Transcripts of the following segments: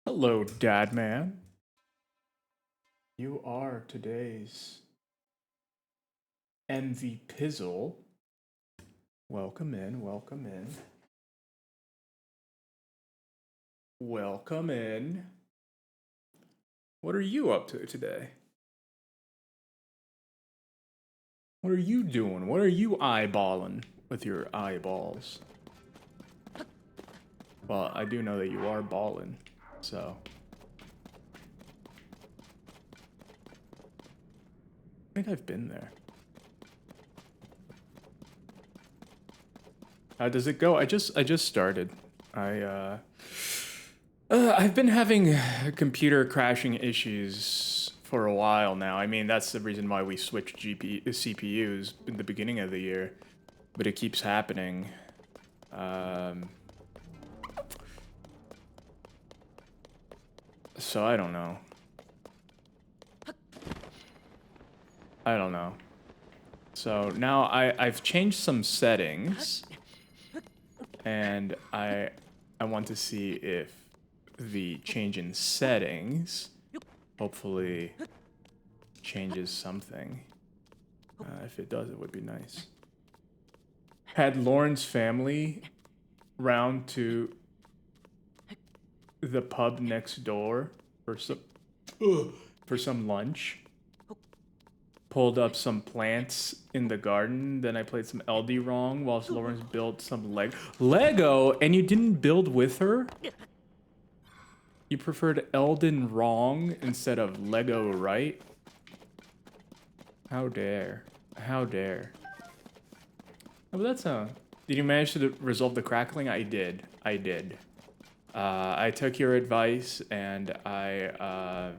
Hello, Dad Man. You are today's MV Pizzle. Welcome in, welcome in. Welcome in. What are you up to today? What are you doing? What are you eyeballing with your eyeballs? Well, I do know that you are balling, so. I think I've been there. How does it go? I just started. I've been having computer crashing issues for a while now. I mean, that's the reason why we switched CPUs in the beginning of the year, but it keeps happening. So I don't know. So now I've changed some settings, and I want to see if the change in settings hopefully changes something. If it does, it would be nice. Had Lauren's family round to the pub next door for some lunch. Pulled up some plants in the garden. Then I played some LD wrong whilst Lawrence built some Lego, and you didn't build with her? You preferred Elden wrong instead of Lego right? How dare. How dare. Oh, but that's Did you manage to resolve the crackling? I did. I took your advice and I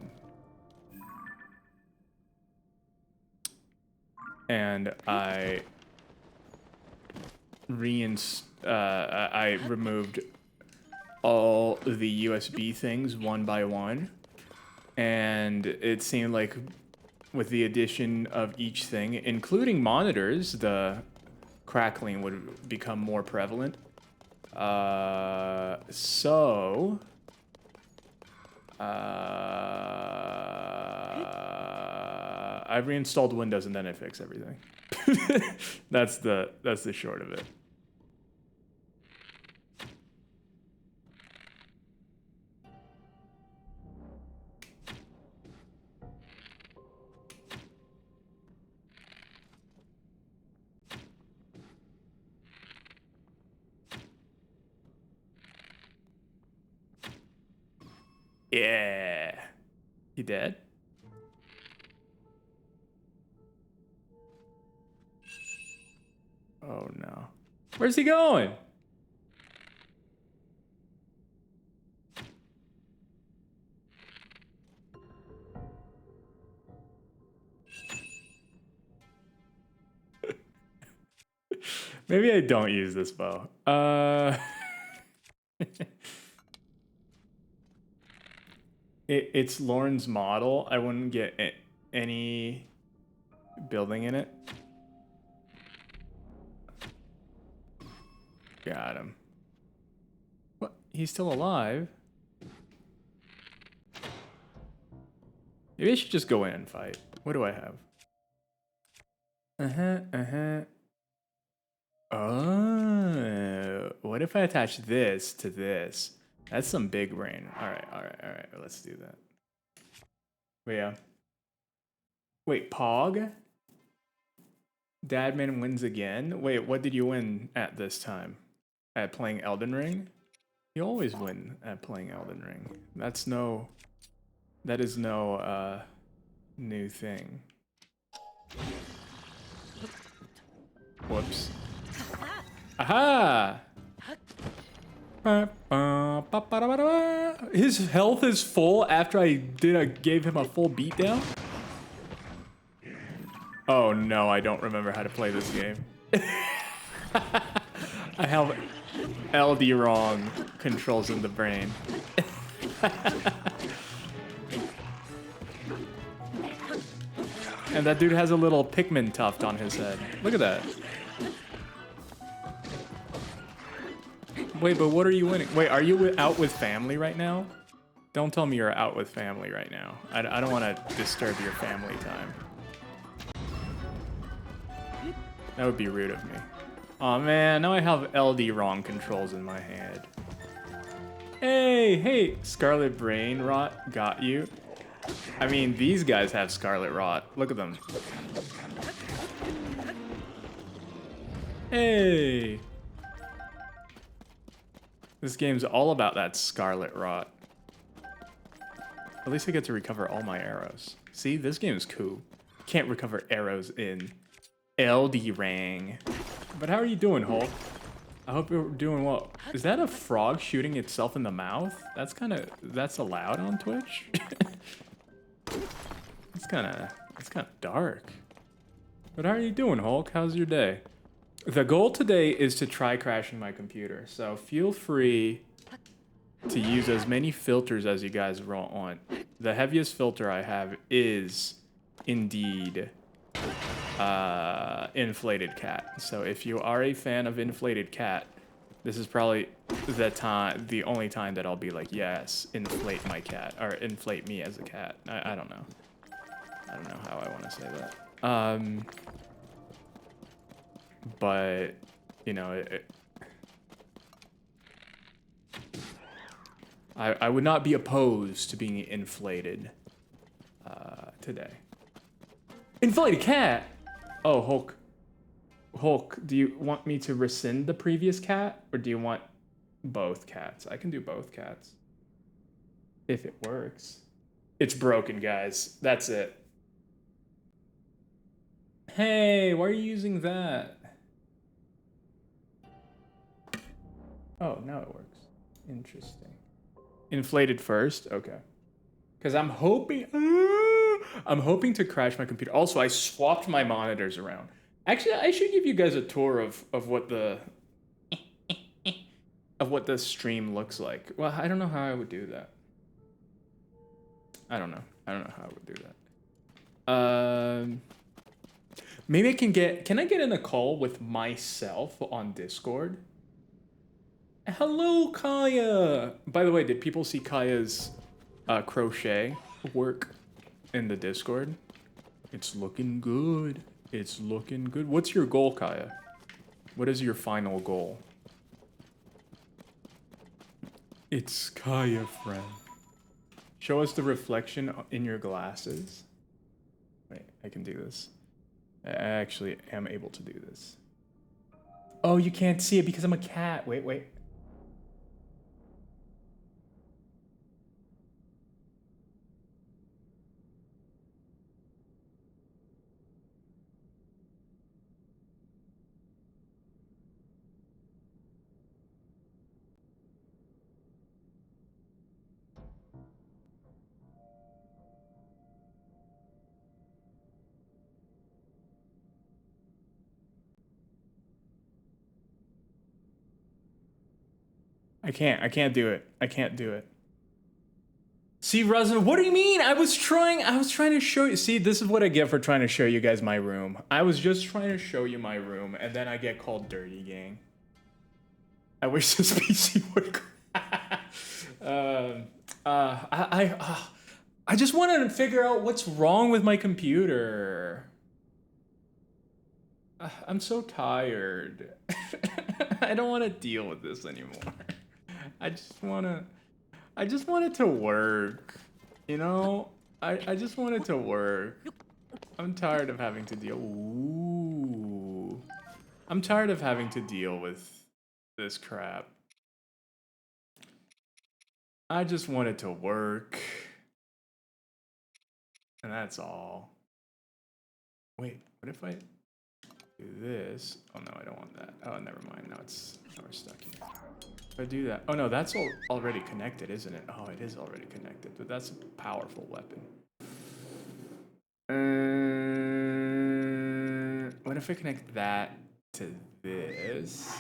removed all the USB things one by one, and it seemed like with the addition of each thing, including monitors, the crackling would become more prevalent. So I reinstalled Windows and then I fixed everything. That's the short of it. Yeah. He dead? Oh no. Where's he going? Maybe I don't use this bow. It's Lauren's model. I wouldn't get any building in it. Got him. What? He's still alive? Maybe I should just go in and fight. What do I have? Oh, what if I attach this to this? That's some big brain. All right. Let's do that. But yeah. Wait, Pog? Dadman wins again? Wait, what did you win at this time? At playing Elden Ring? You always win at playing Elden Ring. That is no new thing. Whoops. Aha! His health is full after I gave him a full beatdown? Oh no, I don't remember how to play this game. I have LD wrong controls in the brain. And that dude has a little Pikmin tuft on his head. Look at that. Wait, but what are you winning? Wait, are you out with family right now? Don't tell me you're out with family right now. I don't want to disturb your family time. That would be rude of me. Aw, man, now I have LD wrong controls in my head. Hey, Scarlet Brain Rot got you. I mean, these guys have Scarlet Rot. Look at them. Hey! This game's all about that Scarlet Rot. At least I get to recover all my arrows. See, this game is cool. Can't recover arrows in LD Rang. But how are you doing, Hulk? I hope you're doing well. Is that a frog shooting itself in the mouth? That's allowed on Twitch? It's kind of dark. But how are you doing, Hulk? How's your day? The goal today is to try crashing my computer, so feel free to use as many filters as you guys want. The heaviest filter I have is indeed inflated cat. So if you are a fan of inflated cat, this is probably the only time that I'll be like, yes, inflate my cat, or inflate me as a cat. I don't know. I don't know how I want to say that. But, you know, I would not be opposed to being inflated today. Inflated cat! Oh, Hulk. Hulk, do you want me to rescind the previous cat? Or do you want both cats? I can do both cats. If it works. It's broken, guys. That's it. Hey, why are you using that? Oh, now it works. Interesting. Inflated first? Okay. Because I'm hoping to crash my computer. Also, I swapped my monitors around. Actually, I should give you guys a tour of what the stream looks like. Well, I don't know how I would do that. I don't know how I would do that. Maybe can I get in a call with myself on Discord? Hello, Kaya! By the way, did people see Kaya's crochet work in the Discord? It's looking good. It's looking good. What's your goal, Kaya? What is your final goal? It's Kaya, friend. Show us the reflection in your glasses. Wait, I can do this. I actually am able to do this. Oh, you can't see it because I'm a cat. Wait. I can't do it. I can't do it. See, Rosin, what do you mean? I was trying to show you. See, this is what I get for trying to show you guys my room. I was just trying to show you my room, and then I get called dirty, gang. I wish this PC would. I just wanted to figure out what's wrong with my computer. I'm so tired. I don't want to deal with this anymore. I just want it to work. You know? I just want it to work. I'm tired of having to deal. Ooh. I'm tired of having to deal with this crap. I just want it to work. And that's all. Wait, what if I do this? Oh no, I don't want that. Oh, never mind. Now we're stuck here. If I do that, oh no, that's already connected, isn't it? Oh, it is already connected, but that's a powerful weapon. What if I connect that to this?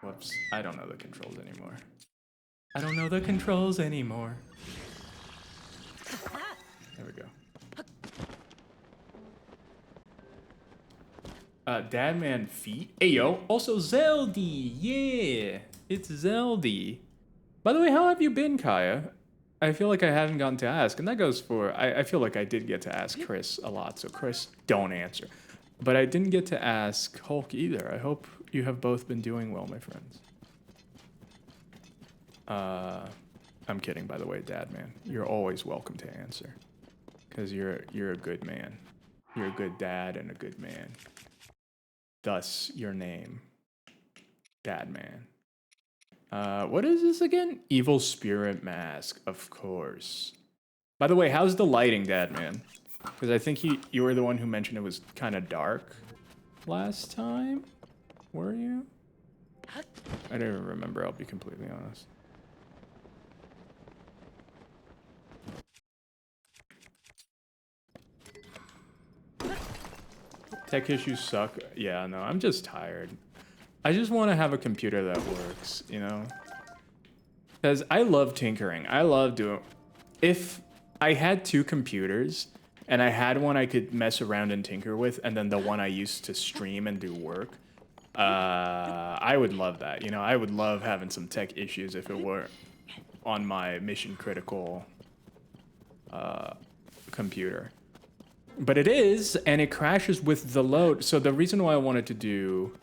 Whoops, I don't know the controls anymore. I don't know the controls anymore. There we go. Dadman feet. Ayo. Also Zeldy. Yeah. It's Zeldy. By the way, how have you been, Kaya? I feel like I haven't gotten to ask, and that goes for I feel like I did get to ask Chris a lot, so Chris, don't answer. But I didn't get to ask Hulk either. I hope you have both been doing well, my friends. I'm kidding, by the way, Dad, man. You're always welcome to answer, because you're a good man. You're a good dad and a good man. Thus, your name, Dad Man. What is this again? Evil Spirit Mask, of course. By the way, how's the lighting, Dad Man? Because I think you were the one who mentioned it was kind of dark last time. Were you? I don't even remember, I'll be completely honest. Tech issues suck. Yeah, no, I'm just tired. I just want to have a computer that works, you know? Because I love tinkering. I love doing... If I had two computers, and I had one I could mess around and tinker with, and then the one I used to stream and do work, I would love that. You know, I would love having some tech issues if it were on my mission critical computer. But it is, and it crashes with the load. So the reason why I wanted to do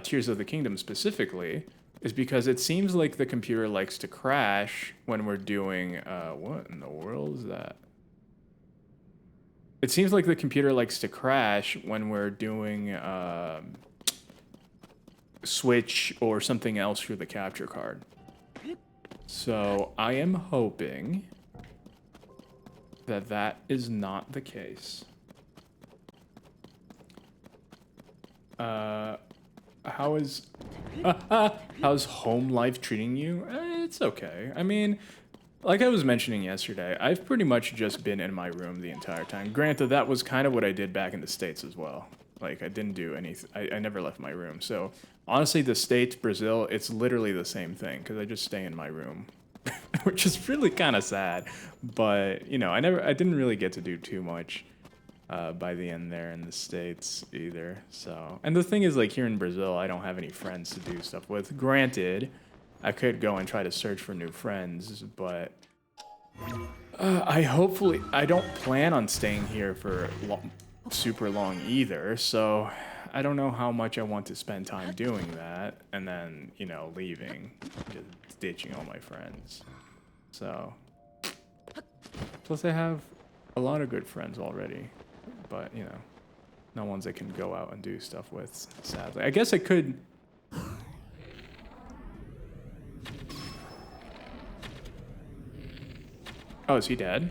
Tears of the Kingdom specifically is because it seems like the computer likes to crash when we're doing... what in the world is that? It seems like the computer likes to crash when we're doing Switch or something else through the capture card. So I am hoping that that is not the case. How's home life treating you? It's okay. I mean, like I was mentioning yesterday, I've pretty much just been in my room the entire time. Granted, that was kind of what I did back in the States as well. Like, I didn't do anything. I never left my room. So, honestly, the States, Brazil, it's literally the same thing, because I just stay in my room. Which is really kind of sad. But, you know, I didn't really get to do too much by the end there in the States either. So, and the thing is, like, here in Brazil, I don't have any friends to do stuff with. Granted, I could go and try to search for new friends, but I don't plan on staying here for super long either, so I don't know how much I want to spend time doing that, and then, you know, leaving, just ditching all my friends. So, plus I have a lot of good friends already, but, you know, no ones I can go out and do stuff with, sadly. I guess I could... Oh, is he dead?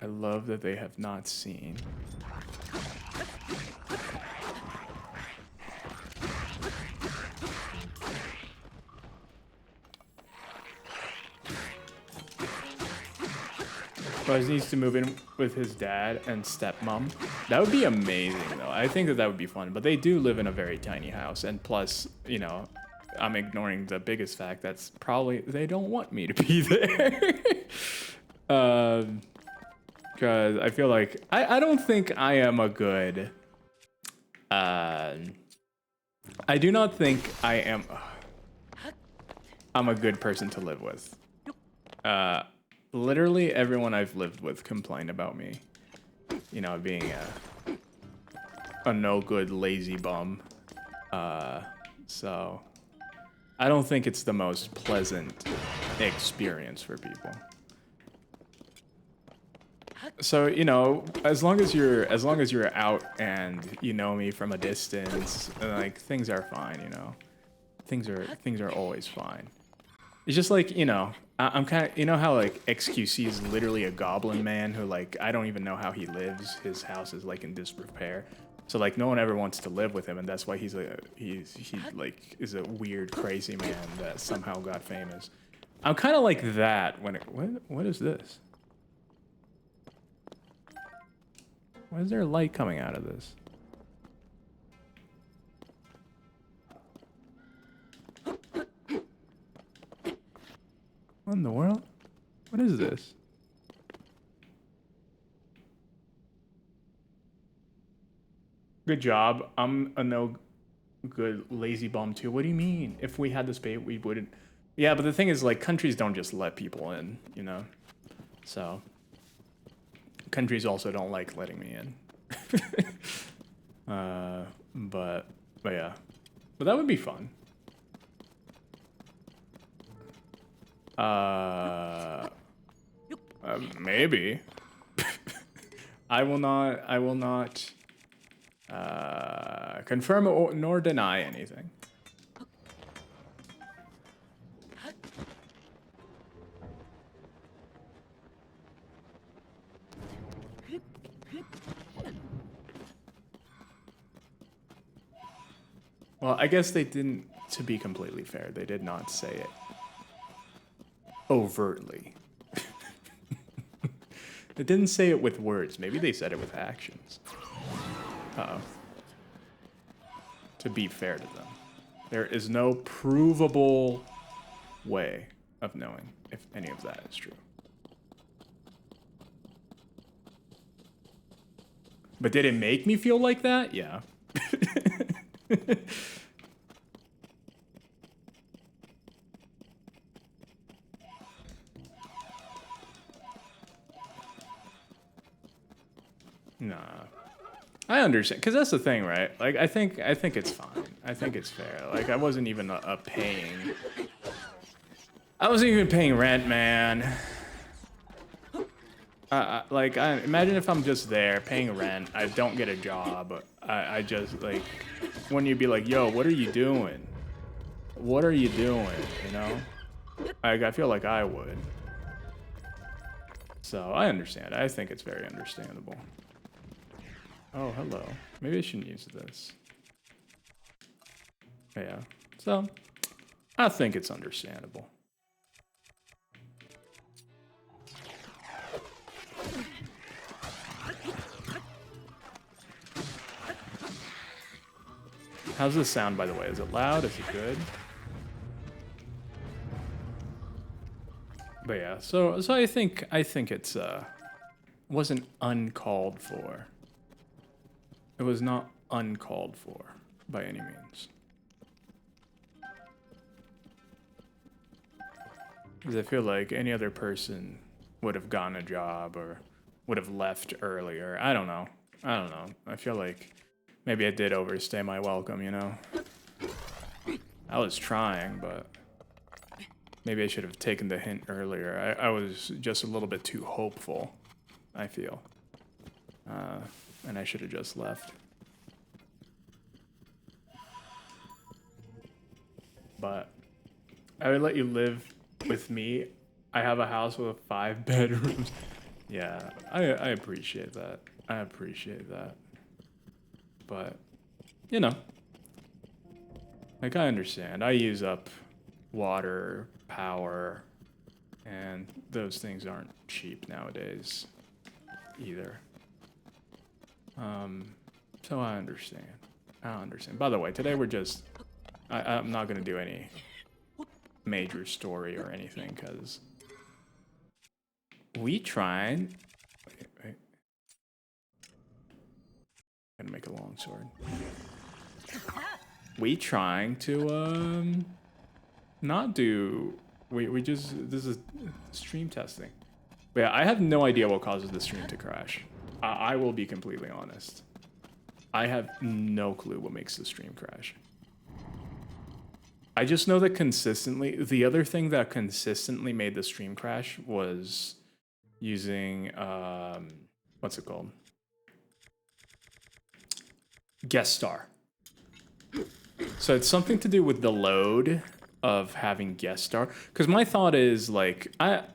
I love that they have not seen. Buzz needs to move in with his dad and stepmom. That would be amazing, though. I think that would be fun. But they do live in a very tiny house. And plus, you know, I'm ignoring the biggest fact that's probably they don't want me to be there. Because I feel like... I don't think I am a good... I do not think I am... I'm a good person to live with. Literally everyone I've lived with complained about me, you know, being a no good lazy bum. So I don't think it's the most pleasant experience for people. So, you know, as long as you're out and you know me from a distance, like, things are fine, you know. Things are always fine. It's just like, you know, I'm kind of, you know how, like, XQC is literally a goblin man who, like, I don't even know how he lives. His house is, like, in disrepair. So, like, no one ever wants to live with him, and that's why he like, is a weird, crazy man that somehow got famous. I'm kind of like that when it, what is this? Why is there light coming out of this? What in the world? What is this? Good job. I'm a no good lazy bum too. What do you mean? If we had this bait, we wouldn't. Yeah, but the thing is, like, countries don't just let people in, you know? So, countries also don't like letting me in. But yeah. But that would be fun. Maybe. I will not confirm or, nor deny anything. Well, I guess they didn't, to be completely fair, they did not say it overtly. They didn't say it with words. Maybe they said it with actions. Uh-oh. To be fair to them. There is no provable way of knowing if any of that is true. But did it make me feel like that? Yeah. Nah. I understand, because that's the thing, right? Like, I think it's fine. I think it's fair. Like, I wasn't even paying. I wasn't even paying rent, man. Imagine if I'm just there paying rent. I don't get a job. I just, like, when you'd be like, yo, what are you doing? What are you doing? You know? I feel like I would. So I understand. I think it's very understandable. Oh, hello. Maybe I shouldn't use this. Yeah. So, I think it's understandable. How's this sound, by the way? Is it loud? Is it good? But yeah, so I think it's wasn't uncalled for. It was not uncalled for by any means. Because I feel like any other person would have gotten a job or would have left earlier. I don't know. I feel like maybe I did overstay my welcome, you know? I was trying, but maybe I should have taken the hint earlier. I was just a little bit too hopeful, I feel. And I should have just left. But I would let you live with me. I have a house with 5 bedrooms. Yeah, I appreciate that. I appreciate that. But, you know, like, I understand. I use up water, power, and those things aren't cheap nowadays either. So I understand. By the way, today we're just... I'm not going to do any major story or anything, because we tried... Wait. Gonna make a long sword. We trying to, not do... We just... This is stream testing. But yeah, I have no idea what causes the stream to crash. I will be completely honest. I have no clue what makes the stream crash. I just know that consistently, the other thing that consistently made the stream crash was using, what's it called? Guest star. So it's something to do with the load of having guest star. Because my thought is, like, I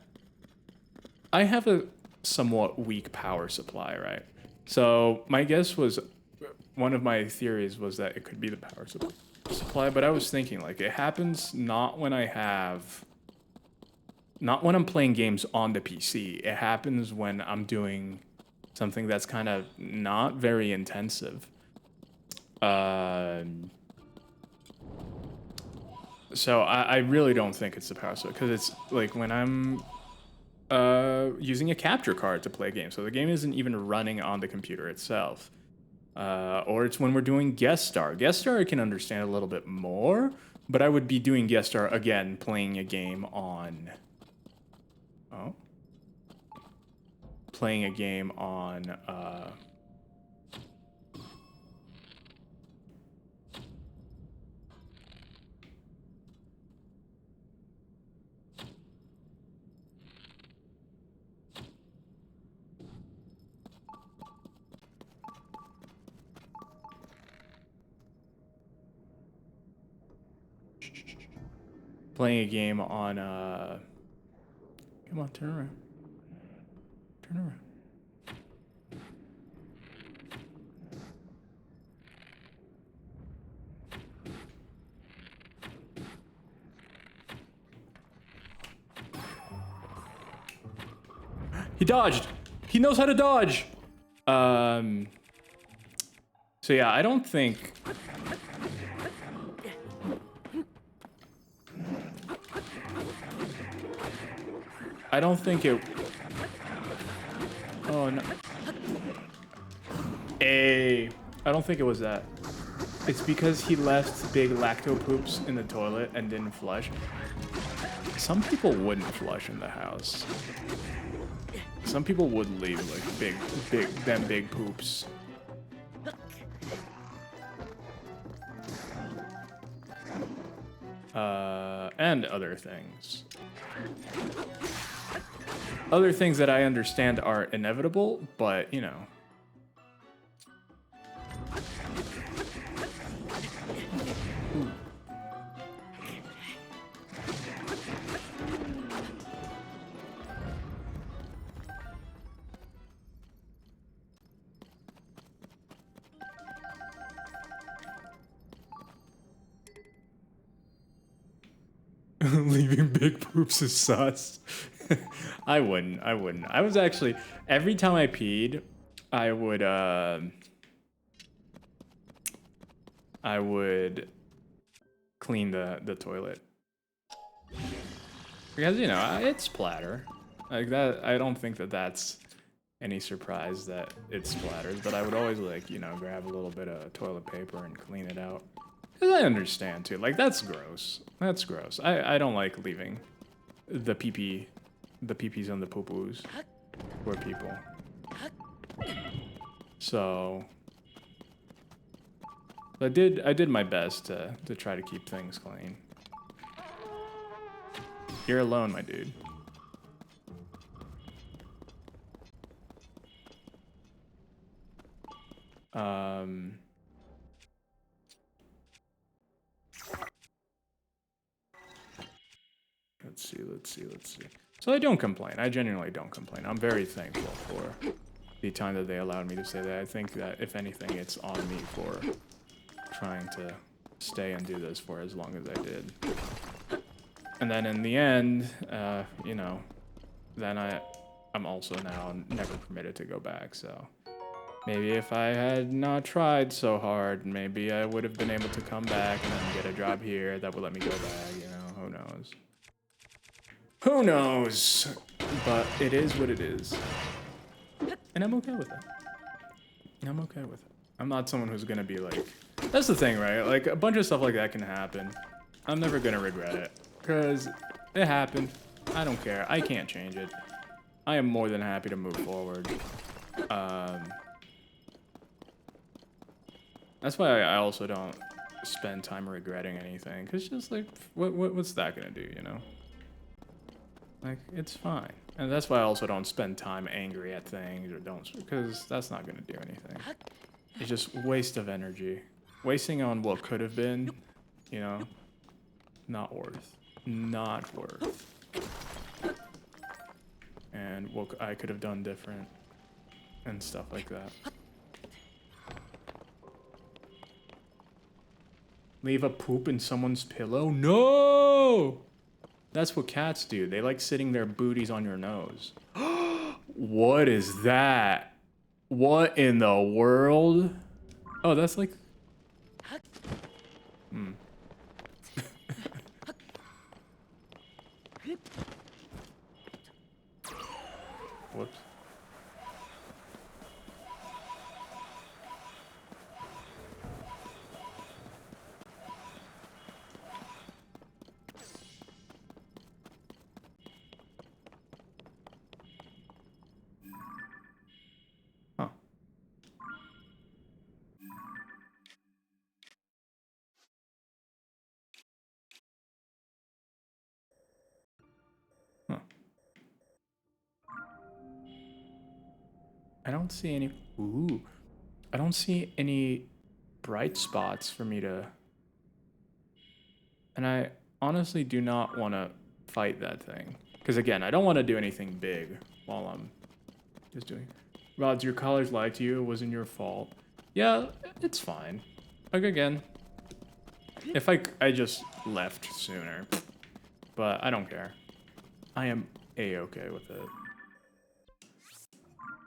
have a somewhat weak power supply, right? So my guess was, one of my theories was that it could be the power supply, but I was thinking, like, it happens not when I'm playing games on the PC. It happens when I'm doing something that's kind of not very intensive. So I really don't think it's the power supply, because it's like when I'm using a capture card to play a game. So the game isn't even running on the computer itself. Or it's when we're doing guest star. Guest star I can understand a little bit more, but I would be doing guest star again, playing a game on... Oh. Playing a game on... playing a game on, come on, turn around. Turn around. He dodged! He knows how to dodge! So yeah, I don't think... I don't think it... Oh, no. I don't think it was that. It's because he left big lacto poops in the toilet and didn't flush. Some people wouldn't flush in the house. Some people would leave like big poops. And other things. Other things that I understand are inevitable, but you know. Leaving big poops is sus. I wouldn't. I was actually, every time I peed, I would clean the toilet. Because, you know, it's splatter. Like that, I don't think that that's any surprise that it splatters, but I would always like, you know, grab a little bit of toilet paper and clean it out. Because I understand too, like that's gross. That's gross. I don't like leaving the pee-pees and the poo-poos for people. So I did my best to try to keep things clean. You're alone, my dude. Let's see. So I don't complain. I genuinely don't complain. I'm very thankful for the time that they allowed me to say that. I think that, if anything, it's on me for trying to stay and do this for as long as I did. And then in the end, you know, then I'm also now never permitted to go back, so... Maybe if I had not tried so hard, maybe I would have been able to come back and then get a job here that would let me go back, you know, who knows. Who knows? But it is what it is. And I'm okay with it. I'm okay with it. I'm not someone who's gonna be like... That's the thing, right? Like, a bunch of stuff like that can happen. I'm never gonna regret it. Because it happened. I don't care. I can't change it. I am more than happy to move forward. That's why I also don't spend time regretting anything. Because just like, what's that gonna do, you know? Like, it's fine. And that's why I also don't spend time angry at things or don't, because that's not gonna do anything. It's just waste of energy. Wasting on what could have been, you know, not worth. Not worth. And what I could have done different and stuff like that. Leave a poop in someone's pillow? No! That's what cats do. They like sitting their booties on your nose. What is that? What in the world? Oh, that's like... Whoops. I don't see any... Ooh. I don't see any bright spots for me to... And I honestly do not want to fight that thing. Because again, I don't want to do anything big while I'm just doing... Rods, your college lied to you. It wasn't your fault. Yeah, it's fine. Like, again, if I just left sooner. But I don't care. I am A-okay with it.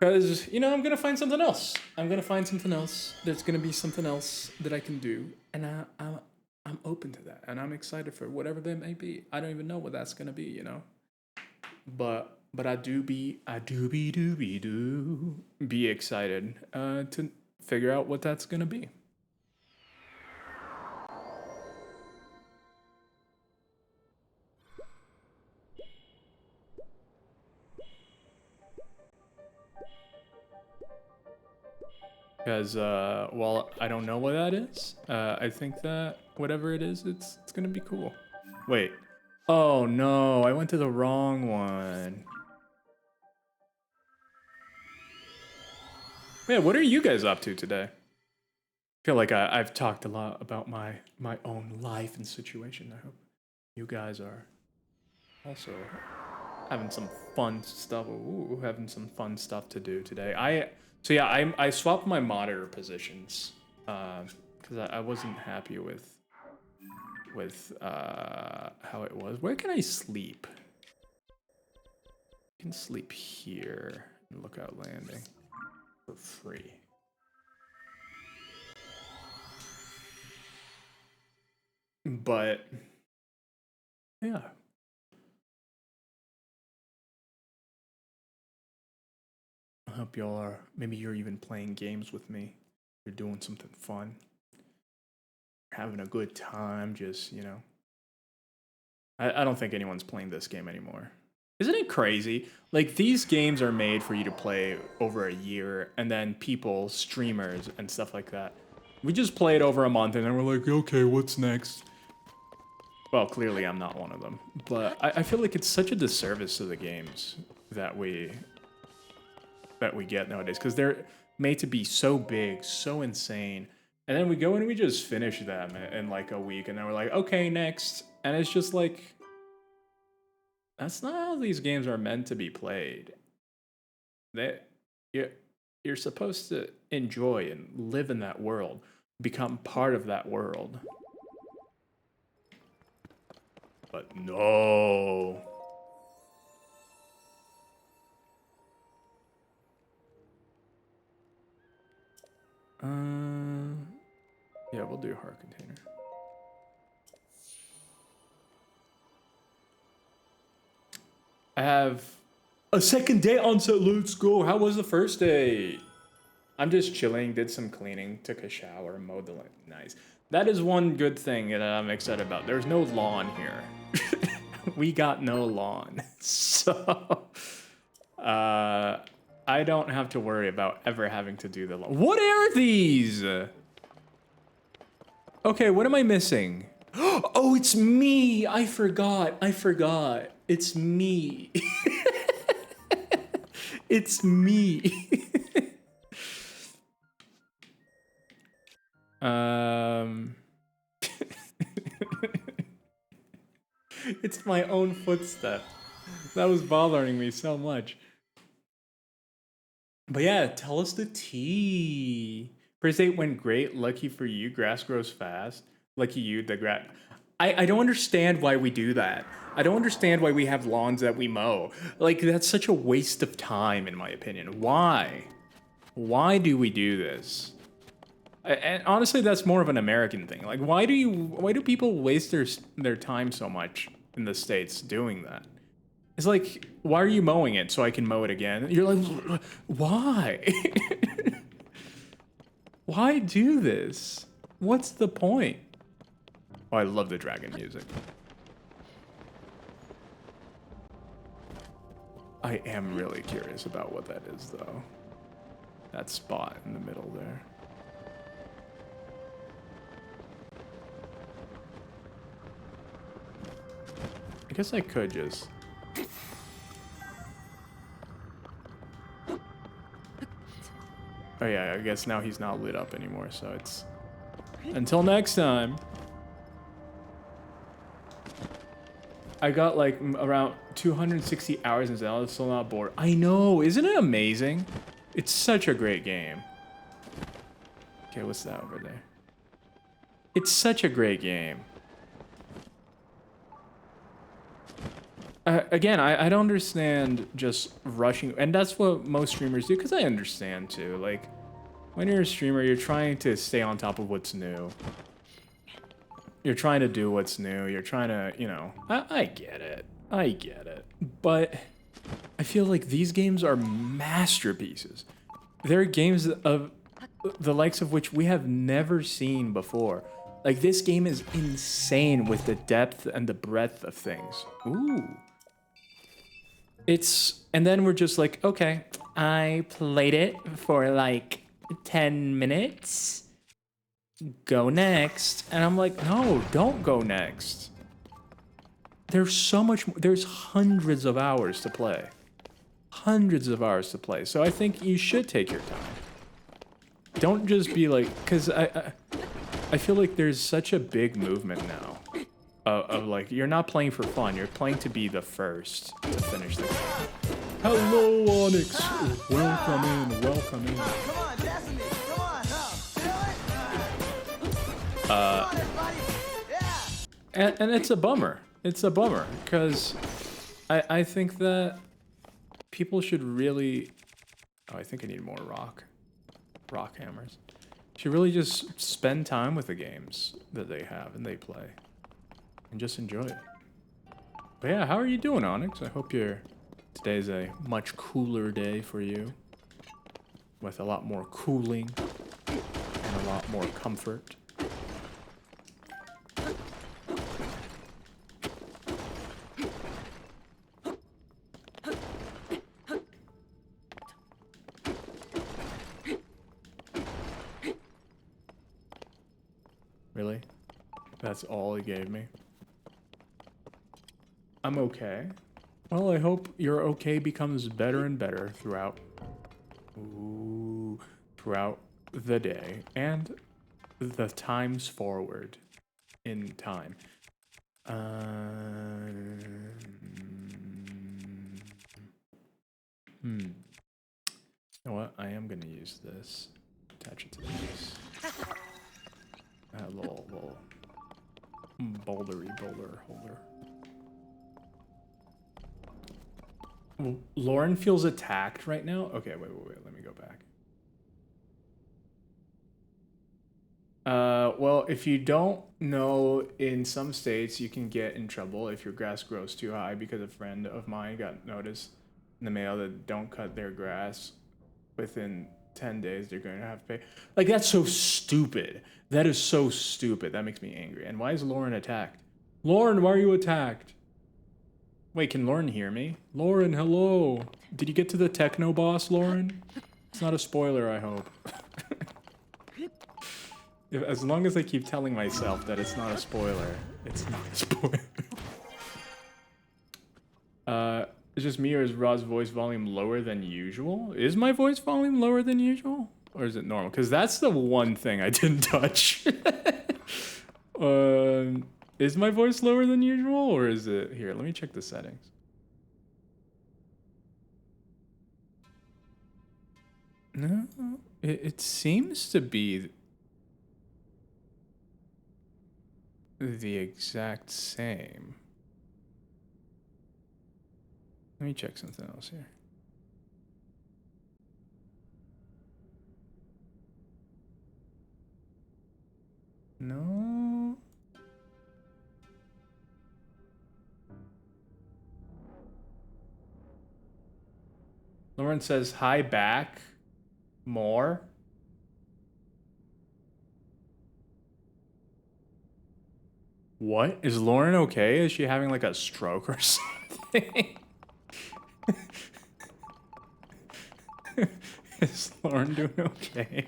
Because, you know, I'm going to find something else. I'm going to find something else. There's going to be something else that I can do. And I'm open to that. And I'm excited for whatever that may be. I don't even know what that's going to be, you know? But I do be excited to figure out what that's going to be. Because, well, I don't know what that is. I think that whatever it is, it's gonna be cool. Wait. Oh, no. I went to the wrong one. Yeah, what are you guys up to today? I feel like I've talked a lot about my own life and situation. I hope you guys are also having some fun stuff. Ooh, having some fun stuff to do today. So yeah, I swapped my monitor positions because I wasn't happy with how it was. Where can I sleep? I can sleep here in Lookout Landing for free. But yeah. I hope y'all are, maybe you're even playing games with me. You're doing something fun. Having a good time, just, you know. I don't think anyone's playing this game anymore. Isn't it crazy? Like, these games are made for you to play over a year, and then people, streamers, and stuff like that. We just played over a month, and then we're like, okay, what's next? Well, clearly I'm not one of them. But I feel like it's such a disservice to the games that we get nowadays, because they're made to be so big, so insane, and then we go and we just finish them in like a week, and then we're like, okay, next. And it's just like, that's not how these games are meant to be played. You're supposed to enjoy and live in that world, become part of that world. But no. Yeah, we'll do a heart container. I have a second day on set. Let's go. How was the first day? I'm just chilling, did some cleaning, took a shower, mowed the lawn. Nice. That is one good thing that I'm excited about. There's no lawn here. We got no lawn. So, I don't have to worry about ever having to do the lawn. What are these? Okay, what am I missing? Oh, it's me. I forgot. It's me. It's me. It's my own footstep. That was bothering me so much. But yeah, tell us the tea. First date went great. Lucky for you, grass grows fast. Lucky you, the grass. I don't understand why we do that. I don't understand why we have lawns that we mow. Like, that's such a waste of time, in my opinion. Why? Why do we do this? And honestly, that's more of an American thing. Like, why do people waste their time so much in the States doing that? It's like, why are you mowing it so I can mow it again? You're like, why? Why do this? What's the point? Oh, I love the dragon music. I am really curious about what that is, though. That spot in the middle there. I guess I could just... Oh yeah, I guess now he's not lit up anymore, so it's... Until next time. I got like around 260 hours in Zelda, still not bored. I know, isn't it amazing? It's such a great game. Okay, what's that over there? It's such a great game. Again, I don't understand just rushing, and that's what most streamers do, because I understand too. Like, when you're a streamer, you're trying to stay on top of what's new. You're trying to do what's new. You're trying to, you know, I get it. I get it. But I feel like these games are masterpieces. They're games of the likes of which we have never seen before. Like, this game is insane with the depth and the breadth of things. Ooh. And then we're just like, okay, I played it for like 10 minutes. Go next. And I'm like, no, don't go next. There's so much more. There's hundreds of hours to play. Hundreds of hours to play. So I think you should take your time. Don't just be like, because I feel like there's such a big movement now of like, you're not playing for fun. You're playing to be the first to finish the game. Hello, Onyx. Welcome in. Welcome in. Come on, Destiny. Come on, huh? And it's a bummer. It's a bummer because I think that people should really. Oh, I think I need more rock hammers. Should really just spend time with the games that they have and they play, and just enjoy it. But yeah, how are you doing, Onyx? I hope today's a much cooler day for you, with a lot more cooling and a lot more comfort. Really? That's all he gave me? I'm okay. Well, I hope your okay becomes better and better throughout the day and the times forward in time. You know what? I am gonna use this. Attach it to this. That little boulder holder. Lauren feels attacked right now? Okay, wait, let me go back. Well, if you don't know, in some states you can get in trouble if your grass grows too high, because a friend of mine got notice in the mail that don't cut their grass within 10 days, they're going to have to pay. Like, that's so stupid. That is so stupid. That makes me angry. And why is Lauren attacked? Lauren, why are you attacked? Wait, can Lauren hear me? Lauren, hello. Did you get to the techno boss, Lauren? It's not a spoiler, I hope. As long as I keep telling myself that it's not a spoiler, it's not a spoiler. It's just me, or is Rod's voice volume lower than usual? Is my voice volume lower than usual? Or is it normal? Because that's the one thing I didn't touch. Is my voice lower than usual, or is it... Here, let me check the settings. No, it seems to be the exact same. Let me check something else here. No. Lauren says, hi back. More. What? Is Lauren okay? Is she having like a stroke or something? Is Lauren doing okay?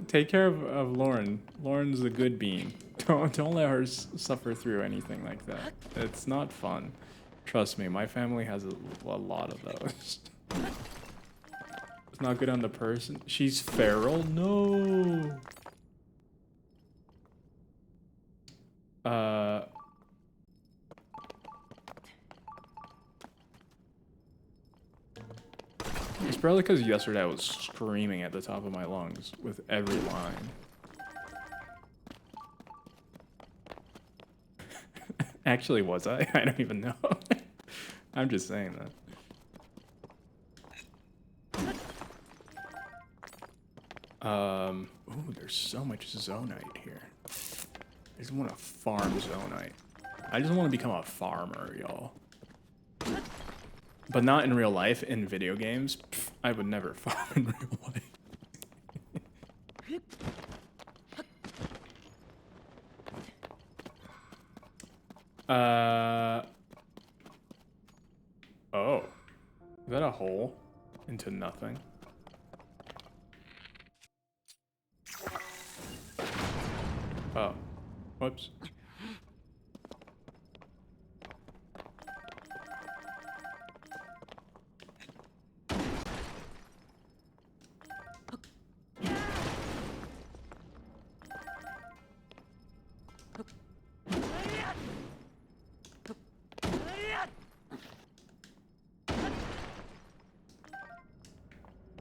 Take care of Lauren. Lauren's a good bean. Don't let her suffer through anything like that. It's not fun. Trust me, my family has a lot of those. not good on the person. She's feral? No. It's probably because yesterday I was screaming at the top of my lungs with every line. Actually, was I? I don't even know. I'm just saying that. Ooh, there's so much Zonite here. I just want to farm Zonite. I just want to become a farmer, y'all. But not in real life, in video games. Pff, I would never farm in real life. Oh. Is that a hole into nothing? Oh. Whoops.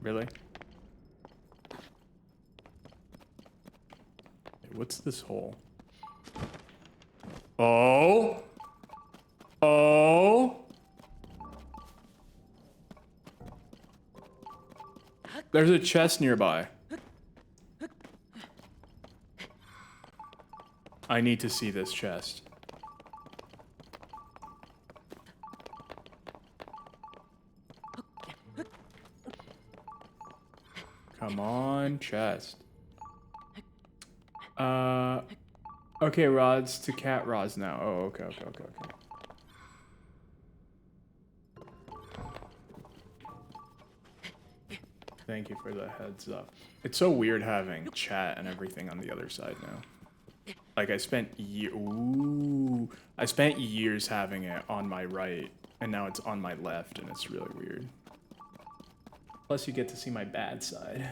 Really? Hey, what's this hole? Oh! Oh! There's a chest nearby. I need to see this chest. Come on, chest. Okay, rods to cat rods now. Oh, okay. Thank you for the heads up. It's so weird having chat and everything on the other side now. Like I spent years having it on my right, and now it's on my left, and it's really weird. Plus, you get to see my bad side.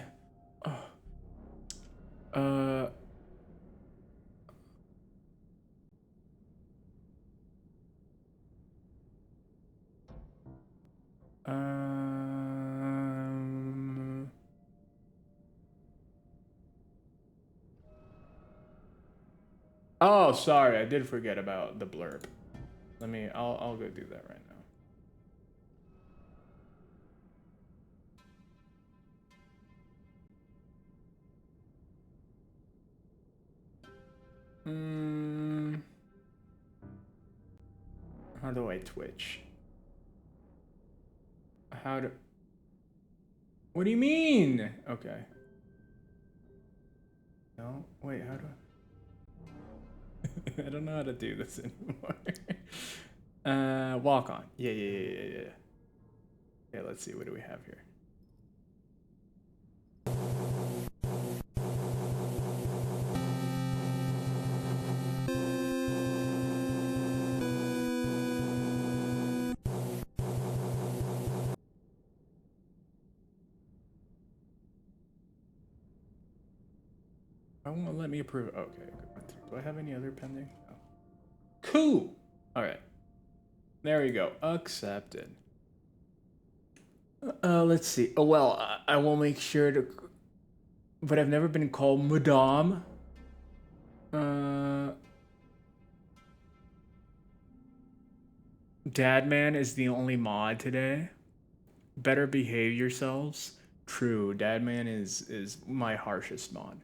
Oh, sorry, I did forget about the blurb. I'll go do that right now. How do I Twitch? What do you mean? Okay. No, wait, how do I? I don't know how to do this anymore. Walk on. Yeah. Okay, let's see, what do we have here? I won't let me approve. Okay, do I have any other pending? No. Cool. All right. There we go. Accepted. Let's see. Oh well, I will make sure to. But I've never been called Madame. Dadman is the only mod today. Better behave yourselves. True. Dadman is my harshest mod.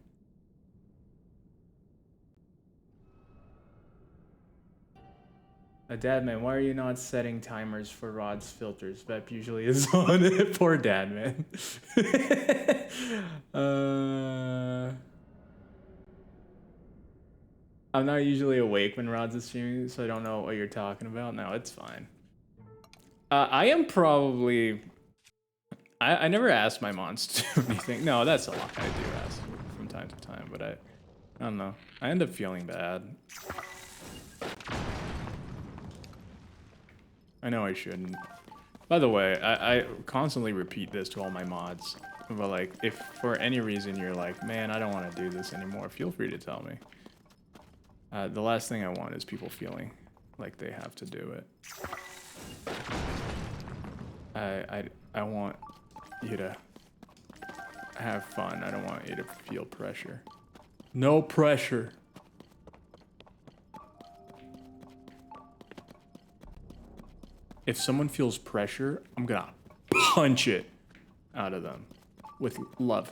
Dadman, why are you not setting timers for Rod's filters? Vep usually is on it. Poor Dadman. I'm not usually awake when Rod's is streaming, so I don't know what you're talking about. No, it's fine. I am probably... I never asked my mods to do anything. No, that's a lot. I do ask from time to time, but I don't know. I end up feeling bad. I know I shouldn't. By the way, I constantly repeat this to all my mods. But like, if for any reason you're like, man, I don't want to do this anymore, feel free to tell me. The last thing I want is people feeling like they have to do it. I want you to have fun. I don't want you to feel pressure. No pressure. If someone feels pressure, I'm gonna punch it out of them with love.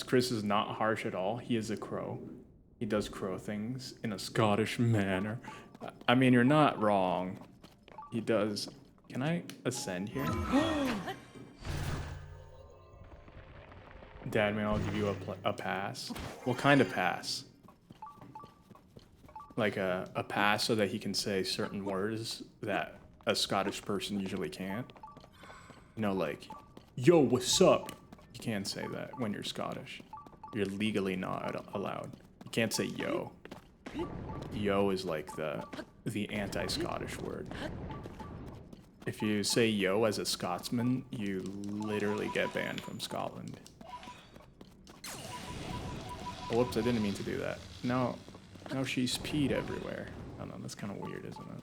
Chris is not harsh at all. He is a crow. He does crow things in a Scottish manner. I mean, you're not wrong. He does. Can I ascend here? Dad, man, I'll give you a pass. What kind of pass? Like a pass so that he can say certain words that a Scottish person usually can't? You know, like, yo, what's up? You can't say that when you're Scottish. You're legally not allowed. You can't say yo. Yo is like the anti-Scottish word. If you say yo as a Scotsman, you literally get banned from Scotland. Oh, whoops, I didn't mean to do that. Now she's peed everywhere. Oh no, that's kind of weird, isn't it?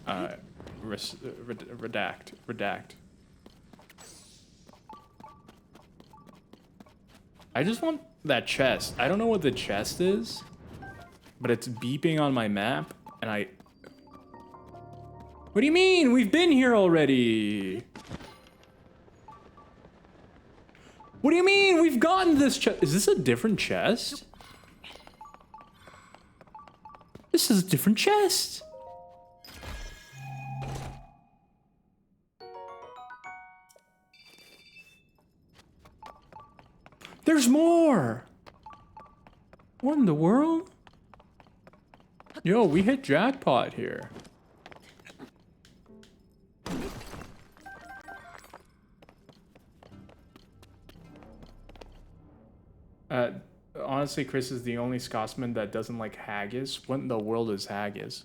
Alright. Redact. I just want that chest. I don't know what the chest is, but it's beeping on my map, and I... What do you mean? We've been here already! What do you mean? We've gotten this chest. Is this a different chest? This is a different chest. There's more. What in the world? Yo, we hit jackpot here. Honestly, Chris is the only Scotsman that doesn't like haggis. What in the world is haggis?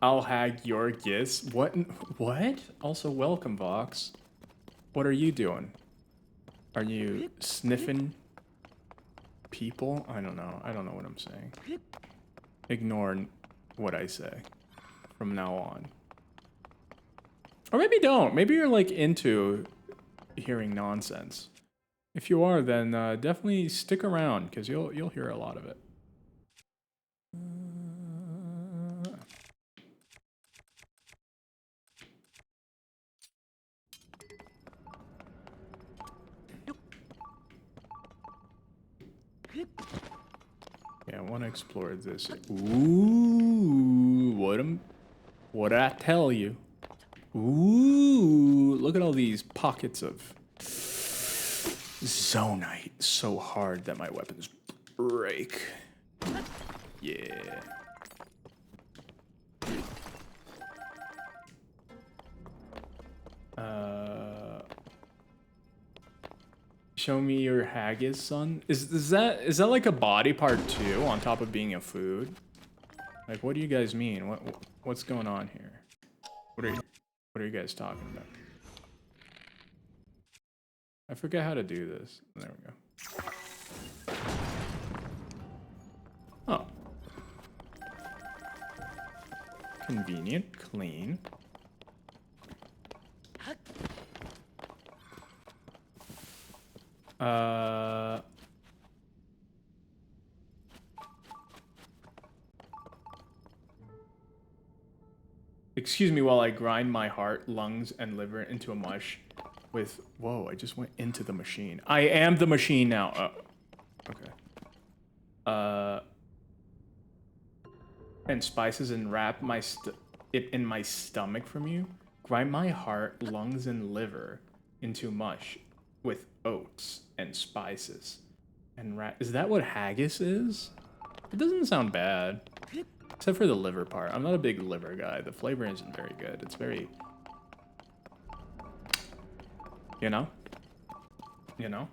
I'll hag your gis. What? What? Also, welcome, Vox. What are you doing? Are you sniffing people? I don't know. I don't know what I'm saying. Ignore what I say from now on. Or maybe don't. Maybe you're like into hearing nonsense. If you are, then definitely stick around because you'll hear a lot of it. Yeah, I want to explore this. Ooh, what I tell you? Ooh, look at all these pockets of zonite. So hard that my weapons break. Yeah. Show me your haggis, son. Is that like a body part too, on top of being a food? Like, what do you guys mean? What's going on here? What are you guys talking about? I forget how to do this. There we go. Oh. Convenient, clean. Excuse me while I grind my heart, lungs, and liver into a mush with... Whoa, I just went into the machine. I am the machine now. Okay. And spices and wrap it in my stomach from you. Grind my heart, lungs, and liver into mush with oats and spices. And is that what haggis is? It doesn't sound bad. Except for the liver part. I'm not a big liver guy. The flavor isn't very good. It's very... You know? You know?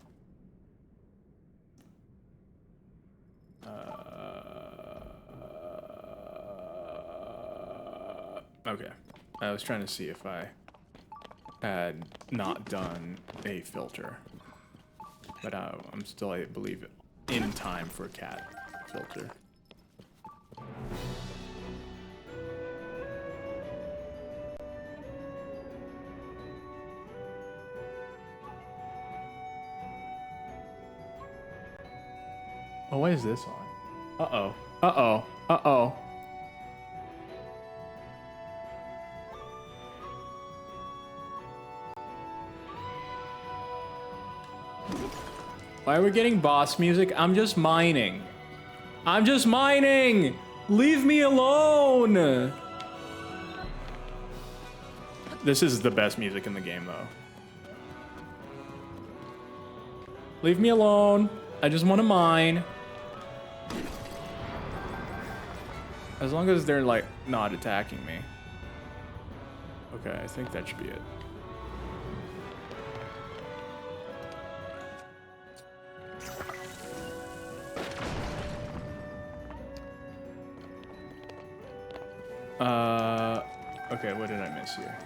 Okay. I was trying to see if I had not done a filter. But I'm still, I believe, in time for cat filter. Oh, why is this on? Uh-oh. Uh-oh. Uh-oh. Why are we getting boss music? I'm just mining. I'm just mining! Leave me alone! This is the best music in the game, though. Leave me alone. I just want to mine. As long as they're, like, not attacking me. Okay, I think that should be it. Okay, what did I miss here?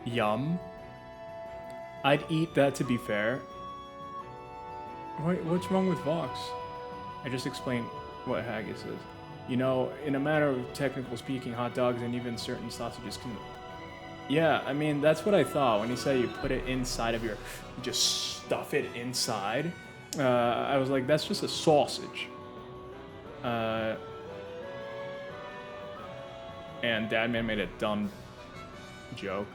Yum. I'd eat that, to be fair. Wait, what's wrong with Vox? I just explained what haggis is. You know, in a matter of technical speaking, hot dogs and even certain sausages can... Yeah, I mean, that's what I thought. When he said you put it inside of your... You just stuff it inside. I was like, that's just a sausage. And Dadman made a dumb joke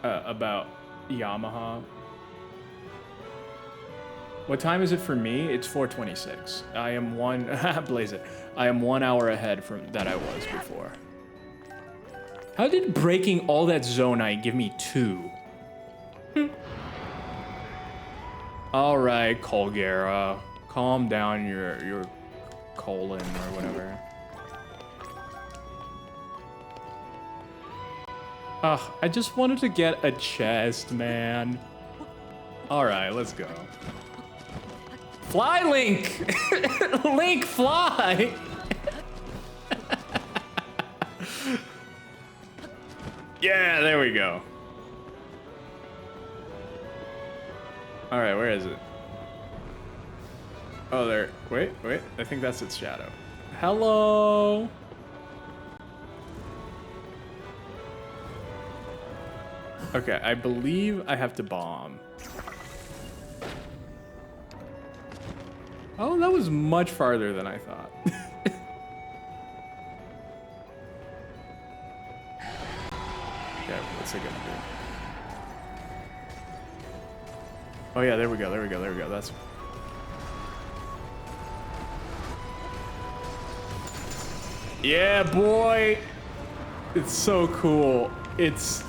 about Yamaha. What time is it for me? It's 4:26. I am blaze it. I am 1 hour ahead from that I was before. How did breaking all that zonite give me 2? All right, Colgera, calm down your colon or whatever. Ugh, I just wanted to get a chest, man. All right, let's go. Fly, Link! Link, fly! Yeah, there we go. All right, where is it? Oh, there. Wait. I think that's its shadow. Hello. Okay, I believe I have to bomb. Oh, that was much farther than I thought. Okay, what's it gonna do? Oh yeah, there we go. That's... Yeah, boy! It's so cool. It's...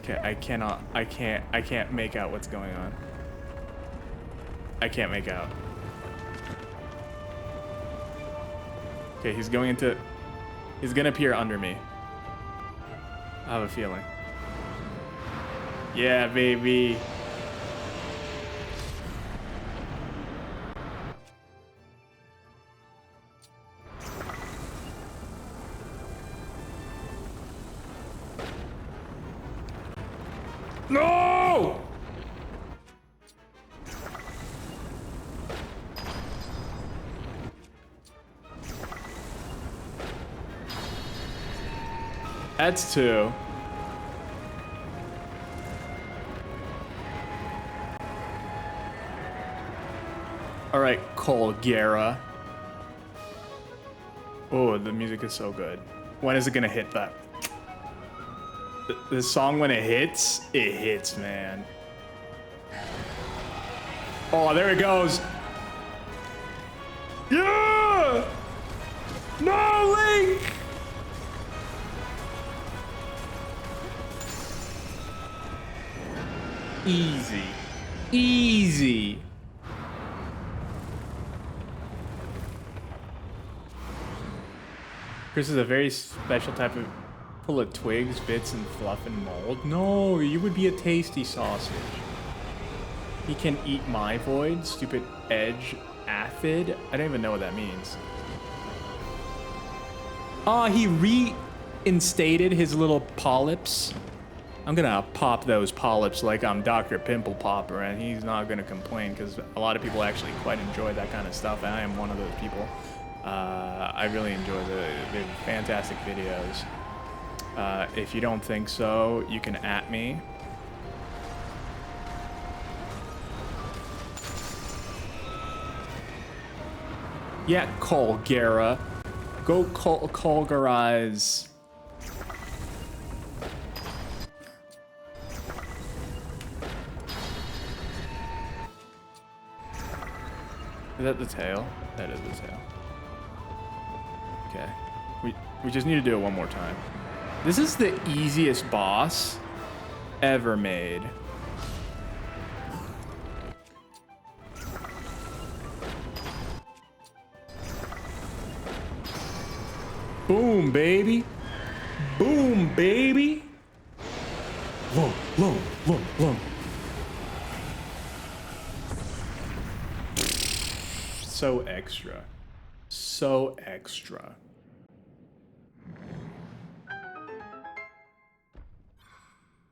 Okay, I can't make out what's going on. I can't make out. Okay, he's going into... He's gonna appear under me. I have a feeling. Yeah, baby. No! That's 2. All right, Colgera. Oh, the music is so good. When is it gonna hit that? The song, when it hits, man. Oh, there it goes. Yeah! No, Link! Easy. Easy. Chris is a very special type of full of twigs, bits, and fluff and mold. No, you would be a tasty sausage. He can eat my void, stupid edge aphid. I don't even know what that means. Oh, he reinstated his little polyps. I'm gonna pop those polyps like I'm Dr. Pimple Popper, and he's not gonna complain because a lot of people actually quite enjoy that kind of stuff, and I am one of those people. I really enjoy the fantastic videos. If you don't think so, you can @ me. Yeah, Colgera. Go Colgerize. Is that the tail? That is the tail. Okay. We just need to do it one more time. This is the easiest boss ever made. Boom, baby. Boom, baby. Whoa, whoa, whoa, whoa. So extra. So extra.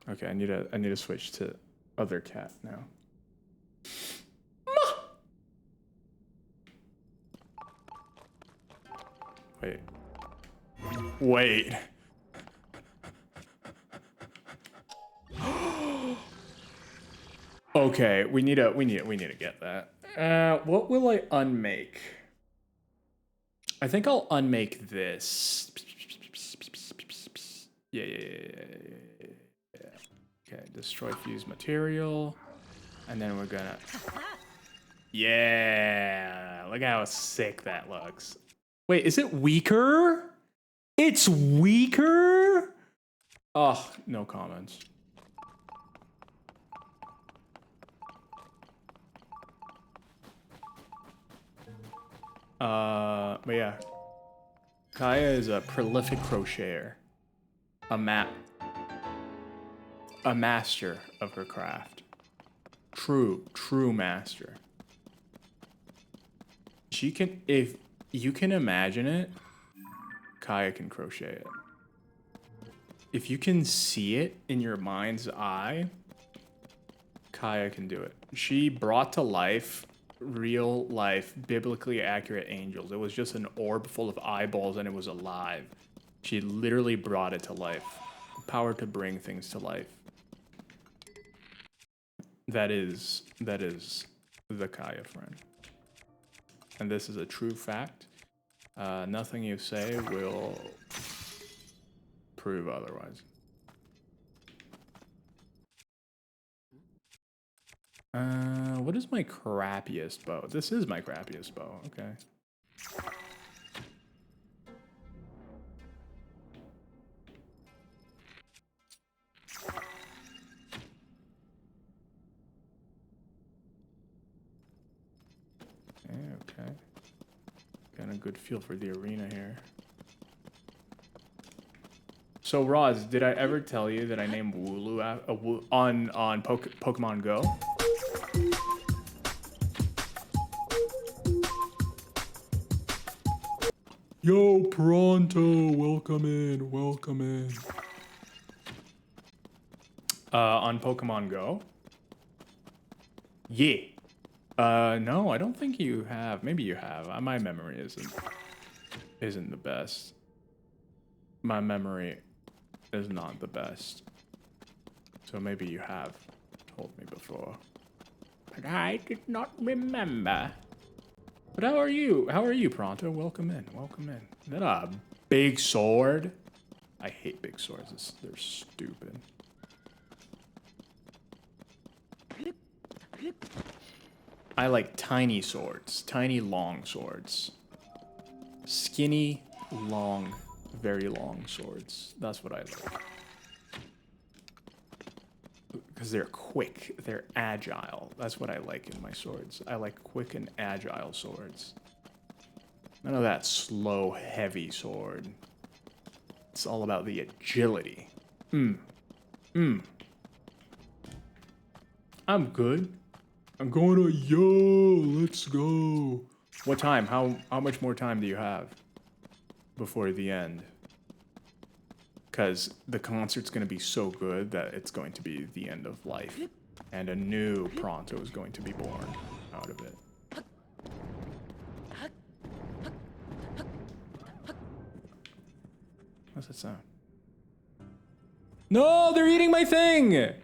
Okay, I need to switch to other cat now. Wait. Wait. Okay, we need to get that. What will I unmake? I think I'll unmake this. Yeah. Okay, destroy fused material. And then we're gonna... Yeah! Look how sick that looks. Wait, is it weaker? It's weaker? Oh, no comments. But yeah. Kaya is a prolific crocheter. A master of her craft. True master. She can, if you can imagine it, Kaya can crochet it. If you can see it in your mind's eye, Kaya can do it. She brought to life real life, biblically accurate angels. It was just an orb full of eyeballs and it was alive. She literally brought it to life. Power to bring things to life. That is the Kaya friend. And this is a true fact. Nothing you say will prove otherwise. What is my crappiest bow? This is my crappiest bow, okay. Okay. Got a good feel for the arena here. So Roz, did I ever tell you that I named Wooloo on Pokemon Go? Yo, Pronto, welcome in, welcome in. On Pokemon Go? Yeah. No, I don't think you have. Maybe you have. My memory isn't the best. My memory is not the best. So maybe you have told me before. But I did not remember. But how are you? How are you, Pronto? Welcome in. Welcome in. Is that a big sword? I hate big swords. They're stupid. I like tiny swords. Tiny, long swords. Skinny, long, very long swords. That's what I like. Because they're quick, they're agile. That's what I like in my swords. I like quick and agile swords. None of that slow, heavy sword. It's all about the agility. I'm good. I'm going to let's go. What time? How much more time do you have before the end? Because the concert's going to be so good that it's going to be the end of life. And a new Pronto is going to be born out of it. What's that sound? No, they're eating my thing!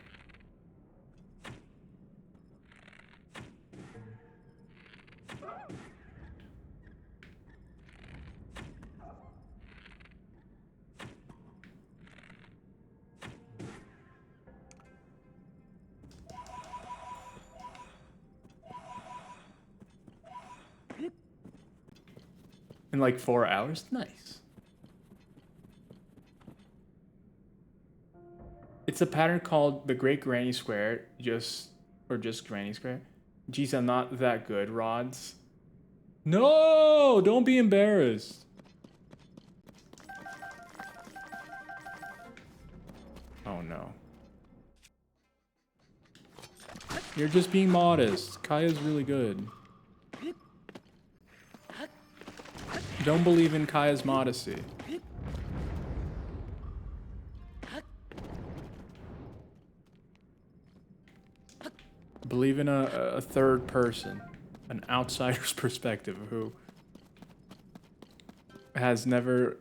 In like 4 hours? Nice. It's a pattern called the Great Granny Square, just Granny Square. Geez, I'm not that good, Rods. No, don't be embarrassed. Oh no. You're just being modest. Kaya's really good. Don't believe in Kaya's modesty. Believe in a third person, an outsider's perspective who has never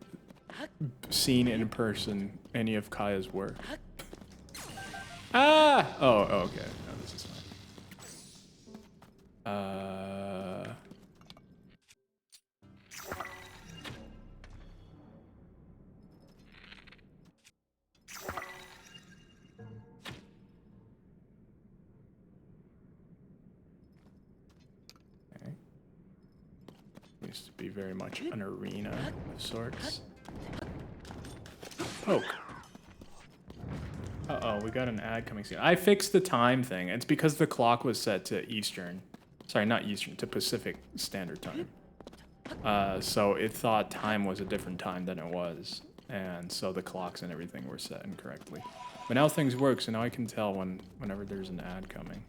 seen in person any of Kaya's work. Ah! Oh, okay. No, this is fine. Okay. Used to be very much an arena of sorts. Poke. Uh-oh, we got an ad coming soon. I fixed the time thing. It's because the clock was set to Eastern. Sorry, not Eastern, to Pacific Standard Time. So it thought time was a different time than it was. And so the clocks and everything were set incorrectly. But now things work, so now I can tell whenever there's an ad coming.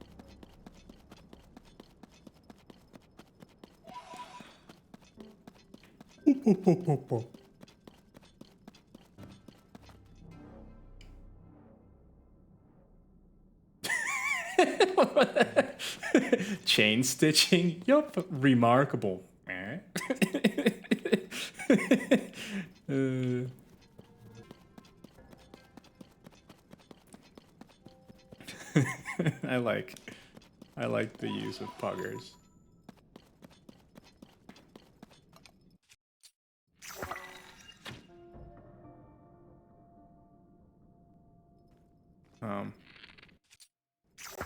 Chain stitching? Yup, remarkable. I like the use of puggers.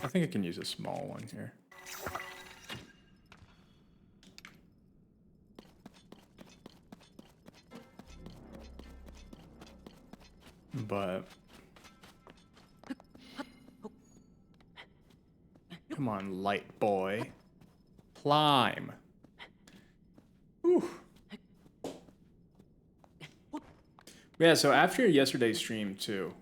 I think I can use a small one here. But come on, light boy. Climb. Whew. Yeah, so after yesterday's stream too,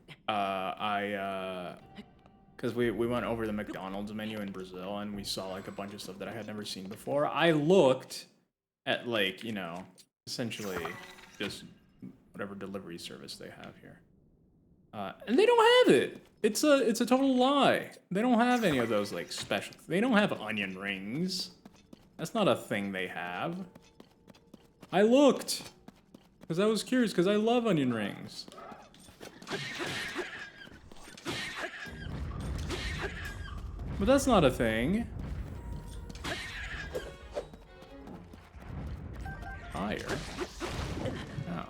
because we went over the McDonald's menu in Brazil and we saw like a bunch of stuff that I had never seen before. I looked at like, you know, essentially just whatever delivery service they have here. And they don't have it. It's a total lie. They don't have any of those like special. They don't have onion rings. That's not a thing they have. I looked because I was curious because I love onion rings. But that's not a thing. Fire. Oh.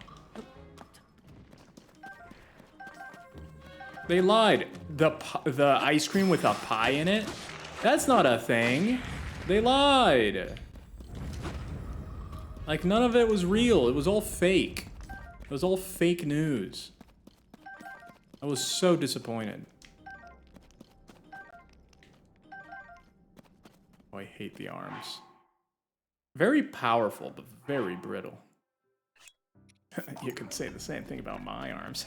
They lied. The ice cream with a pie in it? That's not a thing. They lied. Like, none of it was real. It was all fake. It was all fake news. I was so disappointed. I hate the arms. Very powerful, but very brittle. You can say the same thing about my arms.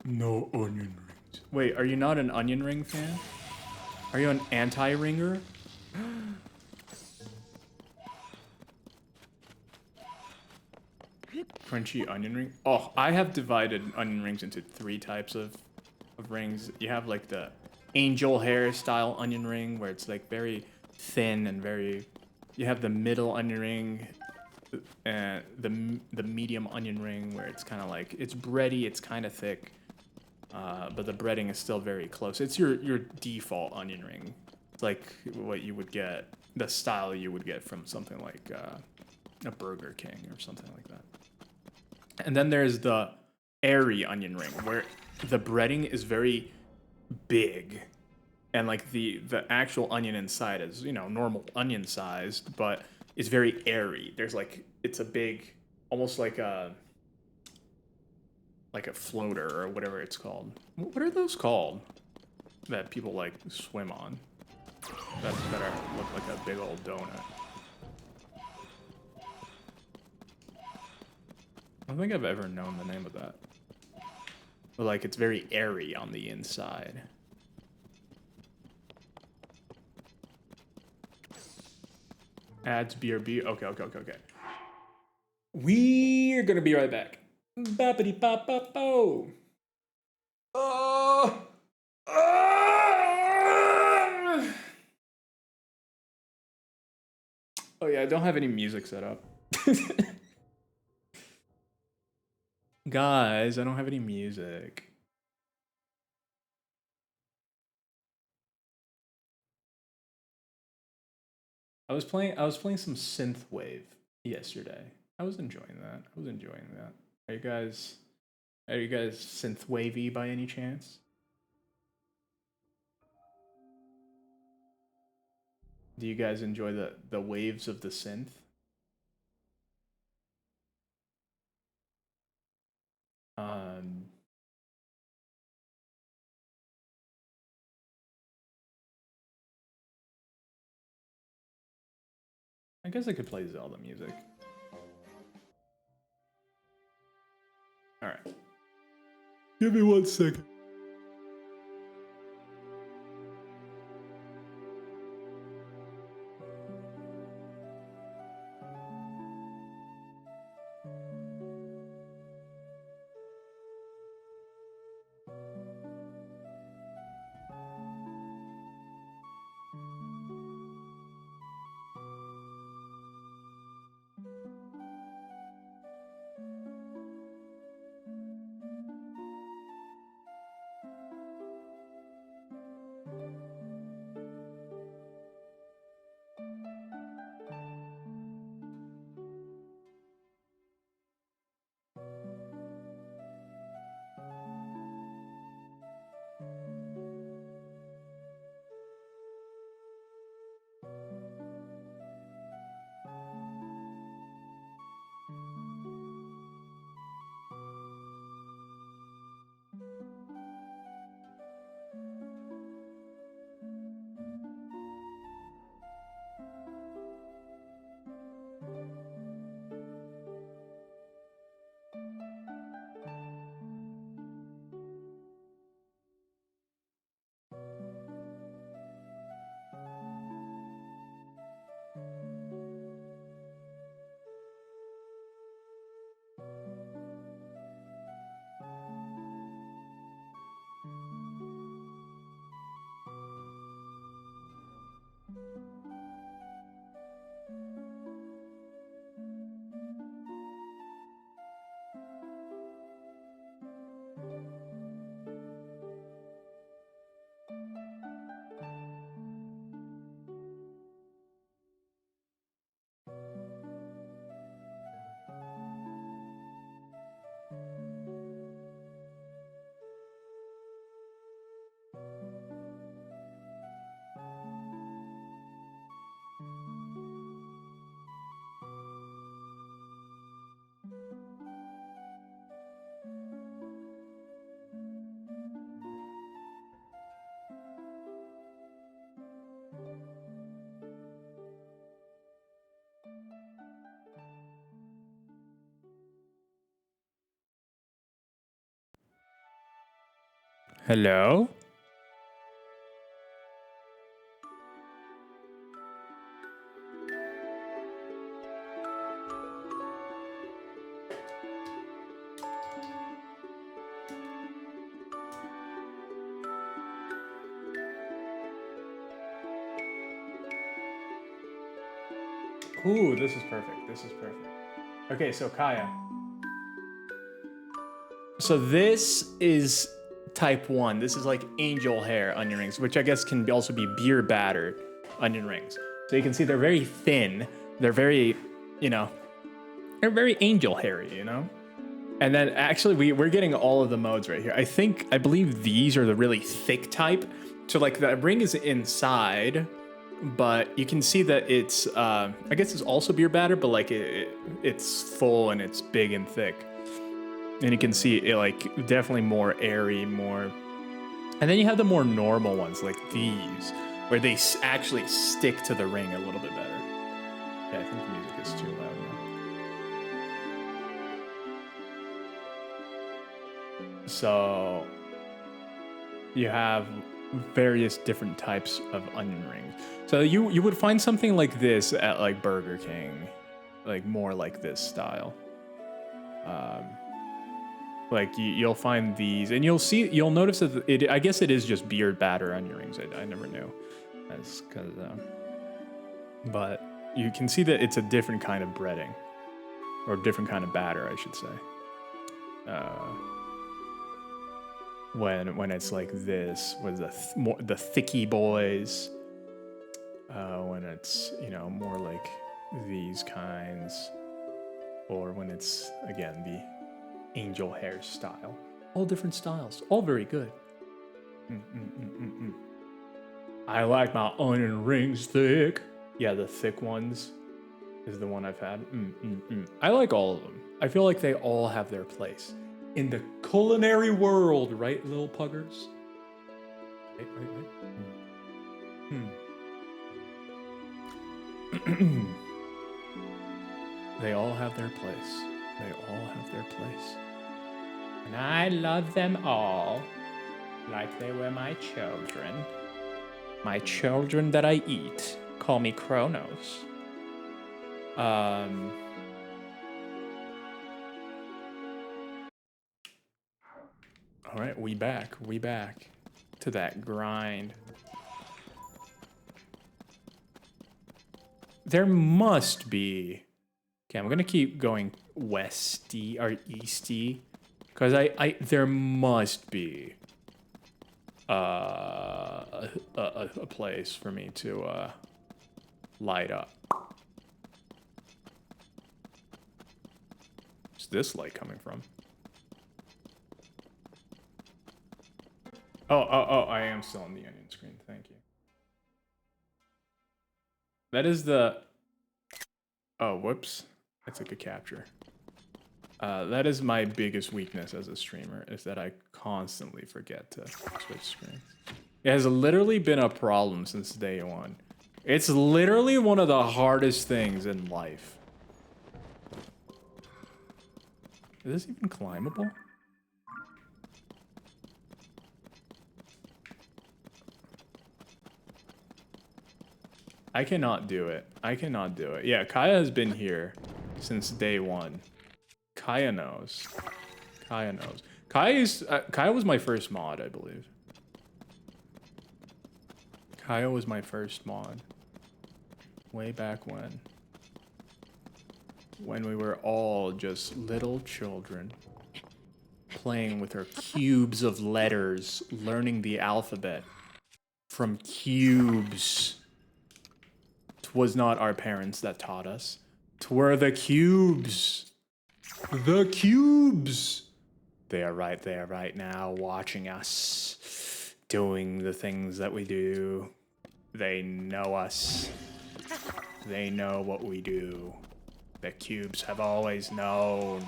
No onion rings. Wait, are you not an onion ring fan? Are you an anti-ringer? Crunchy onion ring? Oh, I have divided onion rings into 3 types of rings. You have like the angel hair style onion ring where it's like very thin and very... You have the middle onion ring and the medium onion ring where it's kind of like... It's bready, it's kind of thick, but the breading is still very close. It's your default onion ring. It's like what you would get, the style you would get from something like a Burger King or something like that. And then there's the airy onion ring, where the breading is very big, and like the actual onion inside is, you know, normal onion sized, but it's very airy. There's like, it's a big, almost like a floater or whatever it's called. What are those called that people like swim on? That look like a big old donut. I don't think I've ever known the name of that. But like, it's very airy on the inside. Adds BRB. Okay. We're gonna be right back. Boppity bop bop bo. Oh. Oh yeah, I don't have any music set up. Guys, I don't have any music. I was playing some synthwave yesterday. I was enjoying that. Are you guys synthwavy by any chance? Do you guys enjoy the waves of the synth? I guess I could play Zelda music. All right. Give me 1 second. Hello? Ooh, this is perfect. This is perfect. Okay, so Kaya. So this is type 1. This is like angel hair onion rings, which I guess can also be beer battered onion rings. So you can see they're very thin. They're very, you know, they're very angel hairy, you know? And then actually we're getting all of the modes right here. I believe these are the really thick type. So like the ring is inside, but you can see that it's, I guess it's also beer battered, but like it's full and it's big and thick. And you can see it like definitely more airy, more. And then you have the more normal ones like these, where they actually stick to the ring a little bit better. Yeah, I think the music is too loud now. So you have various different types of onion rings. So you would find something like this at like Burger King, like more like this style. Like you'll find these, and you'll notice that I guess it is just beer batter onion rings. I never knew, that's because, but you can see that it's a different kind of breading, or different kind of batter, I should say. When it's like this, with the thicky boys. When it's more like these kinds, or when it's again the angel hair style. All different styles, all very good. I like my onion rings thick. Yeah, the thick ones is the one I've had. I like all of them. I feel like they all have their place in the culinary world, right, little puggers? Right. They all have their place. They all have their place. And I love them all like they were my children. My children that I eat. Call me Kronos. All right, we back to that grind. There must be. Okay, I'm gonna keep going westy or easty, because there must be a place for me to light up. Where's this light coming from? Oh, I am still on the onion screen, thank you. That is the... Oh, whoops. I took a capture. That is my biggest weakness as a streamer, is that I constantly forget to switch screens. It has literally been a problem since day one. It's literally one of the hardest things in life. Is this even climbable? I cannot do it. I cannot do it. Yeah, Kaya has been here since day one. Kaya knows. Kaya knows. Kaya was my first mod, I believe. Kaya was my first mod. Way back when. When we were all just little children. Playing with our cubes of letters. Learning the alphabet. From cubes. 'Twas not our parents that taught us. 'Twere the cubes. The cubes. They are right there right now watching us. Doing the things that we do. They know us. They know what we do. The cubes have always known.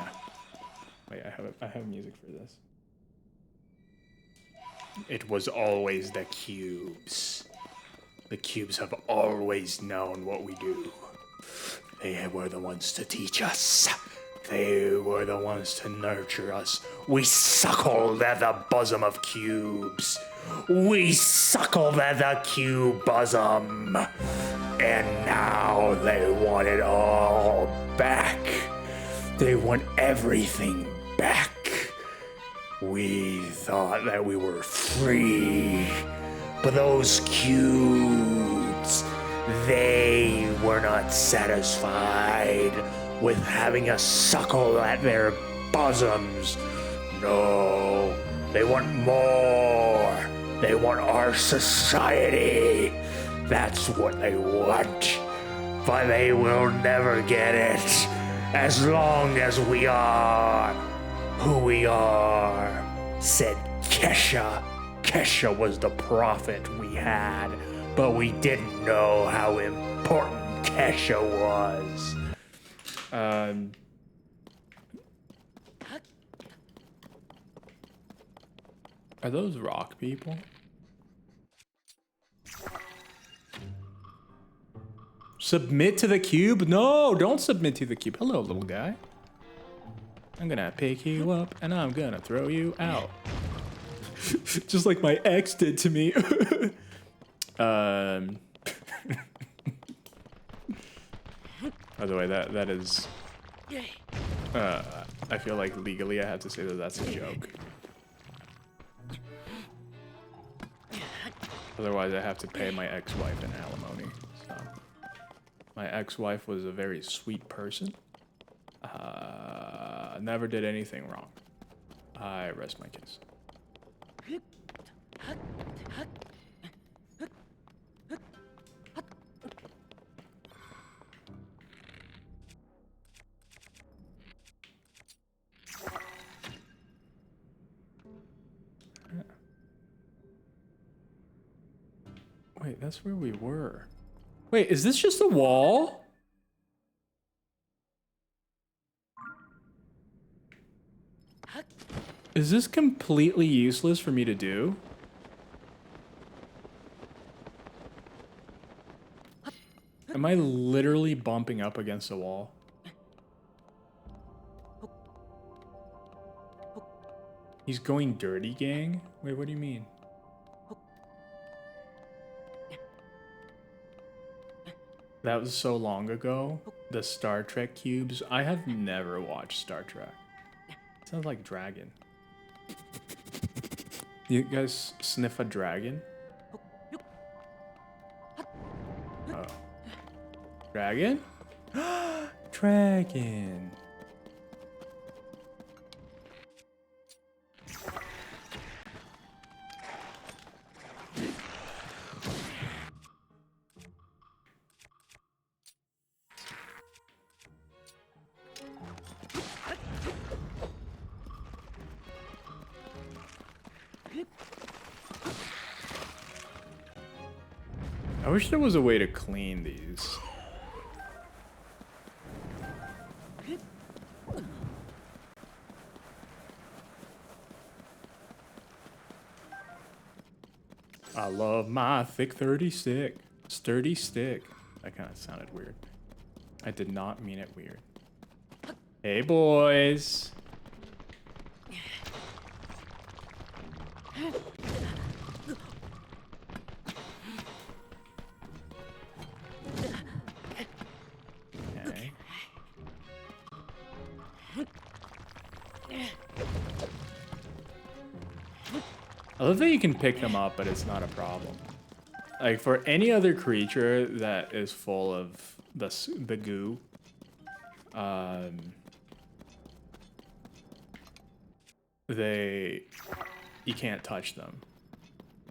Wait, I have music for this. It was always the cubes. The cubes have always known what we do. They were the ones to teach us. They were the ones to nurture us. We suckled at the bosom of cubes. We suckled at the cube bosom. And now they want it all back. They want everything back. We thought that we were free. But those cubes, they were not satisfied with having us suckle at their bosoms. No, they want more. They want our society. That's what they want. But they will never get it as long as we are who we are, said Kesha. Kesha was the prophet we had, but we didn't know how important Kesha was. Are those rock people? Submit to the cube? No, don't submit to the cube. Hello, little guy. I'm gonna pick you up and I'm gonna throw you out. Just like my ex did to me. By the way, that is... I feel like legally I have to say that that's a joke. Otherwise I have to pay my ex-wife an alimony. So. My ex-wife was a very sweet person. Never did anything wrong. I rest my case. Wait, that's where we were. Wait, is this just a wall? Is this completely useless for me to do? Am I literally bumping up against a wall? He's going dirty, gang? Wait, what do you mean? That was so long ago. The Star Trek cubes. I have never watched Star Trek. Sounds like dragon. You guys sniff a dragon? Oh. Dragon? Dragon. I wish there was a way to clean these. I love my thick 30 stick. Sturdy stick. That kind of sounded weird. I did not mean it weird. Hey, boys. Okay. I love that you can pick them up, but it's not a problem. Like, for any other creature that is full of the goo, you can't touch them.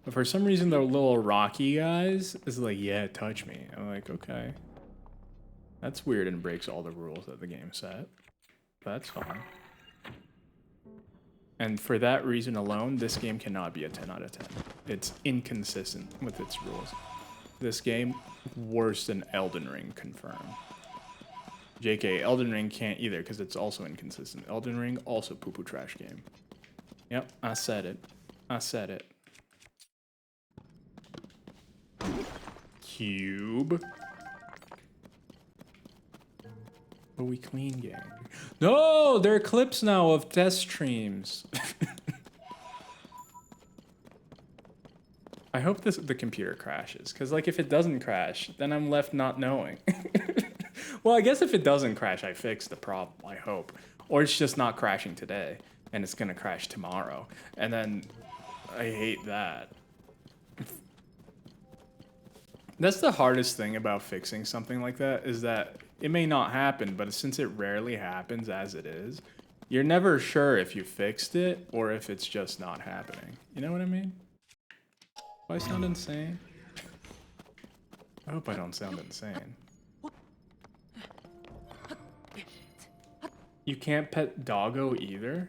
But for some reason, the little rocky guys is like, yeah, touch me. I'm like, okay. That's weird and breaks all the rules that the game set. But that's fine. And for that reason alone, this game cannot be a 10 out of 10. It's inconsistent with its rules. This game, worse than Elden Ring, confirmed. JK, Elden Ring can't either because it's also inconsistent. Elden Ring, also poo-poo trash game. Yep, I said it. I said it. Cube. But we clean gang. No, there are clips now of test streams. I hope the computer crashes, because like if it doesn't crash, then I'm left not knowing. Well, I guess if it doesn't crash, I fixed the problem, I hope. Or it's just not crashing today, and it's gonna crash tomorrow. And then I hate that. That's the hardest thing about fixing something like that, is that it may not happen, but since it rarely happens as it is, you're never sure if you fixed it or if it's just not happening. You know what I mean? Do I sound insane? I hope I don't sound insane. You can't pet Doggo either?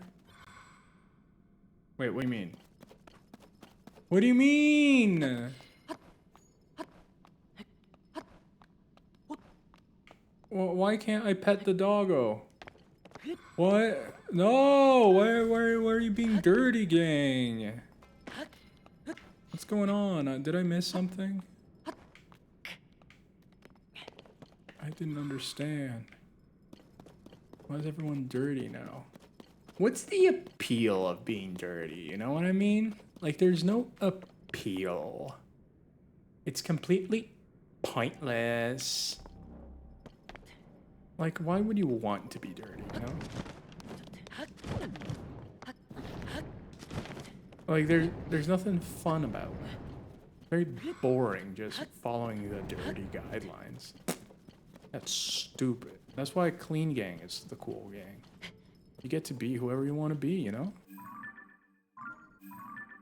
Wait, what do you mean? What do you mean? Well, why can't I pet the Doggo? What? No! Why are you being dirty, gang? What's going on? Did I miss something? I didn't understand. Why is everyone dirty now? What's the appeal of being dirty? You know what I mean? Like, there's no appeal. It's completely pointless. Like, why would you want to be dirty, you know? Like, there's nothing fun about it. Very boring just following the dirty guidelines. That's stupid. That's why Clean Gang is the cool gang. You get to be whoever you want to be, you know?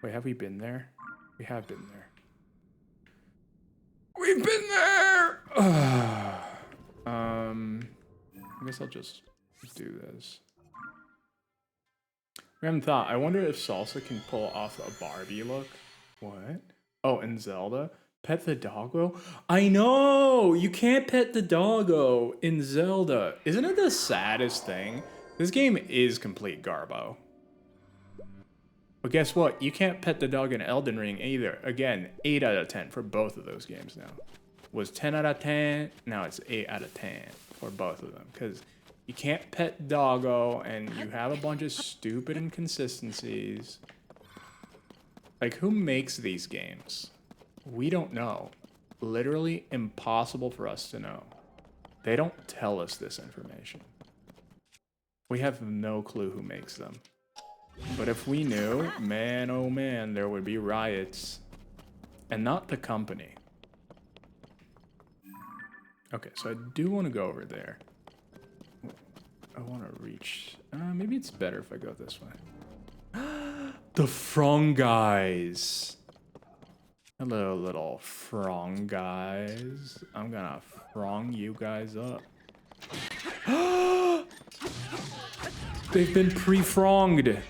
Wait, have we been there? We have been there. We've been there! I guess I'll just do this. Random thought. I wonder if Salsa can pull off a Barbie look. What? Oh, and Zelda? Pet the doggo? I know! You can't pet the doggo in Zelda. Isn't it the saddest thing? This game is complete garbo. But guess what? You can't pet the dog in Elden Ring either. Again, 8 out of 10 for both of those games now. Was 10 out of 10, now it's 8 out of 10 for both of them. Because you can't pet doggo, and you have a bunch of stupid inconsistencies. Like, who makes these games? We don't know. Literally impossible for us to know. They don't tell us this information. We have no clue who makes them. But if we knew, man, oh man, there would be riots. And not the company. Okay, so I do want to go over there. I want to reach... maybe it's better if I go this way. The Frong guys. Hello, little Frong guys. I'm gonna Frong you guys up. They've been pre-fronged.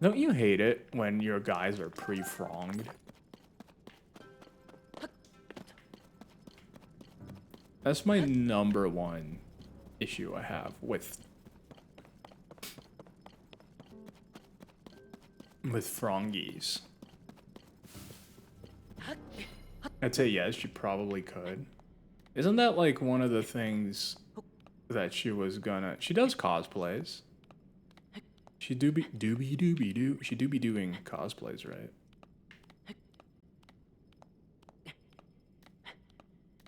Don't you hate it when your guys are pre-fronged? That's my number one issue I have with Frongies. I'd say yes, you probably could. Isn't that like one of the things that she was gonna... She does cosplays. She do be doing cosplays, right?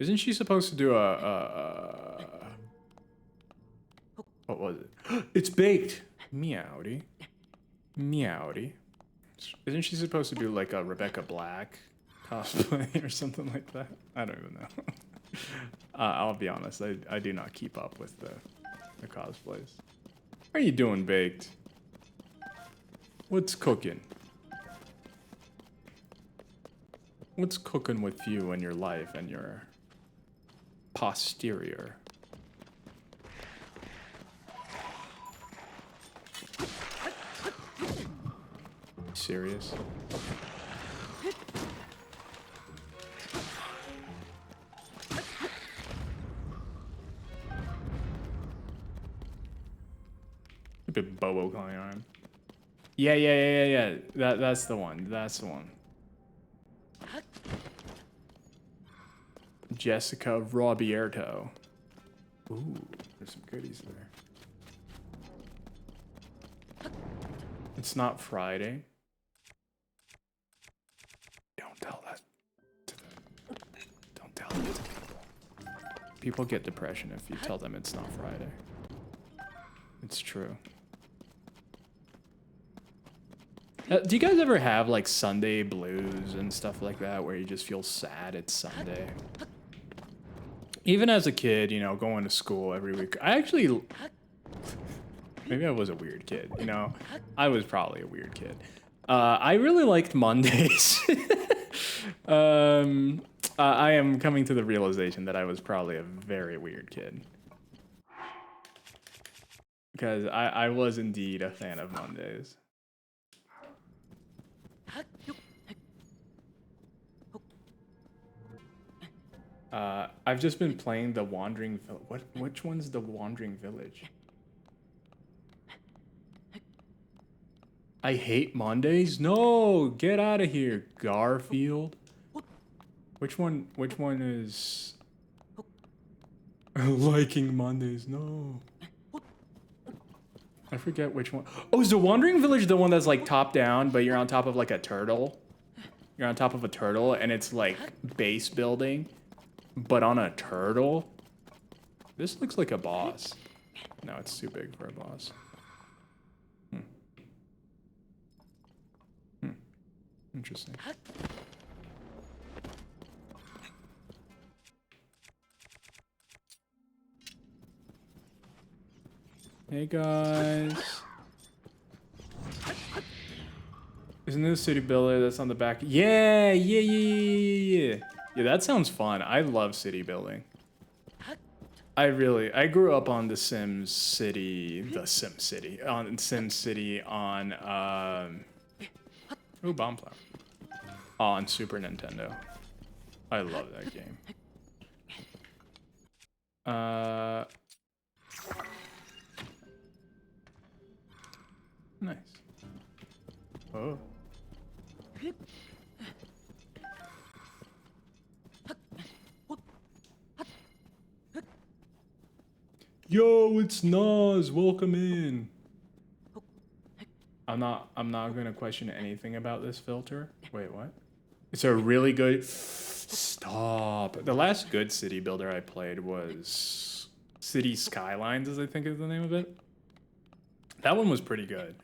Isn't she supposed to do what was it? It's baked! Meowdy. Meowdy. Isn't she supposed to do like a Rebecca Black cosplay or something like that? I don't even know. I'll be honest, I do not keep up with the cosplays. How are you doing, Baked? What's cooking? What's cooking with you and your life and your posterior? Serious? Stupid Bobo calling arm. Yeah. That's the one. That's the one. Jessica Robierto. Ooh, there's some goodies there. It's not Friday. Don't tell that to them. Don't tell that to people. People get depression if you tell them it's not Friday. It's true. Do you guys ever have like Sunday blues and stuff like that where you just feel sad it's Sunday? Even as a kid, you know, going to school every week. I actually... Maybe I was a weird kid, you know? I was probably a weird kid. I really liked Mondays. I am coming to the realization that I was probably a very weird kid. Because I was indeed a fan of Mondays. I've just been playing the Wandering Village. Which one's the Wandering Village? I hate Mondays? No, get out of here, Garfield. Which one is liking Mondays? No. I forget which one. Oh, is the Wandering Village the one that's like top down, but you're on top of like a turtle? You're on top of a turtle and it's like base building, but on a turtle? This looks like a boss. No, it's too big for a boss. Interesting. Hey guys. Isn't this City Builder that's on the back? Yeah. Yeah, that sounds fun. I love city building. I grew up on the Sim City on ooh, Bomb Flower. On Super Nintendo. I love that game. Nice. Oh. Yo, it's Nas. Welcome in. I'm not gonna question anything about this filter. Wait, what? It's a really good... Stop. The last good city builder I played was City Skylines, as I think is the name of it. That one was pretty good.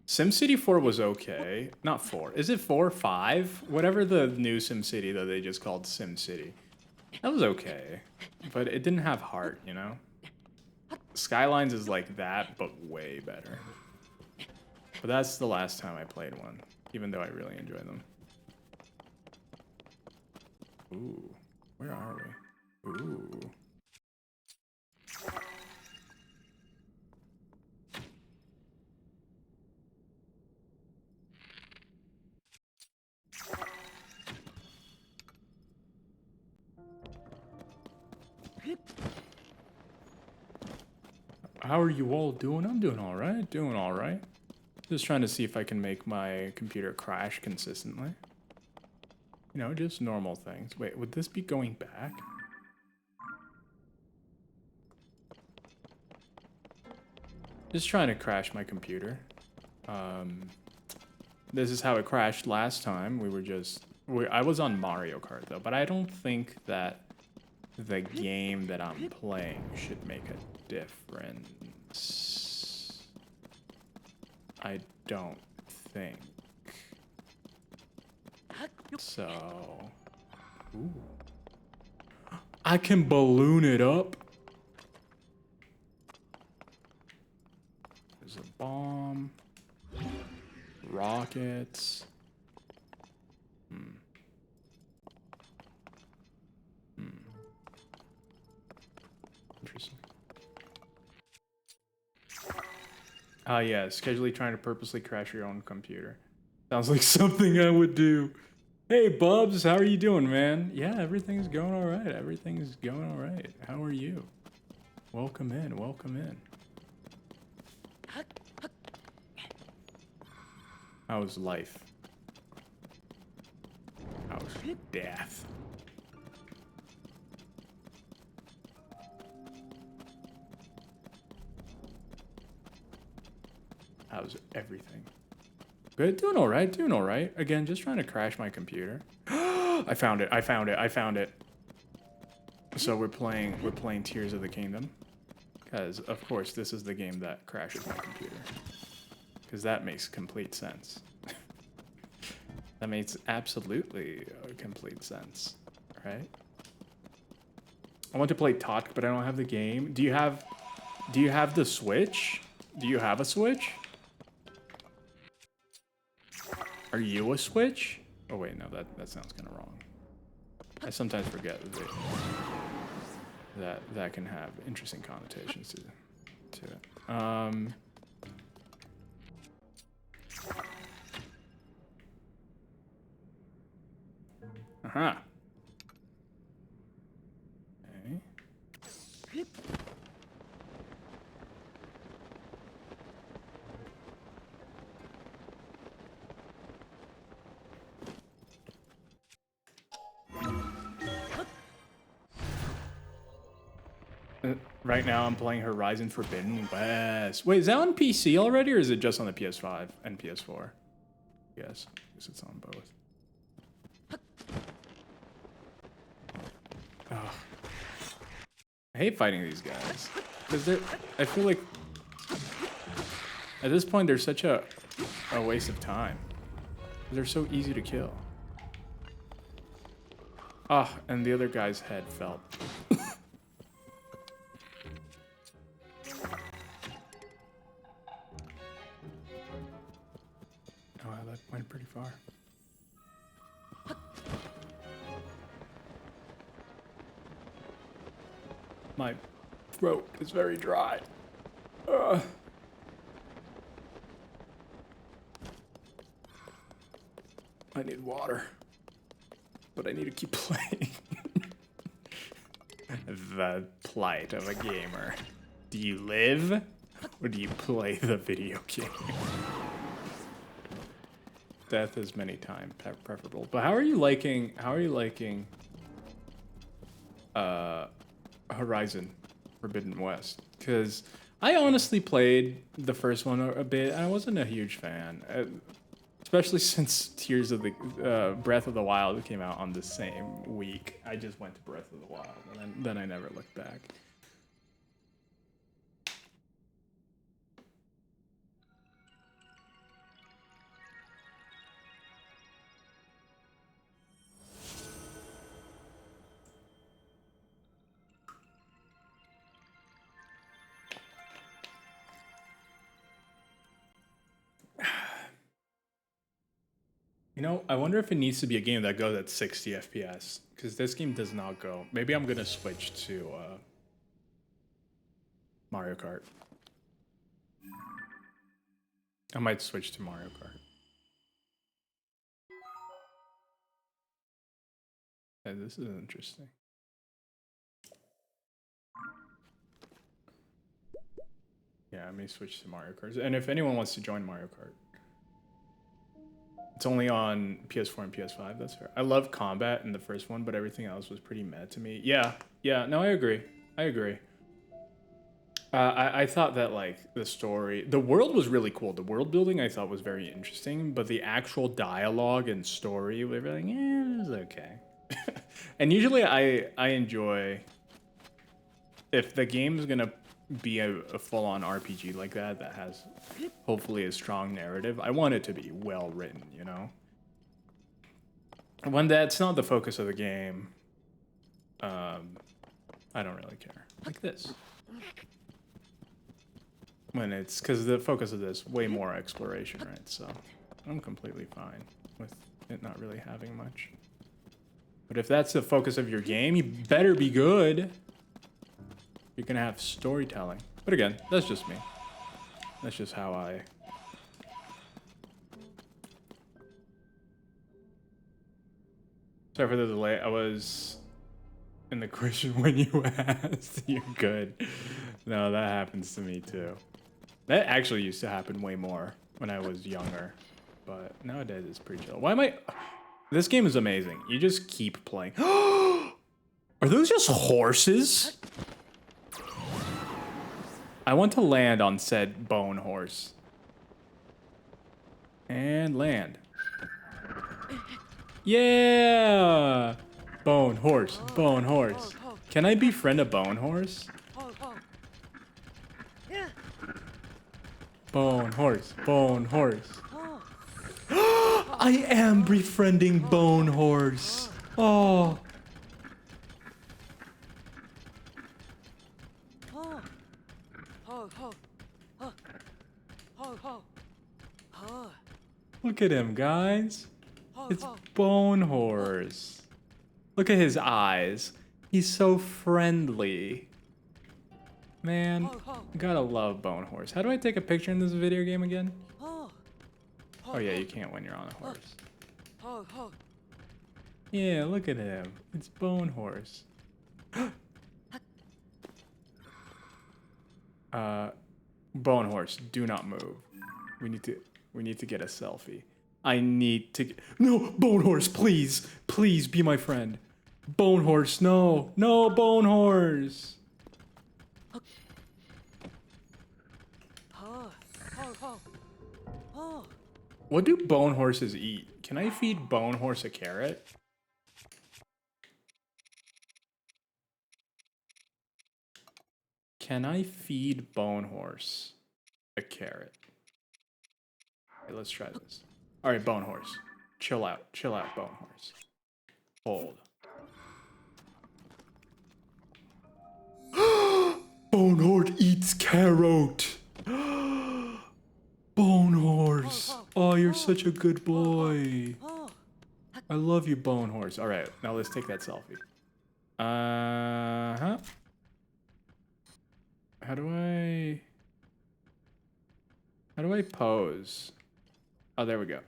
SimCity 4 was okay. Not 4. Is it 4? 5? Whatever the new SimCity that they just called SimCity. That was okay. But it didn't have heart, you know? Skylines is like that, but way better. But that's the last time I played one, even though I really enjoy them. Ooh, where are we? Ooh. How are you all doing? I'm doing all right. Doing all right. Just trying to see if I can make my computer crash consistently. You know, just normal things. Wait, would this be going back? Just trying to crash my computer. This is how it crashed last time. I was on Mario Kart though, but I don't think that the game that I'm playing should make a difference. I don't think. So, ooh. I can balloon it up. There's a bomb. Rockets. Interesting. Ah, yeah, casually trying to purposely crash your own computer. Sounds like something I would do. Hey, Bubs, how are you doing, man? Yeah, everything's going all right. Everything's going all right. How are you? Welcome in. Welcome in. How's life? How's death? How's everything? Good, doing all right, doing all right. Again, just trying to crash my computer. I found it, I found it, I found it. So we're playing Tears of the Kingdom. Because, of course, this is the game that crashes my computer. Because that makes complete sense. That makes absolutely complete sense, right? I want to play Talk, but I don't have the game. Do you have the Switch? Do you have a Switch? Are you a Switch? Oh wait, no, that sounds kind of wrong. I sometimes forget that can have interesting connotations to it. Uh-huh. Okay. Right now I'm playing Horizon Forbidden West. Wait, is that on PC already, or is it just on the PS5 and PS4? Yes, I guess it's on both. Oh. I hate fighting these guys. Because I feel like at this point they're such a waste of time. They're so easy to kill. Ah, and the other guy's head fell. Oh, that went pretty far. My throat is very dry. I need water. But I need to keep playing. The plight of a gamer. Do you live? Or do you play the video game? Death is many times preferable. But how are you liking Horizon Forbidden West? Because I honestly played the first one a bit, and I wasn't a huge fan. Especially since Tears of the Breath of the Wild came out on the same week. I just went to Breath of the Wild, and then I never looked back. You know, I wonder if it needs to be a game that goes at 60 FPS, because this game does not go. Maybe I'm gonna switch to Mario Kart. I might switch to Mario Kart. Hey, this is interesting. Yeah, I may switch to Mario Kart. And if anyone wants to join Mario Kart, it's only on PS4 and PS5, that's fair. I love combat in the first one, but everything else was pretty meh to me. Yeah, no, I agree. I thought that, like, the world was really cool. The world building I thought was very interesting, but the actual dialogue and story, we were like, it was okay. And usually I enjoy, if the game's gonna be a full-on RPG like that has hopefully a strong narrative, I want it to be well written, you know? When that's not the focus of the game, I don't really care. Like this. When it's, because the focus of this way more exploration, right? So I'm completely fine with it not really having much. But if that's the focus of your game, you better be good. You're gonna have storytelling. But again, that's just me. That's just how I... Sorry for the delay. I was in the question when you asked. You're good. No, that happens to me too. That actually used to happen way more when I was younger. but nowadays it's pretty chill. Why am I? This game is amazing. You just keep playing. Are those just horses? I want to land on said bone horse. And land. Yeah! Bone horse, bone horse. Can I befriend a bone horse? Bone horse, bone horse. I am befriending bone horse. Oh. Look at him, guys. It's Bone Horse. Look at his eyes. He's so friendly. Man, gotta love Bone Horse. How do I take a picture in this video game again? Oh yeah, you can't when you're on a horse. Yeah, look at him. It's Bone Horse. Bone Horse, do not move. We need to get a selfie. I need to No, Bone Horse, please. Please be my friend. Bone Horse, no. No, Bone Horse. What do bone horses eat? Can I feed Bone Horse a carrot? Can I feed Bone Horse a carrot? Okay, let's try this. All right, Bone Horse. Chill out, Bone Horse. Hold. Bone Horse eats carrot. Bone Horse. Oh, you're such a good boy. I love you, Bone Horse. All right, now let's take that selfie. Huh? How do I pose? Oh, there we go.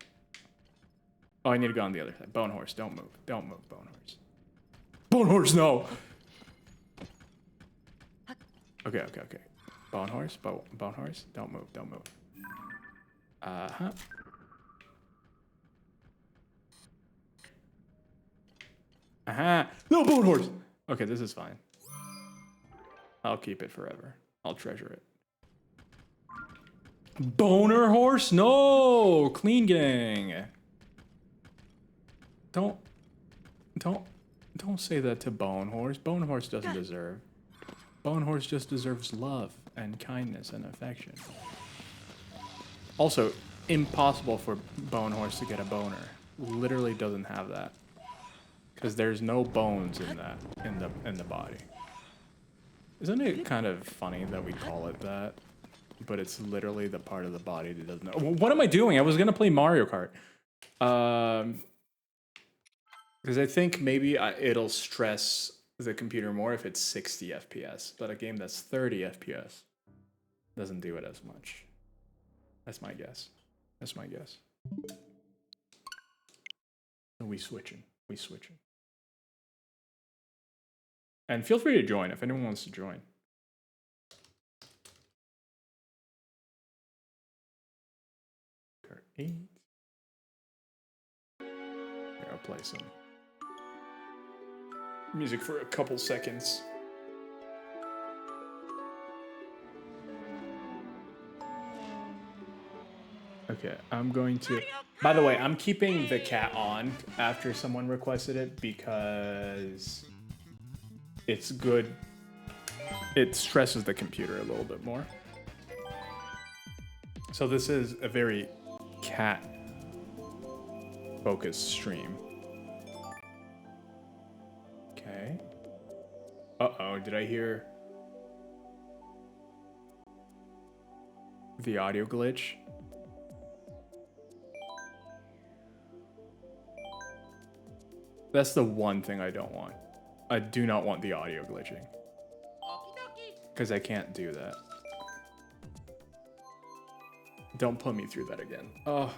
Oh, I need to go on the other side. Bone Horse, don't move. Don't move, Bone Horse. Bone Horse, no! Okay. Bone Horse, Bone Horse, don't move, don't move. Uh-huh. Uh-huh. No, Bone Horse! Okay, this is fine. I'll keep it forever. I'll treasure it. Boner Horse? No! Clean gang. Don't say that to Bone Horse. Bone Horse doesn't deserve. Bone Horse just deserves love and kindness and affection. Also, impossible for Bone Horse to get a boner. Literally doesn't have that. Because there's no bones in that in the body. Isn't it kind of funny that we call it that? But it's literally the part of the body that doesn't know. What am I doing? I was gonna play Mario Kart. Because I think maybe it'll stress the computer more if it's 60 FPS. But a game that's 30 FPS doesn't do it as much. That's my guess. That's my guess. So we switching. And feel free to join if anyone wants to join. Here, I'll play some music for a couple seconds. Okay, I'm going to... By the way, I'm keeping the cat on after someone requested it because it's good. It stresses the computer a little bit more. So this is a very cat-focused stream. Okay. Uh-oh, did I hear the audio glitch? That's the one thing I don't want. I do not want the audio glitching. Because I can't do that. Don't put me through that again. Oh.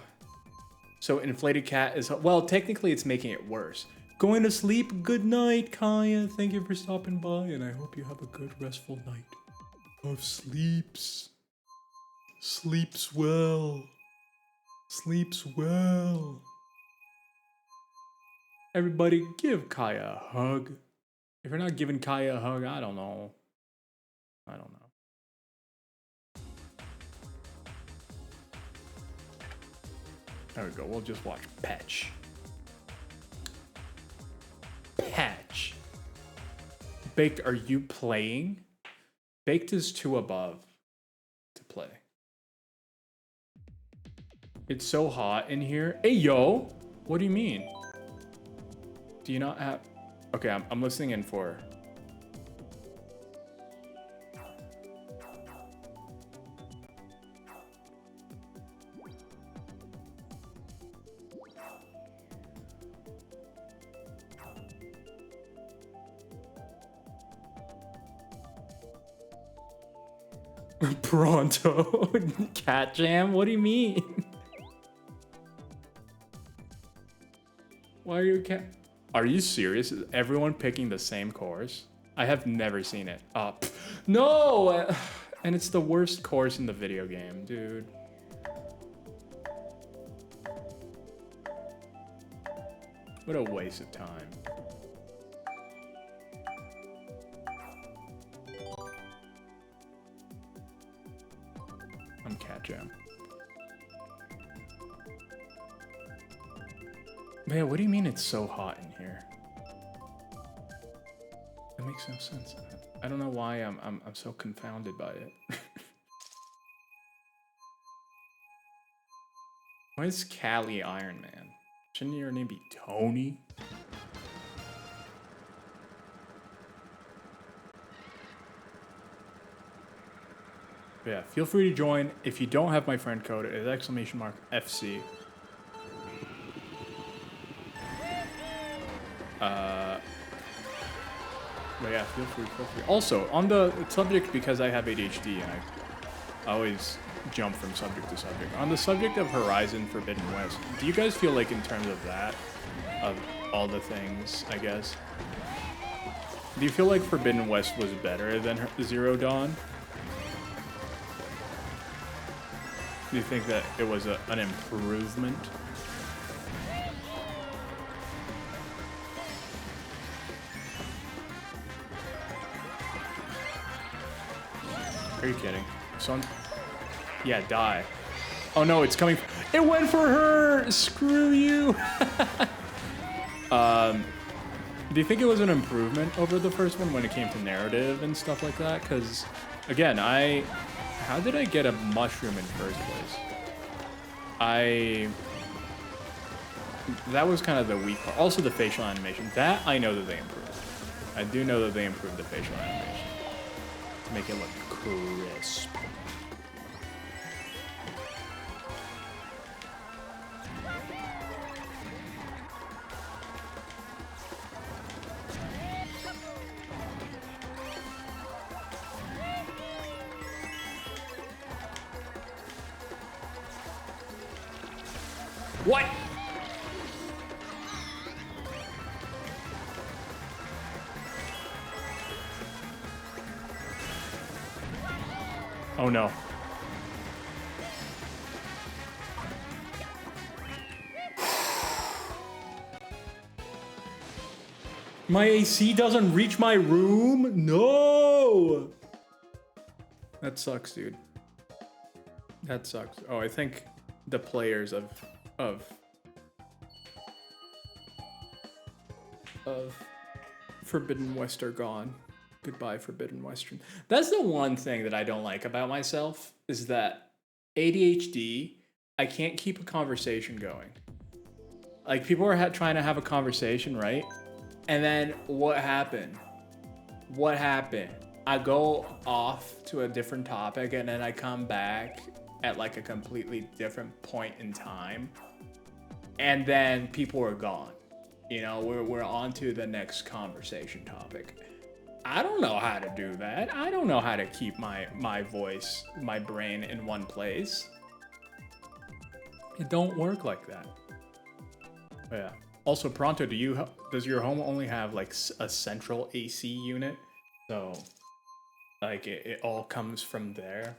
So inflated cat is... Well, technically it's making it worse. Going to sleep? Good night, Kaya. Thank you for stopping by, and I hope you have a good, restful night of sleeps. Sleeps well. Sleeps well. Everybody give Kaya a hug. If you're not giving Kaya a hug, I don't know. I don't know. There we go. We'll just watch Patch. Patch. Baked, are you playing? Baked is too above to play. It's so hot in here. Hey, yo. What do you mean? Do you not have... Okay, I'm listening in for... Pronto. Cat Jam? What do you mean? Why are you cat? Are you serious? Is everyone picking the same course? I have never seen it. No! And it's the worst course in the video game, dude. What a waste of time. I'm Cat Jam. Man, what do you mean it's so hot in here? That makes no sense. I don't know why I'm so confounded by it. Why is Callie Iron Man? Shouldn't your name be Tony? But yeah, feel free to join. If you don't have my friend code, it is !FC. But yeah, feel free. Also, on the subject, because I have ADHD and I always jump from subject to subject. On the subject of Horizon Forbidden West, do you guys feel like in terms of that, of all the things, I guess, do you feel like Forbidden West was better than Zero Dawn? Do you think that it was an improvement? Are you kidding? Son? Yeah, die. Oh no, it's coming. It went for her! Screw you! Do you think it was an improvement over the first one when it came to narrative and stuff like that? Because, again, how did I get a mushroom in first place? That was kind of the weak part. Also the facial animation. That I know that they improved. I do know that they improved the facial animation to make it look crisp. What? Oh no. My AC doesn't reach my room? No! That sucks, dude. That sucks. Oh, I think the players of Forbidden West are gone. Goodbye, Forbidden Western. That's the one thing that I don't like about myself, is that ADHD, I can't keep a conversation going. Like, people are trying to have a conversation, right? And then what happened? What happened? I go off to a different topic and then I come back at like a completely different point in time. And then people are gone. You know, we're on to the next conversation topic. I don't know how to do that. I don't know how to keep my voice, my brain in one place. It don't work like that. But yeah. Also, Pronto, does your home only have like a central AC unit? So, like it all comes from there.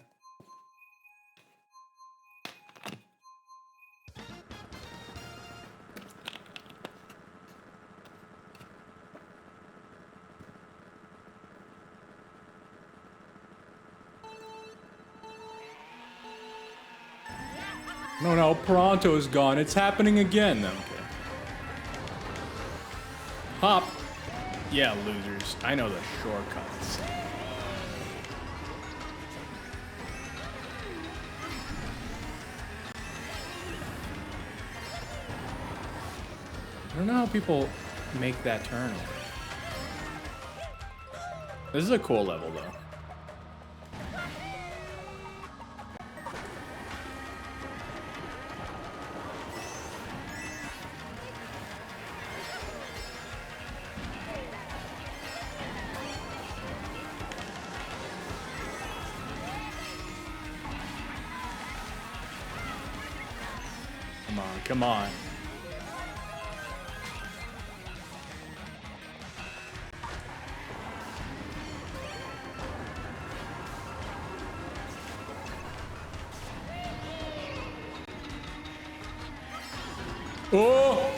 No, no, Pronto's gone. It's happening again. Okay. Hop. Yeah, losers. I know the shortcuts. I don't know how people make that turn. This is a cool level, though. Come on, come on. Oh!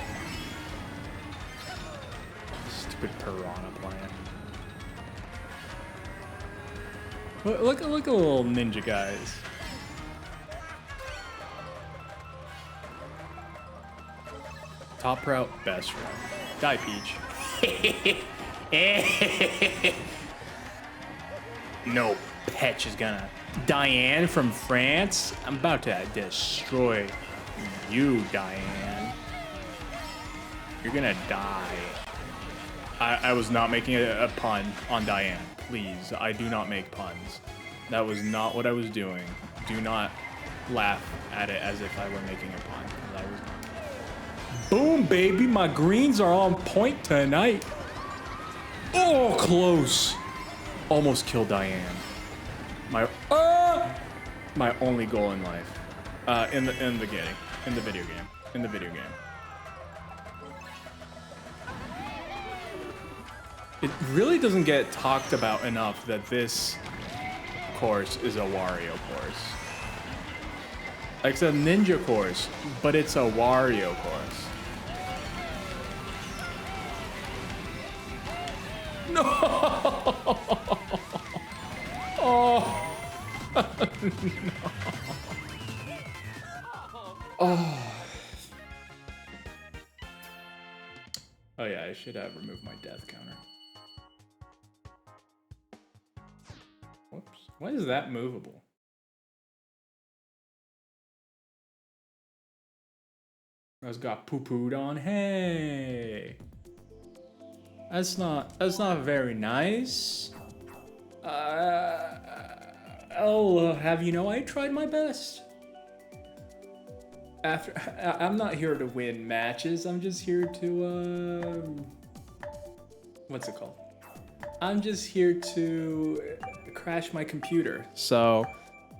Stupid piranha plant. Look at the little ninja guys. Top route, best route. Die, Peach. No, Petch is gonna. Diane from France? I'm about to destroy you, Diane. You're gonna die. I was not making a pun on Diane. Please, I do not make puns. That was not what I was doing. Do not laugh at it as if I were making a pun. 'Cause I was not. Boom, baby, my greens are on point tonight. Oh, close. Almost killed Diane. My only goal in life. In the video game. It really doesn't get talked about enough that this course is a Wario course. Like it's a ninja course, but it's a Wario course. No! Oh! No. Oh. Oh yeah, I should have removed my death counter. Whoops. Why is that movable? I was got poo-pooed on. Hey. That's not very nice. I'll have you know I tried my best. I'm not here to win matches. I'm just here to what's it called? I'm just here to crash my computer. So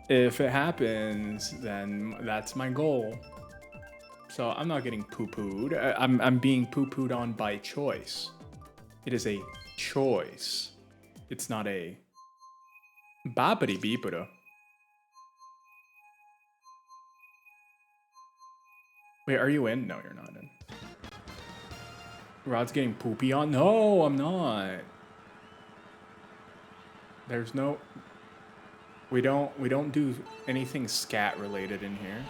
if it happens, then that's my goal. So I'm not getting poo-pooed. I'm being poo-pooed on by choice. It is a choice. It's not a boppity beepity. Wait, are you in? No, you're not in. Rod's getting poopy on. No, I'm not. There's no. We don't do anything scat related in here,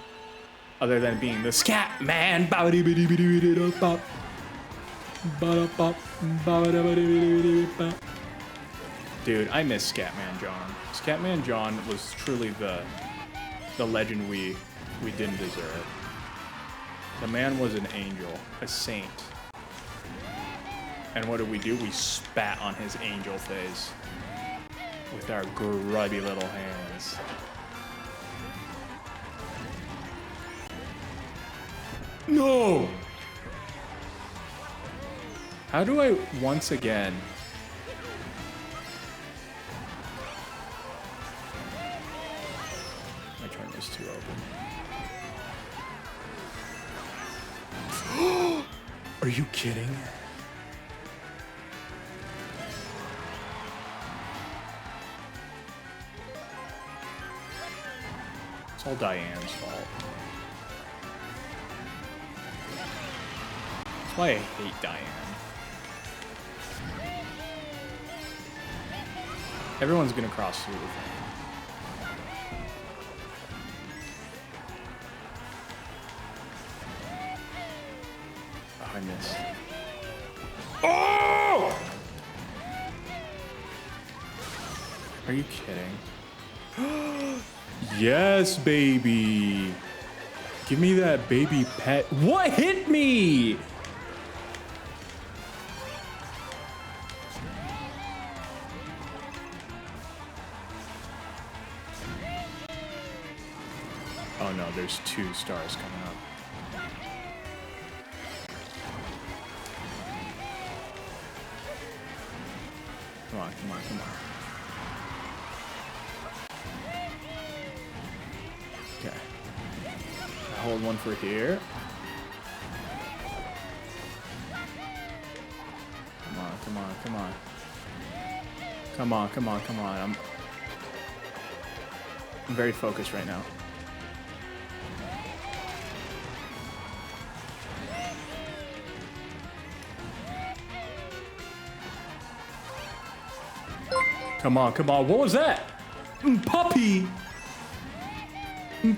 other than being the scat man. Dude, I miss Scatman John. Scatman John was truly the legend we didn't deserve. The man was an angel, a saint. And what did we do? We spat on his angel face with our grubby little hands. No! How do I once again... My turn was too open. Are you kidding? It's all Diane's fault. That's why I hate Diane. Everyone's gonna cross through with Are you kidding? Yes, baby. Give me that baby pet. What hit me? Oh no, there's 2 stars coming up. Come on, come on, come on. Okay. I'll hold one for here. Come on, come on, come on. Come on, come on, come on. I'm very focused right now. Come on, come on. What was that? Puppy.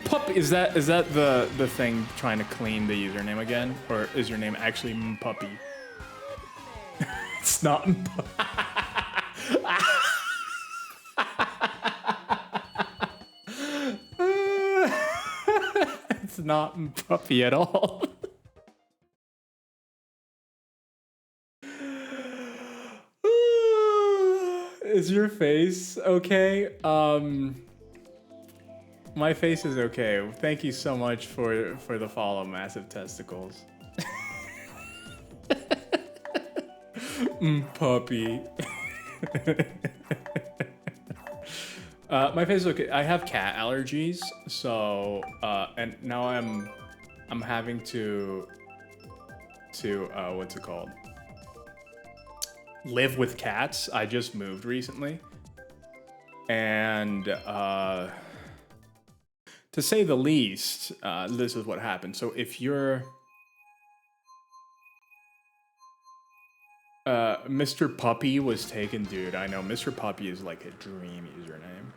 Puppy. Is that the thing trying to clean the username again, or is your name actually Puppy? It's not. It's not Puppy at all. Is your face okay? My face is okay. Thank you so much for the follow, Massive Testicles. Puppy. My face is okay. I have cat allergies, so and now I'm having to what's it called? Live with cats. I just moved recently, and to say the least, this is what happened. So if you're Mr. Puppy was taken, dude. I know Mr. Puppy is like a dream username,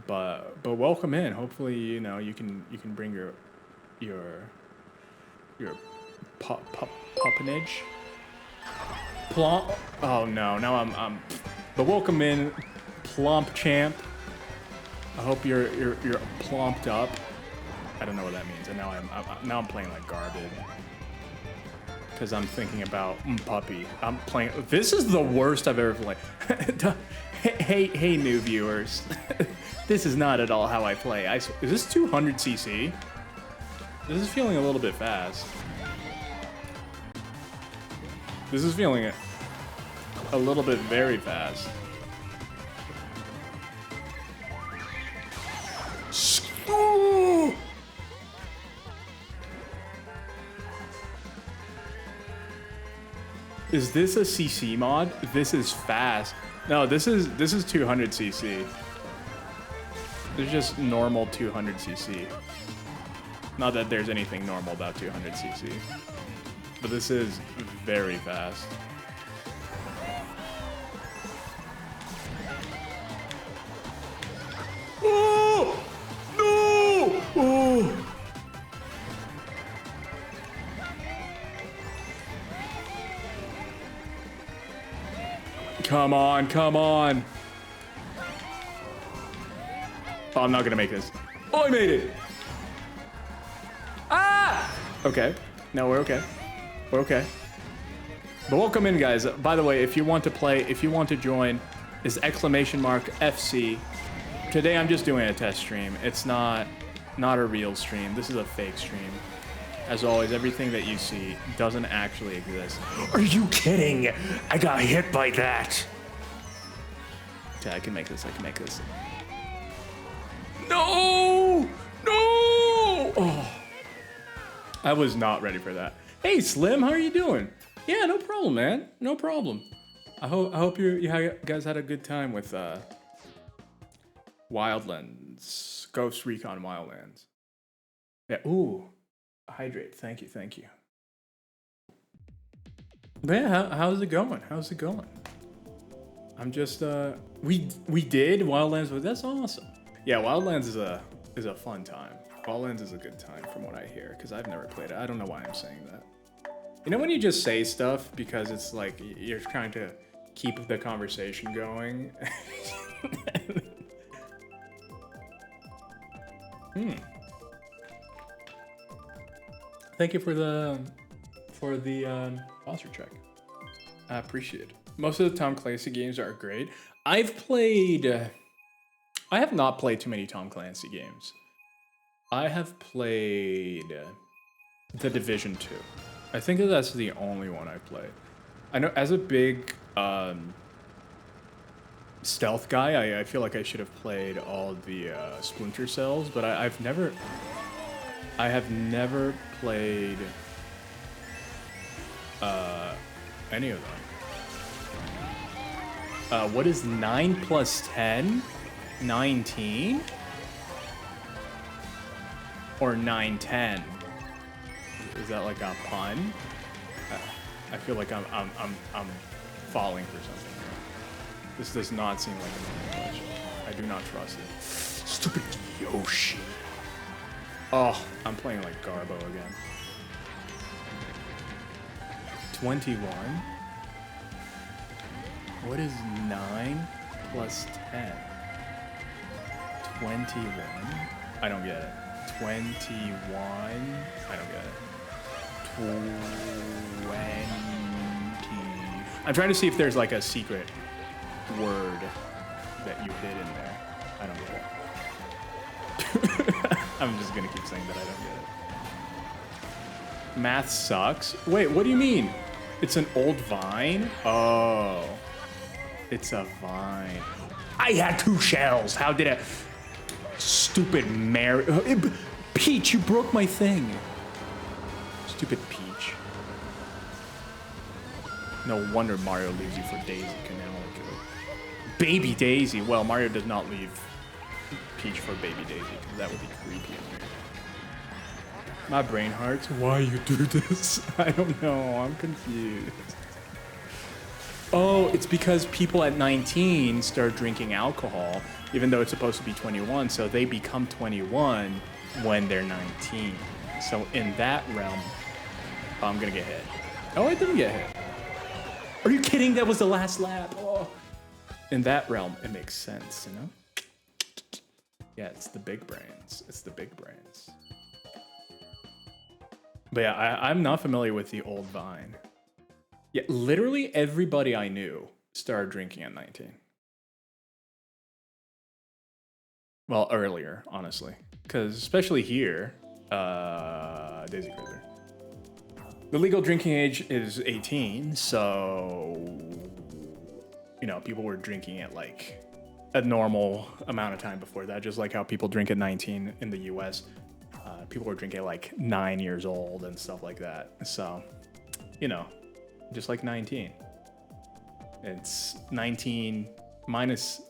but welcome in. Hopefully, you know, you can bring your puppinage. Plump. Oh no, now I'm. But welcome in, Plump Champ. I hope you're plumped up. I don't know what that means, and now I'm playing like garbage because I'm thinking about Puppy. I'm playing. This is the worst I've ever played. Hey, new viewers. This is not at all how I play. Is this 200 CC? This is feeling a little bit fast. This is feeling a little bit very fast. Ooh! Is this a CC mod? This is fast. No, this is 200 CC. There's just normal 200 CC. Not that there's anything normal about 200 CC. But this is very fast. Oh! No! Oh! Come on, come on. Oh, I'm not gonna make this. Oh, I made it. Ah! Okay. No, we're okay. We're okay. But welcome in, guys. By the way, if you want to play, if you want to join, is !FC. Today I'm just doing a test stream. It's not a real stream. This is a fake stream. As always, everything that you see doesn't actually exist. Are you kidding? I got hit by that. Okay, I can make this. I can make this. No! No! Oh. I was not ready for that. Hey, Slim, how are you doing? Yeah, no problem, man. No problem. I hope you guys had a good time with Wildlands, Ghost Recon Wildlands. Yeah. Ooh, hydrate. Thank you. Thank you. But yeah, how's it going? How's it going? I'm just we did Wildlands, but that's awesome. Yeah, Wildlands is a fun time. Wildlands is a good time from what I hear, because I've never played it. I don't know why I'm saying that. You know when you just say stuff because it's like you're trying to keep the conversation going. Thank you for the sponsor check. I appreciate it. Most of the Tom Clancy games are great. I have not played too many Tom Clancy games. I have played The Division 2. I think that's the only one I played. I know as a big stealth guy, I feel like I should have played all the Splinter Cells, but I have never played any of them. What is 9 plus 10? 19? Or 910? Is that like a pun? I feel like I'm falling for something here. This does not seem like a normal question. I do not trust it. Stupid Yoshi. Oh, I'm playing like Garbo again. 21? What is 9 plus 10? 21? I don't get it. 21? I don't get it. 20. I'm trying to see if there's like a secret word that you hid in there. I don't get it. I'm just gonna keep saying that I don't get it. Math sucks. Wait, what do you mean? It's an old Vine? Oh. It's a Vine. I had 2 shells. How did I? Stupid Mary. Peach, you broke my thing. Stupid Peach. No wonder Mario leaves you for Daisy Canonically. Baby Daisy. Well, Mario does not leave Peach for Baby Daisy, because that would be creepy and weird. My brain hurts. Why you do this? I don't know. I'm confused. Oh, it's because people at 19 start drinking alcohol, even though it's supposed to be 21, so they become 21 when they're 19. So in that realm, I'm gonna get hit. Oh, I didn't get hit. Are you kidding? That was the last lap. Oh. In that realm, it makes sense, you know? Yeah, it's the big brains. It's the big brains. But yeah, I'm not familiar with the old Vine. Yeah, literally everybody I knew started drinking at 19. Well, earlier, honestly. Because especially here, Daisy Cruiser. The legal drinking age is 18, so, you know, people were drinking at like a normal amount of time before that, just like how people drink at 19 in the US. People were drinking at like 9 years old and stuff like that. So, you know, just like 19. It's 19 minus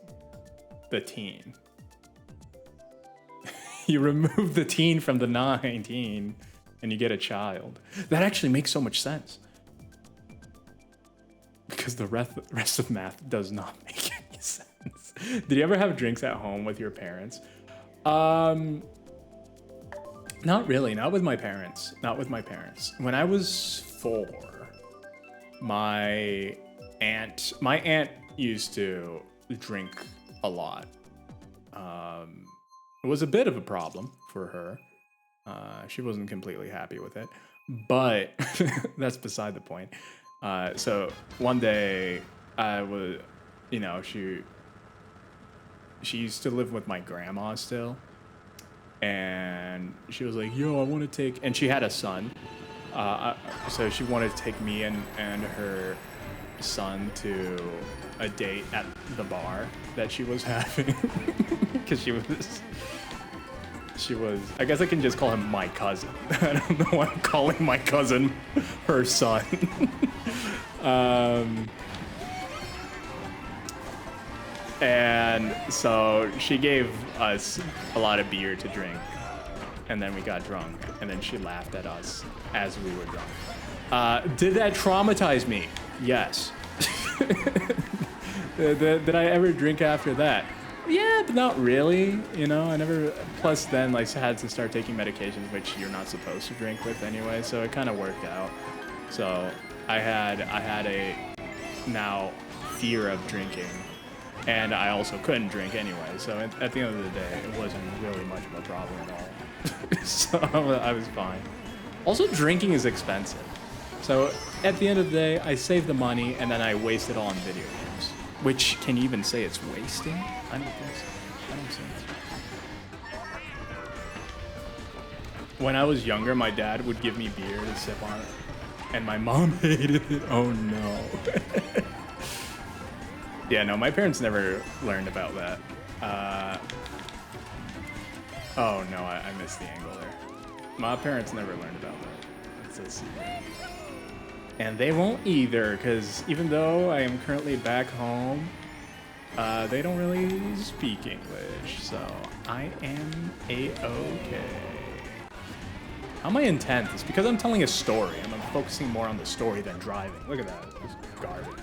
the teen. You remove the teen from the 19 and you get a child. That actually makes so much sense. Because the rest of math does not make any sense. Did you ever have drinks at home with your parents? Not really, not with my parents. Not with my parents. When I was 4, my aunt used to drink a lot. It was a bit of a problem for her. She wasn't completely happy with it, but that's beside the point. So one day I was, you know, she used to live with my grandma still. And she was like, yo, I want to take, and she had a son. So she wanted to take me and her son to a date at the bar that she was having. Because she was, I guess I can just call him my cousin. I don't know why I'm calling my cousin her son. And so she gave us a lot of beer to drink, and then we got drunk, and then she laughed at us as we were drunk. Did that traumatize me? Yes. Did I ever drink after that? Yeah, but not really, you know, I never, plus then like had to start taking medications, which you're not supposed to drink with anyway, so it kind of worked out. So I had a now fear of drinking. And I also couldn't drink anyway, so at the end of the day, it wasn't really much of a problem at all. So I was fine. Also, drinking is expensive. So at the end of the day, I saved the money and then I waste it all on video games. Which, can you even say it's wasting? I don't think so. I don't think so. When I was younger, my dad would give me beer to sip on it. And my mom hated it. Oh no. Yeah, no, my parents never learned about that. Oh no, I missed the angle there. My parents never learned about that. It's a secret. And they won't either, because even though I am currently back home, they don't really speak English, so I am a-okay. How am I intent? It's because I'm telling a story, and I'm focusing more on the story than driving. Look at that, it's garbage.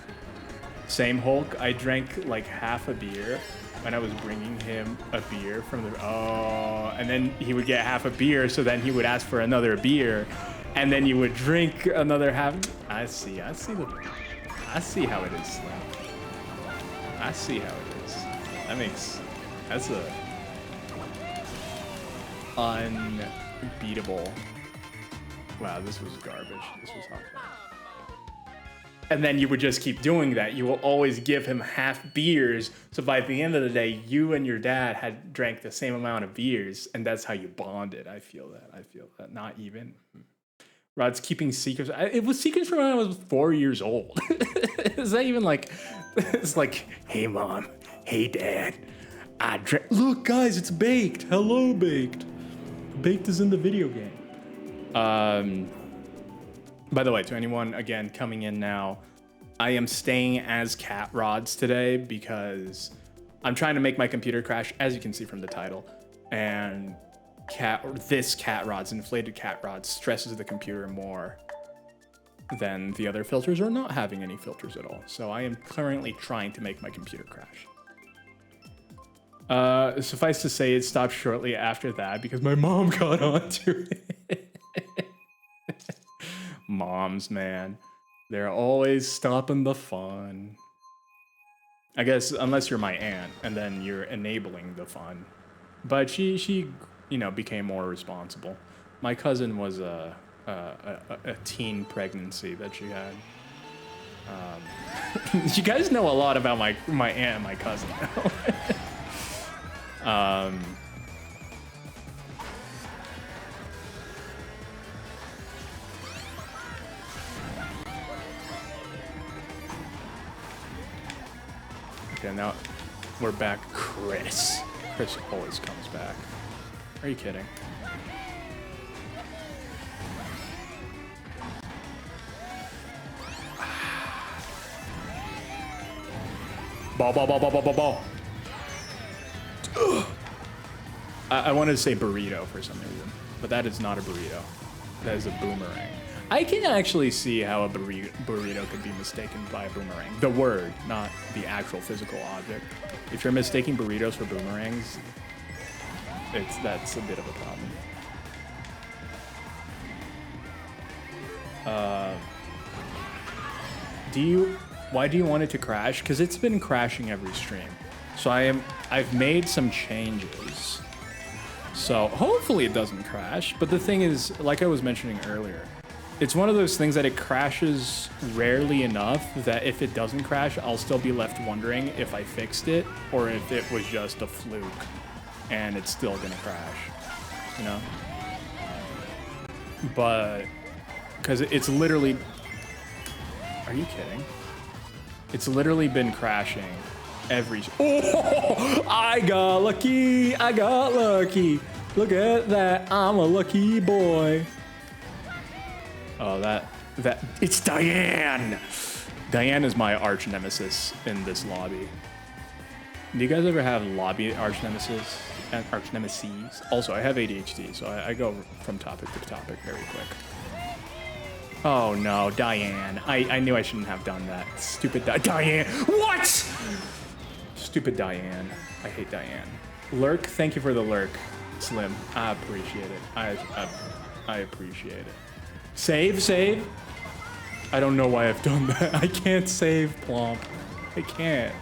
Same Hulk, I drank like half a beer when I was bringing him a beer from the, oh, and then he would get half a beer, so then he would ask for another beer, and then you would drink another half. I see how it is, Slim. I see how it is. That's a unbeatable. Wow, this was garbage. This was hot. And then you would just keep doing that. You will always give him half beers. So by the end of the day, you and your dad had drank the same amount of beers, and that's how you bonded. I feel that. Not even. Rod's keeping secrets. It was secrets from when I was 4 years old. Is that even like? It's like, hey mom, hey dad, I drank. Look guys, it's Baked. Hello Baked. Baked is in the video game. By the way, to anyone, again, coming in now, I am staying as Cat Rods today because I'm trying to make my computer crash, as you can see from the title. And this Cat Rods, inflated Cat Rods, stresses the computer more than the other filters, or not having any filters at all. So I am currently trying to make my computer crash. Suffice to say, it stopped shortly after that because my mom got onto it. Moms, man, they're always stopping the fun. I guess unless you're my aunt, and then you're enabling the fun. But she, you know, became more responsible. My cousin was a teen pregnancy that she had. You guys know a lot about my aunt and my cousin now. Okay, now we're back. Chris always comes back. Are you kidding? Ball. I wanted to say burrito for some reason, but that is not a burrito. That is a boomerang. I can actually see how a burrito could be mistaken by a boomerang. The word, not the actual physical object. If you're mistaking burritos for boomerangs, that's a bit of a problem. Why do you want it to crash? Because it's been crashing every stream. So I've made some changes. So hopefully it doesn't crash. But the thing is, like I was mentioning earlier, it's one of those things that it crashes rarely enough that if it doesn't crash, I'll still be left wondering if I fixed it or if it was just a fluke and it's still gonna crash, you know? But, because it's literally, are you kidding? It's literally been crashing every, oh, I got lucky. Look at that, I'm a lucky boy. Oh, that, it's Diane. Diane is my arch nemesis in this lobby. Do you guys ever have lobby arch nemesis? Also, I have ADHD, so I go from topic to topic very quick. Oh no, Diane. I knew I shouldn't have done that. Stupid Diane. What? Stupid Diane. I hate Diane. Lurk, thank you for the lurk, Slim. I appreciate it. I appreciate it. Save. I don't know why I've done that. I can't save, Plomp. I can't.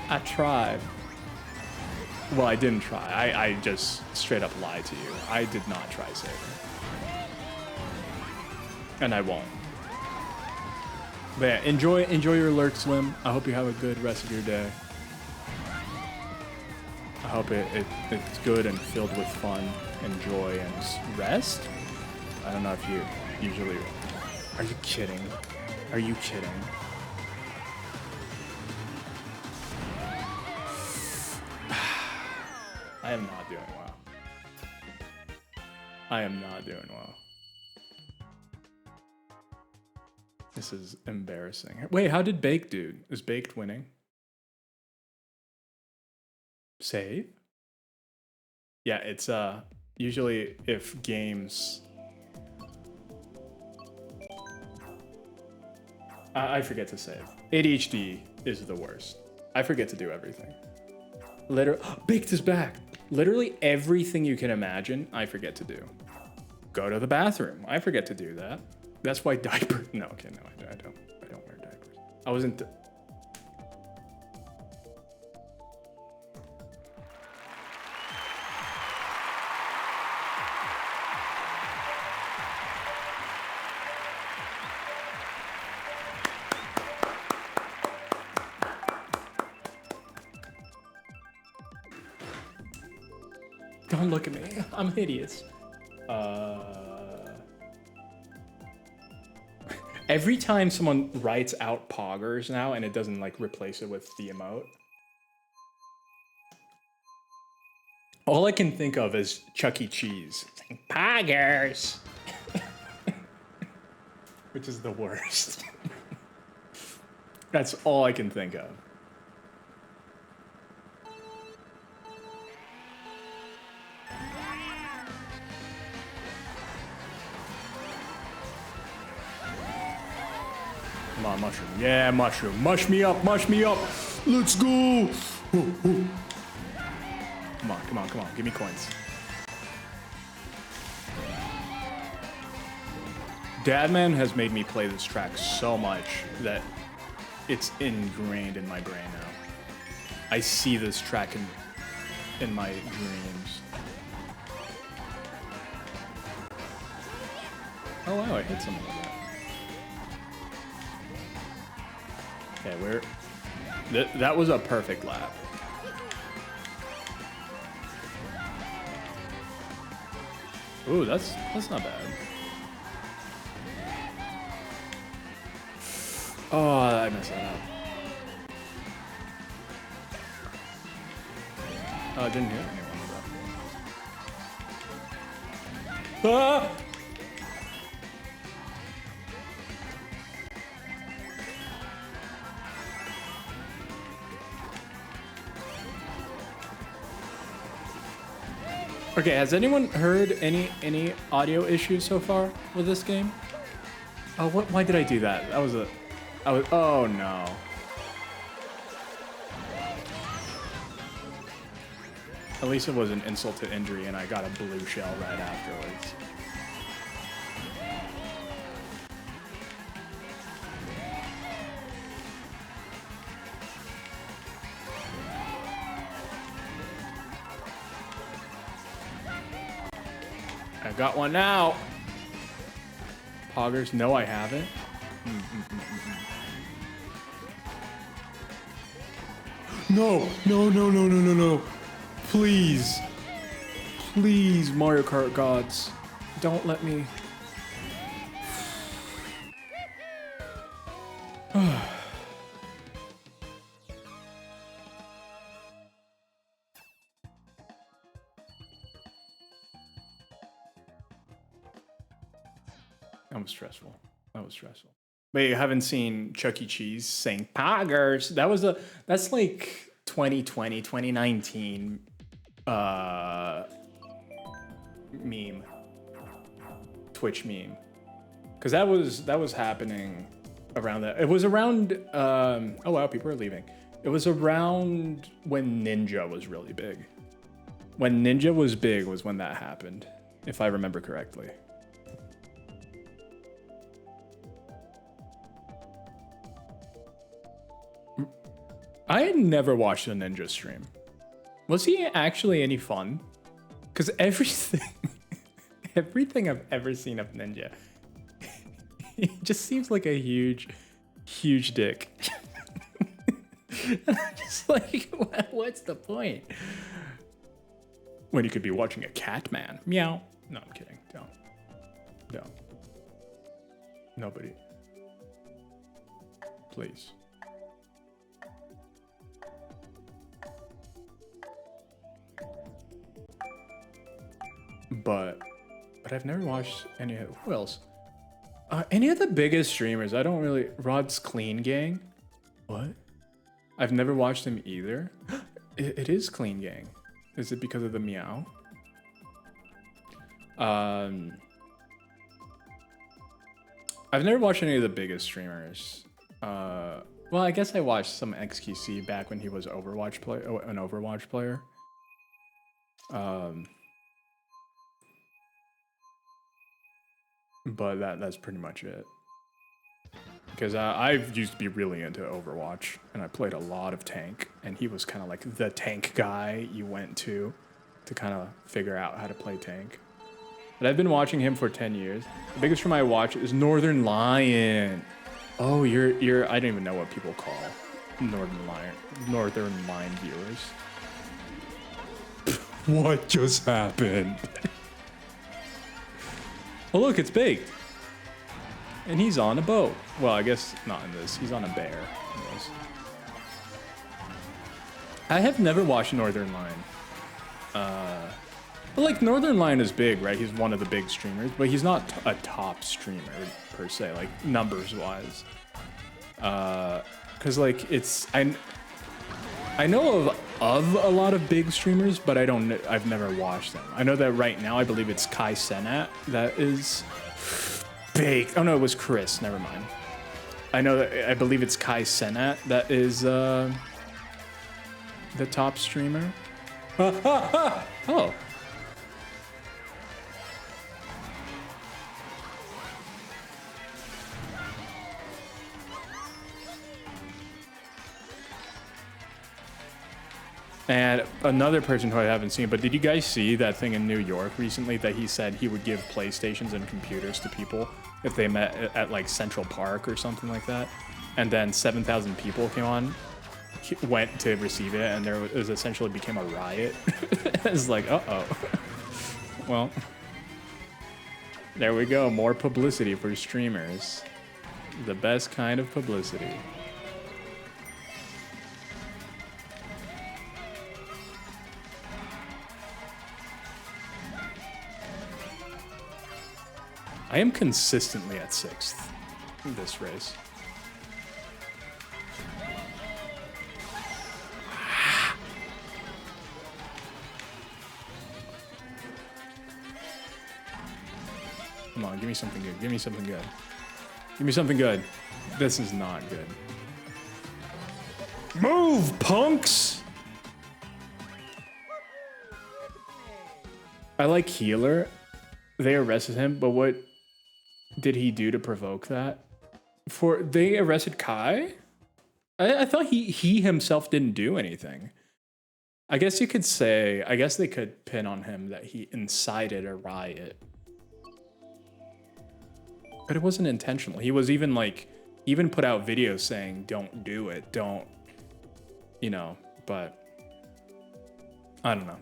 I tried. Well, I didn't try. I just straight up lied to you. I did not try saving. And I won't. But yeah, enjoy your alert, Slim. I hope you have a good rest of your day. I hope it's good and filled with fun and joy and rest. I don't know if you usually... Are you kidding? Are you kidding? I am not doing well. I am not doing well. This is embarrassing. Wait, how did Baked do? Is Baked winning? Save? Yeah, it's usually if games... I forget to save. ADHD is the worst. I forget to do everything. Baked is back. Literally everything you can imagine, I forget to do. Go to the bathroom. I forget to do that. That's why diaper. No, okay, no, I don't wear diapers. I wasn't. Don't look at me. I'm hideous. Every time someone writes out poggers now and it doesn't like replace it with the emote, all I can think of is Chuck E. Cheese saying poggers, which is the worst. That's all I can think of. Come on, mushroom. Yeah, mushroom. Mush me up, mush me up. Let's go. Ooh, ooh. Come on, come on, come on. Give me coins. Dadman has made me play this track so much that it's ingrained in my brain now. I see this track in my dreams. Oh wow, I hit something like that. Okay, that was a perfect lap. Ooh, that's not bad. Oh, I messed that up. Oh, I didn't hit anyone with that. Ah! Okay, has anyone heard any audio issues so far with this game? Oh, why did I do that? Oh no. At least it was an insult to injury and I got a blue shell right afterwards. I got one now. Poggers, no I haven't. No, no, no, no, no, no, no. Please. Please, Mario Kart gods. Don't let me. That was stressful. That was stressful. Wait, you haven't seen Chuck E. Cheese saying poggers? That's like 2020, 2019 meme. Twitch meme. Cause that was happening around that. It was around oh wow, people are leaving. It was around when Ninja was really big. When Ninja was big was when that happened, if I remember correctly. I had never watched a Ninja stream. Was he actually any fun? Because everything, everything I've ever seen of Ninja, he just seems like a huge, huge dick. And I'm just like, what's the point? When you could be watching a cat man. Meow. No, I'm kidding. Don't. Don't. Nobody. Please. But I've never watched any of, who else? Any of the biggest streamers. I don't really, Rod's Clean Gang. What? I've never watched him either. It is Clean Gang. Is it because of the meow? I've never watched any of the biggest streamers. Well, I guess I watched some XQC back when he was an Overwatch player. But that's pretty much it. Because I used to be really into Overwatch, and I played a lot of tank, and he was kind of like the tank guy you went to kind of figure out how to play tank. But I've been watching him for 10 years. The biggest stream I watch is Northern Lion. Oh, you're I don't even know what people call Northern Lion viewers. What just happened? Oh look, it's baked. And he's on a boat. Well, I guess not in this. He's on a bear in this. I have never watched Northern Lion. But like Northern Lion is big, right? He's one of the big streamers, but he's not a top streamer per se, like numbers wise. Cause like I know of a lot of big streamers, but I've never watched them. I know that right now I believe it's Kai Cenat that is big. Oh no, it was Chris. Never mind. I believe it's Kai Cenat that is the top streamer. Oh. And another person who I haven't seen, but did you guys see that thing in New York recently that he said he would give PlayStations and computers to people if they met at like Central Park or something like that? And then 7,000 people went to receive it, and it essentially became a riot. It's like, uh-oh. Well, there we go. More publicity for streamers. The best kind of publicity. I am consistently at 6th in this race. Come on, give me something good. Give me something good. Give me something good. This is not good. Move, punks! I like Healer. They arrested him, but what did he do to provoke that? They arrested Kai? I thought he himself didn't do anything. I guess you could say, I guess they could pin on him that he incited a riot. But it wasn't intentional. He was even put out videos saying, don't do it, don't, but I don't know.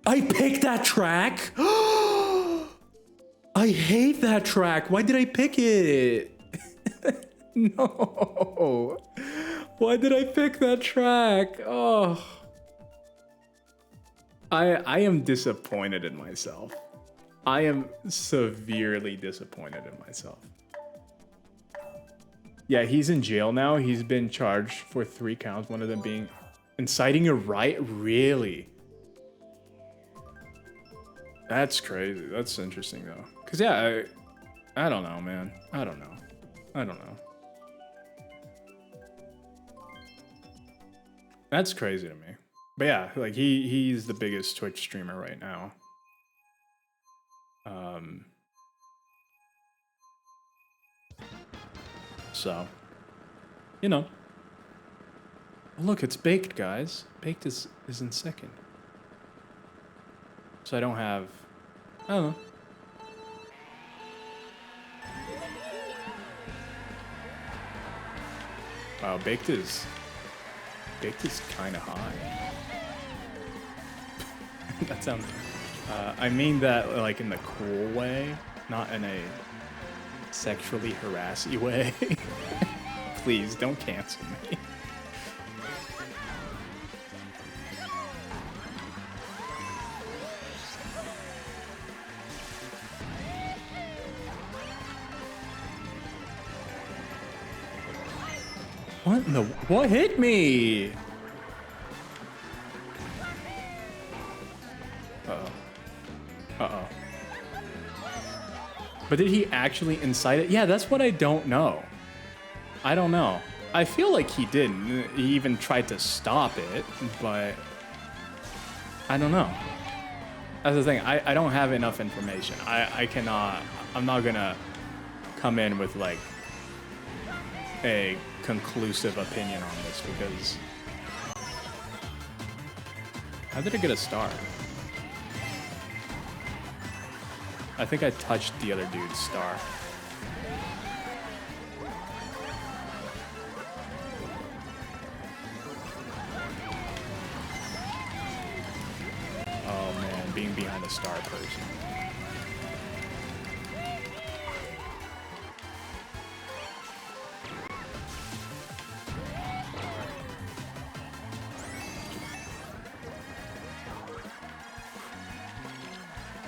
I picked that track. I hate that track. Why did I pick it? No. Why did I pick that track? Oh. I am disappointed in myself. I am severely disappointed in myself. Yeah, he's in jail now. He's been charged for 3 counts, one of them being inciting a riot. Really? That's crazy. That's interesting though. Cause yeah, I don't know, man. I don't know. That's crazy to me. But yeah, like he's the biggest Twitch streamer right now. So, Look, it's baked, guys. Baked is in second. So I don't have. I don't know. Wow, baked is kind of high. That sounds. I mean that like in the cool way, not in a sexually harassy way. Please don't cancel me. What in the? What hit me? Uh-oh. But did he actually incite it? Yeah, that's what I don't know. I don't know. I feel like he didn't. He even tried to stop it, but I don't know. That's the thing. I don't have enough information. I cannot. I'm not gonna come in with like a conclusive opinion on this because how did I get a star? I think I touched the other dude's star. Oh man, being behind a star person.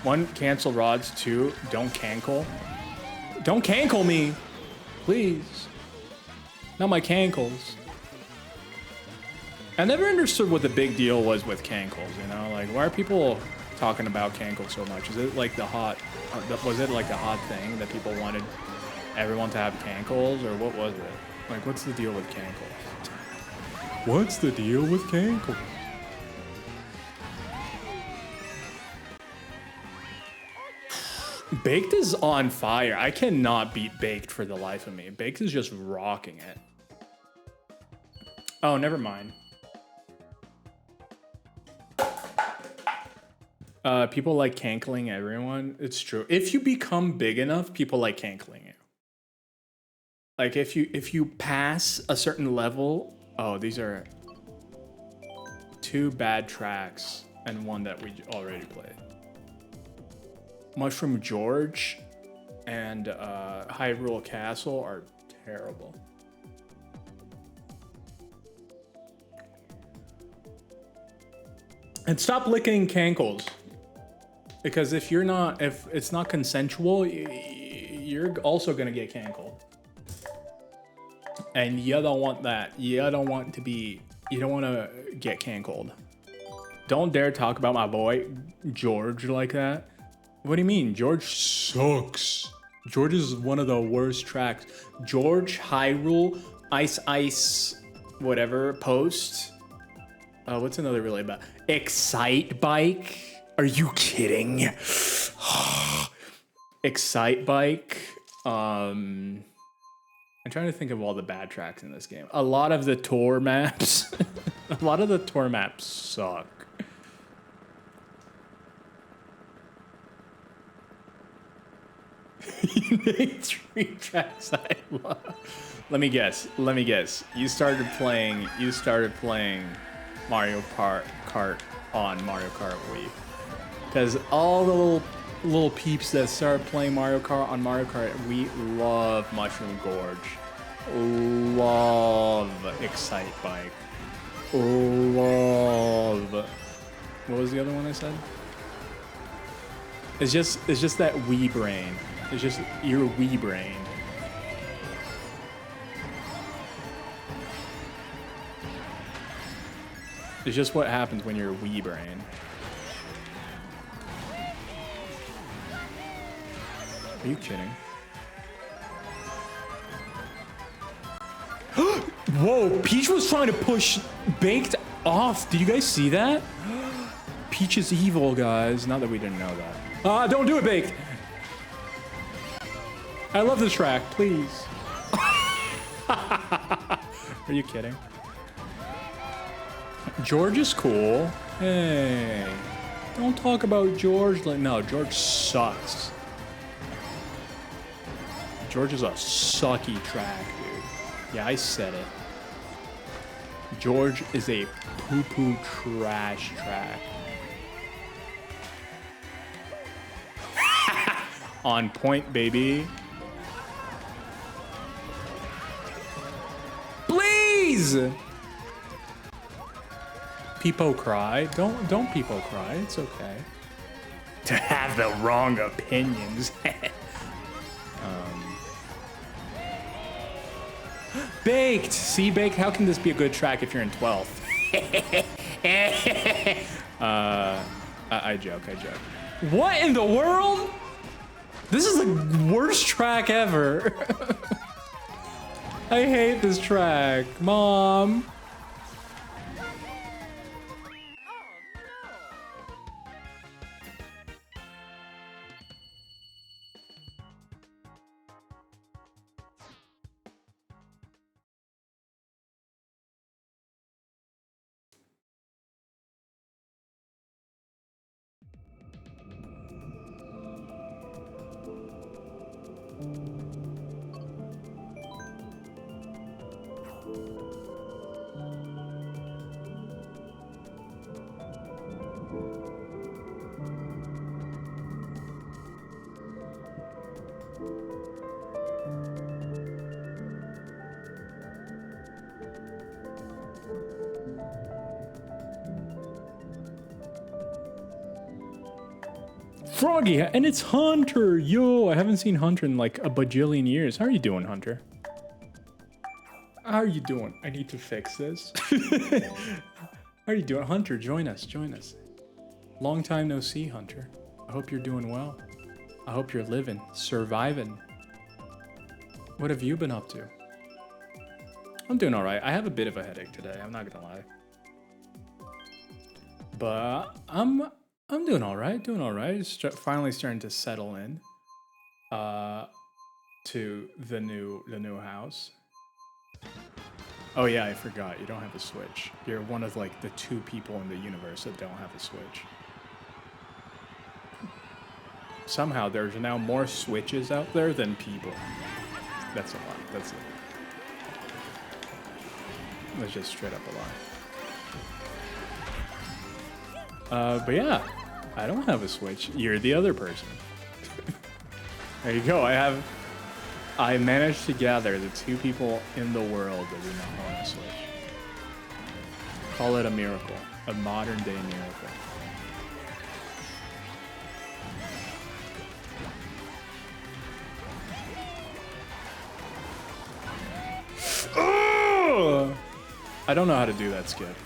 One, cancel rods. Two, don't cankle. Don't cankle me, please. Not my cankles. I never understood what the big deal was with cankles, you know? Like, why are people talking about cankles so much? Is it like the hot, was it like the hot thing that people wanted everyone to have cankles, or what was it? Like, what's the deal with cankles? What's the deal with cankles? Baked is on fire. I cannot beat Baked for the life of me. Baked is just rocking it. Oh, never mind. People like cankling everyone. It's true. If you become big enough, people like cankling you. Like if you pass a certain level. Oh, these are 2 bad tracks and 1 that we already played. Mushroom George and Hyrule Castle are terrible. And stop licking cankles. Because if it's not consensual, you're also gonna get cankled. And you don't want that. You don't want to get cankled. Don't dare talk about my boy George like that. What do you mean? George sucks. George is one of the worst tracks. George, Hyrule, Ice, whatever, Post. What's another really bad? Excite Bike? Are you kidding? Excite Bike. I'm trying to think of all the bad tracks in this game. A lot of the tour maps. A lot of the tour maps suck. You named 3 tracks I love. Let me guess. You started playing Mario Kart on Mario Kart Wii. Because all the little peeps that start playing Mario Kart on Mario Kart Wii love Mushroom Gorge. Love Excite Bike. Love. What was the other one I said? It's just that Wii brain. It's just your Wii brain. It's just what happens when you're a Wii brain. Are you kidding? Whoa, Peach was trying to push Baked off. Did you guys see that? Peach is evil, guys. Not that we didn't know that. Don't do it, Baked. I love this track, please. Are you kidding? George is cool. Hey, don't talk about George like no. George sucks. George is a sucky track, dude. Yeah, I said it. George is a poo-poo trash track. On point, baby. Please! Peepo cry. Don't peepo cry. It's okay. To have the wrong opinions. Baked! See, Baked, how can this be a good track if you're in 12th? I joke. What in the world? This is the worst track ever. I hate this track. Mom. Froggy, and it's Hunter. Yo, I haven't seen Hunter in like a bajillion years. How are you doing, Hunter? How are you doing? I need to fix this. How are you doing? Hunter, join us. Long time no see, Hunter. I hope you're doing well. I hope you're living, surviving. What have you been up to? I'm doing all right. I have a bit of a headache today. I'm not gonna lie. But I'm doing all right. Finally starting to settle in to the new house. Oh yeah, I forgot. You don't have a Switch. You're one of like the 2 people in the universe that don't have a Switch. Somehow there's now more Switches out there than people. That's a lot. That's it. That's just straight up a lie. But yeah, I don't have a Switch. You're the other person. There you go. I managed to gather the 2 people in the world that do not own a Switch. Call it a miracle. A modern day miracle. Oh! I don't know how to do that skip.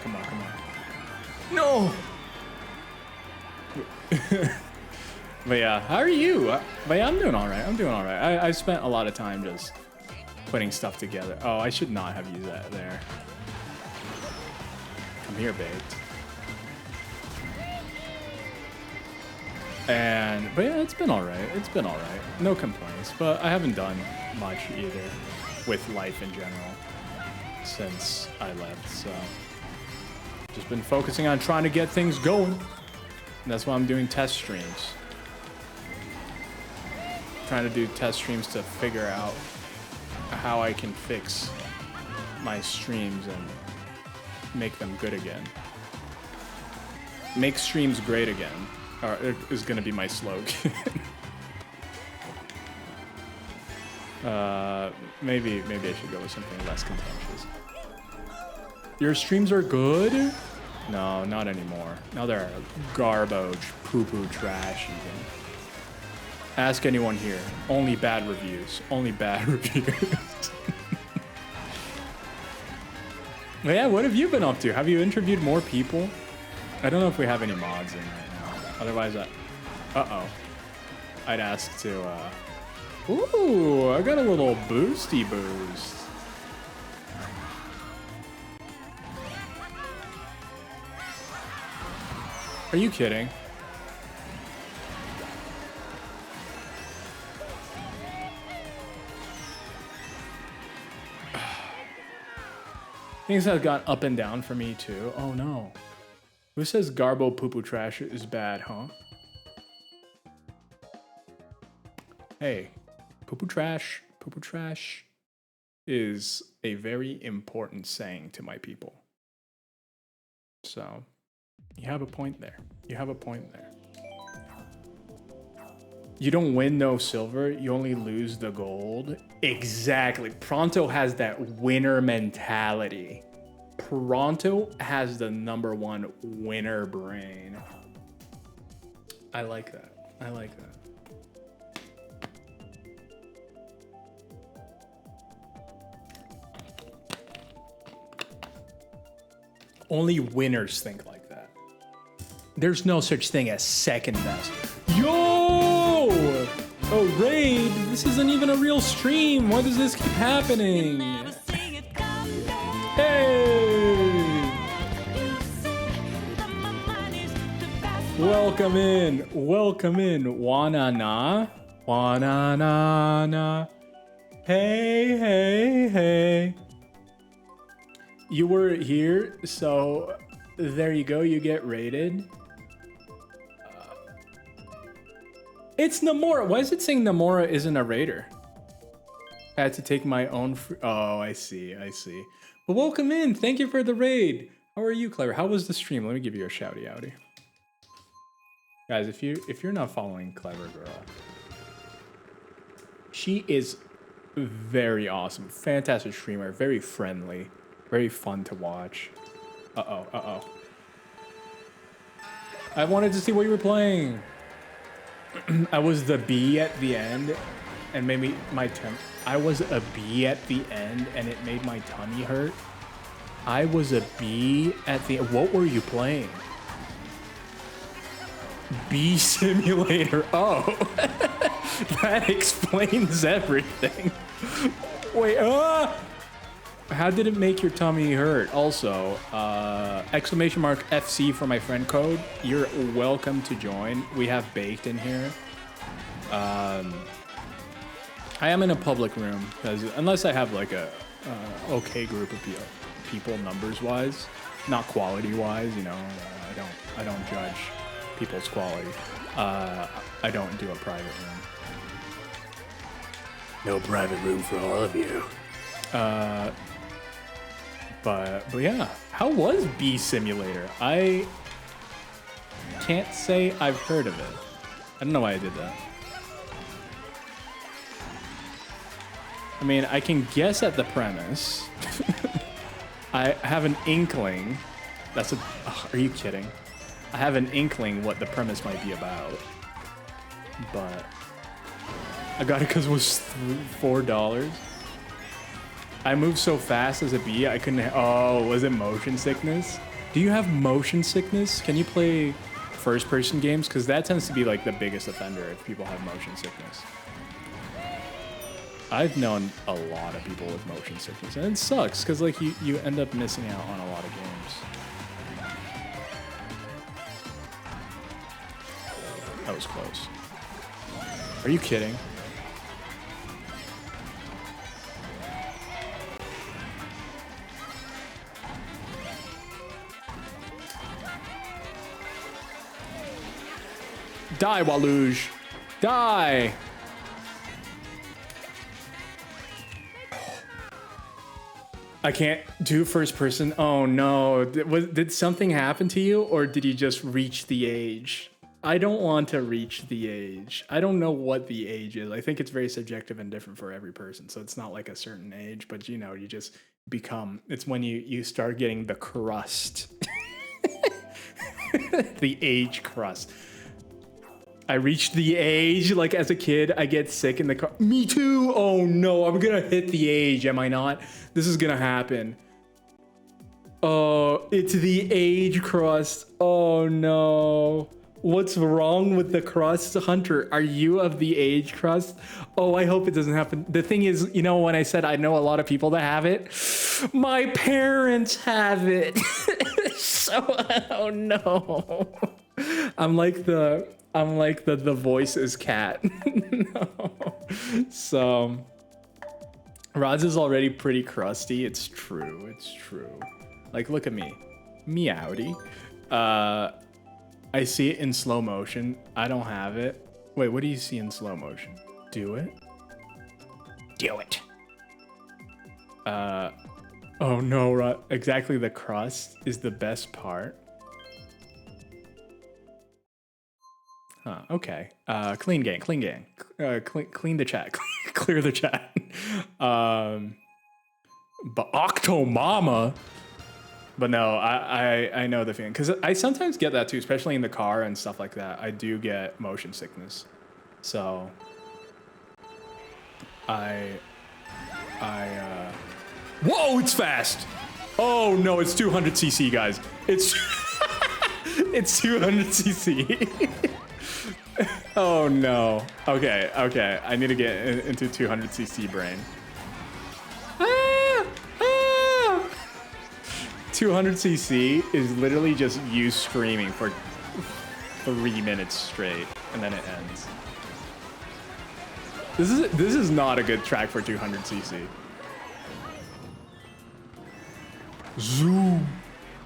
Come on. No! But yeah, how are you? But yeah, I'm doing all right. I spent a lot of time just putting stuff together. Oh, I should not have used that there. Come here, Baked. But yeah, it's been all right. No complaints, but I haven't done much either with life in general since I left, so just been focusing on trying to get things going. And that's why I'm doing test streams. Trying to do test streams to figure out how I can fix my streams and make them good again. Make streams great again is gonna be my slogan. Maybe I should go with something less contentious. Your streams are good? No, not anymore. Now they're garbage, poo-poo trash even. Ask anyone here. Only bad reviews. Yeah, what have you been up to? Have you interviewed more people? I don't know if we have any mods in right now. Otherwise, I'd ask to, Ooh, I got a little boosty boost. Are you kidding? Things have gone up and down for me too. Oh no. Who says Garbo Poo Poo Trash is bad, huh? Hey, Poo Poo Trash is a very important saying to my people. So, you have a point there. You have a point there. You don't win no silver, you only lose the gold. Exactly. Pronto has that winner mentality. Pronto has the #1 winner brain. I like that. I like that. Only winners think like that. There's no such thing as second best. Yo! A raid? This isn't even a real stream. Why does this keep happening? Hey! Welcome in. Welcome in. Wanana. Wanana. Hey, hey, hey. You were here, so there you go. You get raided. It's Namora. Why is it saying Namora isn't a raider? I had to take my own. Oh, I see. I see. But welcome in. Thank you for the raid. How are you, Clever? How was the stream? Let me give you a shouty outy. Guys, if you're not following Clever Girl, she is very awesome, fantastic streamer, very friendly, very fun to watch. Uh-oh. I wanted to see what you were playing. I was the bee at the end and made my tummy. I was a bee at the end and it made my tummy hurt. I was a bee at the. What were you playing? Bee Simulator. Oh, that explains everything. Wait, how did it make your tummy hurt? Also, exclamation mark FC for my friend code. You're welcome to join. We have baked in here. I am in a public room because unless I have like a okay group of people numbers wise, not quality wise, you know, I don't judge people's quality. I don't do a private room. No private room for all of you. But yeah, how was Bee Simulator? I can't say I've heard of it. I don't know why I did that. I mean, I can guess at the premise. I have an inkling. Are you kidding? I have an inkling what the premise might be about. But I got it because it was $4. I moved so fast as a bee, I couldn't. Oh, was it motion sickness? Do you have motion sickness? Can you play first-person games? Because that tends to be like the biggest offender if people have motion sickness. I've known a lot of people with motion sickness, and it sucks because like you end up missing out on a lot of games. That was close. Are you kidding? Die, Waluge! Die! I can't do first person. Oh no. Did something happen to you or did you just reach the age? I don't want to reach the age. I don't know what the age is. I think it's very subjective and different for every person. So it's not like a certain age, but you know, you just become, it's when you start getting the crust. The age crust. I reached the age, like as a kid, I get sick in the car. Me too. Oh no, I'm gonna hit the age, am I not? This is gonna happen. Oh, it's the age crust. Oh no. What's wrong with the crust? Hunter, are you of the age crust? Oh, I hope it doesn't happen. The thing is, you know, when I said I know a lot of people that have it, my parents have it. So, oh no. the voice is cat. No. So Rods is already pretty crusty. It's true. It's true. Like, look at me. Meowdy. I see it in slow motion. I don't have it. Wait, what do you see in slow motion? Do it. Do it. Oh no, exactly, the crust is the best part. Huh, okay. Clean gang. Clean the chat. Clear the chat. But Octomama. But no, I know the feeling, because I sometimes get that too, especially in the car and stuff like that. I do get motion sickness. So whoa, it's fast. Oh no, it's 200 cc, guys. It's it's 200 cc. Oh no. Okay. I need to get into 200 cc brain. 200 cc is literally just you screaming for 3 minutes straight, and then it ends. This is not a good track for 200 cc. Zoom.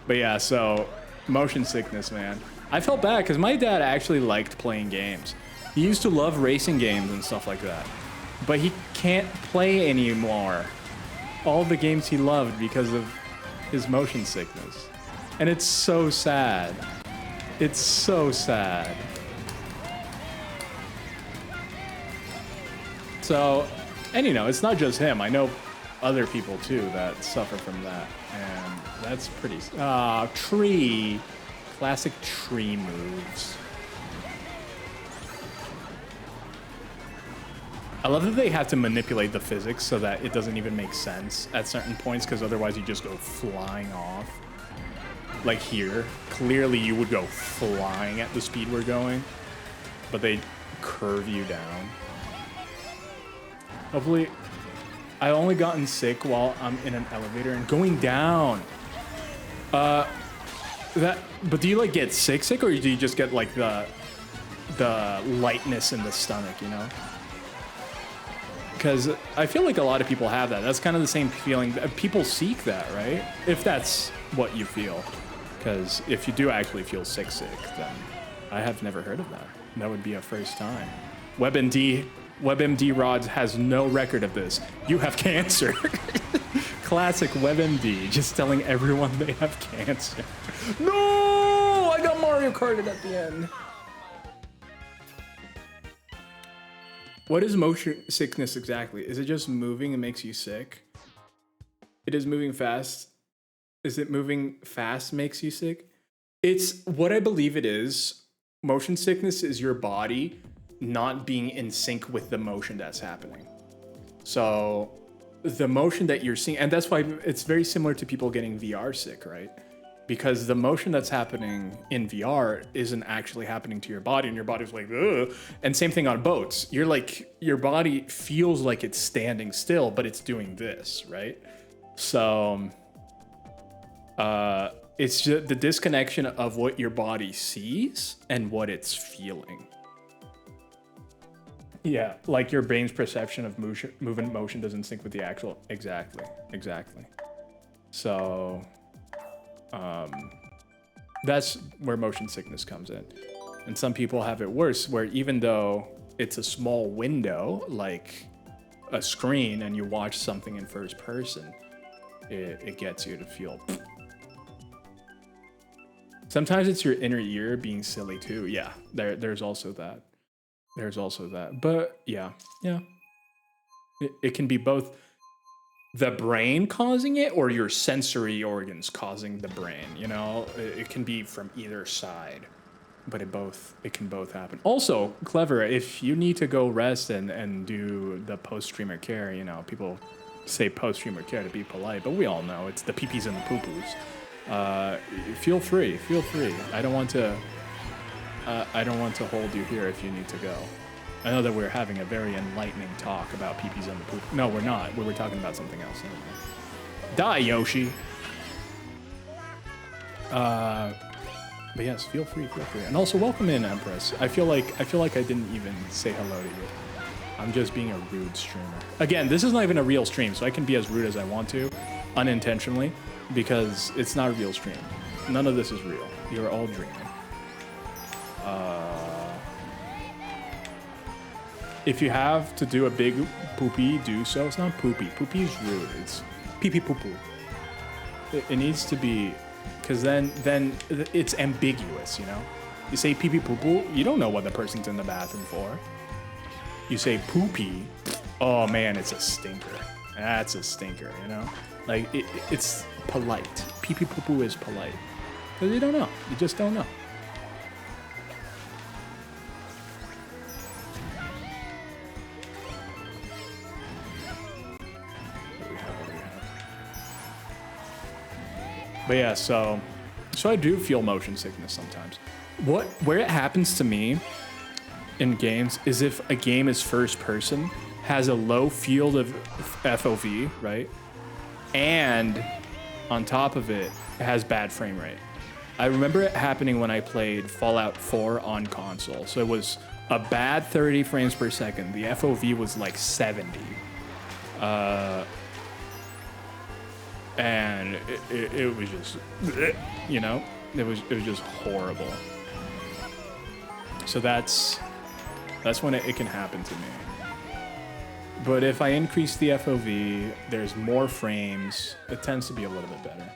But yeah, so motion sickness, man. I felt bad because my dad actually liked playing games. He used to love racing games and stuff like that, but he can't play anymore. All the games he loved because of his motion sickness. And it's so sad. It's so sad. So, and you know, it's not just him. I know other people too that suffer from that. And that's pretty, tree. Classic tree moves. I love that they have to manipulate the physics so that it doesn't even make sense at certain points, because otherwise you just go flying off. Like here, clearly you would go flying at the speed we're going, but they curve you down. Hopefully, I've only gotten sick while I'm in an elevator and going down. But do you like get sick, or do you just get like the lightness in the stomach, you know? Because I feel like a lot of people have that. That's kind of the same feeling. People seek that, right? If that's what you feel. Because if you do actually feel sick, then I have never heard of that. That would be a first time. WebMD Rods has no record of this. You have cancer. Classic WebMD, just telling everyone they have cancer. No! I got Mario Karted at the end. What is motion sickness exactly? Is it just moving and makes you sick? It is moving fast. Is it moving fast makes you sick? It's what I believe it is. Motion sickness is your body not being in sync with the motion that's happening. So the motion that you're seeing, and that's why it's very similar to people getting VR sick, right? Because the motion that's happening in VR isn't actually happening to your body, and your body's like, ugh. And same thing on boats. You're like, your body feels like it's standing still, but it's doing this, right? So it's just the disconnection of what your body sees and what it's feeling. Yeah, like your brain's perception of movement motion doesn't sync with the actual. Exactly. So that's where motion sickness comes in. And some people have it worse, where even though it's a small window, like a screen, and you watch something in first person, it gets you to feel. Sometimes it's your inner ear being silly too. Yeah, there's also that. But yeah. It can be both the brain causing it or your sensory organs causing the brain, you know? It can be from either side, but it can both happen. Also, Clever, if you need to go rest and do the post-streamer care, you know, people say post-streamer care to be polite, but we all know it's the peepees and the poo-poos. Feel free. I don't want to hold you here if you need to go. I know that we're having a very enlightening talk about peepees and the poop. No, we're not. We were talking about something else. Die, Yoshi. But yes, feel free, and also welcome in, Empress. I feel like I didn't even say hello to you. I'm just being a rude streamer. Again, this is not even a real stream, so I can be as rude as I want to, unintentionally, because it's not a real stream. None of this is real. You're all dreaming. If you have to do a big poopy, do so. It's not poopy. Poopy is rude. It's pee-pee poo-poo. It needs to be, because then it's ambiguous, you know? You say pee-pee poo-poo, you don't know what the person's in the bathroom for. You say poopy, oh man, it's a stinker. That's a stinker, you know? Like, it's polite. Pee-pee poo-poo is polite. Because you don't know. You just don't know. But yeah, so I do feel motion sickness sometimes. Where it happens to me in games is if a game is first person, has a low field of FOV, right? And on top of it, it has bad frame rate. I remember it happening when I played Fallout 4 on console. So it was a bad 30 frames per second. The FOV was like 70. And it was just, you know, it was just horrible. So that's when it can happen to me. But if I increase the FOV, there's more frames. It tends to be a little bit better.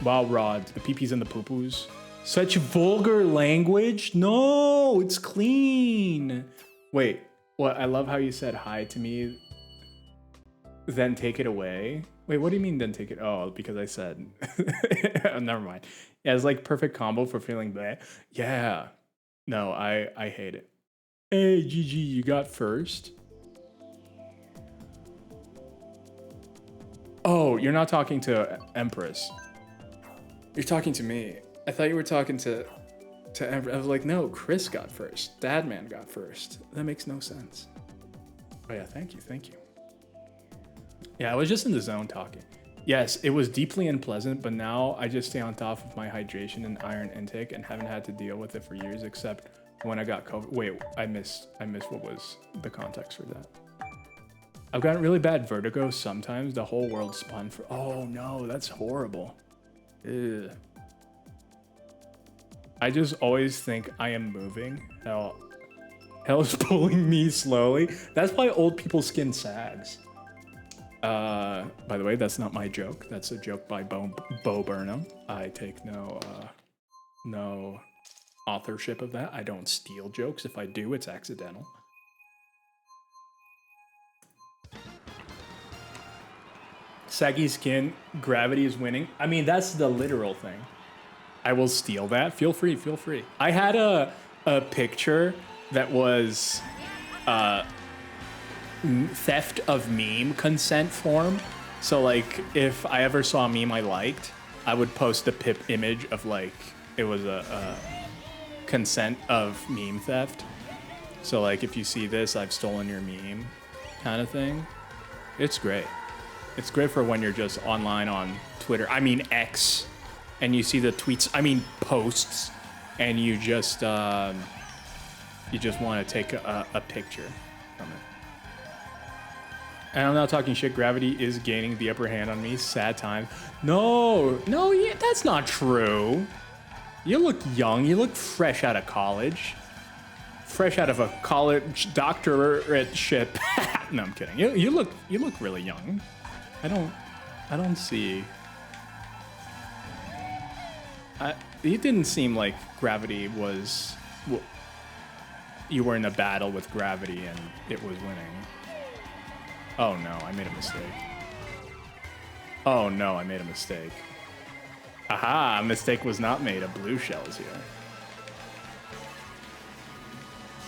Wow, Rod, the peepees and the poo-poos. Such vulgar language. No, it's clean. Wait, what? I love how you said hi to me, then take it away. Wait, what do you mean then take it? Oh, because I said, oh, never mind. Yeah, it's like perfect combo for feeling bad. Yeah, no, I hate it. Hey, GG, you got first. Oh, you're not talking to Empress. You're talking to me. I thought you were talking to Empress. I was like, no, Chris got first. Dadman got first. That makes no sense. Oh yeah, thank you. Yeah, I was just in the zone talking. Yes, it was deeply unpleasant, but now I just stay on top of my hydration and iron intake and haven't had to deal with it for years, except when I got COVID. Wait, I missed what was the context for that. I've gotten really bad vertigo sometimes. The whole world spun for, oh no, that's horrible. Ugh. I just always think I am moving. Hell's pulling me slowly. That's why old people's skin sags. By the way, that's not my joke. That's a joke by Bo Burnham. I take no authorship of that. I don't steal jokes. If I do, it's accidental. Saggy skin, gravity is winning. I mean, that's the literal thing. I will steal that. Feel free. I had a picture that was theft of meme consent form. So like if I ever saw a meme I liked, I would post a pip image of like it was a consent of meme theft. So like if you see this, I've stolen your meme kind of thing. It's great. It's great for when you're just online on Twitter. I mean X, and you see the tweets. I mean posts, and you just want to take a picture from it. And I'm not talking shit. Gravity is gaining the upper hand on me. Sad time. No, yeah, that's not true. You look young. You look fresh out of college. Fresh out of a college doctorate-ship. No, I'm kidding. You look really young. I don't see. It didn't seem like gravity was. Well, you were in a battle with gravity and it was winning. Oh no, I made a mistake. Aha, a mistake was not made. A blue shell is here.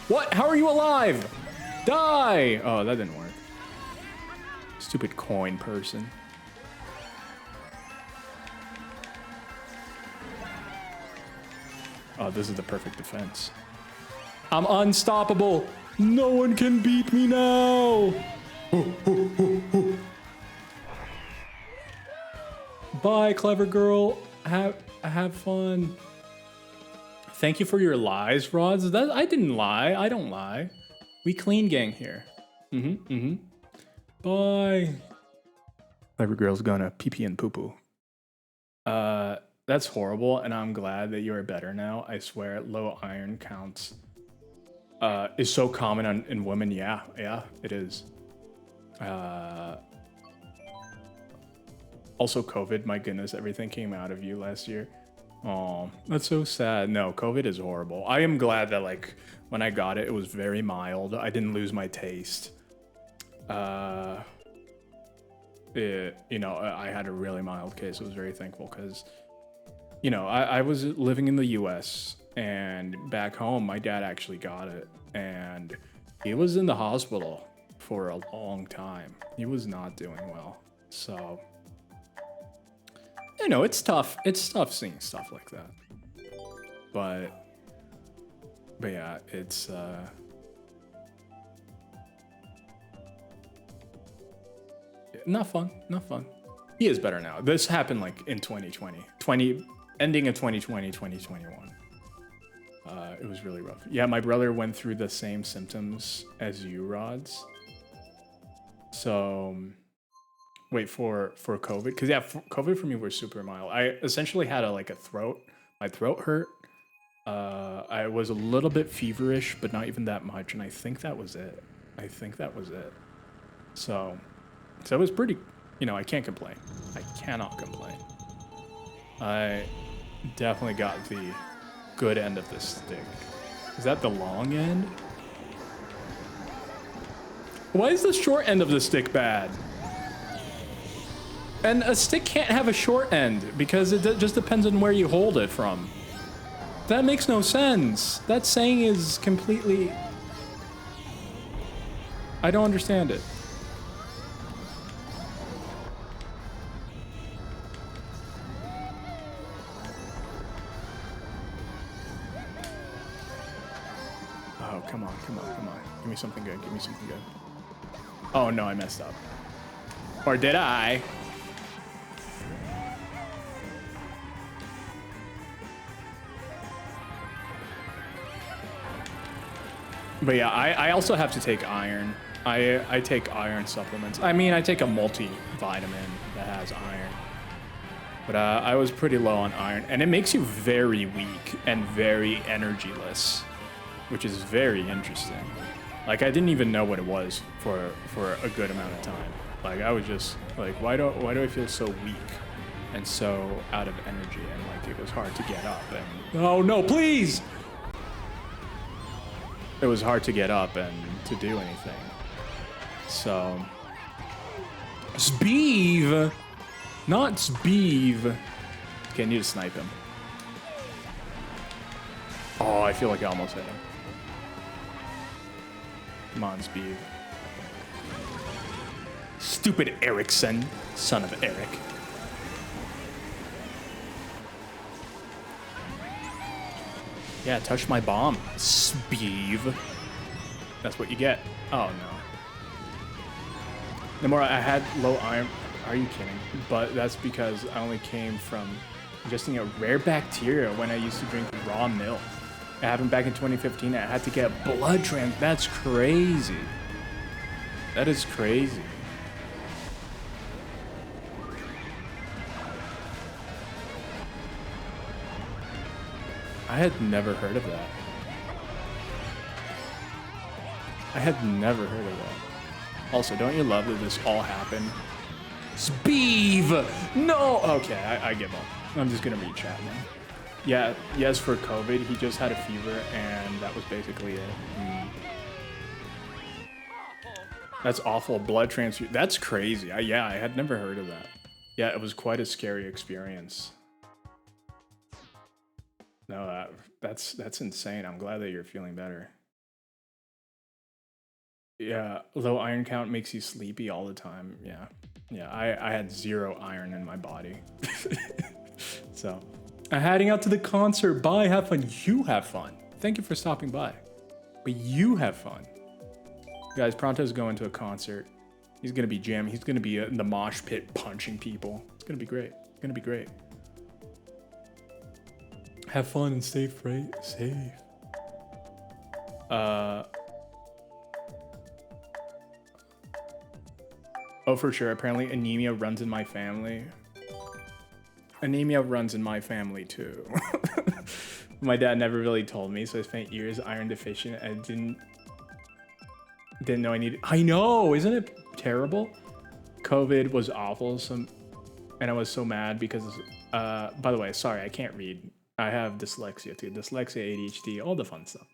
What? How are you alive? Die! Oh, that didn't work. Stupid coin person. Oh, this is the perfect defense. I'm unstoppable. No one can beat me now. Bye, clever girl. Have fun. Thank you for your lies, Rods. That I didn't lie. I don't lie. We clean gang here. Bye. Every girl's gonna pee pee and poo poo. That's horrible, and I'm glad that you're better now. I swear, low iron counts is so common in women. Yeah, it is. Also, COVID. My goodness, everything came out of you last year. Oh, that's so sad. No, COVID is horrible. I am glad that like when I got it, it was very mild. I didn't lose my taste. I had a really mild case. I was very thankful because, I was living in the US and back home, my dad actually got it and he was in the hospital for a long time. He was not doing well. So, it's tough. It's tough seeing stuff like that. But yeah, it's, not fun. He is better now. This happened like in 2020, ending of 2020, 2021. It was really rough. Yeah, my brother went through the same symptoms as you, Rods. So, wait for COVID, because yeah, COVID for me was super mild. I essentially had my throat hurt. I was a little bit feverish, but not even that much, and I think that was it. So it was pretty, I can't complain. I cannot complain. I definitely got the good end of this stick. Is that the long end? Why is the short end of the stick bad? And a stick can't have a short end because it just depends on where you hold it from. That makes no sense. That saying is completely... I don't understand it. Oh, come on. Give me something good. Oh, no, I messed up. Or did I? But yeah, I also have to take iron. I take iron supplements. I mean, I take a multivitamin that has iron. But I was pretty low on iron. And it makes you very weak and very energyless, which is very interesting. Like, I didn't even know what it was for a good amount of time. Like, I was just like, why do I feel so weak and so out of energy? And like, it was hard to get up. And oh no, please! It was hard to get up and to do anything. So, Speeve, not Speeve. Okay, I need to snipe him. Oh, I feel like I almost hit him. Come on, Speeve. Stupid Erickson, son of Eric. Yeah, touch my bomb, Speeve. That's what you get. Oh no. Nomura, I had low iron. Are you kidding? But that's because I only came from ingesting a rare bacteria when I used to drink raw milk. It happened back in 2015. I had to get blood trans. That's crazy. That is crazy. I had never heard of that. Also, don't you love that this all happened? Speeve! No! Okay, I give up. I'm just gonna read chat now. Yeah, yes, for COVID, he just had a fever, and that was basically it. That's awful. Blood transfusion. That's crazy. I had never heard of that. Yeah, it was quite a scary experience. No, that's insane. I'm glad that you're feeling better. Yeah, low iron count makes you sleepy all the time. Yeah, I had 0 iron in my body. So, I'm heading out to the concert. Bye, have fun. You have fun. Thank you for stopping by. But you have fun. Guys, Pronto's going to a concert. He's gonna be jamming. He's gonna be in the mosh pit punching people. It's gonna be great. Have fun and stay safe. Oh, for sure. Apparently anemia runs in my family. Anemia runs in my family too. My dad never really told me, so I spent years iron deficient and didn't know I needed. I know, isn't it terrible? COVID was awful, and I was so mad because. By the way, sorry, I can't read. I have dyslexia too. Dyslexia, ADHD, all the fun stuff.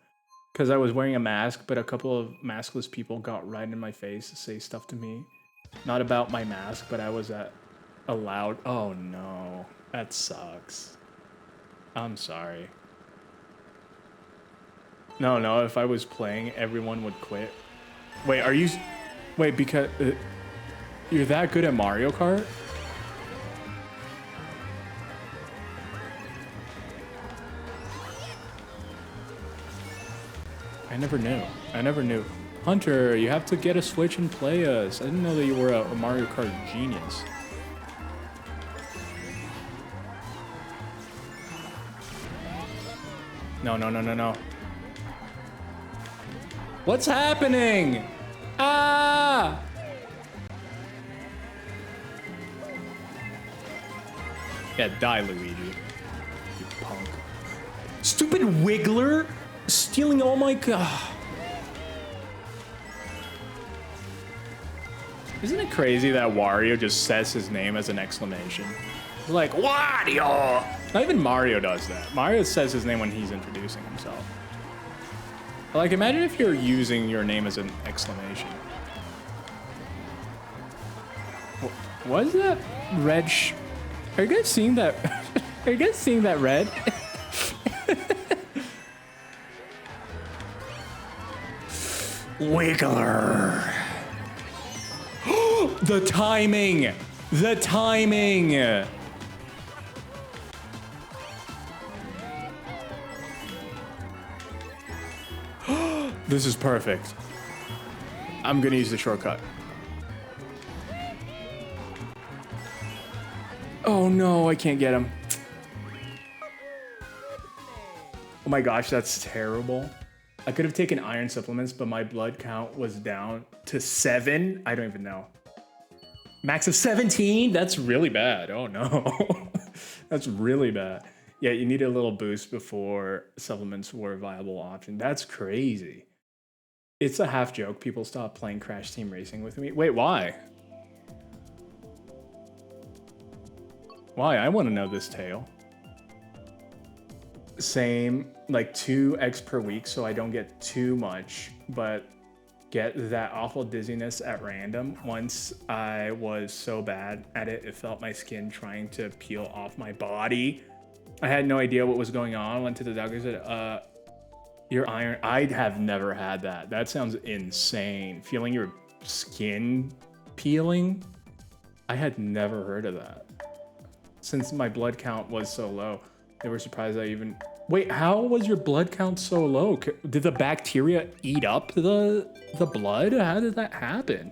Because I was wearing a mask, but a couple of maskless people got right in my face to say stuff to me. Not about my mask, but I was allowed. Oh no, that sucks. I'm sorry. No, if I was playing, everyone would quit. Wait, are you... Wait, because... you're that good at Mario Kart? I never knew. Hunter, you have to get a Switch and play us. I didn't know that you were a Mario Kart genius. No. What's happening? Ah! Yeah, die, Luigi. You punk. Stupid Wiggler! Stealing all my... Isn't it crazy that Wario just says his name as an exclamation? Like, Wario! Not even Mario does that. Mario says his name when he's introducing himself. Like, imagine if you're using your name as an exclamation. What is that red Are you guys seeing that? Are you guys seeing that red? Wiggler. The timing. The timing. This is perfect. I'm gonna use the shortcut. Oh no, I can't get him. Oh my gosh, that's terrible. I could have taken iron supplements, but my blood count was down to 7. I don't even know. Max of 17? That's really bad. Oh no. That's really bad. Yeah, you need a little boost before supplements were a viable option. That's crazy. It's a half joke. People stop playing Crash Team Racing with me. Wait, why? Why? I want to know this tale. Same, like 2x per week, so I don't get too much, but get that awful dizziness at random. Once I was so bad at it, it felt my skin trying to peel off my body. I had no idea what was going on. Went to the doctor, said, your iron. I have never had that. That sounds insane. Feeling your skin peeling? I had never heard of that. Since my blood count was so low, they were surprised I even... Wait, how was your blood count so low? Did the bacteria eat up the blood? How did that happen?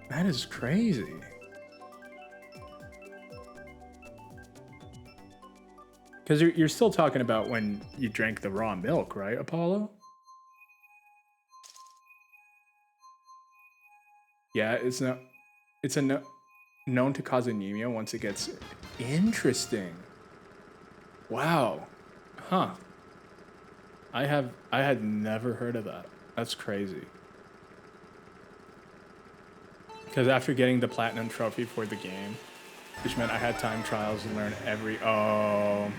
That is crazy. Because you're still talking about when you drank the raw milk, right, Apollo? Yeah, it's known to cause anemia once it gets... Interesting. Wow. Huh. I had never heard of that. That's crazy. Because after getting the platinum trophy for the game, which meant I had time trials to learn every... Oh.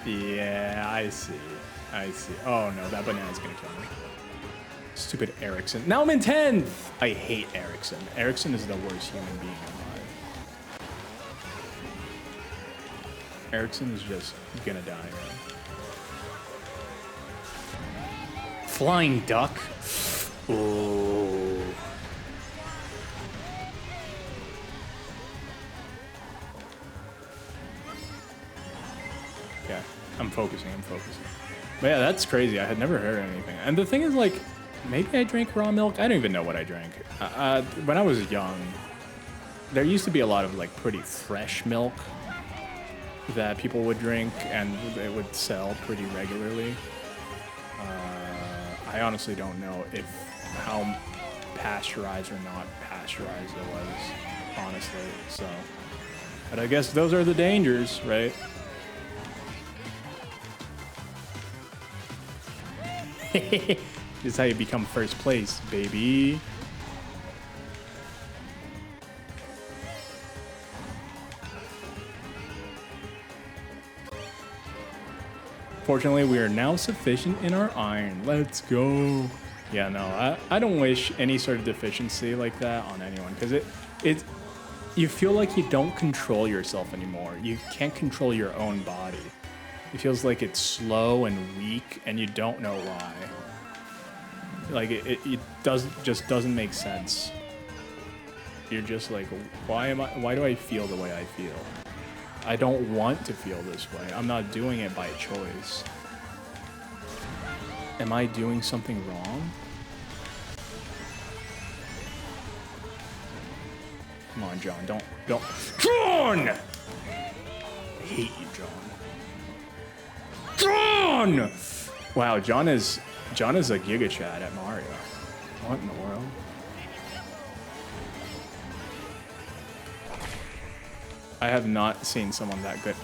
Yeah, I see. Oh no, that banana's gonna kill me. Stupid Erickson. Now I'm in 10th! I hate Erickson. Erickson is the worst human being alive. Erickson is just gonna die, man. Flying duck? Ooh. Yeah, I'm focusing. But yeah, that's crazy. I had never heard anything. And the thing is, like, maybe I drank raw milk. I don't even know what I drank. When I was young, there used to be a lot of like pretty fresh milk that people would drink and it would sell pretty regularly. I honestly don't know if how pasteurized or not pasteurized it was, honestly. So, but I guess those are the dangers, right? This is how you become first place, baby. Fortunately, we are now sufficient in our iron. Let's go. Yeah, no, I don't wish any sort of deficiency like that on anyone, because you feel like you don't control yourself anymore. You can't control your own body. It feels like it's slow and weak, and you don't know why. Like it just doesn't make sense. You're just like, why do I feel the way I feel? I don't want to feel this way. I'm not doing it by choice. Am I doing something wrong? Come on, John, don't. John! I hate you, John. John! Wow, John is a Giga Chad at Mario. What in the world? I have not seen someone that good.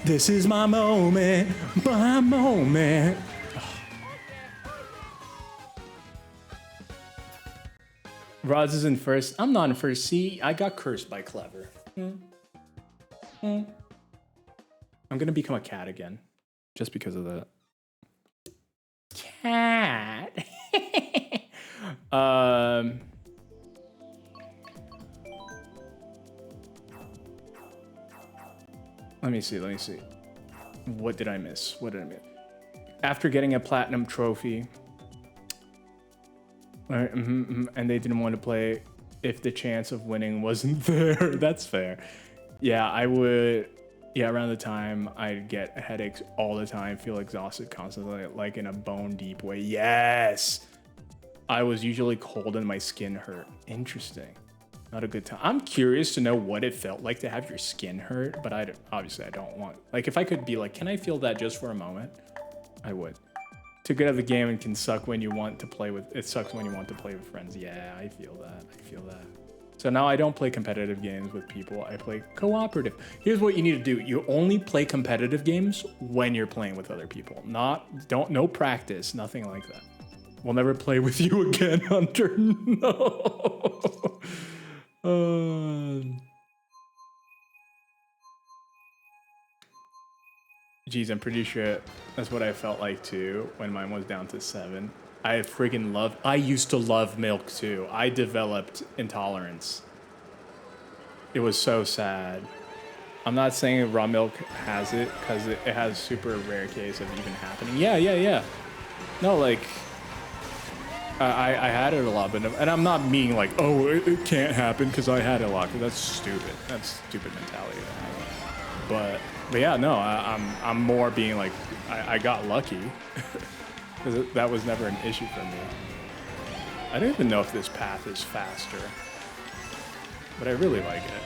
This is my moment, my moment. Roz is in first. I'm not in first. See, I got cursed by Clever. I'm gonna become a cat again, just because of that. Cat. Let me see. What did I miss? After getting a platinum trophy, and they didn't want to play if the chance of winning wasn't there. That's fair. Yeah, I would. Yeah, around the time I'd get headaches all the time, feel exhausted constantly, like in a bone deep way. Yes! I was usually cold and my skin hurt. Interesting. Not a good time. I'm curious to know what it felt like to have your skin hurt, but obviously I don't want. Like, if I could be like, can I feel that just for a moment? I would. Too good at the game and can suck when you want to play with. It sucks when you want to play with friends. Yeah, I feel that. So now I don't play competitive games with people. I play cooperative. Here's what you need to do. You only play competitive games when you're playing with other people. No practice, nothing like that. We'll never play with you again, Hunter. No. Geez, I'm pretty sure that's what I felt like too when mine was down to 7. I used to love milk too. I developed intolerance. It was so sad. I'm not saying raw milk has it, because it has super rare case of even happening. Yeah. No, like, I had it a lot, and I'm not meaning like, oh, it can't happen because I had it a lot, because that's stupid. That's stupid mentality to have. But yeah, no, I'm more being like, I got lucky. Because that was never an issue for me. I don't even know if this path is faster, but I really like it.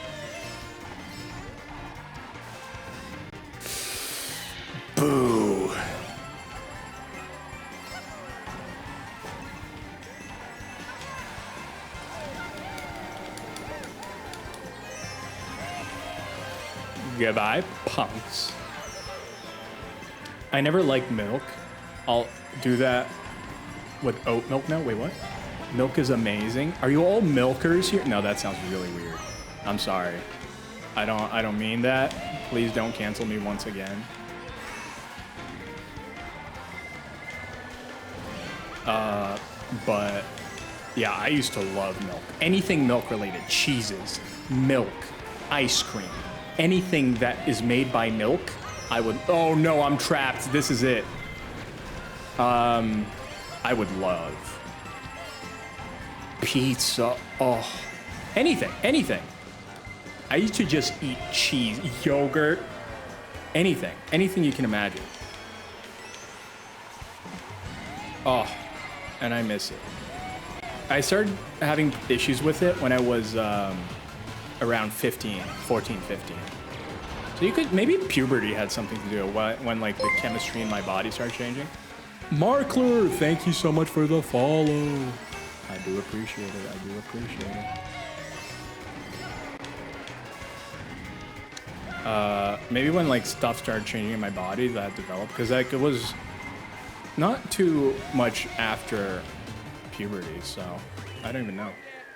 Boo. Goodbye, punks. I never liked milk. I'll do that with oat milk now. Wait, what? Milk is amazing. Are you all milkers here? No, that sounds really weird. I'm sorry. I don't mean that. Please don't cancel me once again. But yeah, I used to love milk. Anything milk related. Cheeses, milk, ice cream, anything that is made by milk, I would. Oh no, I'm trapped. This is it. I would love pizza. Oh, anything. I used to just eat cheese, yogurt, anything you can imagine. Oh, and I miss it. I started having issues with it when I was around 15, 14, 15. So you could, maybe puberty had something to do when like the chemistry in my body started changing. Markler, thank you so much for the follow. I do appreciate it. I do appreciate it. Maybe when like stuff started changing in my body that developed, because like it was not too much after puberty, so I don't even know.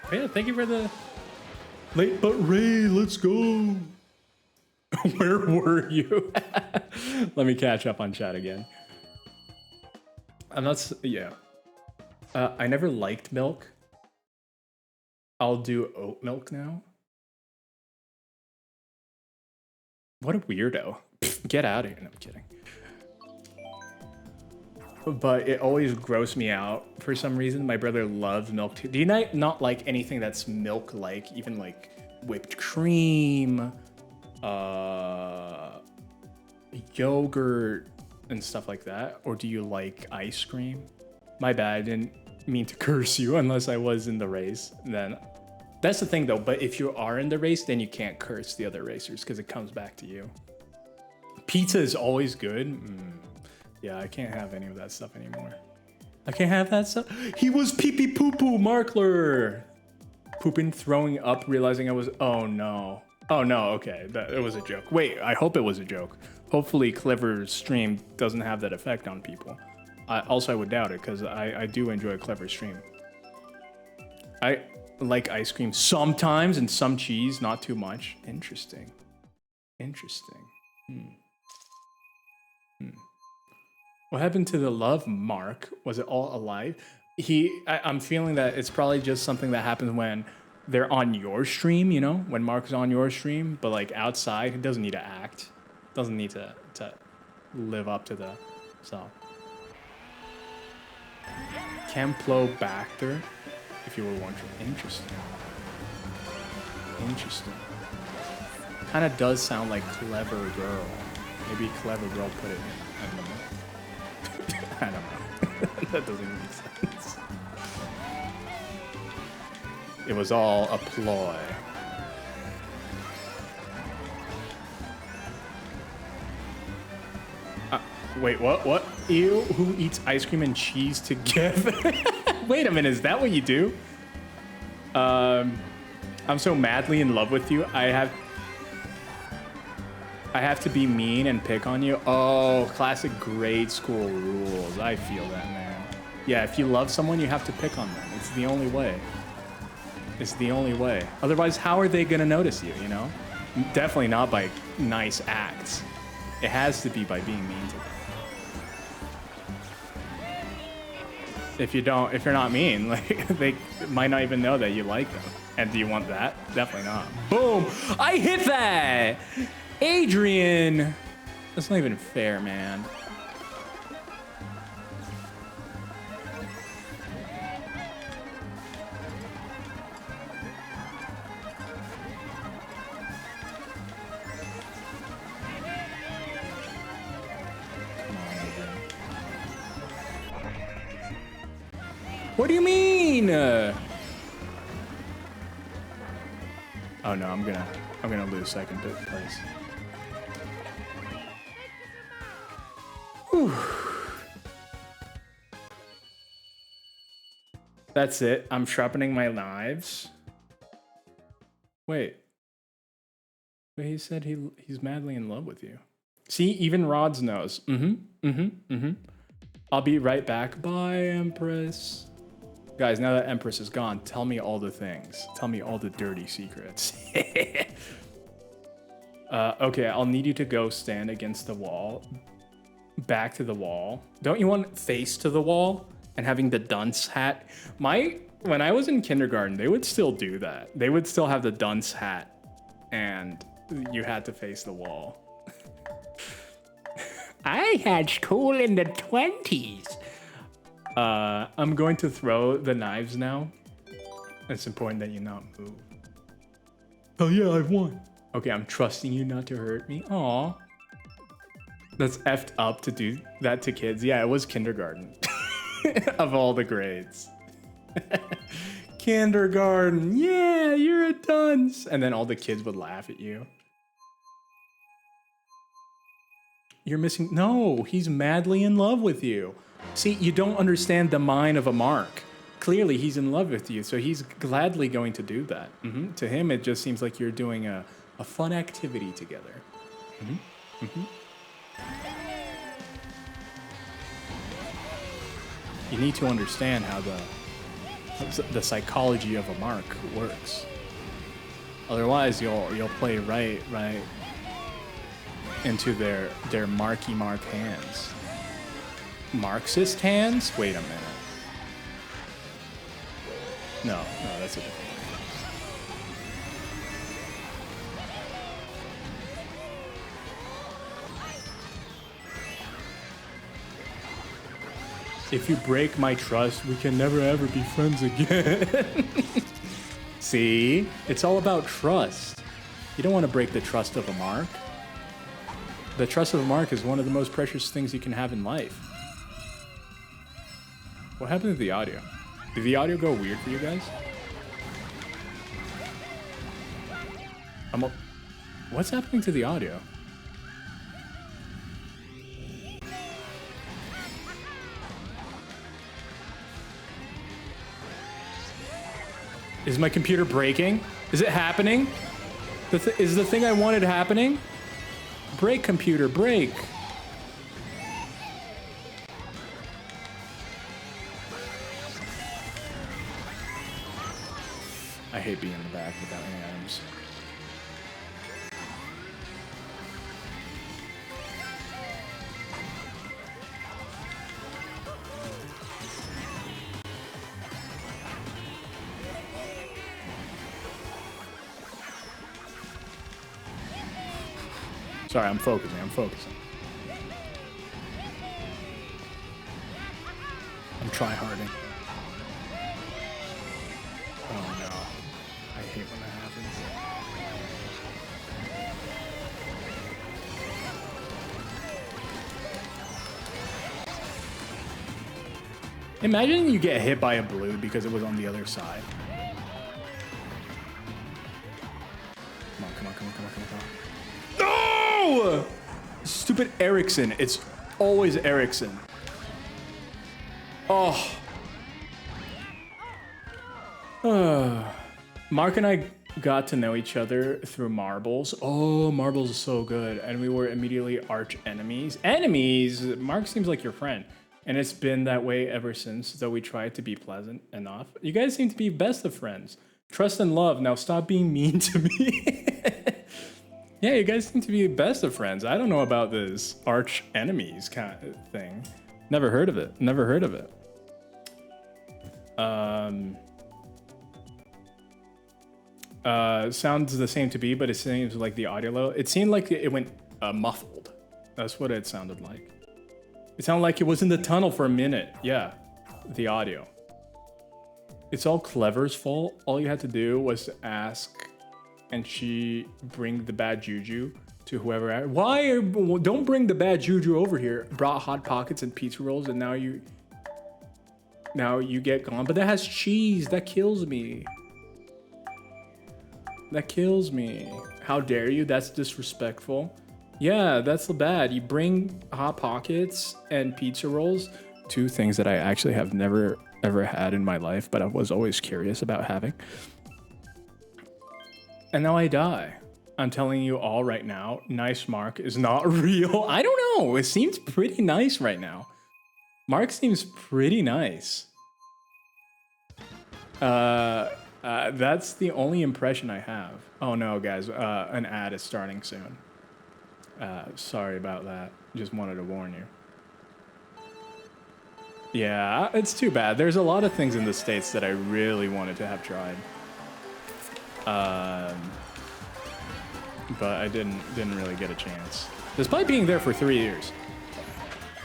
But yeah, thank you for the late but Ray. Let's go. Where were you? Let me catch up on chat again. I'm not. Yeah. I never liked milk. I'll do oat milk now. What a weirdo. Get out of here. No, I'm kidding. But it always grossed me out for some reason. My brother loves milk too. Do you not like anything that's milk-like? Even like whipped cream, yogurt, and stuff like that? Or do you like ice cream? My bad, I didn't mean to curse you unless I was in the race. Then that's the thing though, but if you are in the race, then you can't curse the other racers because it comes back to you. Pizza is always good. Yeah, I can't have any of that stuff anymore. I can't have that stuff. He was pee-pee poo-poo, Markler. Pooping, throwing up, realizing I was, oh no. Oh no, okay, it was a joke. Wait, I hope it was a joke. Hopefully Clever's stream doesn't have that effect on people. Also, I would doubt it, because I do enjoy a Clever stream. I like ice cream sometimes, and some cheese, not too much. Interesting. Interesting. What happened to the love mark? Was it all alive? I'm feeling that it's probably just something that happens when they're on your stream, you know? When Mark's on your stream, but like outside, he doesn't need to act. Doesn't need to live up to the, so. Campylobacter, if you were wondering. Interesting. Interesting. Kind of does sound like Clever Girl. Maybe Clever Girl put it in. I don't know. I don't know. That doesn't make sense. It was all a ploy. Wait, what? Ew, who eats ice cream and cheese together? Wait a minute, is that what you do? I'm so madly in love with you. I have to be mean and pick on you. Oh, classic grade school rules. I feel that, man. Yeah, if you love someone, you have to pick on them. It's the only way. It's the only way. Otherwise, how are they gonna notice you, you know? Definitely not by nice acts. It has to be by being mean to them. If you're not mean, like, they might not even know that you like them. And do you want that? Definitely not. Boom! I hit that! Adrian! That's not even fair, man. What do you mean? Oh no, I'm gonna lose second place. Whew. That's it. I'm sharpening my knives. Wait, he said he's madly in love with you. See, even Rods knows. I'll be right back. Bye, Empress. Guys, now that Empress is gone, tell me all the things. Tell me all the dirty secrets. Okay, I'll need you to go stand against the wall. Back to the wall. Don't you want face to the wall? And having the dunce hat? When I was in kindergarten, they would still do that. They would still have the dunce hat. And you had to face the wall. I had school in the 20s. I'm going to throw the knives now. It's important that you not move. Oh yeah, I've won. Okay, I'm trusting you not to hurt me. Aw. That's effed up to do that to kids. Yeah, it was kindergarten. Of all the grades. kindergarten. Yeah, you're a dunce. And then all the kids would laugh at you. You're missing. No, he's madly in love with you. See, you don't understand the mind of a Mark. Clearly, he's in love with you, so he's gladly going to do that. To him, it just seems like you're doing a fun activity together. You need to understand how the psychology of a Mark works. Otherwise, you'll play right into their Marky Mark hands. Marxist hands? Wait a minute. No, that's a different one. If you break my trust, we can never ever be friends again. See? It's all about trust. You don't want to break the trust of a Mark. The trust of a Mark is one of the most precious things you can have in life. What happened to the audio? Did the audio go weird for you guys? What's happening to the audio? Is my computer breaking? Is it happening? Is the thing I wanted happening? Break, computer, break. I hate being in the back without any items. Sorry, I'm focusing. I'm try-harding. Oh no. I hate when that happens. Imagine you get hit by a blue because it was on the other side. Come on. No! Stupid Erickson. It's always Erickson. Oh. Mark and I got to know each other through Marbles. Oh, Marbles is so good. And we were immediately arch enemies. Enemies? Mark seems like your friend. And it's been that way ever since, though we tried to be pleasant enough. You guys seem to be best of friends. Trust and love. Now stop being mean to me. Yeah, you guys seem to be best of friends. I don't know about this arch enemies kind of thing. Never heard of it. Sounds the same to me, but it seems like the audio low. It seemed like it went muffled. That's what it sounded like. It sounded like it was in the tunnel for a minute. Yeah, the audio. It's all Clever's fault. All you had to do was to ask, and she bring the bad juju to whoever. Don't bring the bad juju over here. Brought Hot Pockets and pizza rolls, and now you get gone. But that has cheese. That kills me. How dare you? That's disrespectful. Yeah, that's bad. You bring Hot Pockets and pizza rolls, two things that I actually have never ever had in my life, but I was always curious about having. And now I die. I'm telling you all right now, nice Mark is not real. I don't know. It seems pretty nice right now. Mark seems pretty nice. That's the only impression I have. Oh no, guys, an ad is starting soon. Sorry about that. Just wanted to warn you. Yeah, it's too bad. There's a lot of things in the States that I really wanted to have tried. But I didn't really get a chance. Despite being there for 3 years.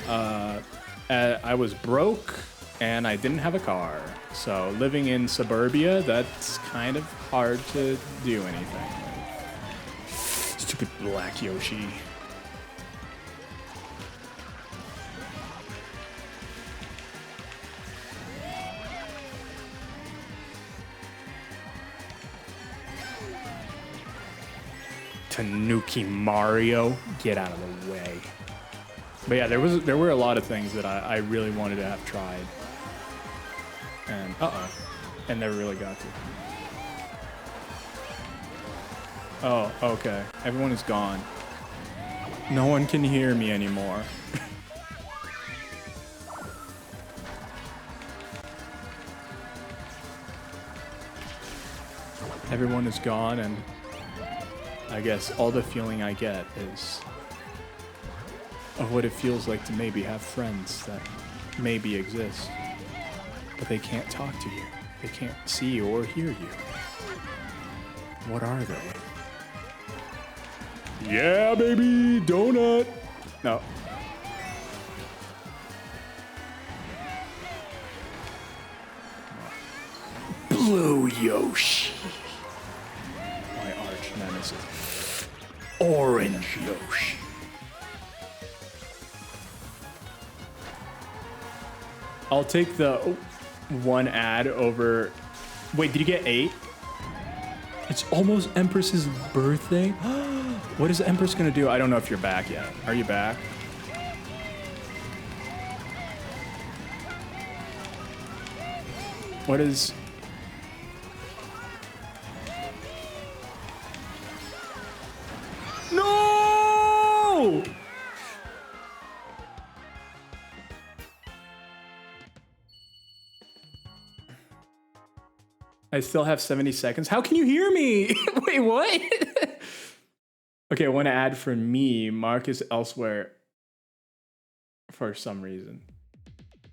I was broke and I didn't have a car. So living in suburbia, that's kind of hard to do anything. Stupid black Yoshi. Tanuki Mario, get out of the way. But yeah, there were a lot of things that I really wanted to have tried, and and never really got to. Oh, okay. Everyone is gone. No one can hear me anymore. Everyone is gone, and I guess all the feeling I get is of what it feels like to maybe have friends that maybe exist, but they can't talk to you. They can't see you or hear you. What are they? Yeah, baby, donut. No. Blue Yoshi. My arch nemesis. Orange Yoshi. I'll take the one ad over. Wait, did you get 8? It's almost Empress's birthday. What is Empress gonna do? I don't know if you're back yet. Are you back? What is... No! I still have 70 seconds. How can you hear me? Wait, what? Okay, one ad for me. Mark is elsewhere for some reason.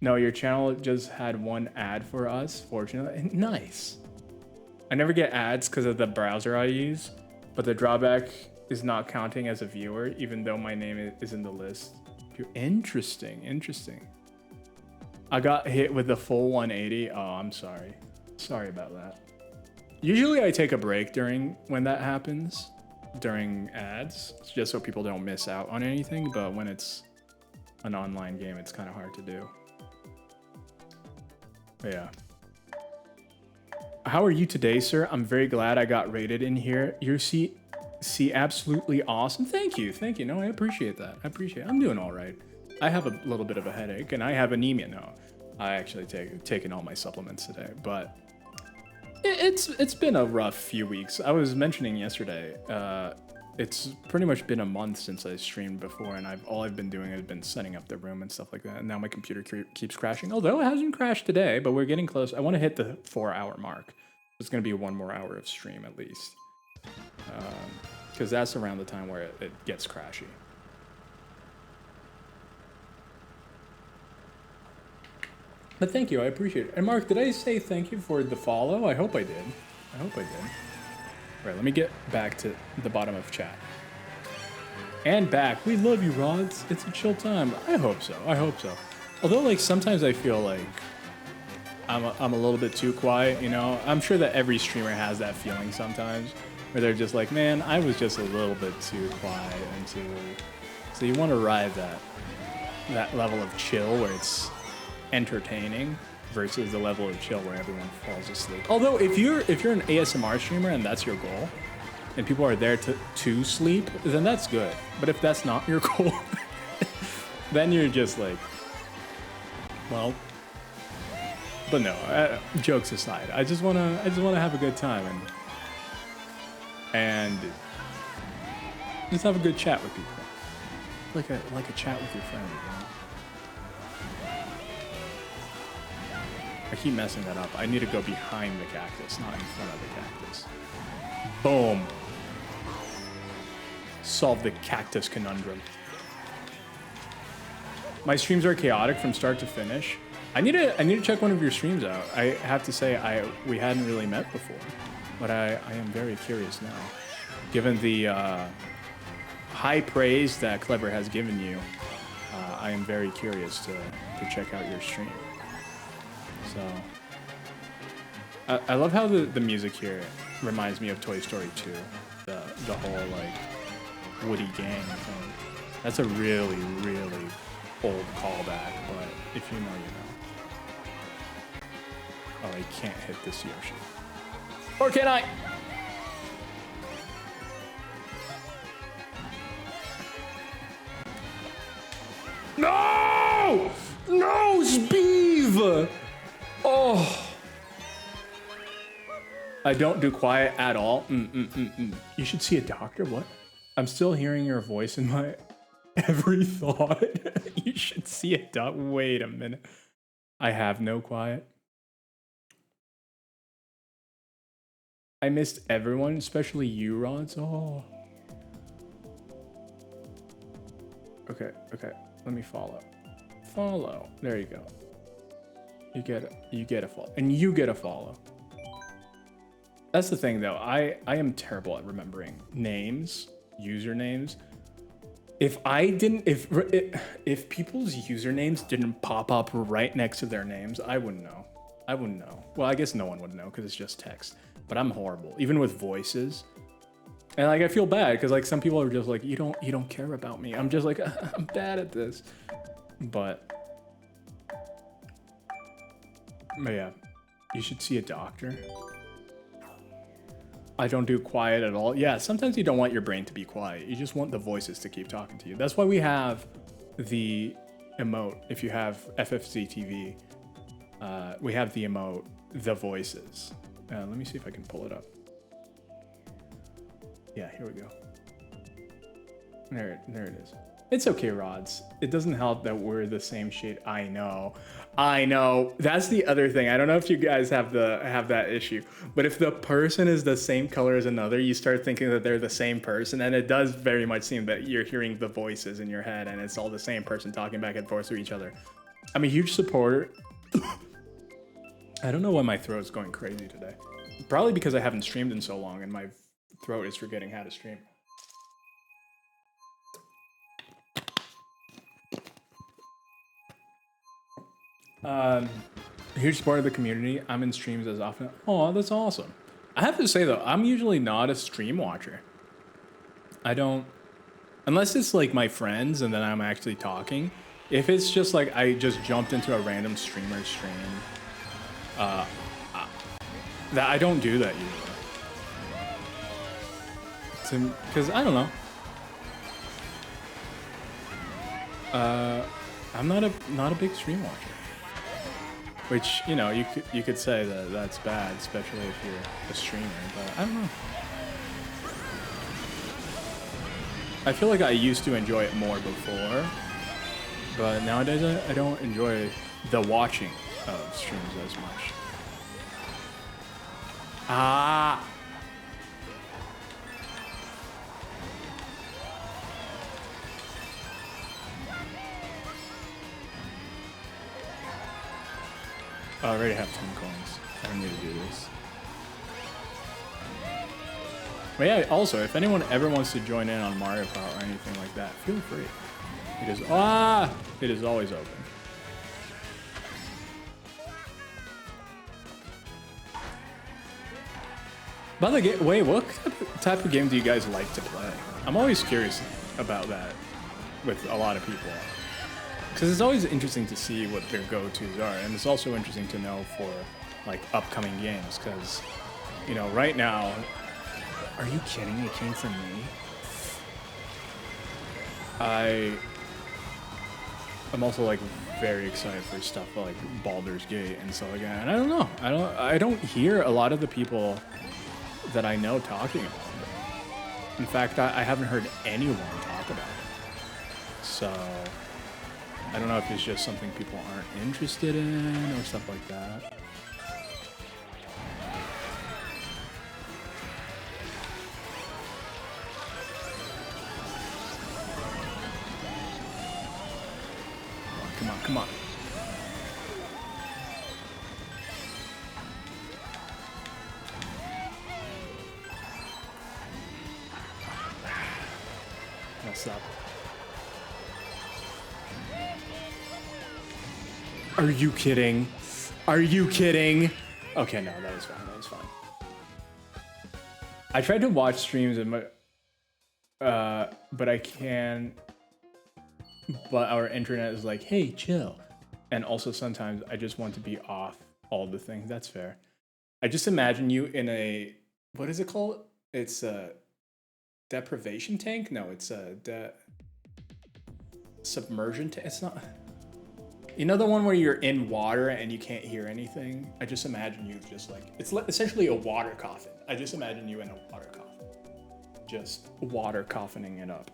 No, your channel just had one ad for us, fortunately. Nice. I never get ads because of the browser I use, but the drawback is not counting as a viewer, even though my name is in the list. Interesting, interesting. I got hit with the full 180. Oh, I'm sorry. Sorry about that. Usually I take a break when that happens, during ads, just so people don't miss out on anything, but when it's an online game, it's kind of hard to do. But yeah. How are you today, sir? I'm very glad I got rated in here. You're absolutely awesome. Thank you. No, I appreciate that. I'm doing all right. I have a little bit of a headache and I have anemia now. I actually taken all my supplements today, but it's been a rough few weeks. I was mentioning yesterday, it's pretty much been a month since I streamed before, and all I've been doing has been setting up the room and stuff like that. And now my computer keeps crashing, although it hasn't crashed today, but we're getting close. I want to hit the 4-hour mark. It's going to be 1 more hour of stream at least, because that's around the time where it gets crashy. But thank you, I appreciate it. And Mark, did I say thank you for the follow? I hope I did. All right, let me get back to the bottom of chat. And back. We love you, Rods. It's a chill time. I hope so. Although, like, sometimes I feel like I'm a little bit too quiet, you know? I'm sure that every streamer has that feeling sometimes, where they're just like, man, I was just a little bit too quiet and too... So you want to arrive at that level of chill where it's entertaining versus the level of chill where everyone falls asleep. Although if you're an ASMR streamer and that's your goal, and people are there to sleep, then that's good. But if that's not your goal, then you're just like, well. But no, jokes aside, I just wanna have a good time and just have a good chat with people, like a chat with your friend. You know? I keep messing that up. I need to go behind the cactus, not in front of the cactus. Boom. Solve the cactus conundrum. My streams are chaotic from start to finish. I need to check one of your streams out. I have to say we hadn't really met before, but I am very curious now. Given the high praise that Clever has given you, I am very curious to check out your stream. So, I love how the music here reminds me of Toy Story 2. The whole, like, Woody gang thing. That's a really, really old callback, but if you know, you know. Oh, I can't hit this Yoshi. Or can I? No! No, Speeve! Oh. I don't do quiet at all. You should see a doctor? What? I'm still hearing your voice in my every thought. You should see a doctor. Wait a minute. I have no quiet. I missed everyone, especially you, Rods. Oh. Okay. Let me follow. Follow. There you go. You get a follow. And you get a follow. That's the thing though. I am terrible at remembering names, usernames. If people's usernames didn't pop up right next to their names, I wouldn't know. Well, I guess no one would know because it's just text. But I'm horrible, even with voices. And like I feel bad because like some people are just like, you don't care about me. I'm just like, I'm bad at this. But yeah, you should see a doctor. I don't do quiet at all. Yeah, sometimes you don't want your brain to be quiet. You just want the voices to keep talking to you. That's why we have the emote. If you have FFC TV, we have the emote, the voices. Let me see if I can pull it up. Yeah, here we go. There it is. It's okay, Rods. It doesn't help that we're the same shade. I know. That's the other thing. I don't know if you guys have that issue, but if the person is the same color as another, you start thinking that they're the same person, and it does very much seem that you're hearing the voices in your head, and it's all the same person talking back and forth to each other. I'm a huge supporter. I don't know why my throat's going crazy today. Probably because I haven't streamed in so long, and my throat is forgetting how to stream. Huge part of the community. I'm in streams as often. Oh, that's awesome. I have to say though, I'm usually not a stream watcher. I don't, unless it's like my friends and then I'm actually talking. If it's just like I just jumped into a random streamer's stream, that I don't do that usually. Because I don't know. I'm not a big stream watcher. Which, you know, you could say that that's bad, especially if you're a streamer, but I don't know. I feel like I used to enjoy it more before, but nowadays I don't enjoy the watching of streams as much. Ah! I already have 10 coins. I don't need to do this. But yeah, also, if anyone ever wants to join in on Mario Kart or anything like that, feel free. It is always open. By the way, what type of game do you guys like to play? I'm always curious about that with a lot of people. Because it's always interesting to see what their go-tos are, and it's also interesting to know for like upcoming games. Because, you know, right now, are you kidding? It came from me. I'm also like very excited for stuff like Baldur's Gate and stuff like that. And I don't know. I don't hear a lot of the people that I know talking about it. In fact, I haven't heard anyone talk about it. So I don't know if it's just something people aren't interested in or stuff like that. Come on. What's up? Are you kidding? Are you kidding? Okay, no, that was fine. That was fine. I tried to watch streams and but I can. But our internet is like, hey, chill. And also sometimes I just want to be off all the things. That's fair. I just imagine you in a, what is it called? It's a deprivation tank? No, it's a submersion. It's not. You know the one where you're in water and you can't hear anything? I just imagine you just like, it's essentially a water coffin. I just imagine you in a water coffin. Just water coffining it up.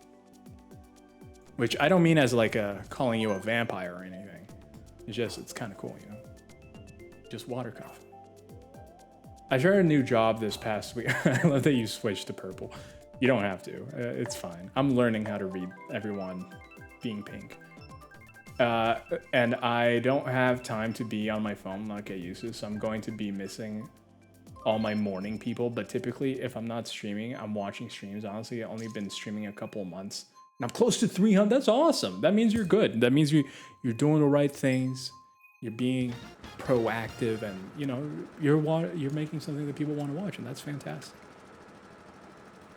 Which I don't mean as like calling you a vampire or anything. It's kind of cool, you know? Just water coffin. I started a new job this past week. I love that you switched to purple. You don't have to, it's fine. I'm learning how to read everyone being pink. And I don't have time to be on my phone like I used to, so I'm going to be missing all my morning people. But typically, if I'm not streaming, I'm watching streams. Honestly, I've only been streaming a couple of months, and I'm close to 300. That's awesome. That means you're good. That means you're doing the right things. You're being proactive, and you know you're making something that people want to watch, and that's fantastic.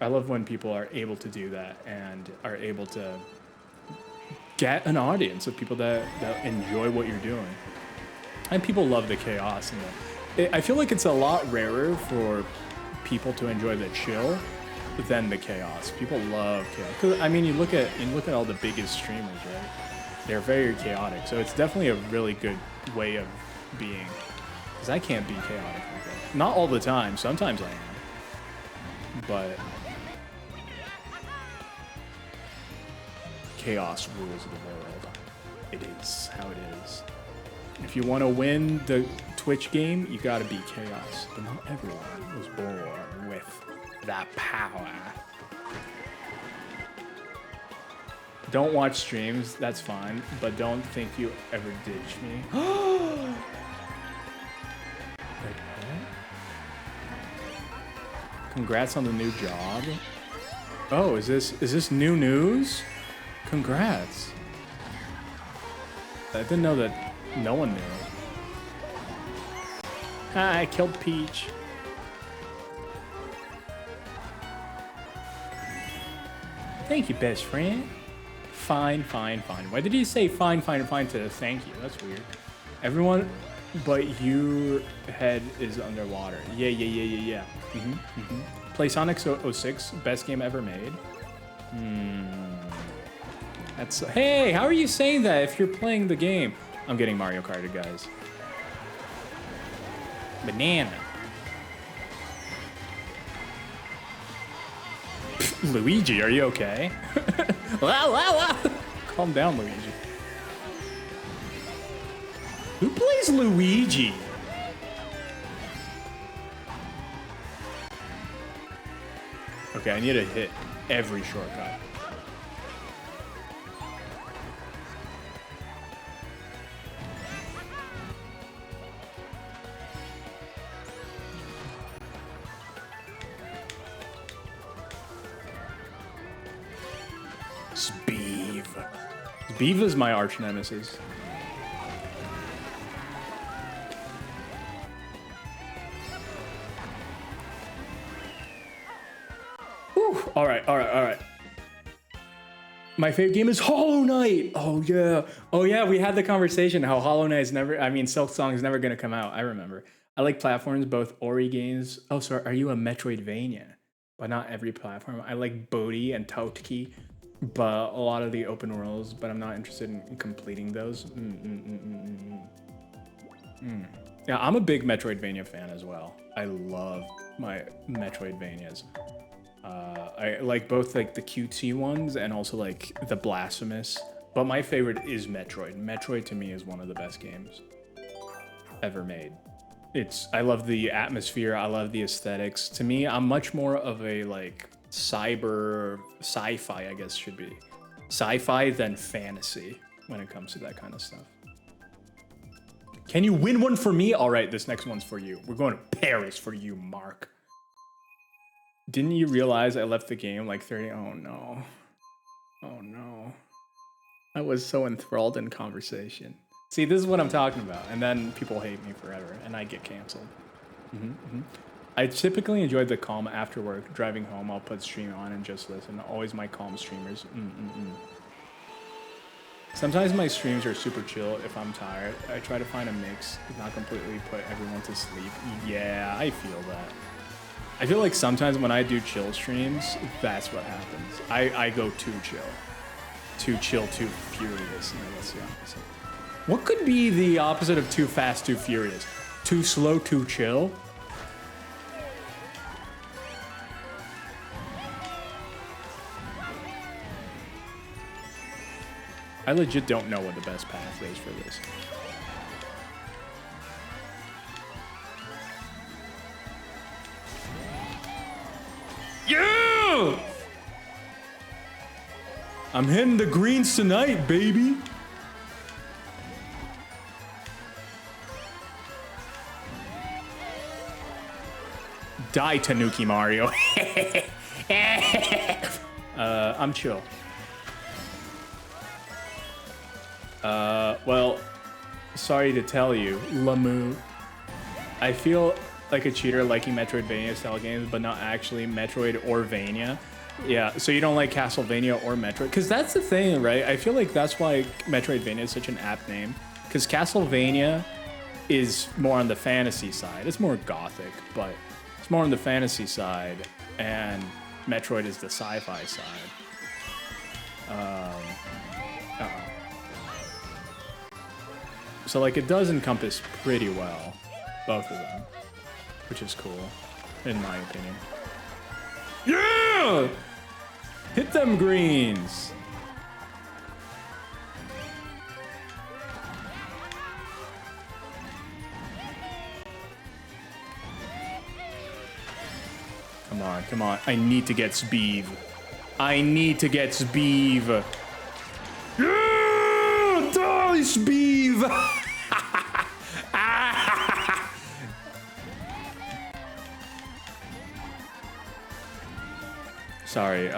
I love when people are able to do that and are able to get an audience of people that enjoy what you're doing. And people love the chaos. And I feel like it's a lot rarer for people to enjoy the chill than the chaos. People love chaos. 'Cause, I mean, you look at all the biggest streamers, right? They're very chaotic. So it's definitely a really good way of being. Because I can't be chaotic like that. Not all the time. Sometimes I am. But chaos rules the world. It is how it is. If you want to win the Twitch game, you gotta be chaos. But not everyone was born with that power. Don't watch streams, that's fine, but don't think you ever ditch me. Like what? Congrats on the new job. Oh, is this new news? Congrats. I didn't know that no one knew. I killed Peach. Thank you, best friend. Fine, fine, fine. Why did he say fine, fine, fine to thank you? That's weird. Everyone but your head is underwater. Yeah. Play Sonic 06, best game ever made. That's, hey, how are you saying that if you're playing the game? I'm getting Mario Karted, guys. Banana. Luigi, are you okay? Calm down, Luigi. Who plays Luigi? Okay, I need to hit every shortcut. Beeve. Beeve is my arch nemesis. Whew. All right. My favorite game is Hollow Knight. Oh yeah, we had the conversation how Hollow Knight's Silk Song is never gonna come out. I remember. I like platforms, both Ori games. Oh, sorry, are you a Metroidvania? But not every platform. I like Bodhi and Totki, but a lot of the open worlds, but I'm not interested in completing those. Yeah, I'm a big Metroidvania fan as well. I love my Metroidvanias. I like both like the cutesy ones and also like the blasphemous, but my favorite is Metroid. Metroid to me is one of the best games ever made. I love the atmosphere, I love the aesthetics. To me, I'm much more of a like sci-fi, I guess should be. Sci-fi than fantasy when it comes to that kind of stuff. Can you win one for me? All right, this next one's for you. We're going to Paris for you, Mark. Didn't you realize I left the game like 30? Oh no. Oh no. I was so enthralled in conversation. See, this is what I'm talking about. And then people hate me forever and I get canceled. I typically enjoy the calm after work. Driving home, I'll put stream on and just listen. Always my calm streamers. Sometimes my streams are super chill if I'm tired. I try to find a mix, not completely put everyone to sleep. Yeah, I feel that. I feel like sometimes when I do chill streams, that's what happens. I go too chill. Too chill, too furious. And that's the opposite. What could be the opposite of too fast, too furious? Too slow, too chill? I legit don't know what the best path is for this. Yeah! I'm hitting the greens tonight, baby. Die, Tanuki Mario. I'm chill. Well, sorry to tell you, Lamu. I feel like a cheater liking Metroidvania style games, but not actually Metroid or Vania. Yeah, so you don't like Castlevania or Metroid? Because that's the thing, right? I feel like that's why Metroidvania is such an apt name. Because Castlevania is more on the fantasy side. It's more gothic, but it's more on the fantasy side. And Metroid is the sci-fi side. So like it does encompass pretty well, both of them, which is cool, in my opinion. Yeah! Hit them greens! Come on, come on. I need to get Speed. I need to get Speed. Yeah! Die, Speed! Sorry,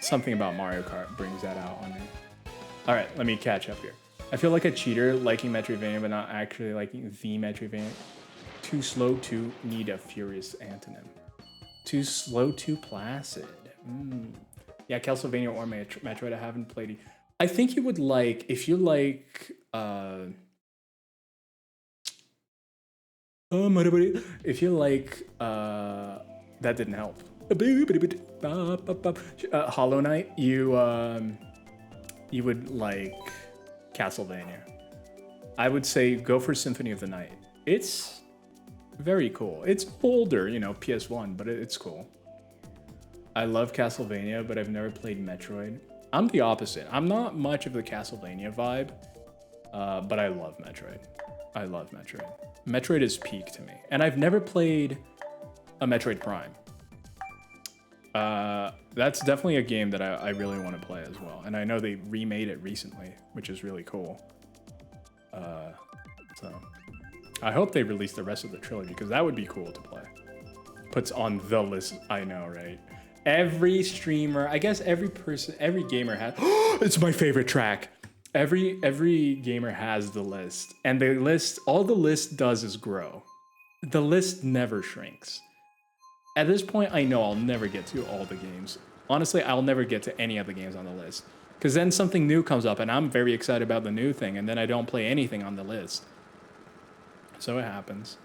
something about Mario Kart brings that out on me. All right, let me catch up here. I feel like a cheater liking Metroidvania, but not actually liking the Metroidvania. Too slow, too need a furious antonym. Too slow, too placid. Yeah, Castlevania or Metroid, I haven't played. I think you would like, if you like, if you like, that didn't help. Hollow Knight, you would like Castlevania. I would say go for Symphony of the Night. It's very cool. It's older, you know, PS1, but it's cool. I love Castlevania, but I've never played Metroid. I'm the opposite. I'm not much of the Castlevania vibe, but I love Metroid. I love Metroid. Metroid is peak to me. And I've never played a Metroid Prime. That's definitely a game that I really want to play as well. And I know they remade it recently, which is really cool. So I hope they release the rest of the trilogy, because that would be cool to play. Puts on the list. I know, right? Every streamer, I guess every person, every gamer has. It's my favorite track. Every gamer has the list, and the list, all the list does is grow. The list never shrinks. At this point, I know I'll never get to all the games. Honestly, I'll never get to any of the games on the list, because then something new comes up, and I'm very excited about the new thing, and then I don't play anything on the list. So it happens.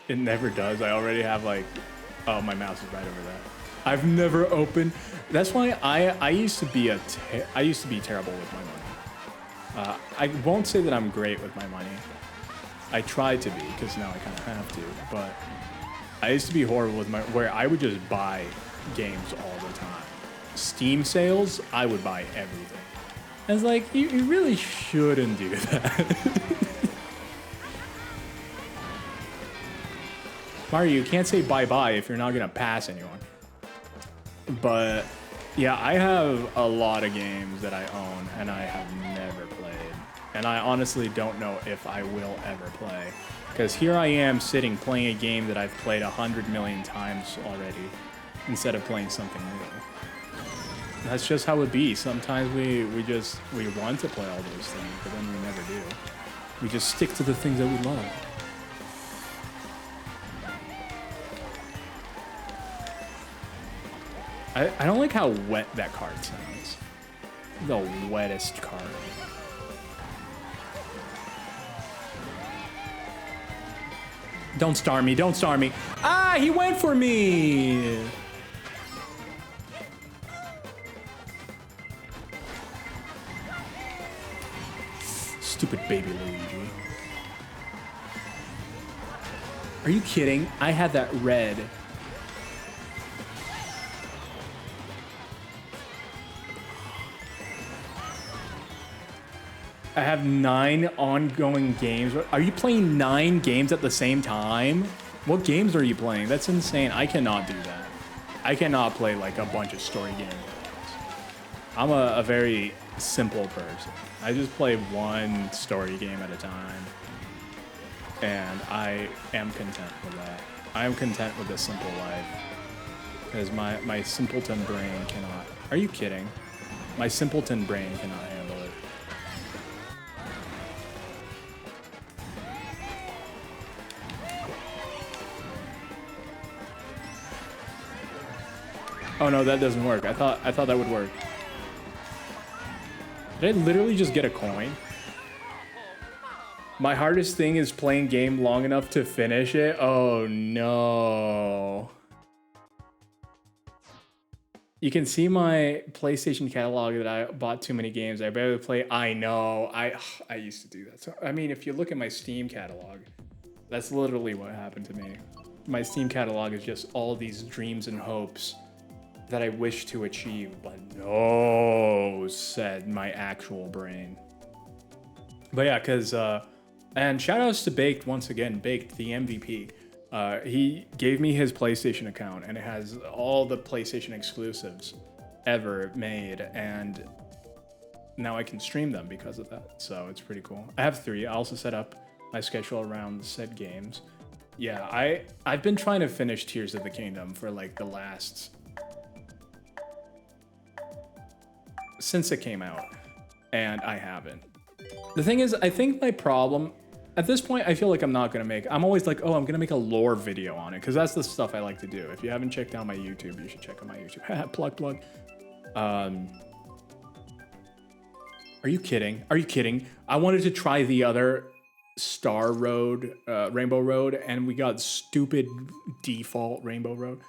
It never does. I already have like, oh, my mouse is right over that. I've never opened. That's why I used to be terrible with my money. I won't say that I'm great with my money. I tried to be, because now I kind of have to. But I used to be horrible with my, where I would just buy games all the time. Steam sales, I would buy everything. And it's like, you really shouldn't do that. Mario, you can't say bye-bye if you're not gonna pass anyone. But yeah, I have a lot of games that I own and I have never played. And I honestly don't know if I will ever play. Because here I am sitting playing a game that I've played 100 million times already, instead of playing something new. That's just how it be. Sometimes we want to play all those things, but then we never do. We just stick to the things that we love. I don't like how wet that card sounds. The wettest card. Don't star me, don't star me. Ah, he went for me. Stupid baby Luigi. Are you kidding? I had that red. I have 9 ongoing games. Are you playing 9 games at the same time? What games are you playing? That's insane. I cannot do that. I cannot play like a bunch of story games. I'm a very simple person. I just play one story game at a time. And I am content with that. I am content with a simple life. Because my simpleton brain cannot. Are you kidding? My simpleton brain cannot handle it. Oh no, that doesn't work. I thought that would work. Did I literally just get a coin? My hardest thing is playing game long enough to finish it. Oh no. You can see my PlayStation catalog that I bought too many games. I barely play. I know. I used to do that. So I mean, if you look at my Steam catalog, that's literally what happened to me. My Steam catalog is just all these dreams and hopes that I wish to achieve, but no, said my actual brain. But yeah, because, and shout outs to Baked once again, Baked, the MVP. He gave me his PlayStation account and it has all the PlayStation exclusives ever made, and now I can stream them because of that, so it's pretty cool. I have 3. I also set up my schedule around said games. Yeah, I've been trying to finish Tears of the Kingdom for like the last... since it came out, and I haven't. The thing is, I think my problem at this point, I feel like I'm always like, oh, I'm gonna make a lore video on it, because that's the stuff I like to do. If you haven't checked out my YouTube, you should check out my YouTube. plug. Are you kidding? Are you kidding? I wanted to try the other Star Road, Rainbow Road, and we got stupid default Rainbow Road.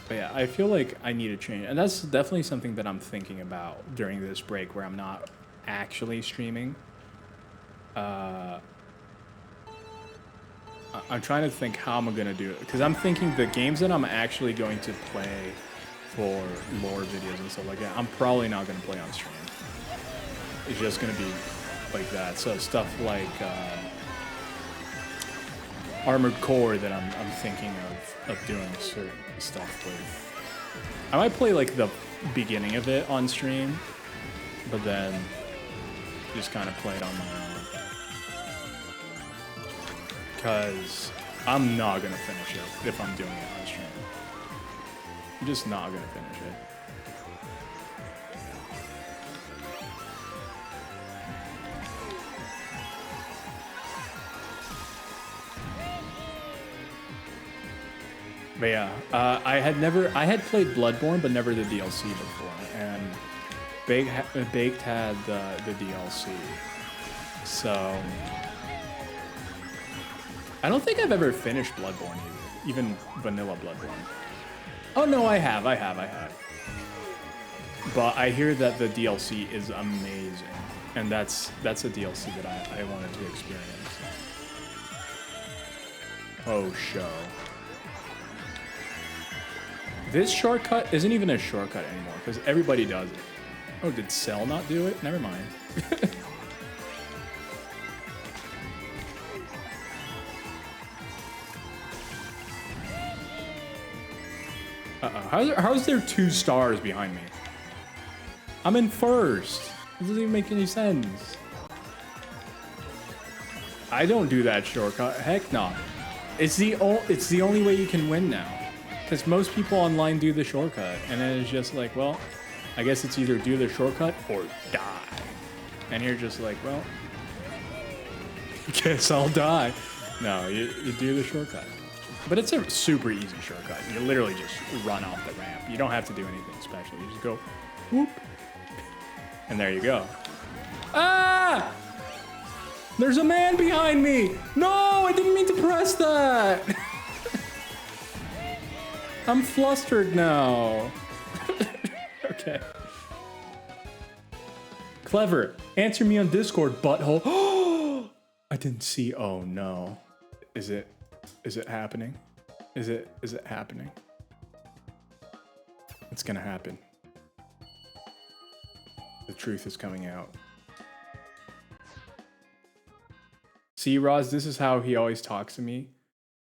But yeah, I feel like I need to change, and that's definitely something that I'm thinking about during this break where I'm not actually streaming. I'm trying to think how I'm gonna do it, because I'm thinking the games that I'm actually going to play for lore videos and stuff like that, I'm probably not gonna play on stream. It's just gonna be like that. So stuff like Armored Core that I'm thinking of doing certain stuff with. I might play like the beginning of it on stream, but then just kind of play it on my own. Because I'm not gonna finish it if I'm doing it on stream. I'm just not gonna finish it. But yeah, I had played Bloodborne, but never the DLC before, and Baked had the DLC. So I don't think I've ever finished Bloodborne either, even vanilla Bloodborne. Oh no, I have. But I hear that the DLC is amazing, and that's a DLC that I wanted to experience. Oh, show. This shortcut isn't even a shortcut anymore, because everybody does it. Oh, did Cell not do it? Never mind. Uh-oh. How's there 2 stars behind me? I'm in first. It doesn't even make any sense. I don't do that shortcut. Heck no. It's the only way you can win now. Because most people online do the shortcut, and then it's just like, well, I guess it's either do the shortcut or die. And you're just like, well, guess I'll die. No, you do the shortcut. But it's a super easy shortcut. You literally just run off the ramp. You don't have to do anything special. You just go, whoop, and there you go. Ah! There's a man behind me! No, I didn't mean to press that! I'm flustered now. Okay. Clever. Answer me on Discord, butthole. I didn't see. Oh no. Is it happening? Is it happening? It's gonna happen. The truth is coming out. See, Roz, this is how he always talks to me.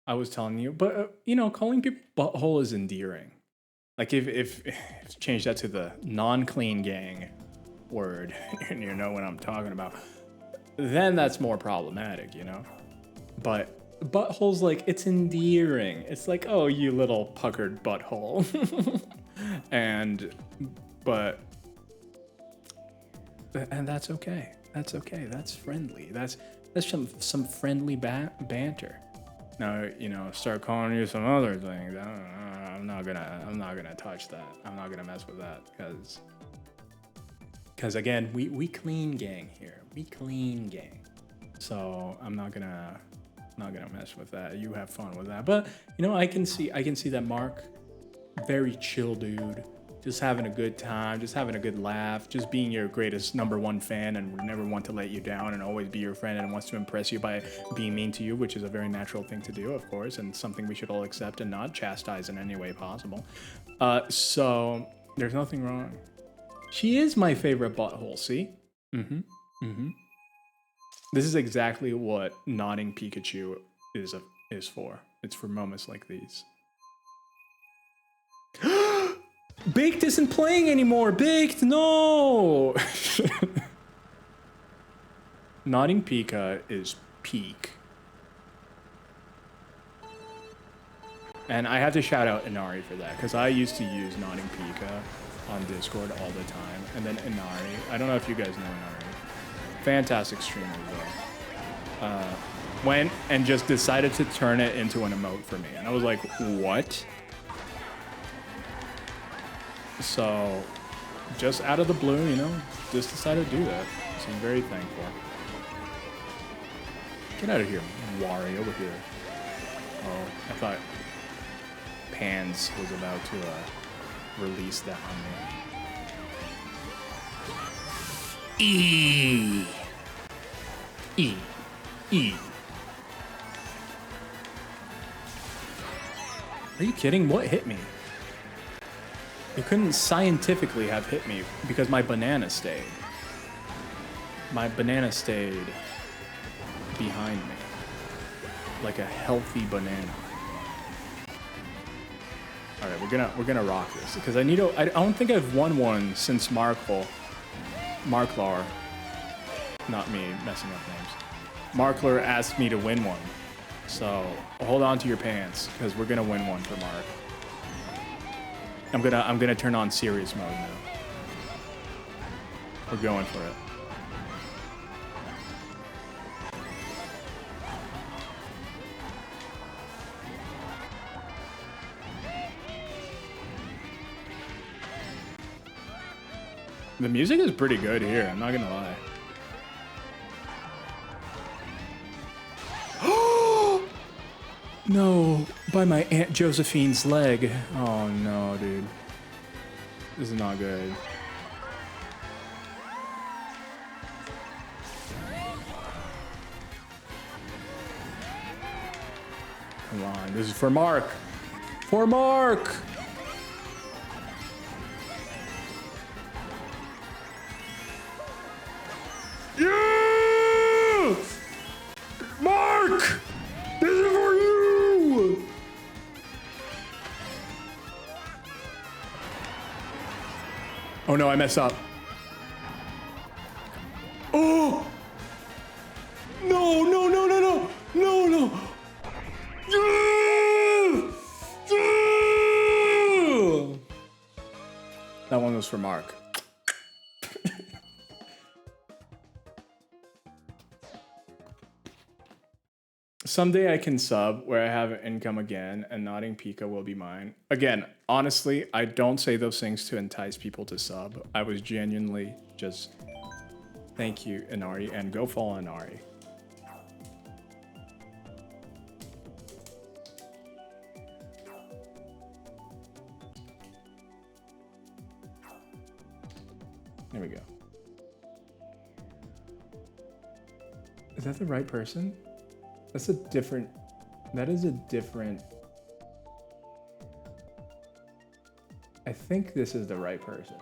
I was telling you, but you know, calling people butthole is endearing. Like if change that to the non-clean gang word, and you know what I'm talking about, then that's more problematic, you know? But butthole's like, it's endearing. It's like, oh, you little puckered butthole. And that's okay. That's okay. That's friendly. That's some friendly banter. Now, you know, start calling you some other things. I'm not gonna touch that. I'm not gonna mess with that because again, we clean gang here. We clean gang. So I'm not gonna mess with that. You have fun with that. But you know, I can see that Mark, very chill dude. Just having a good time, just having a good laugh, just being your greatest #1 fan and would never want to let you down and always be your friend and wants to impress you by being mean to you, which is a very natural thing to do, of course, and something we should all accept and not chastise in any way possible. So there's nothing wrong. She is my favorite butthole, see? This is exactly what nodding Pikachu is for. It's for moments like these. Baked isn't playing anymore. Baked, no. Nodding Pika is peak. And I have to shout out Inari for that, because I used to use Nodding Pika on Discord all the time. And then Inari, I don't know if you guys know Inari. Fantastic streamer though. Went and just decided to turn it into an emote for me. And I was like, what? So, just out of the blue, you know, just decided to do that. So I'm very thankful. Get out of here, Wario, over here. Oh, I thought Pans was about to release that on me. E. Are you kidding? What hit me? You couldn't scientifically have hit me because my banana stayed. My banana stayed behind me. Like a healthy banana. Alright, we're gonna rock this. Because I don't think I've won one since Marklar. Not me messing up names. Marklar asked me to win one. So hold on to your pants, because we're gonna win one for Mark. I'm gonna turn on serious mode now. We're going for it. The music is pretty good here, I'm not gonna lie. No, by my Aunt Josephine's leg. Oh no, dude. This is not good. Come on, this is for Mark. For Mark! Yeah! Mark! This is for you! Oh no, I messed up. Oh! No, no, no, no, no! No, no! That one was for Mark. Someday I can sub where I have income again and Nodding Pika will be mine. Again, honestly, I don't say those things to entice people to sub. I was genuinely just... Thank you, Inari, and go follow Inari. There we go. that the right person? That's a different... That is a different... I think this is the right person.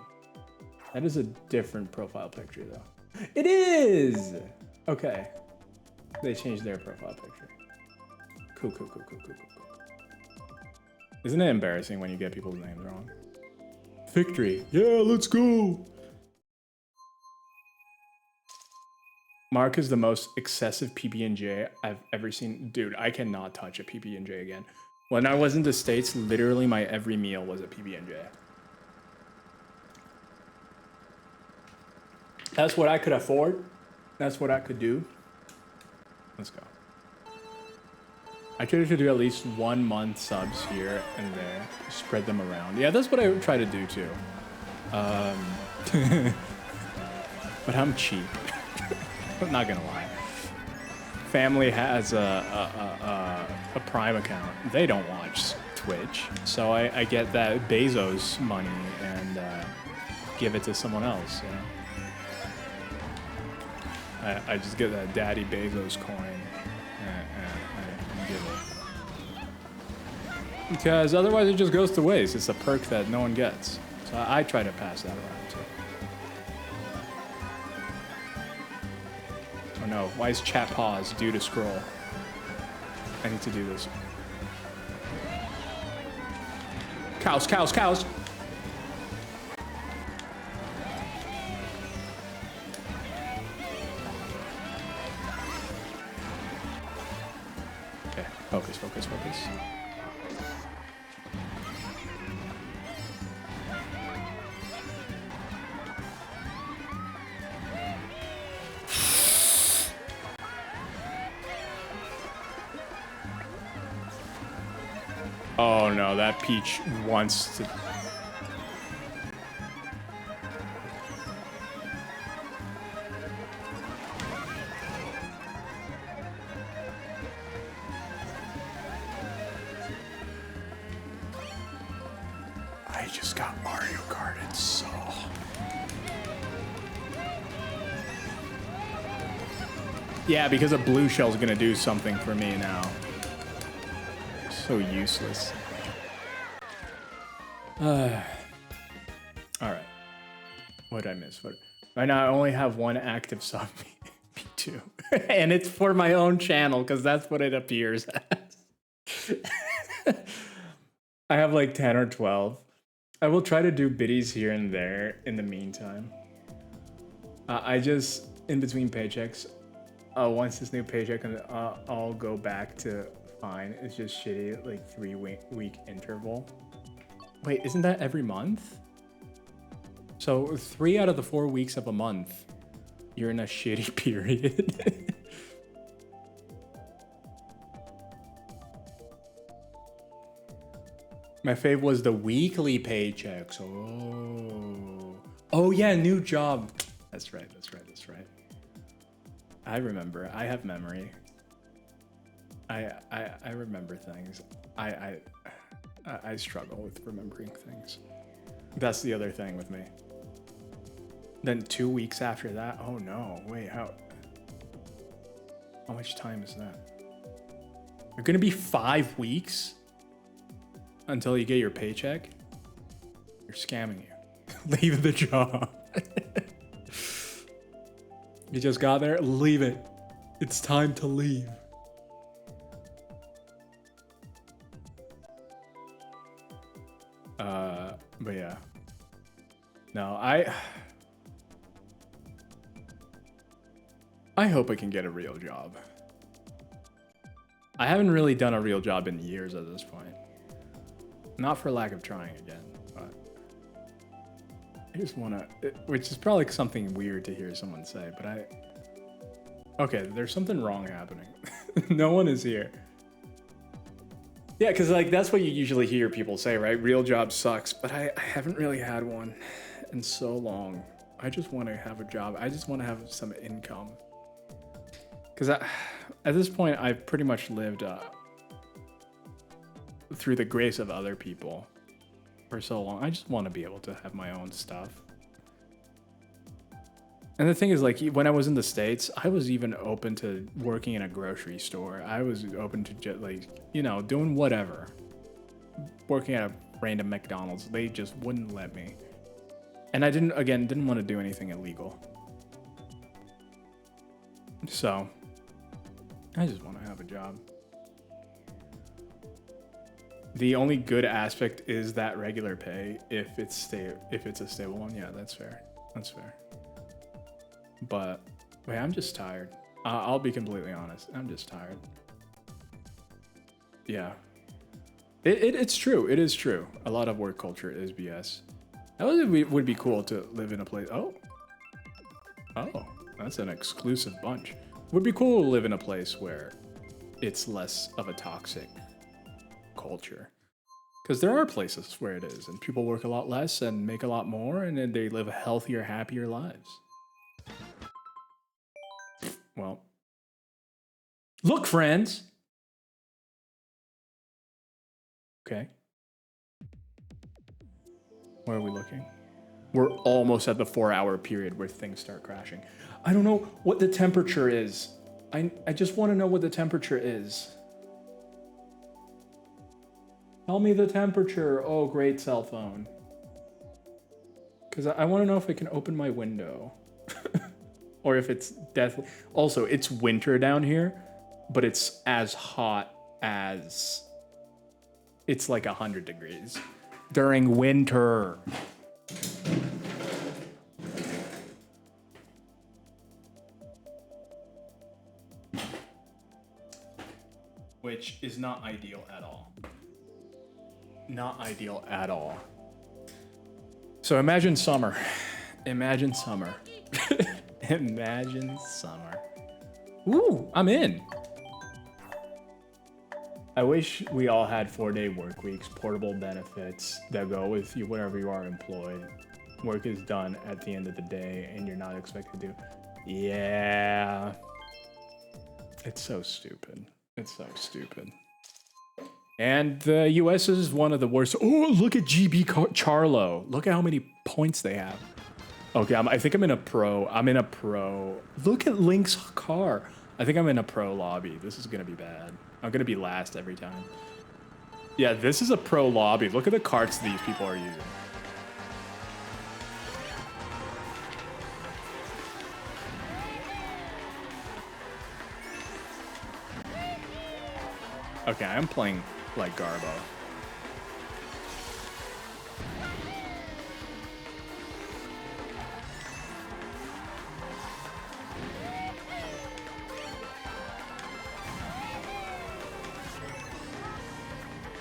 That is a different profile picture, though. It is! Okay. They changed their profile picture. Cool. Isn't it embarrassing when you get people's names wrong? Victory. Yeah, let's go! Mark is the most excessive PB&J I've ever seen. Dude, I cannot touch a PB&J again. When I was in the States, literally my every meal was a PB&J. That's what I could afford. That's what I could do. Let's go. I try to do at least 1 month subs here and there. Spread them around. Yeah, that's what I would try to do too. But I'm cheap. I'm not gonna lie. Family has a Prime account. They don't watch Twitch, so I get that Bezos money and give it to someone else. You know, I just get that Daddy Bezos coin and give it. Because otherwise it just goes to waste. It's a perk that no one gets. So I try to pass that around too. Oh no, why is chat pause due to scroll? I need to do this. Cows. Okay, focus. Oh no, that Peach wants to... I just got Mario Karted so... Yeah, because a blue shell's gonna do something for me now. So useless. All right. What did I miss? Right now I only have 1 active sub. Me too. And it's for my own channel because that's what it appears as. I have like 10 or 12. I will try to do biddies here and there in the meantime. I just, in between paychecks, once this new paycheck, I'll go back to fine. It's just shitty, like 3-week interval. Wait, isn't that every month? So 3 out of the 4 weeks of a month, you're in a shitty period. My fave was the weekly paychecks. Oh yeah, new job. That's right. I remember. I have memory. I remember things. I struggle with remembering things. That's the other thing with me. Then 2 weeks after that, oh no, wait, how much time is that? You're gonna be 5 weeks until you get your paycheck? You're scamming you. Leave the job. You just got there, leave it. It's time to leave. But yeah. No, I hope I can get a real job. I haven't really done a real job in years at this point. Not for lack of trying again, but I just wanna, which is probably something weird to hear someone say, but okay, there's something wrong happening. No one is here. Yeah, because like that's what you usually hear people say, right? Real job sucks, but I haven't really had one in so long. I just want to have a job. I just want to have some income. Because at this point, I've pretty much lived through the grace of other people for so long. I just want to be able to have my own stuff. And the thing is, like, when I was in the States, I was even open to working in a grocery store. I was open to just, like, you know, doing whatever. Working at a random McDonald's, they just wouldn't let me. And I didn't want to do anything illegal. So, I just want to have a job. The only good aspect is that regular pay if it's a stable one. Yeah, that's fair. That's fair. But wait, I'm just tired. I'll be completely honest. I'm just tired. Yeah. It's true. It is true. A lot of work culture is BS. That would be cool to live in a place. Oh, that's an exclusive bunch. Would be cool to live in a place where it's less of a toxic culture. Because there are places where it is, and people work a lot less and make a lot more, and then they live healthier, happier lives. Well, look, friends. Okay. Where are we looking? We're almost at the 4-hour period where things start crashing. I don't know what the temperature is. I just want to know what the temperature is. Tell me the temperature. Oh, great cell phone. Because I want to know if I can open my window. Or if it's deathly. Also, it's winter down here, but it's as hot as... It's like 100 degrees during winter. Which is not ideal at all. Not ideal at all. So imagine summer. Imagine summer. Imagine summer. Woo, I'm in. I wish we all had 4-day work weeks, portable benefits that go with you wherever you are employed. Work is done at the end of the day and you're not expected to. Yeah. It's so stupid. It's so stupid. And the US is one of the worst. Oh, look at GB Charlo. Look at how many points they have. Okay, I think I'm in a pro. I'm in a pro. Look at Link's car. I think I'm in a pro lobby. This is gonna be bad. I'm gonna be last every time. Yeah, this is a pro lobby. Look at the carts these people are using. Okay, I'm playing like Garbo.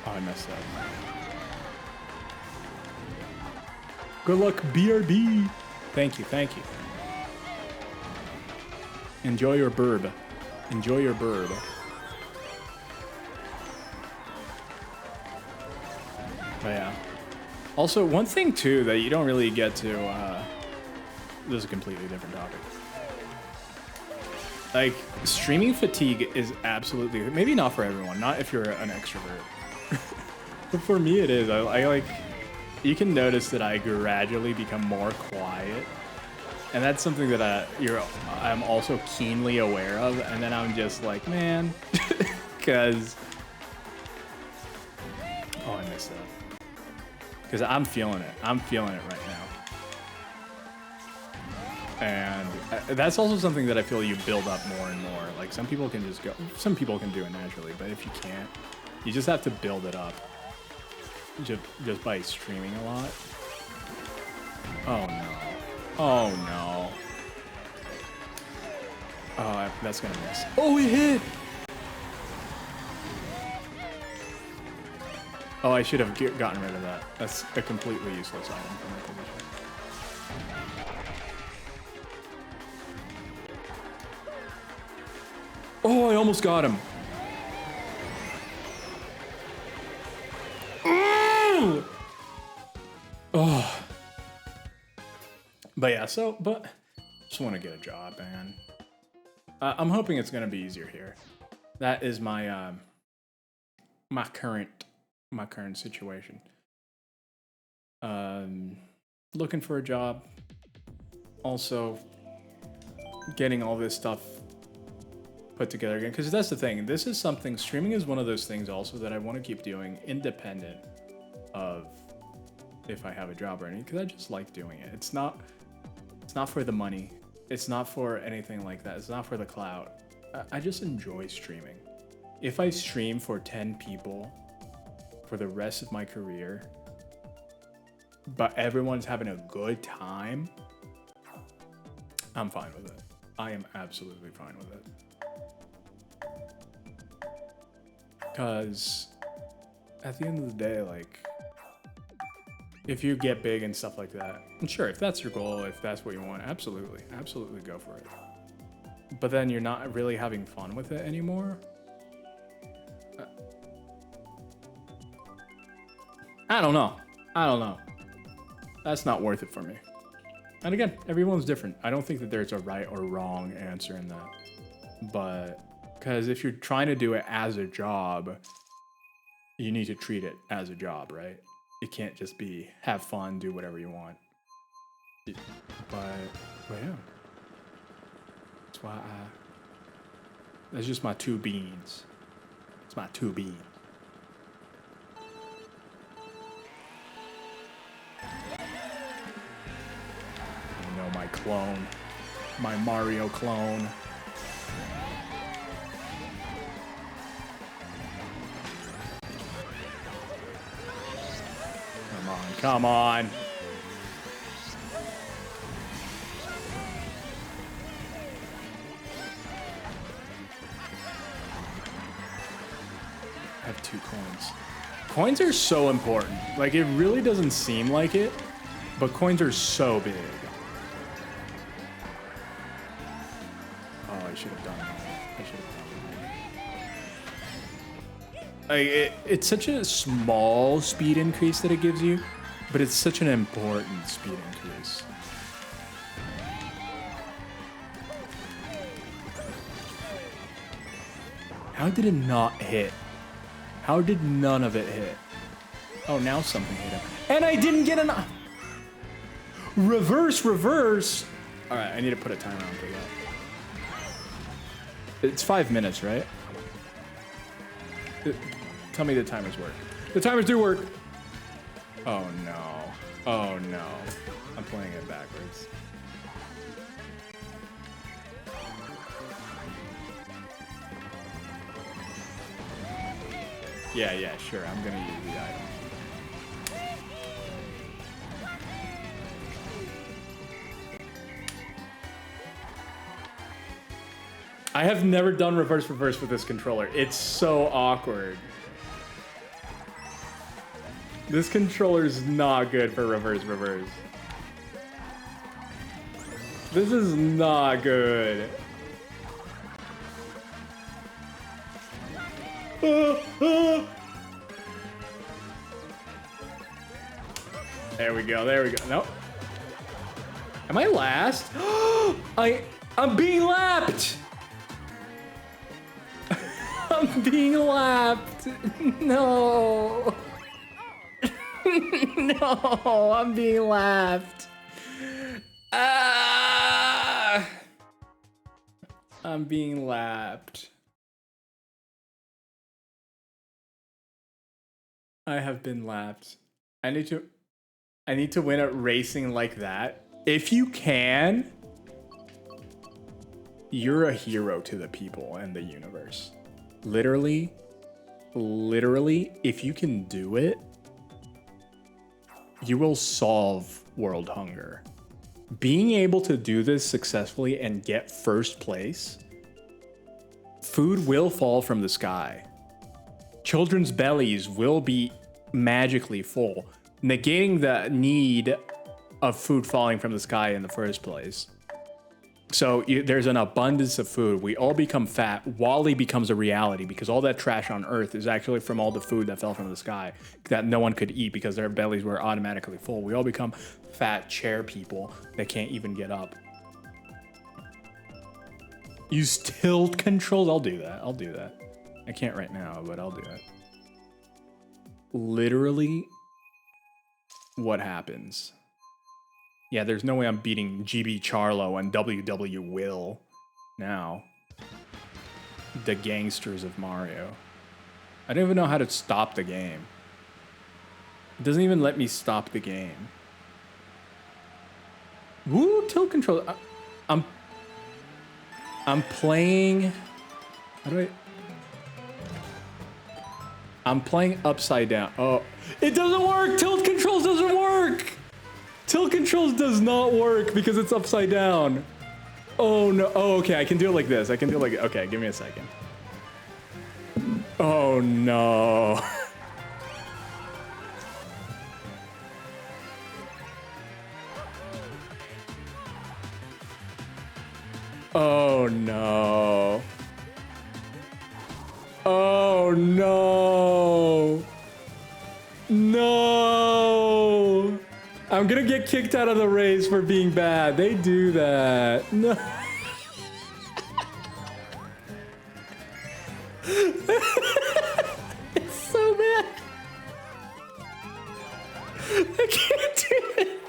Oh, I messed up. Good luck, BRB. Thank you, thank you. Enjoy your burb. Enjoy your burb. But yeah. Also, one thing too that you don't really get to, this is a completely different topic. Like, streaming fatigue is absolutely, maybe not for everyone, not if you're an extrovert. But for me it is. I like, you can notice that I gradually become more quiet. And that's something that I'm also keenly aware of. And then I'm just like, man, because, oh, I missed that. Because I'm feeling it. I'm feeling it right now. And that's also something that I feel you build up more and more. Like, some people can just go, some people can do it naturally, but if you can't, you just have to build it up. Just by streaming a lot. Oh no. Oh no. Oh, that's gonna miss. Oh, he hit! Oh, I should have gotten rid of that. That's a completely useless item for my position. Oh, I almost got him. Oh. But yeah, but just want to get a job, man. I'm hoping it's gonna be easier here. That is my my current situation. Looking for a job. Also, getting all this stuff put together again, because that's the thing. This is something, streaming is one of those things also that I want to keep doing independent of if I have a job or anything, because I just like doing it. It's not for the money. It's not for anything like that. It's not for the clout. I just enjoy streaming. If I stream for 10 people for the rest of my career, but everyone's having a good time, I'm fine with it. I am absolutely fine with it. Because at the end of the day, like, if you get big and stuff like that, and sure, if that's your goal, if that's what you want, absolutely go for it. But then you're not really having fun with it anymore. I don't know. That's not worth it for me. And again, everyone's different. I don't think that there's a right or wrong answer in that. But because if you're trying to do it as a job, you need to treat it as a job, right? It can't just be have fun, do whatever you want. But yeah. That's why that's just my two beans. It's my two beans. You know, my clone. My Mario clone. Come on. I have 2 coins. Coins are so important. Like, it really doesn't seem like it, but coins are so big. Oh, I should have done that. Like, it's such a small speed increase that it gives you, but it's such an important speed increase. How did it not hit? How did none of it hit? Oh, now something hit him. And I didn't get enough. Reverse. All right, I need to put a timer on for that. It's 5 minutes, right? Tell me the timers work. The timers do work. Oh no. Oh no. I'm playing it backwards. Yeah, sure. I'm gonna use the item. I have never done reverse with this controller. It's so awkward. This controller is not good for reverse. This is not good. There we go. Nope. Am I last? I'm being lapped. I'm being lapped. No. No, I'm being lapped. I'm being lapped. I have been lapped. I need to win at racing like that. If you can, you're a hero to the people and the universe. Literally, if you can do it, you will solve world hunger. Being able to do this successfully and get first place, food will fall from the sky. Children's bellies will be magically full, negating the need of food falling from the sky in the first place. So there's an abundance of food. We all become fat. Wall-E becomes a reality because all that trash on Earth is actually from all the food that fell from the sky that no one could eat because their bellies were automatically full. We all become fat chair people that can't even get up. Use tilt controls. I'll do that. I can't right now, but I'll do it. Literally, what happens? Yeah, there's no way I'm beating GB Charlo and WW Will now. The gangsters of Mario. I don't even know how to stop the game. It doesn't even let me stop the game. Woo, tilt control. I'm playing. How do I? I'm playing upside down. Oh, it doesn't work. Tilt controls doesn't work. Tilt controls does not work because it's upside down. Oh no. Oh, okay. I can do it like this. I can do it like. Okay, give me a second. Oh no. Oh no. Oh no. No. I'm gonna get kicked out of the race for being bad. They do that. No. It's so bad. I can't do it.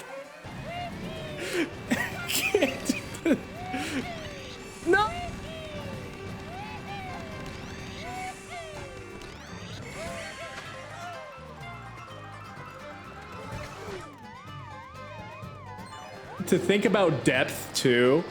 I can't do it. No. To think about depth too.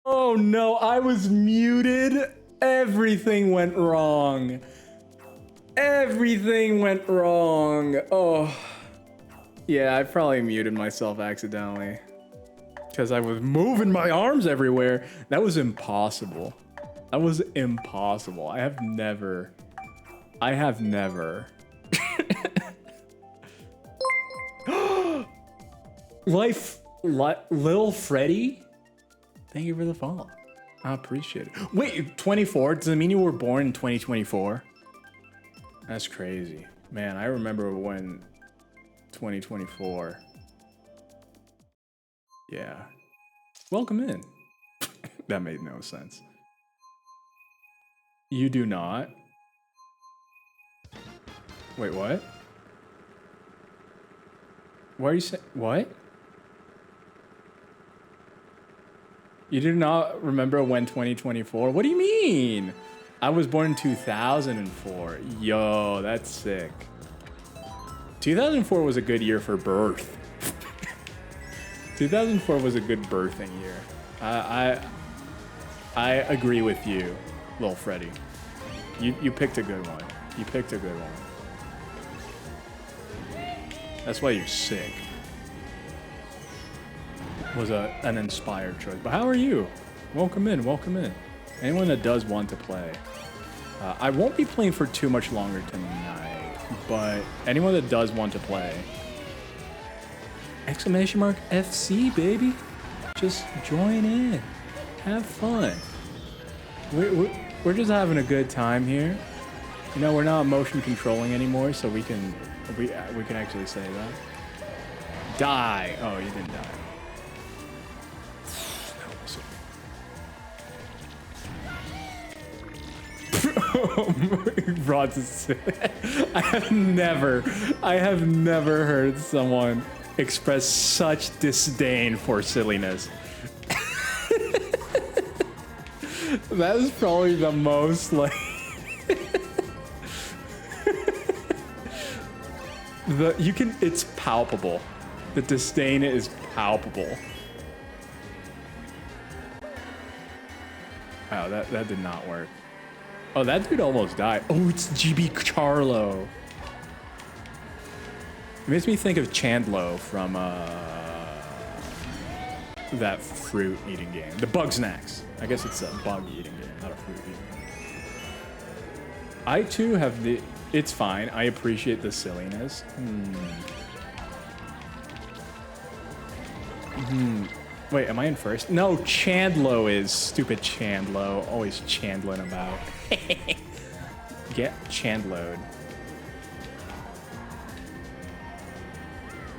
Oh no, I was muted. Everything went wrong. Everything went wrong. Oh. Yeah, I probably muted myself accidentally. Because I was moving my arms everywhere. That was impossible. That was impossible. I have never. Lil Freddy? Thank you for the follow. I appreciate it. Wait, 24? Does it mean you were born in 2024? That's crazy. Man, I remember when 2024. Yeah. Welcome in. That made no sense. You do not? Wait, what? Why are you saying? What? You do not remember when 2024? What do you mean? I was born in 2004. Yo, that's sick. 2004 was a good year for birth. 2004 was a good birthing year. I agree with you, Lil Freddy. You picked a good one. You picked a good one. That's why you're sick. Was an inspired choice. But how are you? Welcome in, welcome in. Anyone that does want to play. I won't be playing for too much longer tonight, but anyone that does want to play. Exclamation mark FC, baby. Just join in. Have fun. We're just having a good time here. You know, we're not motion controlling anymore, so we can actually say that. Die. Oh, you didn't die. Rod's is silly. I have never heard someone express such disdain for silliness. That is probably the most like it's palpable. The disdain is palpable. Wow, that did not work. Oh, that dude almost died. Oh, it's GB Charlo. It makes me think of Chandlo from that fruit eating game. The Bug Snacks. I guess it's a bug eating game, not a fruit eating game. I too have the... It's fine. I appreciate the silliness. Wait, am I in first? No, Chandlo is. Stupid Chandlo. Always chandling about. Get Chandloed.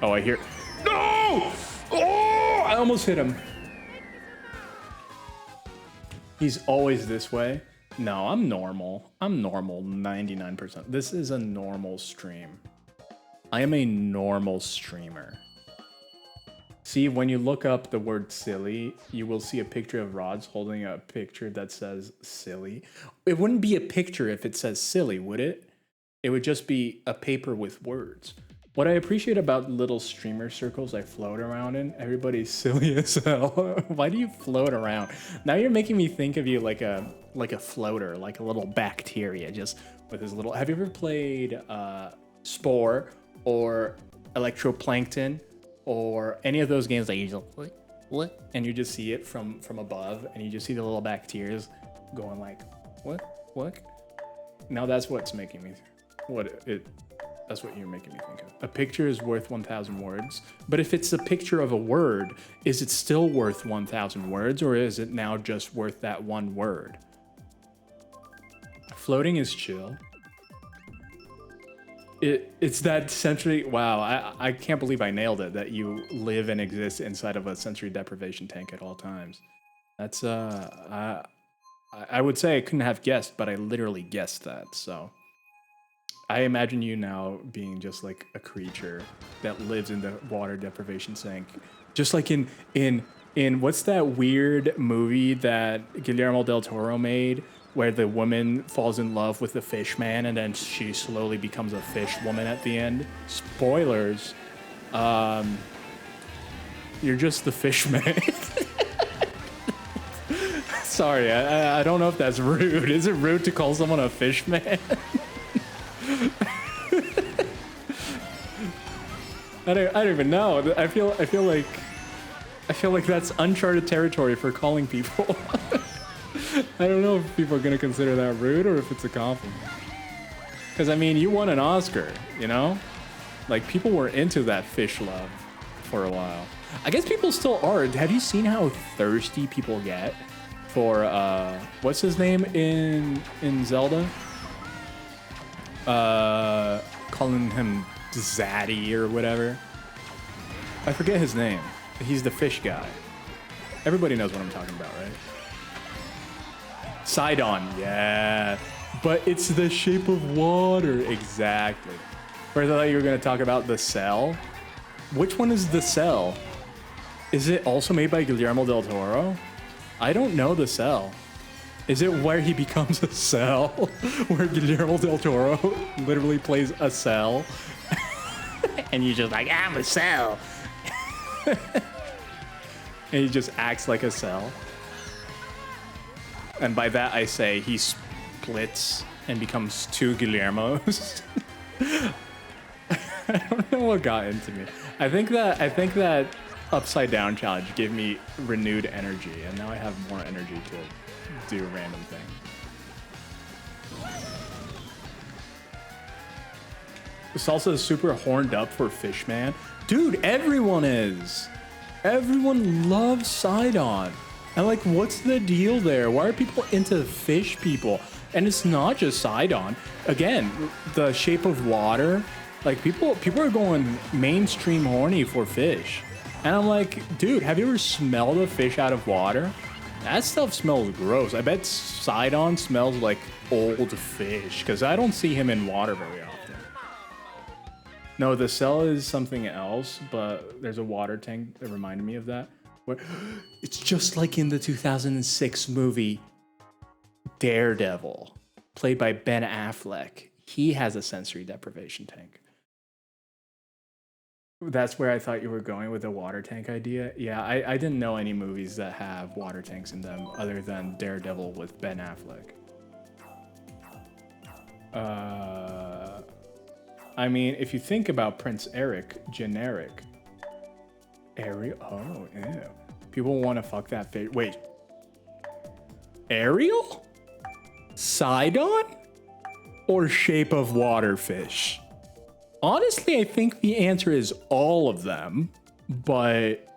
Oh, I hear... No! Oh! I almost hit him. He's always this way. No, I'm normal. I'm normal 99%. This is a normal stream. I am a normal streamer. See, when you look up the word silly, you will see a picture of Rods holding a picture that says silly. It wouldn't be a picture if it says silly, would it? It would just be a paper with words. What I appreciate about little streamer circles I float around in, everybody's silly as hell. Why do you float around? Now you're making me think of you like a floater, like a little bacteria, just with his little... Have you ever played Spore or Electroplankton or any of those games that you just what? And you just see it from above, and you just see the little bacteria going like, what? Now that's what's making me... That's what you're making me think of. A picture is worth 1,000 words, but if it's a picture of a word, is it still worth 1,000 words, or is it now just worth that one word? Floating is chill. It's that sensory... Wow, I can't believe I nailed it, that you live and exist inside of a sensory deprivation tank at all times. That's, I would say I couldn't have guessed, but I literally guessed that, so... I imagine you now being just like a creature that lives in the water deprivation tank. Just like in what's that weird movie that Guillermo del Toro made where the woman falls in love with the fish man and then she slowly becomes a fish woman at the end? Spoilers. You're just the fish man. Sorry, I don't know if that's rude. Is it rude to call someone a fish man? I don't even know. I feel like that's uncharted territory for calling people. I don't know if people are gonna consider that rude or if it's a compliment. Because I mean, you won an Oscar, you know? Like people were into that fish love for a while. I guess people still are. Have you seen how thirsty people get for what's his name in Zelda? Calling him Zaddy or whatever. I forget his name. He's the fish guy. Everybody knows what I'm talking about, right? Sidon, yeah. But it's the shape of water, exactly. Or I thought you were gonna talk about The Cell. Which one is The Cell? Is it also made by Guillermo del Toro? I don't know The Cell. Is it where he becomes a cell? Where Guillermo del Toro literally plays a cell? And you're just like, I'm a cell. And he just acts like a cell. And by that I say he splits and becomes two Guillermos. I don't know what got into me. I think that upside down challenge gave me renewed energy, and now I have more energy to do a random thing. Salsa is super horned up for Fishman. Dude, everyone is. Everyone loves Sidon. And like, what's the deal there? Why are people into fish people? And it's not just Sidon. Again, the shape of water. Like people are going mainstream horny for fish. And I'm like, dude, have you ever smelled a fish out of water? That stuff smells gross. I bet Sidon smells like old fish because I don't see him in water very often. No, the cell is something else, but there's a water tank that reminded me of that. Where it's just like in the 2006 movie Daredevil, played by Ben Affleck. He has a sensory deprivation tank. That's where I thought you were going with the water tank idea. Yeah, I didn't know any movies that have water tanks in them other than Daredevil with Ben Affleck. I mean, if you think about Prince Eric, generic. Ariel? Oh, ew. People want to fuck that fish. Wait. Ariel? Sidon? Or Shape of Water fish? Honestly, I think the answer is all of them, but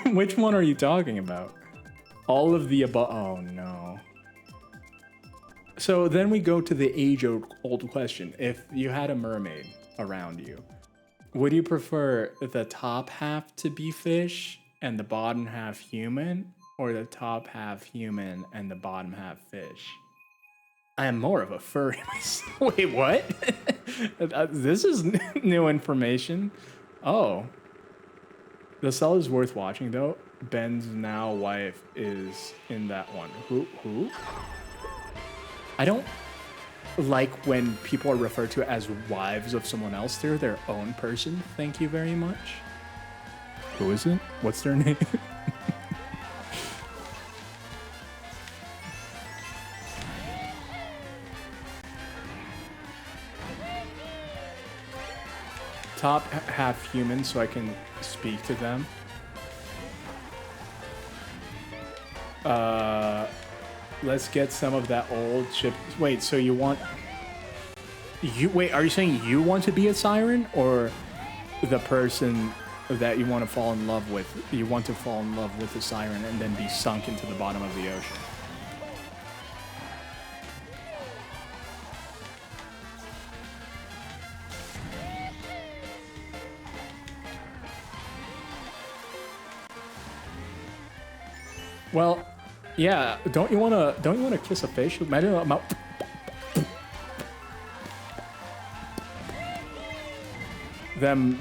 which one are you talking about? All of the above. Oh no. So then we go to the age-old question. If you had a mermaid around you, would you prefer the top half to be fish and the bottom half human, or the top half human and the bottom half fish? I am more of a furry myself. Wait, what? This is new information. Oh. The Cell is worth watching, though. Ben's now wife is in that one. Who? I don't like when people are referred to as wives of someone else. They're their own person. Thank you very much. Who is it? What's their name? Top half human so I can speak to them. Let's get some of that old ship. Wait, so you want... Wait, are you saying you want to be a siren? Or the person that you want to fall in love with? You want to fall in love with the siren and then be sunk into the bottom of the ocean? Well, yeah. Don't you wanna kiss a fish? Imagine a mouth. Them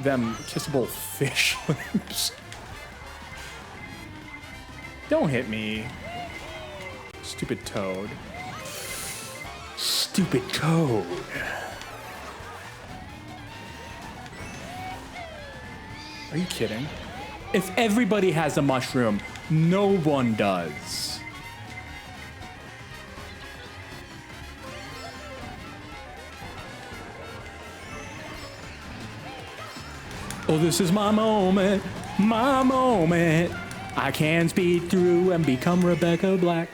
kissable fish lips. Don't hit me, stupid toad. Stupid toad. Are you kidding? If everybody has a mushroom, no one does. Oh, this is my moment, my moment. I can speed through and become Rebecca Black.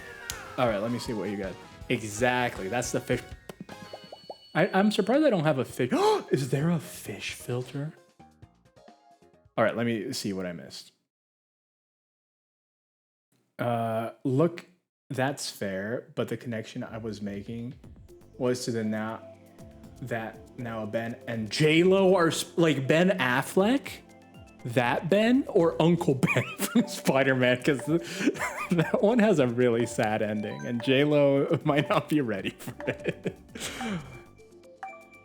All right, let me see what you got. Exactly, that's the fish. I'm surprised I don't have a fish. Is there a fish filter? All right, let me see what I missed. Look, that's fair, but the connection I was making was to the now Ben and J-Lo are like Ben Affleck, that Ben, or Uncle Ben from Spider-Man, because that one has a really sad ending, and J-Lo might not be ready for it.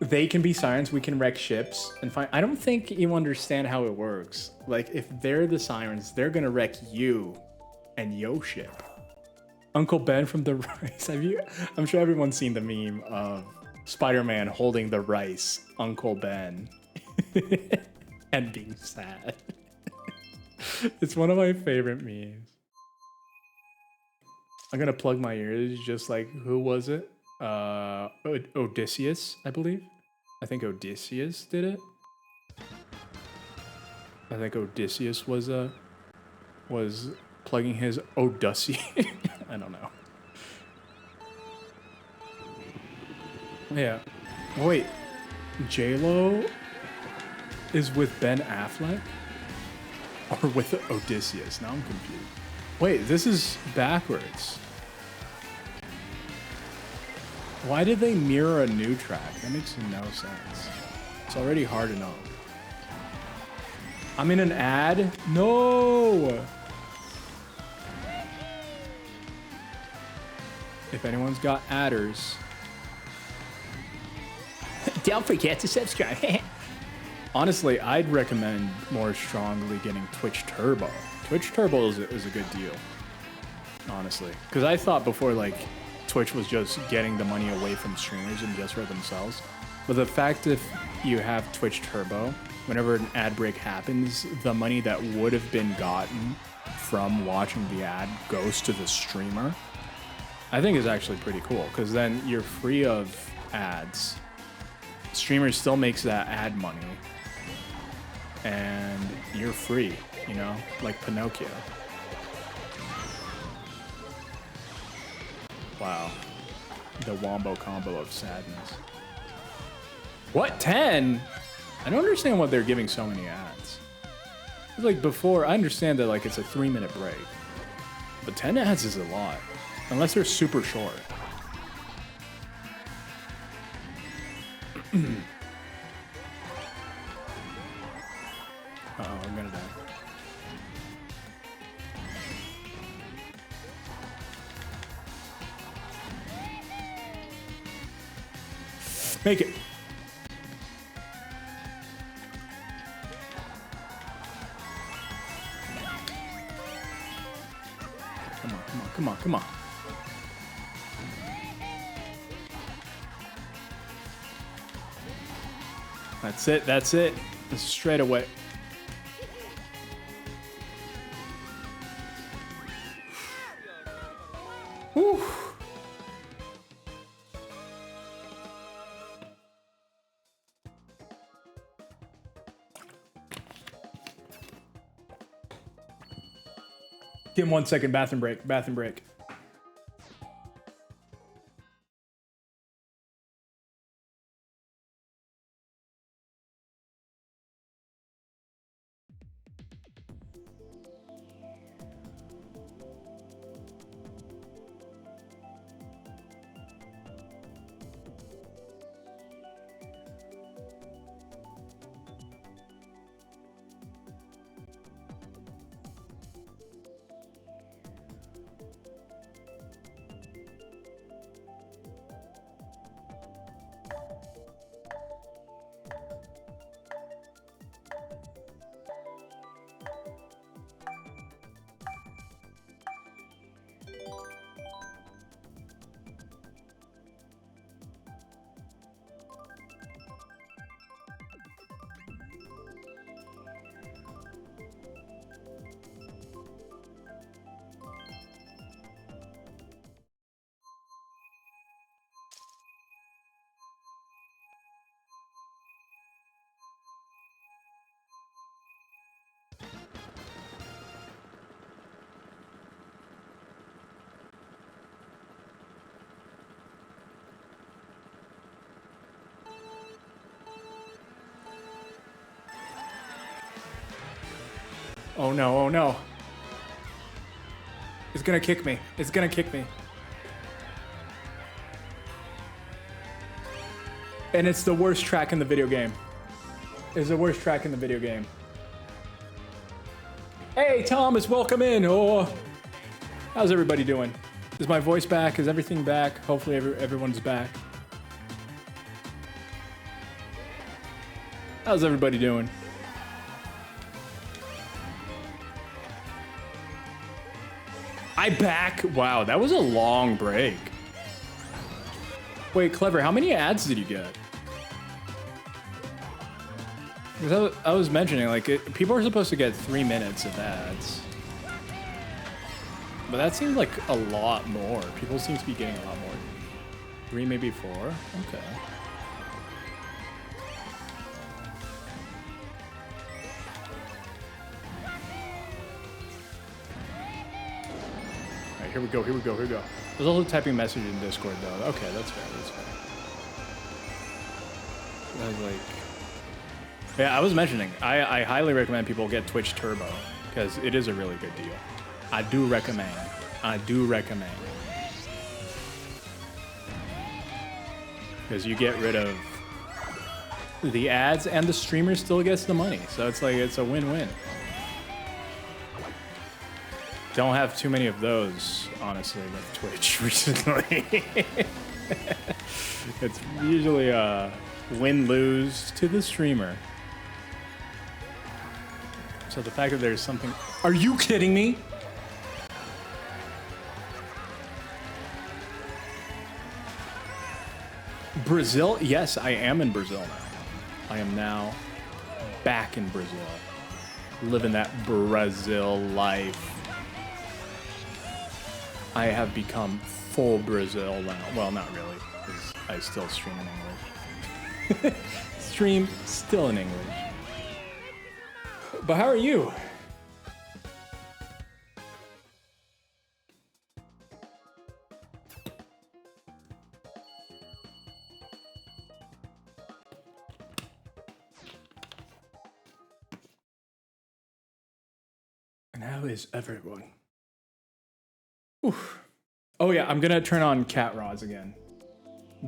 They can be sirens, we can wreck ships and find. I don't think you understand how it works. Like, if they're the sirens, they're gonna wreck you and yo ship. Uncle Ben from the rice. I'm sure everyone's seen the meme of Spider-Man holding the rice, Uncle Ben, and being sad. It's one of my favorite memes. I'm gonna plug my ears just like, who was it? Odysseus, I believe. I think Odysseus did it. I think Odysseus was plugging his Odyssey. I don't know. Yeah. Wait, J-Lo is with Ben Affleck? Or with Odysseus? Now I'm confused. Wait, this is backwards. Why did they mirror a new track? That makes no sense. It's already hard enough. I'm in an ad? No! If anyone's got adders, Don't forget to subscribe. honestly, I'd recommend more strongly getting Twitch Turbo. Twitch Turbo is a good deal, honestly. Because I thought before, like, Twitch was just getting the money away from streamers and just for themselves. But the fact if you have Twitch Turbo, whenever an ad break happens, the money that would have been gotten from watching the ad goes to the streamer, I think is actually pretty cool. Because then you're free of ads. Streamer still makes that ad money. And you're free, you know, like Pinocchio. Wow. The wombo combo of sadness. What, 10? I don't understand what they're giving so many ads. It's like before, I understand that like it's a 3-minute break. But 10 ads is a lot. Unless they're super short. Uh-oh, I'm gonna die. Make it. Come on, come on, come on, come on. That's it, that's it. This is straight away. Whew. Give him 1 second, bathroom break, bathroom break. Oh no, oh no. It's gonna kick me. It's gonna kick me. And it's the worst track in the video game. It's the worst track in the video game. Hey, Thomas, welcome in. Oh, how's everybody doing? Is my voice back? Is everything back? Hopefully everyone's back. How's everybody doing? I back. Wow, that was a long break. Wait, Clever, how many ads did you get? Because I was mentioning, like, people are supposed to get 3 minutes of ads. But that seems like a lot more. People seem to be getting a lot more. 3, maybe 4? Okay. Alright, here we go, here we go, here we go. There's also typing message in Discord, though. Okay, that's fair, that's fair. I was like... Yeah, I was mentioning, I highly recommend people get Twitch Turbo, because it is a really good deal. I do recommend. I do recommend. Because you get rid of the ads and the streamer still gets the money. So it's like, it's a win-win. don't have too many of those, honestly, with Twitch recently. It's usually a win-lose to the streamer. So the fact that there's something... Are you kidding me? Brazil? Yes, I am in Brazil now. I am now back in Brazil. Living that Brazil life. I have become full Brazil now. Well, not really, because I still stream in English. Stream still in English. But how are you? And how is everyone? Oof. Oh yeah, I'm gonna turn on Cat Rods again.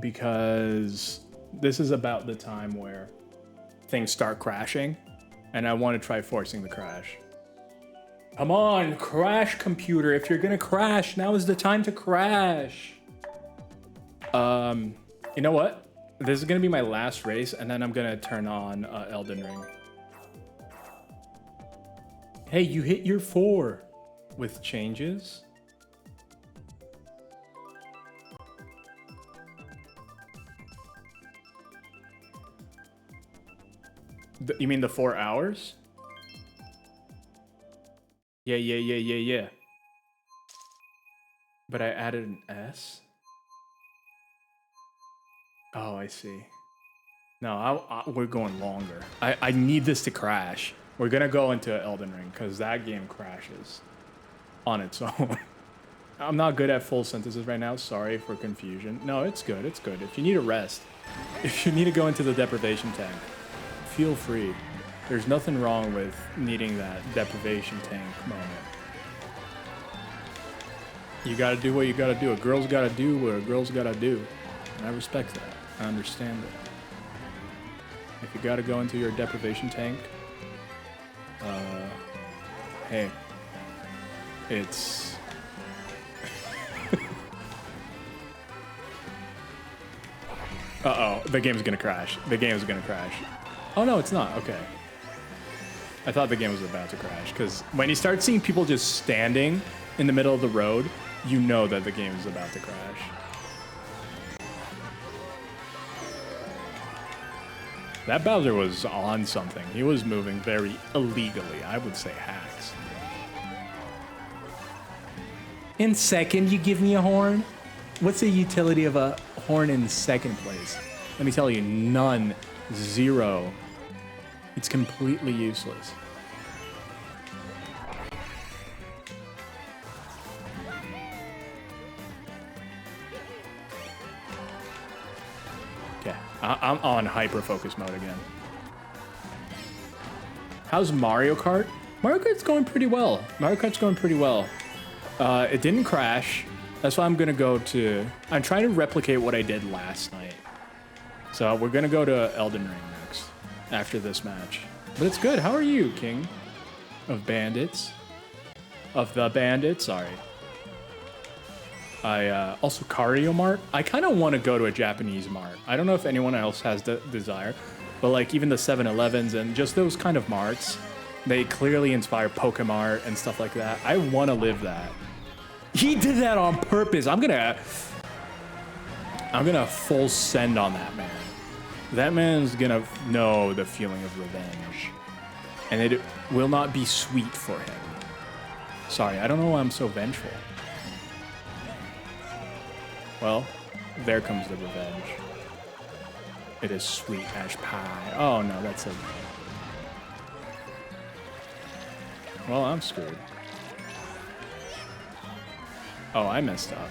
Because this is about the time where things start crashing. And I want to try forcing the crash. Come on, crash computer. If you're gonna crash, now is the time to crash. You know what? This is gonna be my last race, and then I'm gonna turn on Elden Ring. Hey, you hit your 4 with changes. You mean the 4 hours? Yeah. But I added an S? Oh, I see. No, we're going longer. I need this to crash. We're gonna go into Elden Ring because that game crashes on its own. I'm not good at full sentences right now. Sorry for confusion. No, it's good. It's good. If you need a rest, if you need to go into the deprivation tank, feel free. There's nothing wrong with needing that deprivation tank moment. You gotta do what you gotta do. A girl's gotta do what a girl's gotta do. And I respect that. I understand that. If you gotta go into your deprivation tank, hey, it's... Uh-oh, the game's gonna crash. The game's gonna crash. Oh no, it's not, okay. I thought the game was about to crash, because when you start seeing people just standing in the middle of the road, you know that the game is about to crash. That Bowser was on something. He was moving very illegally. I would say hacks. In second, you give me a horn? What's the utility of a horn in second place? Let me tell you, none. Zero. It's completely useless. Okay, I'm on hyper focus mode again. How's Mario Kart? Mario Kart's going pretty well. Mario Kart's going pretty well. It didn't crash. That's why I'm gonna go to... I'm trying to replicate what I did last night. So we're gonna go to Elden Ring next, after this match. But it's good. How are you, King of Bandits? Of the Bandits, sorry. Also Cario Mart. I kind of want to go to a Japanese mart. I don't know if anyone else has the desire, but like even the 7-Elevens and just those kind of marts, they clearly inspire Pokemart and stuff like that. I want to live that. He did that on purpose. I'm gonna full send on that man. That man's gonna know the feeling of revenge, and it will not be sweet for him. Sorry, I don't know why I'm so vengeful. Well, there comes the revenge. It is sweet as pie. Oh no, that's a... Well, I'm screwed. Oh, I messed up.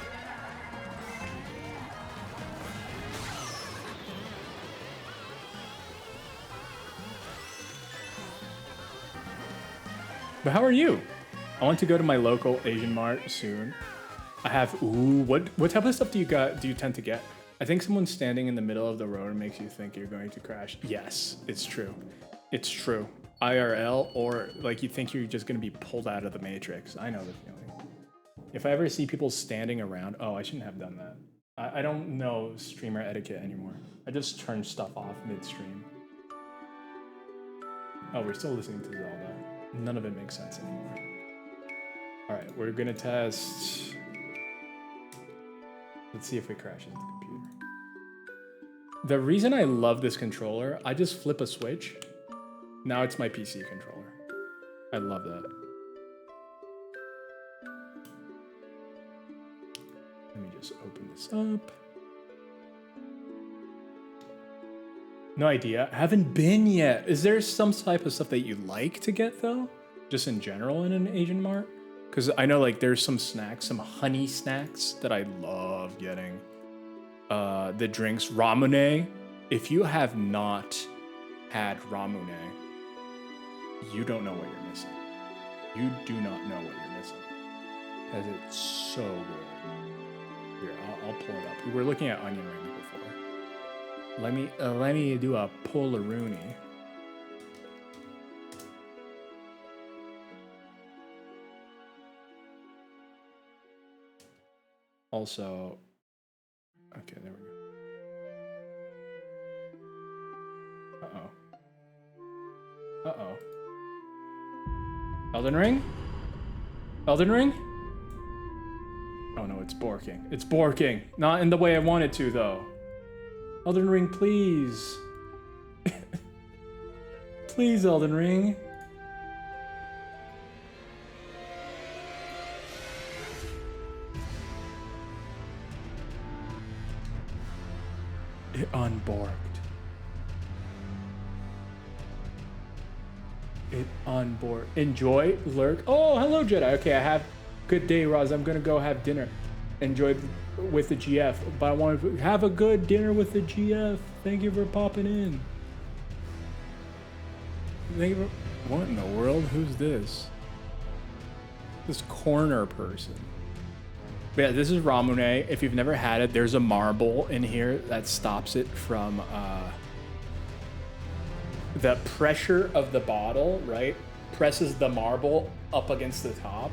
But how are you? I want to go to my local Asian mart soon. I have, ooh, what type of stuff do you tend to get? I think someone standing in the middle of the road makes you think you're going to crash. Yes, it's true. It's true. IRL, or like you think you're just gonna be pulled out of the Matrix. I know the feeling. If I ever see people standing around, oh, I shouldn't have done that. I don't know streamer etiquette anymore. I just turn stuff off midstream. Oh, we're still listening to Zelda. None of it makes sense anymore. All right, we're gonna test. Let's see if we crash into the computer. The reason I love this controller, I just flip a switch. Now it's my PC controller. I love that. Let me just open this up. No idea. Haven't been yet. Is there some type of stuff that you like to get though? Just in general in an Asian mart? Because I know like there's some snacks, some honey snacks that I love getting. The drinks, Ramune. If you have not had Ramune, you don't know what you're missing. You do not know what you're missing. Because it's so good. Here, I'll pull it up. We were looking at onion rings before. Let me do a Polaroony. Also, okay, there we go. Uh-oh. Uh-oh. Elden Ring? Elden Ring? Oh no, it's borking. It's borking. Not in the way I want it to, though. Elden Ring, please. Please, Elden Ring. It unborked. It unborked. Enjoy, lurk. Oh, hello, Jedi. Okay, I have. Good day, Roz. I'm gonna go have dinner. Enjoy with the GF. But I want to have a good dinner with the GF. Thank you for popping in. Thank you for. What in the world? Who's this? This corner person. But yeah, this is Ramune. If you've never had it, there's a marble in here that stops it from the pressure of the bottle, right? Presses the marble up against the top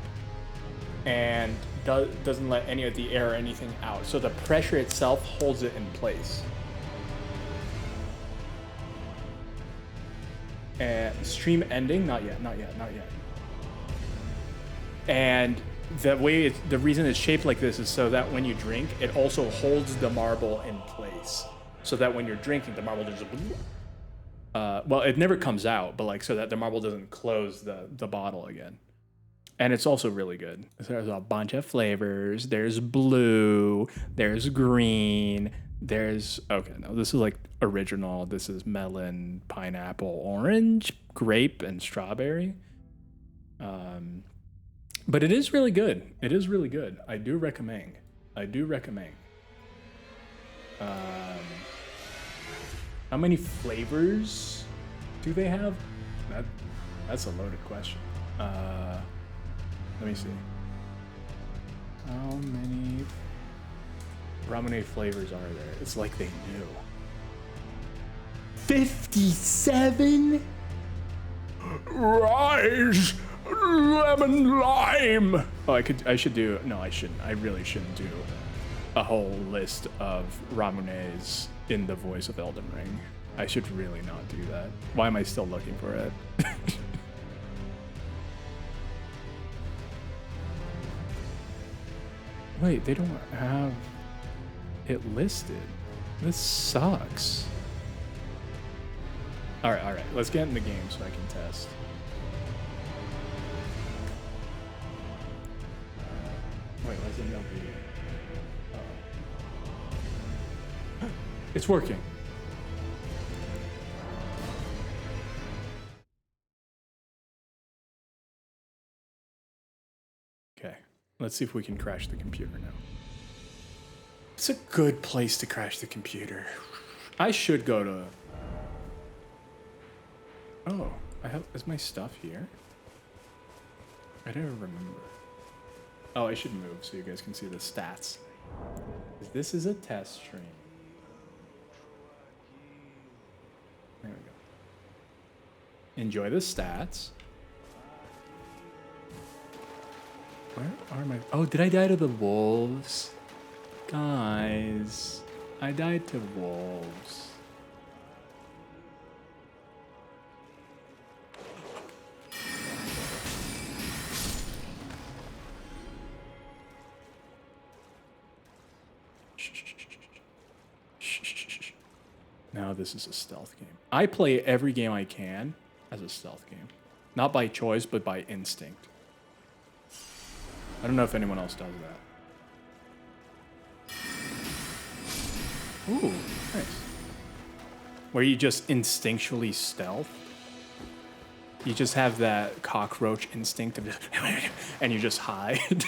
and doesn't let any of the air or anything out. So the pressure itself holds it in place. And stream ending? Not yet, not yet, not yet. And the reason it's shaped like this is so that when you drink, it also holds the marble in place. So that when you're drinking, the marble doesn't. Well, it never comes out, but like so that the marble doesn't close the bottle again. And it's also really good. There's a bunch of flavors. There's blue. There's green. There's okay. No, this is like original. This is melon, pineapple, orange, grape, and strawberry. But it is really good. It is really good. I do recommend. I do recommend. How many flavors do they have? That's a loaded question. Let me see. How many Ramune flavors are there? It's like they knew. 57? Rise! Lemon lime! Oh, I should do, no, I shouldn't. I really shouldn't do a whole list of Ramunes in the voice of Elden Ring. I should really not do that. Why am I still looking for it? Wait, they don't have it listed. This sucks. All right. Let's get in the game so I can test. Wait, what's in the video? It's working. Okay, let's see if we can crash the computer now. It's a good place to crash the computer. I should go to... Oh, is my stuff here? I don't remember. Oh, I should move so you guys can see the stats. This is a test stream. There we Enjoy the stats. Where are my... Oh, did I die to the wolves? Guys, I died to wolves. Now this is a stealth game. I play every game I can as a stealth game. Not by choice, but by instinct. I don't know if anyone else does that. Ooh, nice. Where you just instinctually stealth. You just have that cockroach instinct of just and you just hide.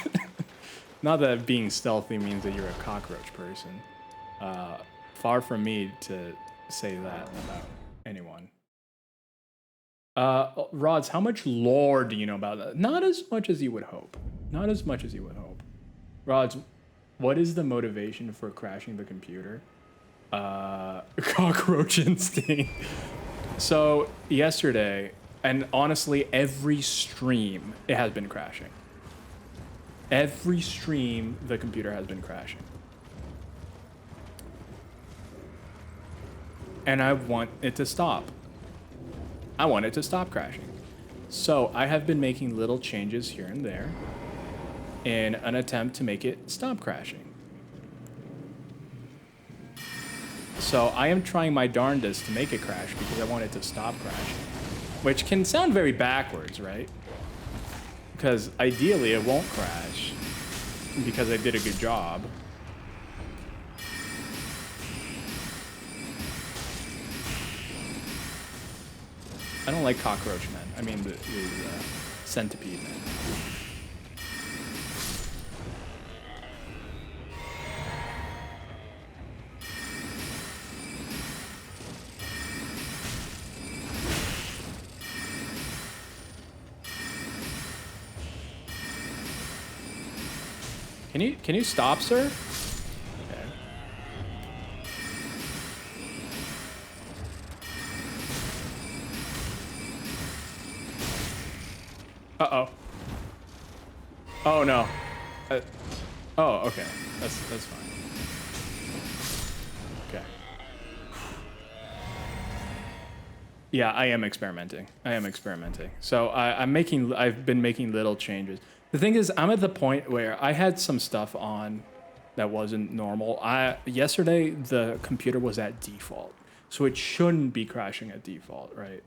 Not that being stealthy means that you're a cockroach person. Far from me to say that about anyone. Rods, how much lore do you know about that? Not as much as you would hope. Not as much as you would hope. Rods, what is the motivation for crashing the computer? Cockroach instinct. So yesterday, and honestly, every stream, it has been crashing. Every stream, the computer has been crashing. And I want it to stop. I want it to stop crashing. So I have been making little changes here and there in an attempt to make it stop crashing. So I am trying my darndest to make it crash because I want it to stop crashing. Which can sound very backwards, right? Because ideally it won't crash because I did a good job. I don't like cockroach men. I mean the centipede men. Can you stop, sir? Okay. Uh-oh. Oh no. Oh, okay. That's fine. Okay. Yeah, I am experimenting. So I've been making little changes. The thing is, I'm at the point where I had some stuff on that wasn't normal. Yesterday, the computer was at default, so it shouldn't be crashing at default, right?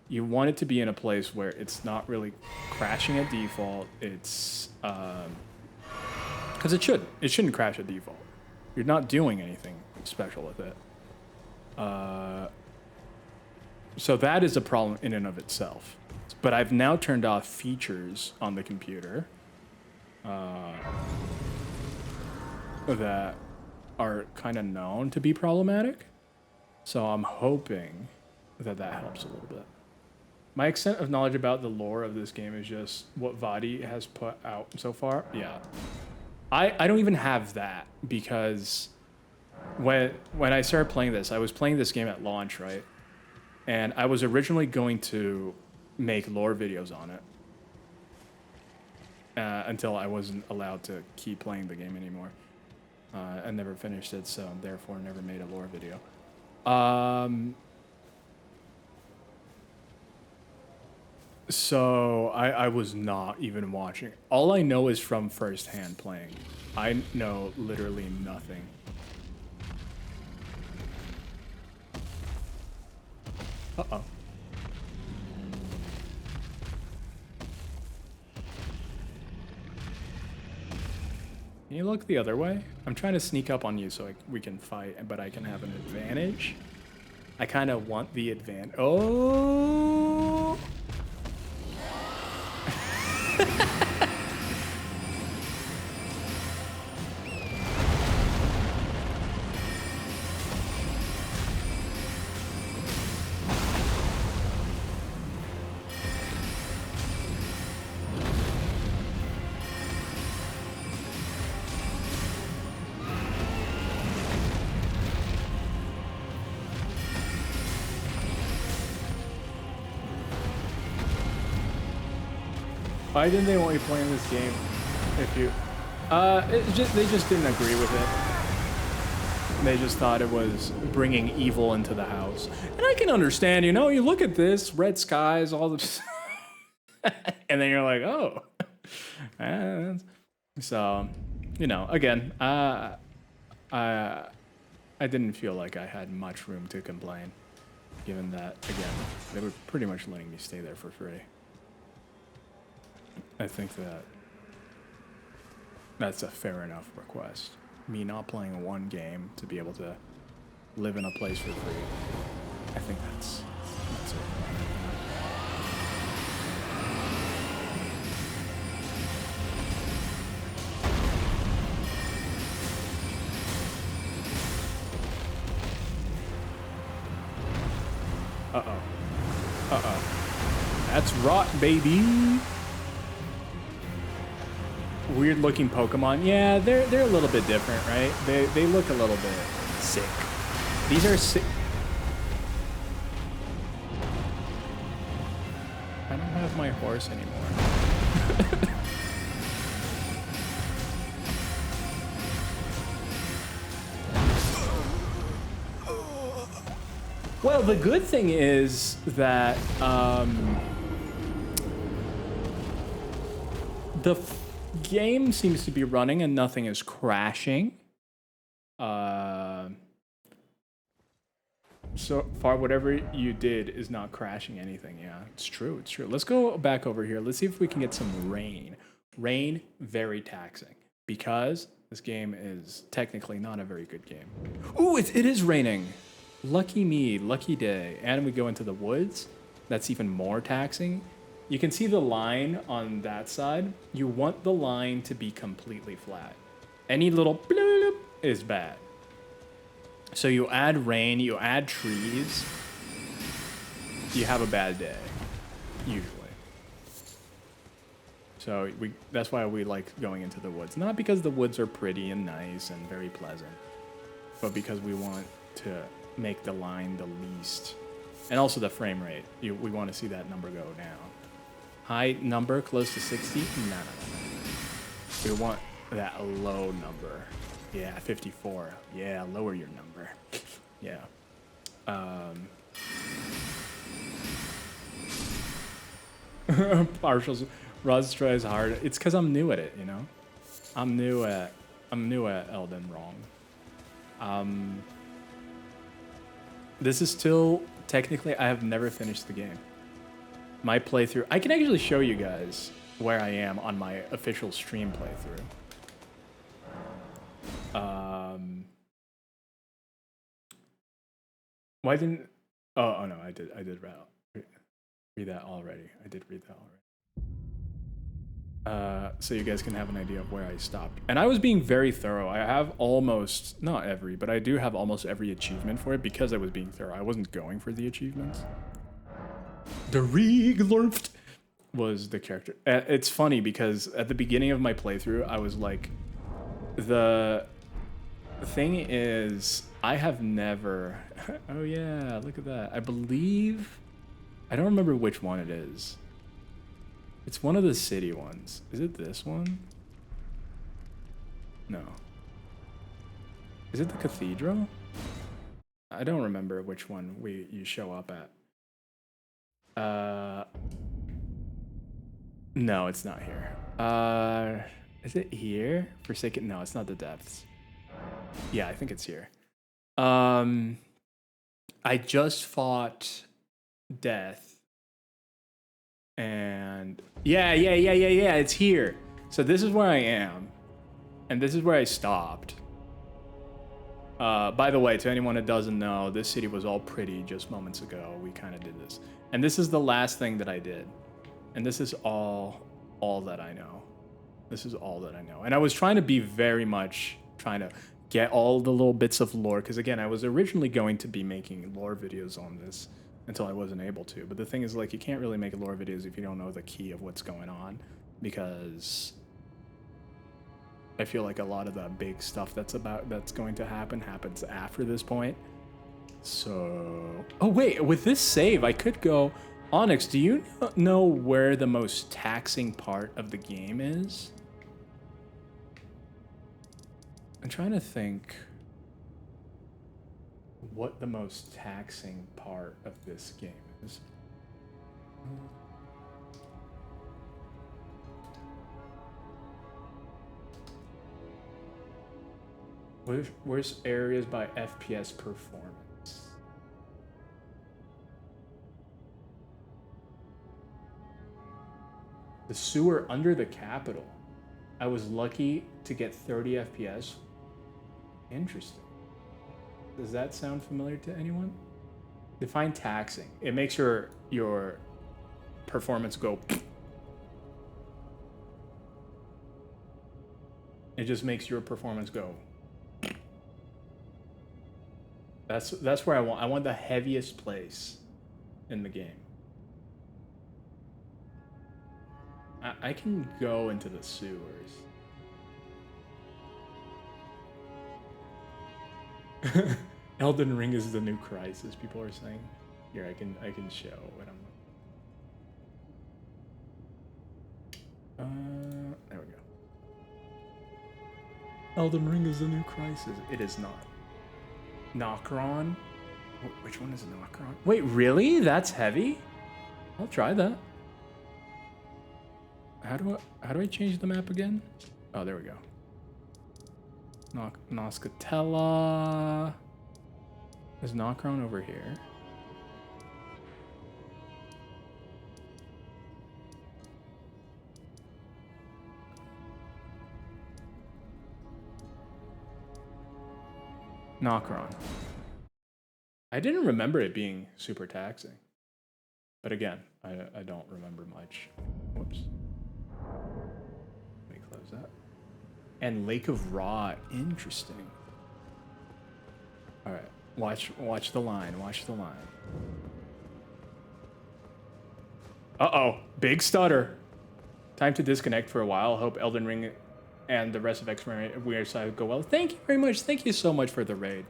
You want it to be in a place where it's not really crashing at default. It's because it shouldn't crash at default. You're not doing anything special with it. So that is a problem in and of itself. But I've now turned off features on the computer that are kind of known to be problematic. So I'm hoping that helps a little bit. My extent of knowledge about the lore of this game is just what Vadi has put out so far. Yeah. I don't even have that because when I started playing this, I was playing this game at launch, right? And I was originally going to make lore videos on it until I wasn't allowed to keep playing the game anymore. I never finished it, so therefore never made a lore video. So I was not even watching. All I know is from firsthand playing. I know literally nothing. Uh-oh. Can you look the other way? I'm trying to sneak up on you so we can fight, but I can have an advantage. I kind of want the advantage. Oh! Why didn't they want you playing this game? If you, they just didn't agree with it. They just thought it was bringing evil into the house. And I can understand, you know, you look at this, red skies, all this, and then you're like, oh. So, you know, again, I didn't feel like I had much room to complain, given that, again, they were pretty much letting me stay there for free. I think that's a fair enough request. Me not playing one game to be able to live in a place for free. I think that's it. That's rot, baby. Weird looking Pokemon. Yeah, they're a little bit different, right? They look a little bit sick. These are sick. I don't have my horse anymore. Well, the good thing is that the game seems to be running and nothing is crashing. So far, whatever you did is not crashing anything. Yeah, it's true. It's true. Let's go back over here. Let's see if we can get some rain. Rain, very taxing because this game is technically not a very good game. Ooh, it is raining. Lucky me, lucky day. And we go into the woods. That's even more taxing. You can see the line on that side. You want the line to be completely flat. Any little bloop is bad. So you add rain, you add trees, you have a bad day, usually. So that's why we like going into the woods. Not because the woods are pretty and nice and very pleasant, but because we want to make the line the least. And also the frame rate. We want to see that number go down. High number, close to 60? No. We want that low number. Yeah, 54. Yeah, lower your number. Yeah. Partials. Roz tries hard. It's because I'm new at it, you know? I'm new at Elden Ring. This is still, technically, I have never finished the game. My playthrough, I can actually show you guys where I am on my official stream playthrough. Why didn't, oh no, I did read that already. I did read that already. So you guys can have an idea of where I stopped. And I was being very thorough. I have almost, not every, but I do have almost every achievement for it because I was being thorough. I wasn't going for the achievements. The Reglorft was the character. It's funny because at the beginning of my playthrough, I was like, the thing is, I have never, oh yeah, look at that. I believe, I don't remember which one it is. It's one of the city ones. Is it this one? No. Is it the cathedral? I don't remember which one you show up at. No, it's not here. Is it here? Forsaken? No, it's not the depths. Yeah, I think it's here. I just fought Death. And yeah, it's here. So this is where I am. And this is where I stopped. By the way, to anyone that doesn't know, this city was all pretty just moments ago. We kind of did this. And this is the last thing that I did. And this is all that I know. This is all that I know. And I was trying to be very much trying to get all the little bits of lore. Because again, I was originally going to be making lore videos on this until I wasn't able to. But the thing is, like, you can't really make lore videos if you don't know the key of what's going on. Because I feel like a lot of the big stuff that's going to happens after this point. So, oh wait, with this save, I could go Onyx, do you know where the most taxing part of the game is? I'm trying to think what the most taxing part of this game is. Where's areas by FPS performance? The sewer under the Capitol. I was lucky to get 30 FPS. Interesting. Does that sound familiar to anyone? Define taxing. It makes your performance go. It just makes your performance go. That's where I want the heaviest place in the game. I can go into the sewers. Elden Ring is the new Crisis, people are saying. Here, I can show what I'm. There we go. Elden Ring is the new Crisis. It is not. Nokron? Which one is Nokron? Wait, really? That's heavy? I'll try that. How do I change the map again? Oh, there we go. Noscatella. Is Nokron over here? Nokron. I didn't remember it being super taxing. But again, I don't remember much. Whoops. Let me close that. And Lake of Ra, interesting. All right, watch the line. Watch the line. Uh-oh, big stutter. Time to disconnect for a while. Hope Elden Ring and the rest of X-Men Weird Side go well. Thank you very much. Thank you so much for the raid,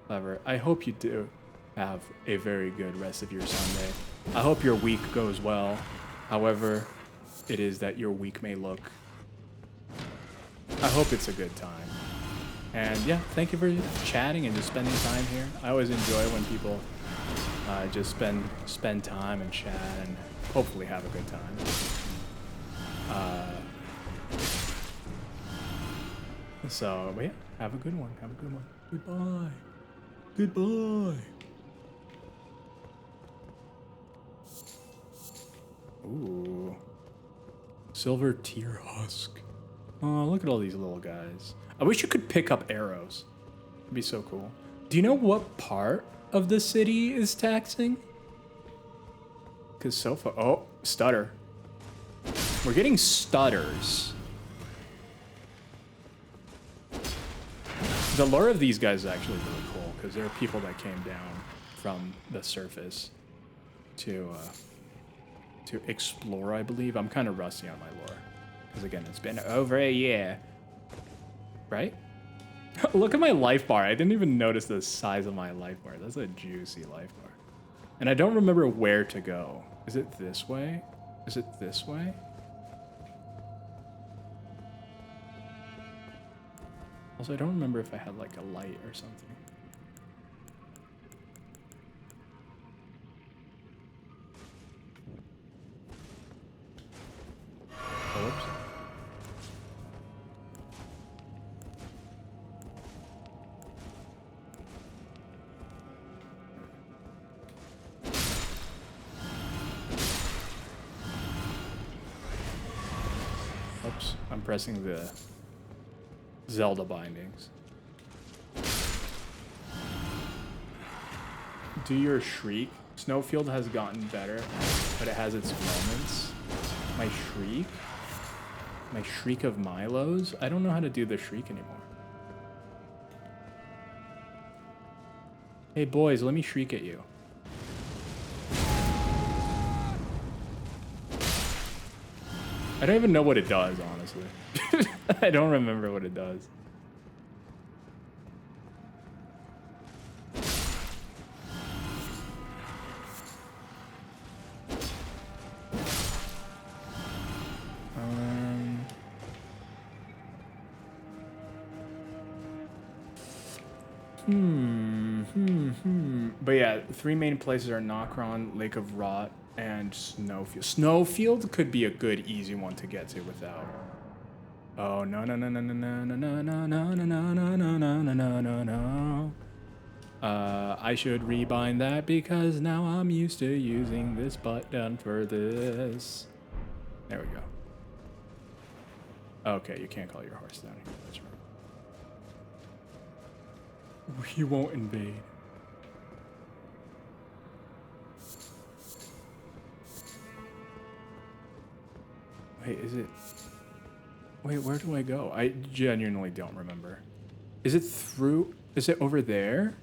Clever. I hope you do have a very good rest of your Sunday. I hope your week goes well. However it is that your week may look. I hope it's a good time. And yeah, thank you for chatting and just spending time here. I always enjoy when people just spend time and chat and hopefully have a good time. So, but yeah, have a good one. Have a good one. Goodbye. Goodbye. Ooh. Silver tear husk. Oh, look at all these little guys. I wish you could pick up arrows. It'd be so cool. Do you know what part of the city is taxing? Because so far... Oh, stutter. We're getting stutters. The lore of these guys is actually really cool because there are people that came down from the surface to explore, I believe. I'm kind of rusty on my lore because again, it's been over a year, right? Look at my life bar. I didn't even notice the size of my life bar. That's a juicy life bar. And I don't remember where to go. Is it this way? Is it this way? Also, I don't remember if I had like a light or something. Oh, whoops. Oops, I'm pressing the Zelda bindings. Do your shriek. Snowfield has gotten better, but it has its moments. My shriek? My shriek of Milo's? I don't know how to do the shriek anymore. Hey boys, let me shriek at you. I don't even know what it does, honestly. I don't remember what it does. But yeah, three main places are Nokron, Lake of Rot, and Snowfield. Snowfield could be a good, easy one to get to without. Oh no no no no no no no no no no no no no no no no no no. I should rebind that because now I'm used to using this button for this. There we go. Okay, you can't call your horse down here. That's right. We won't invade. Wait, is it? Wait, where do I go? I genuinely don't remember. Is it through? Is it over there?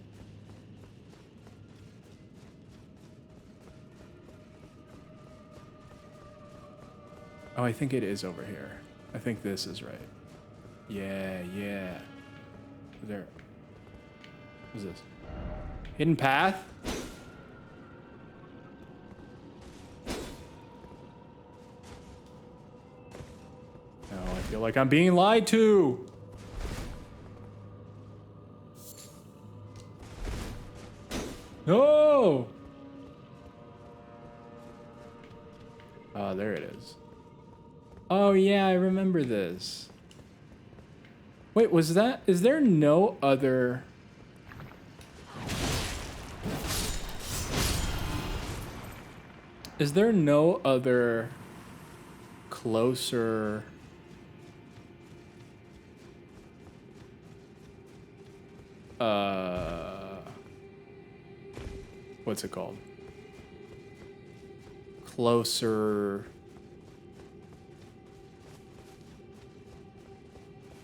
Oh, I think it is over here. I think this is right. Yeah, yeah. There. What's this? Hidden path? No, I feel like I'm being lied to. No! Oh, there it is. Oh yeah, I remember this. Wait, was that? Is there no other? Is there no other closer? What's it called? Closer.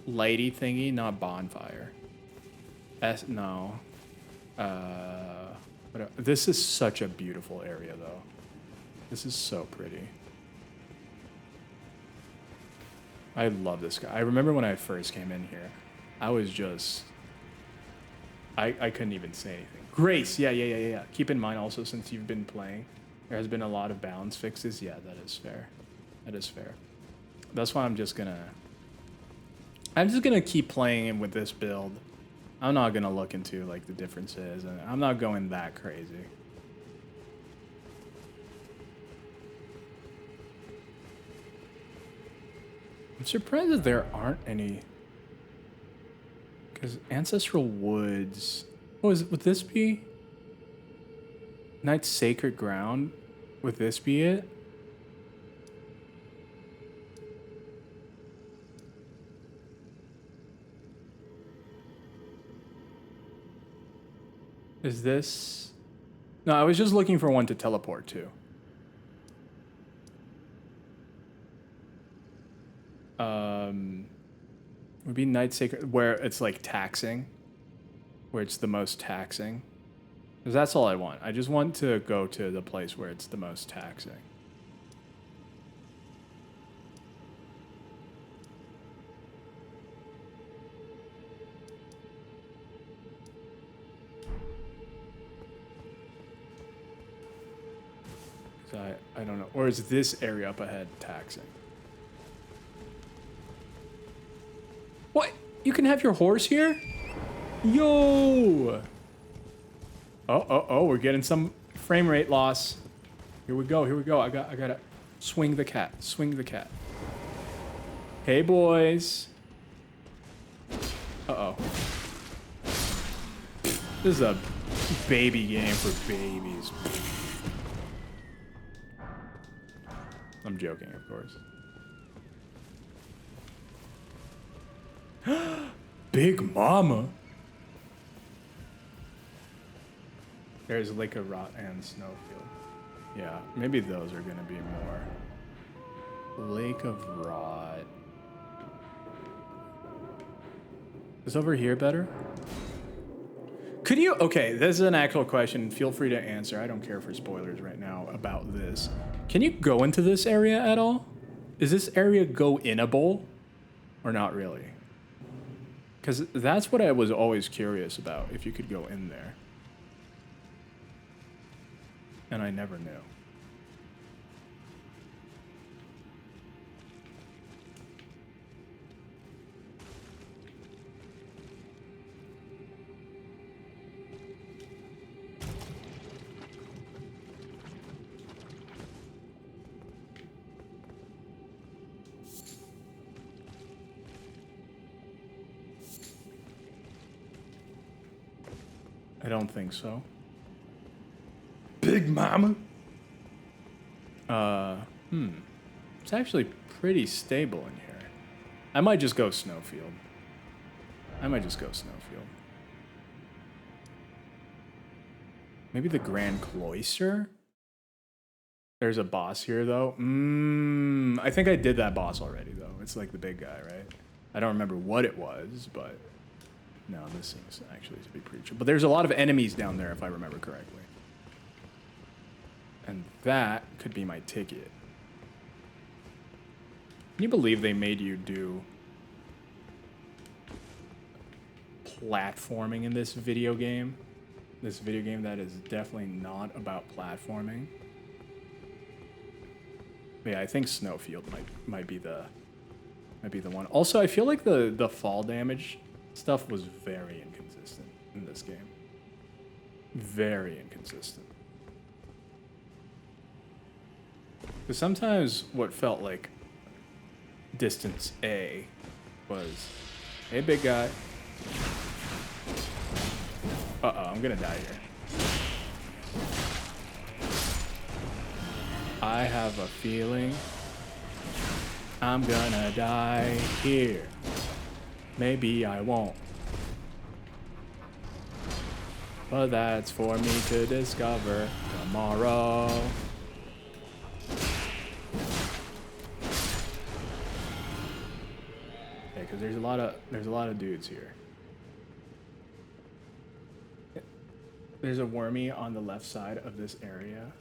Lighty thingy, not bonfire. No. This is such a beautiful area, though. This is so pretty. I love this guy. I remember when I first came in here, I was just... I couldn't even say anything. Grace, yeah. Keep in mind also, since you've been playing, there has been a lot of balance fixes. Yeah, that is fair. That is fair. That's why I'm just gonna keep playing with this build. I'm not gonna look into like the differences, and I'm not going that crazy. I'm surprised that there aren't any, because Ancestral Woods. Would this be Night's Sacred Ground? Would this be it? Is this? No, I was just looking for one to teleport to. Would be Night Sacred, where it's like taxing, where it's the most taxing. Because that's all I want. I just want to go to the place where it's the most taxing. I don't know. Or is this area up ahead taxing? What? You can have your horse here? Yo! Oh, we're getting some frame rate loss. Here we go. I gotta swing the cat. Hey, boys. Uh-oh. This is a baby game for babies. I'm joking, of course. Big Mama. There's Lake of Rot and Snowfield. Yeah, maybe those are gonna be more. Lake of Rot. Is over here better? Could you? Okay, this is an actual question. Feel free to answer. I don't care for spoilers right now about this. Can you go into this area at all? Is this area go-inable or not really? Because that's what I was always curious about, if you could go in there. And I never knew. I don't think so. Big Mama? It's actually pretty stable in here. I might just go Snowfield. Maybe the Grand Cloister? There's a boss here, though. I think I did that boss already, though. It's like the big guy, right? I don't remember what it was, but... No, this seems actually to be pretty true. But there's a lot of enemies down there, if I remember correctly. And that could be my ticket. Can you believe they made you do platforming in this video game? This video game that is definitely not about platforming. But yeah, I think Snowfield might be the one. Also, I feel like the fall damage stuff was very inconsistent in this game. Very inconsistent. Because sometimes what felt like distance A was, hey, big guy. Uh-oh, I'm gonna die here. I have a feeling I'm gonna die here. Maybe I won't. But that's for me to discover tomorrow. Okay, because there's a lot of dudes here. There's a wormy on the left side of this area.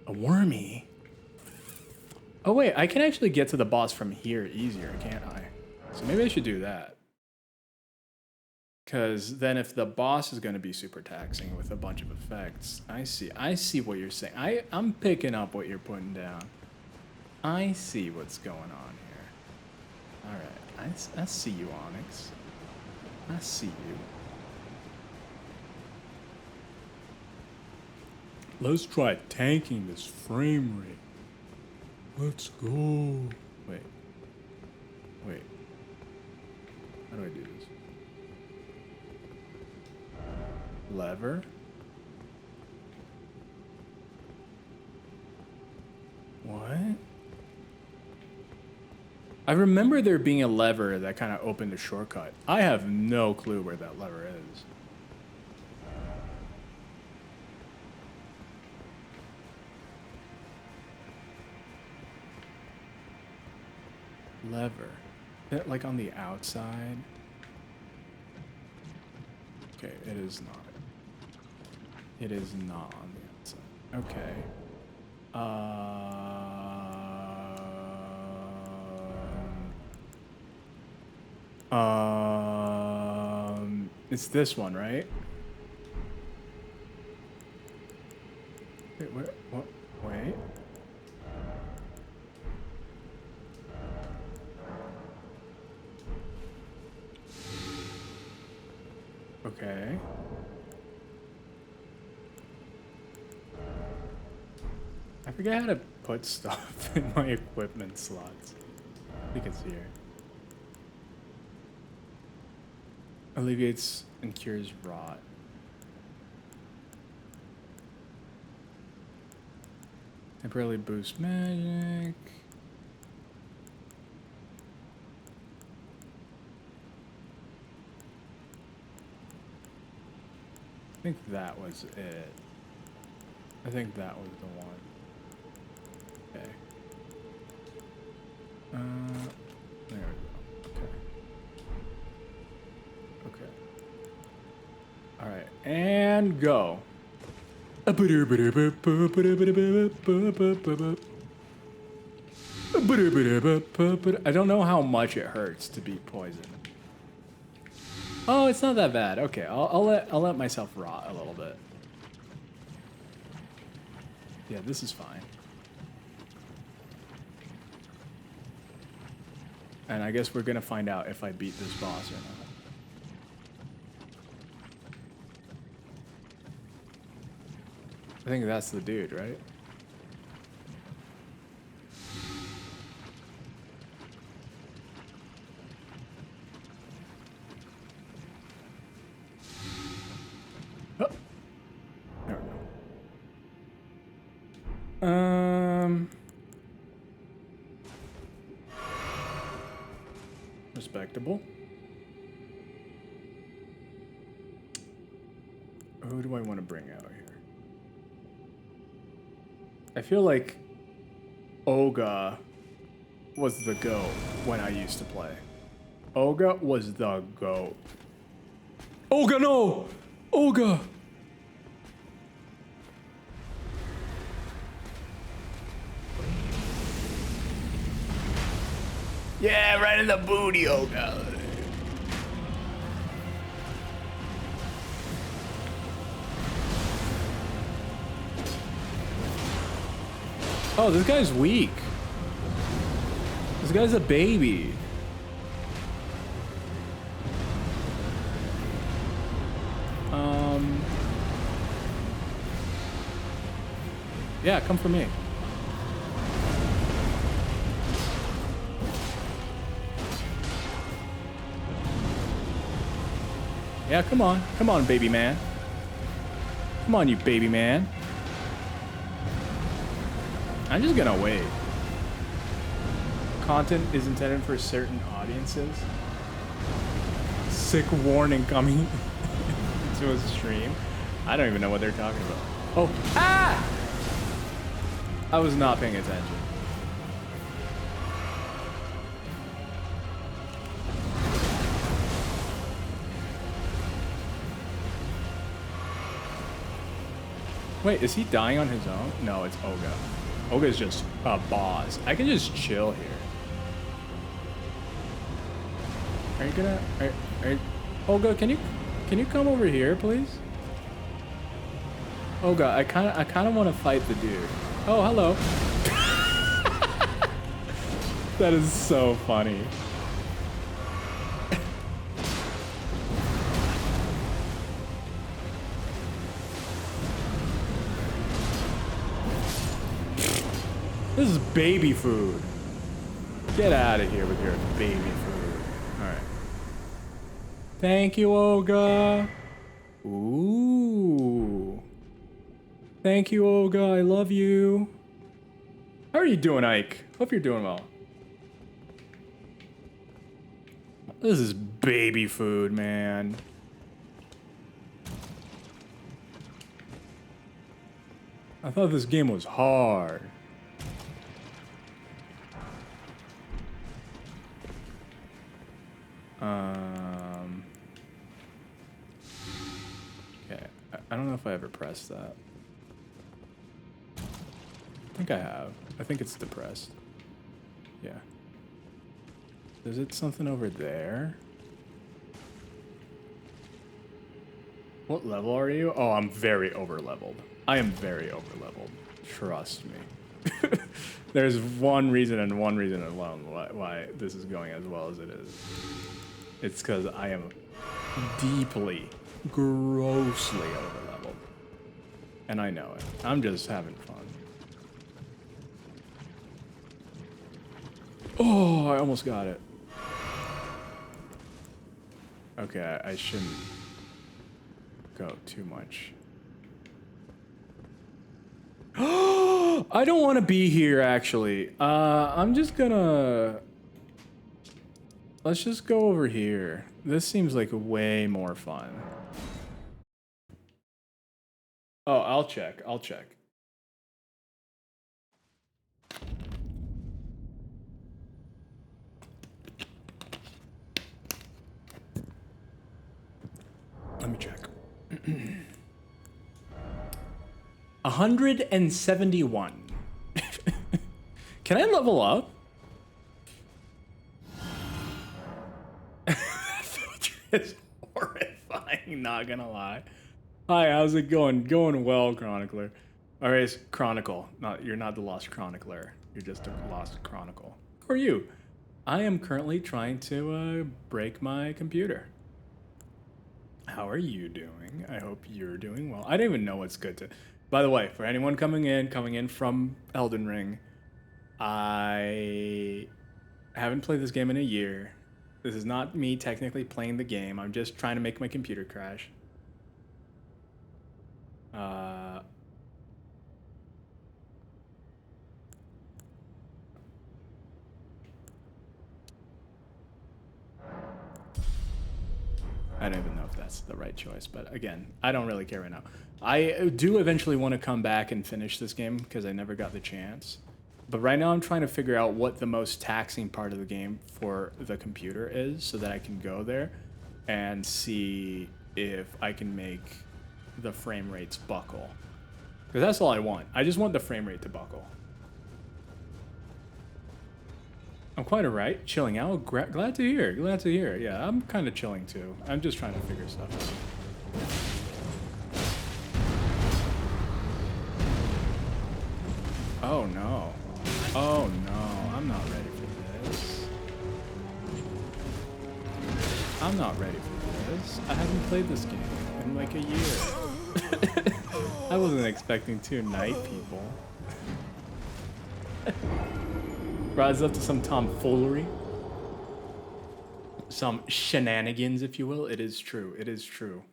A wormy? Oh wait, I can actually get to the boss from here easier, can't I? So maybe I should do that. Because then if the boss is going to be super taxing with a bunch of effects, I see what you're saying. I'm picking up what you're putting down. I see what's going on here. All right, I see you, Onyx. I see you. Let's try tanking this frame rate. Let's go. Wait. How do I do this? Lever. What? I remember there being a lever that kind of opened a shortcut. I have no clue where that lever is. Lever. Is it like on the outside? Okay, it is not. It is not on the outside. Okay. It's this one, right? Wait, where? What? Wait. Okay. I forget how to put stuff in my equipment slots. I think it's here. Alleviates and cures rot. Temporarily boosts magic. I think that was it. I think that was the one. Okay. There we go. Okay. All right, and go. I don't know how much it hurts to be poisoned. Oh, it's not that bad. Okay, I'll let myself rot a little bit. Yeah, this is fine. And I guess we're gonna find out if I beat this boss or not. I think that's the dude, right? respectable. Who do I want to bring out here? I feel like Olga was the GOAT when I used to play. Olga was the GOAT. Olga, no! Olga! Yeah, right in the booty, Olga. Oh, this guy's weak. This guy's a baby. Yeah, come for me. Yeah, come on. Come on, baby man. Come on, you baby man. I'm just gonna wait. Content is intended for certain audiences. Sick warning coming to a stream. I don't even know what they're talking about. Oh, ah! I was not paying attention. Wait, is he dying on his own? No, it's Olga. Olga's just a boss. I can just chill here. Are you gonna... Olga, can you come over here, please? Olga, I kinda want to fight the dude. Oh, hello. That is so funny. This is baby food. Get out of here with your baby food. Alright. Thank you, Olga. Ooh. Thank you, Olga. I love you. How are you doing, Ike? Hope you're doing well. This is baby food, man. I thought this game was hard. Okay, I don't know if I ever pressed that. I think I have. I think it's depressed. Yeah. Is it something over there? What level are you? Oh, I'm very over-leveled. I am very over-leveled. Trust me. There's one reason and one reason alone why this is going as well as it is. It's because I am deeply, grossly over-leveled. And I know it. I'm just having fun. Oh, I almost got it. Okay, I shouldn't go too much. I don't want to be here, actually. I'm just gonna... Let's just go over here. This seems like way more fun. Oh, I'll check. I'll check. Let me check. 171. Can I level up? That filter is horrifying, not gonna lie. Hi, how's it going? Going well, Chronicler. Alright, it's Chronicle. You're not the Lost Chronicler. You're just a Lost Chronicle. Who are you? I am currently trying to break my computer. How are you doing? I hope you're doing well. I don't even know what's good to... By the way, for anyone coming in from Elden Ring, I haven't played this game in a year. This is not me technically playing the game. I'm just trying to make my computer crash. I don't even know if that's the right choice, but again, I don't really care right now. I do eventually want to come back and finish this game because I never got the chance. But right now I'm trying to figure out what the most taxing part of the game for the computer is so that I can go there and see if I can make the frame rates buckle. Because that's all I want. I just want the frame rate to buckle. I'm quite alright. Chilling out. Glad to hear. Glad to hear. Yeah, I'm kind of chilling too. I'm just trying to figure stuff out. Oh no. Oh no. I'm not ready for this. I'm not ready for this. I haven't played this game in like a year. I wasn't expecting 2 night people. Rise up to some tomfoolery. Some shenanigans, if you will. It is true. It is true.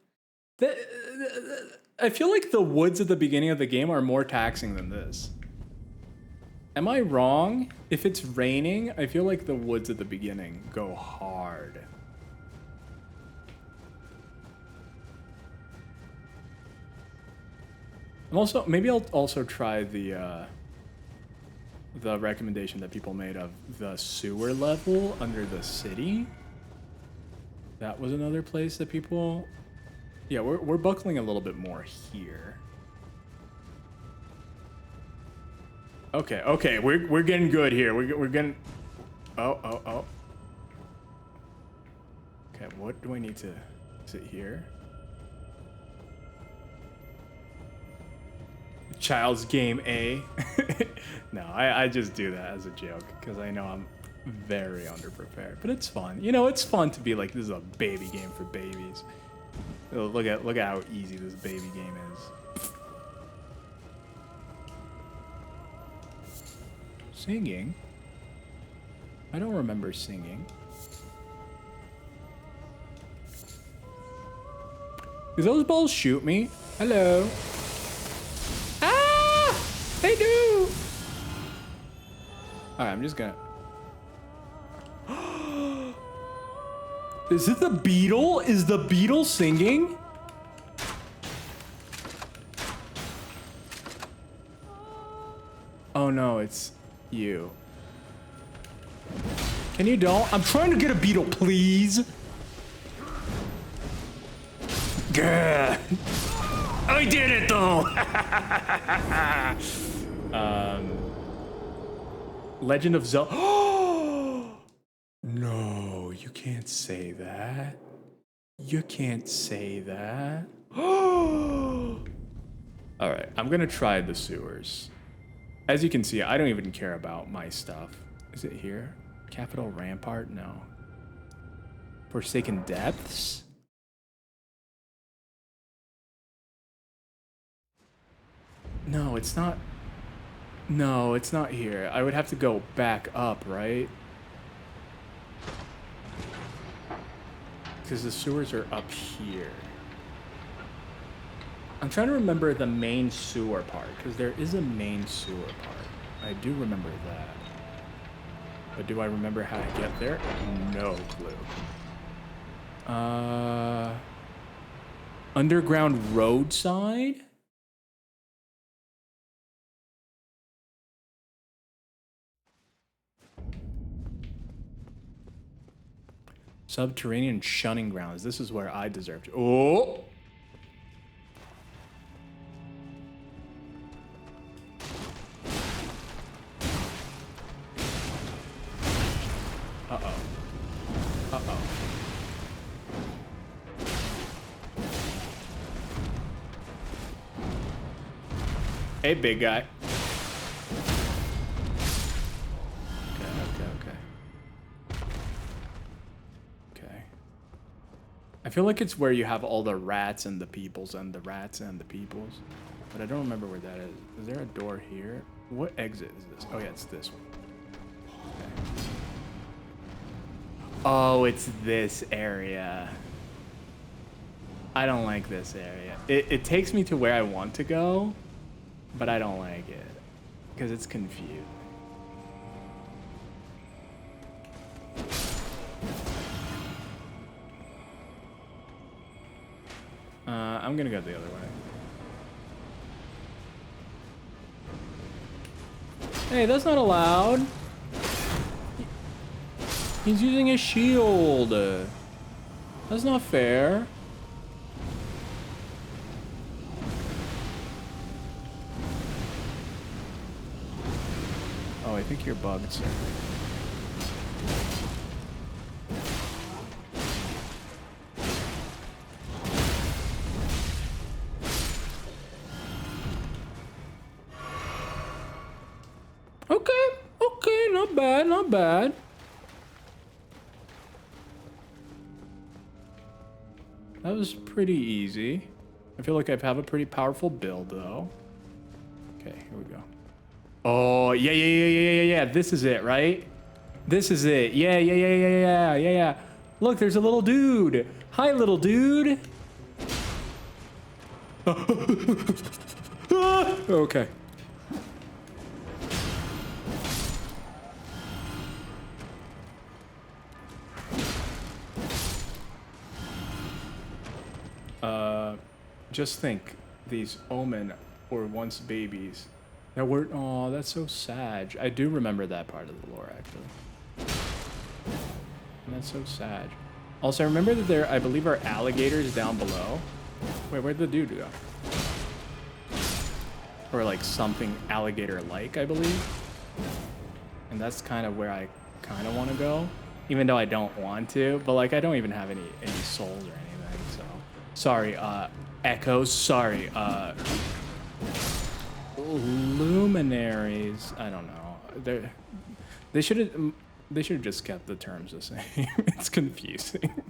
I feel like the woods at the beginning of the game are more taxing than this. Am I wrong? If it's raining, I feel like the woods at the beginning go hard. I'm also, maybe I'll also try the recommendation that people made of the sewer level under the city. That was another place that people... Yeah, we're buckling a little bit more here. Okay, okay, we're getting good here. We're getting... Oh. Okay, what do I need to... Is it here? Child's game A. No, I just do that as a joke because I know I'm very underprepared, but it's fun. You know, it's fun to be like, this is a baby game for babies. Look at how easy this baby game is. Singing? I don't remember singing. Do those balls shoot me? Hello. Ah! They do! Alright, I'm just gonna... Is it the beetle? Is the beetle singing? Oh no, it's you. Can you don't? I'm trying to get a beetle, please. Gah. I did it though. Legend of Zelda. No, you can't say that. You can't say that. All right, I'm gonna try the sewers. As you can see, I don't even care about my stuff. Is it here? Capital Rampart? No. Forsaken Depths? No, it's not. No, it's not here. I would have to go back up, right? Because the sewers are up here. I'm trying to remember the main sewer part, because there is a main sewer part. I do remember that. But do I remember how to get there? No clue. Underground roadside? Subterranean shunning grounds. This is where I deserve to. Oh! Uh-oh. Uh-oh. Hey, big guy. I feel like it's where you have all the rats and the peoples and the rats and the peoples. But I don't remember where that is. Is there a door here? What exit is this? Oh yeah, it's this one. Okay. Oh, it's this area. I don't like this area. It takes me to where I want to go, but I don't like it. Because it's confused. I'm gonna go the other way. Hey, that's not allowed. He's using a shield. That's not fair. Oh, I think you're bugged, sir. Okay, not bad, not bad. That was pretty easy. I feel like I have a pretty powerful build, though. Okay, here we go. Oh, yeah. This is it, right? This is it. Yeah. Look, there's a little dude. Hi, little dude. Okay. Just think, these Omen were once babies. That were, oh, that's so sad. I do remember that part of the lore, actually. And that's so sad. Also, I remember that there, I believe, are alligators down below. Wait, where'd the dude go? Or like something alligator-like, I believe. And that's kind of where I kind of want to go. Even though I don't want to. But like, I don't even have any souls or anything, so. Sorry, Echo, sorry, luminaries. I don't know. They should have just kept the terms the same. It's confusing.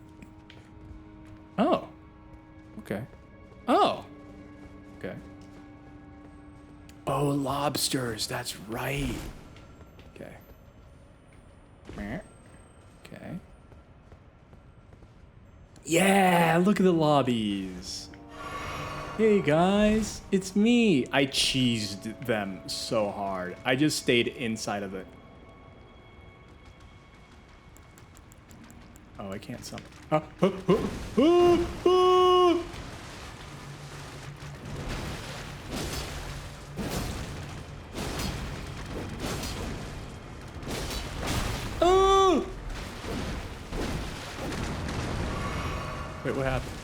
Oh. Okay. Oh. Okay. Oh, lobsters. That's right. Okay. Okay. Yeah, look at the lobbies. Hey guys, it's me. I cheesed them so hard. I just stayed inside of it. Oh, I can't summon. Oh! Wait, what happened?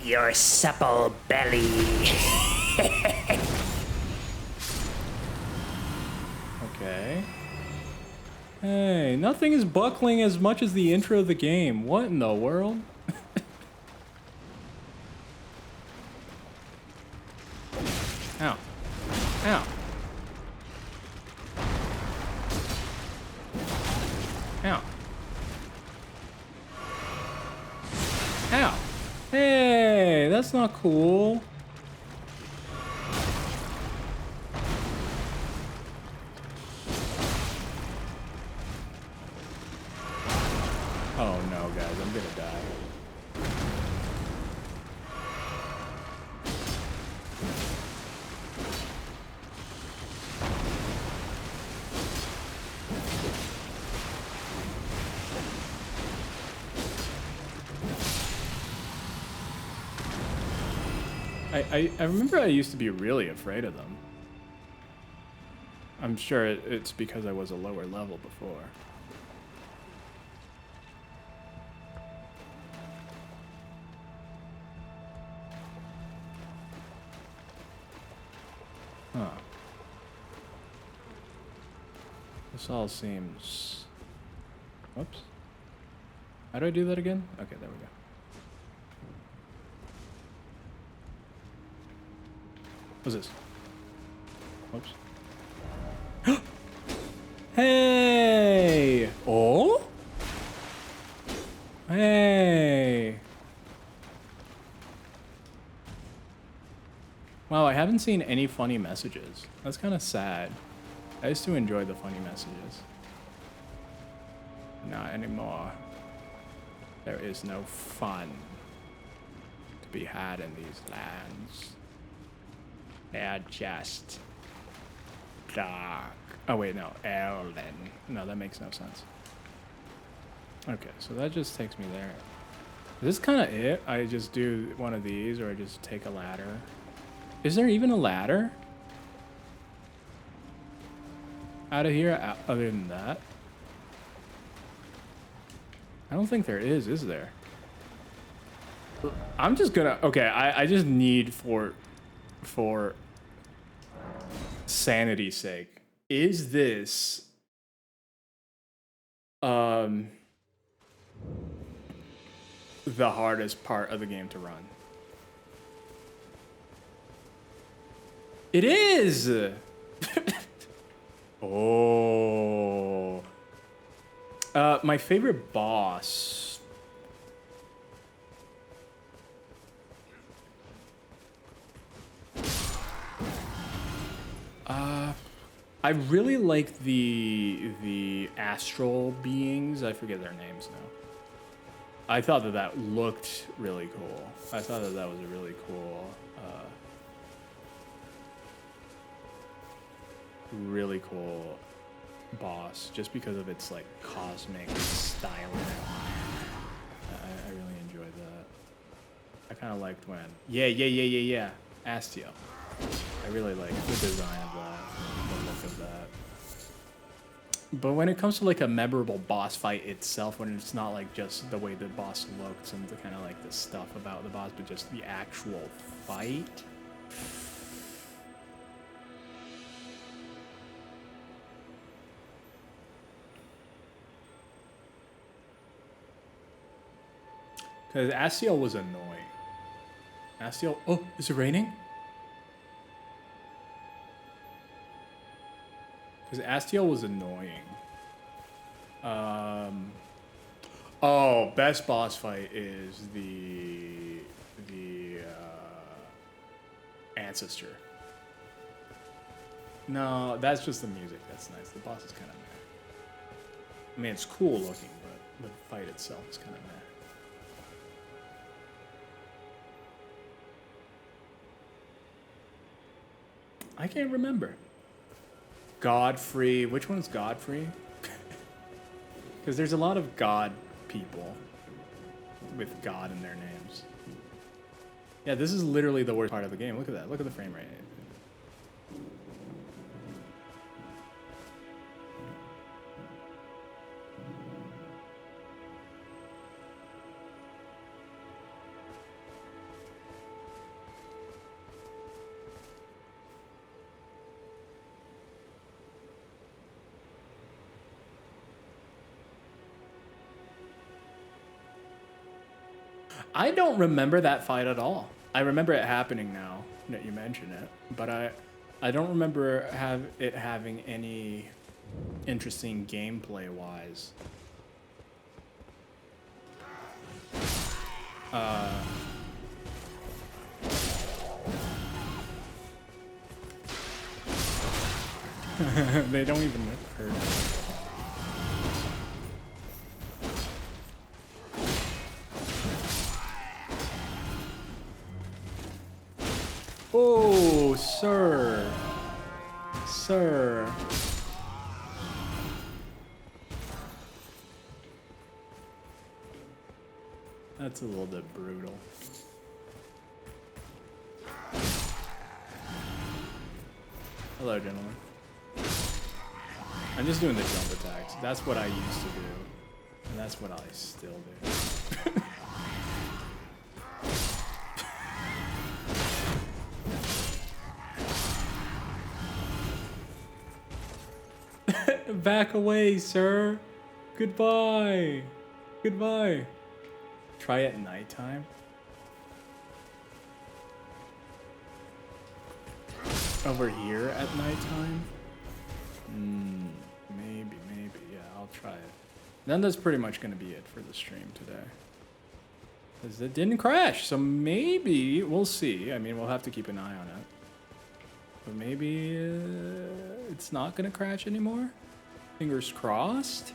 Your supple belly. Okay. Hey, nothing is buckling as much as the intro of the game. What in the world? Ow. Ow. Ow. Ow. Hey, that's not cool. Oh no, guys, I'm gonna die. I remember I used to be really afraid of them. I'm sure it's because I was a lower level before. Huh. This all seems... Whoops. How do I do that again? Okay, there we go. What's this? Whoops. Hey! Oh? Hey! Wow, I haven't seen any funny messages. That's kind of sad. I used to enjoy the funny messages. Not anymore. There is no fun to be had in these lands. They're just dark. Oh wait, no, Elven. No, that makes no sense. Okay, so that just takes me there. Is this kind of it? I just do one of these, or I just take a ladder? Is there even a ladder? Out of here, other than that? I don't think there is there? I'm just gonna, okay, I just need for sanity's sake. Is this, the hardest part of the game to run? It is! Oh. My favorite boss. I really like the astral beings. I forget their names now. I thought that looked really cool. I thought that was a really cool boss, just because of its like cosmic styling. I really enjoyed that. I kind of liked when Astio. I really like the design of that, the look of that. But when it comes to like a memorable boss fight itself, when it's not like just the way the boss looks and the kind of like the stuff about the boss, but just the actual fight. Because Astio was annoying. Astio, oh, is it raining? Because Astio was annoying. Oh, best boss fight is the Ancestor. No, that's just the music. That's nice. The boss is kind of meh. I mean, it's cool looking, but the fight itself is kind of meh. I can't remember. Godfrey. Which one's Godfrey? Because there's a lot of God people with God in their names. Yeah, this is literally the worst part of the game. Look at that. Look at the frame rate. I don't remember that fight at all. I remember it happening now that you mention it, but I don't remember it having any interesting gameplay wise. They don't even hurt. Oh, sir. Sir. That's a little bit brutal. Hello, gentlemen. I'm just doing the jump attacks. That's what I used to do. And that's what I still do. Back away, sir. Goodbye. Goodbye. Try at nighttime. Over here at nighttime? Maybe, yeah, I'll try it. Then that's pretty much going to be it for the stream today. Because it didn't crash, so maybe, we'll see. I mean, we'll have to keep an eye on it. But maybe it's not going to crash anymore? Fingers crossed?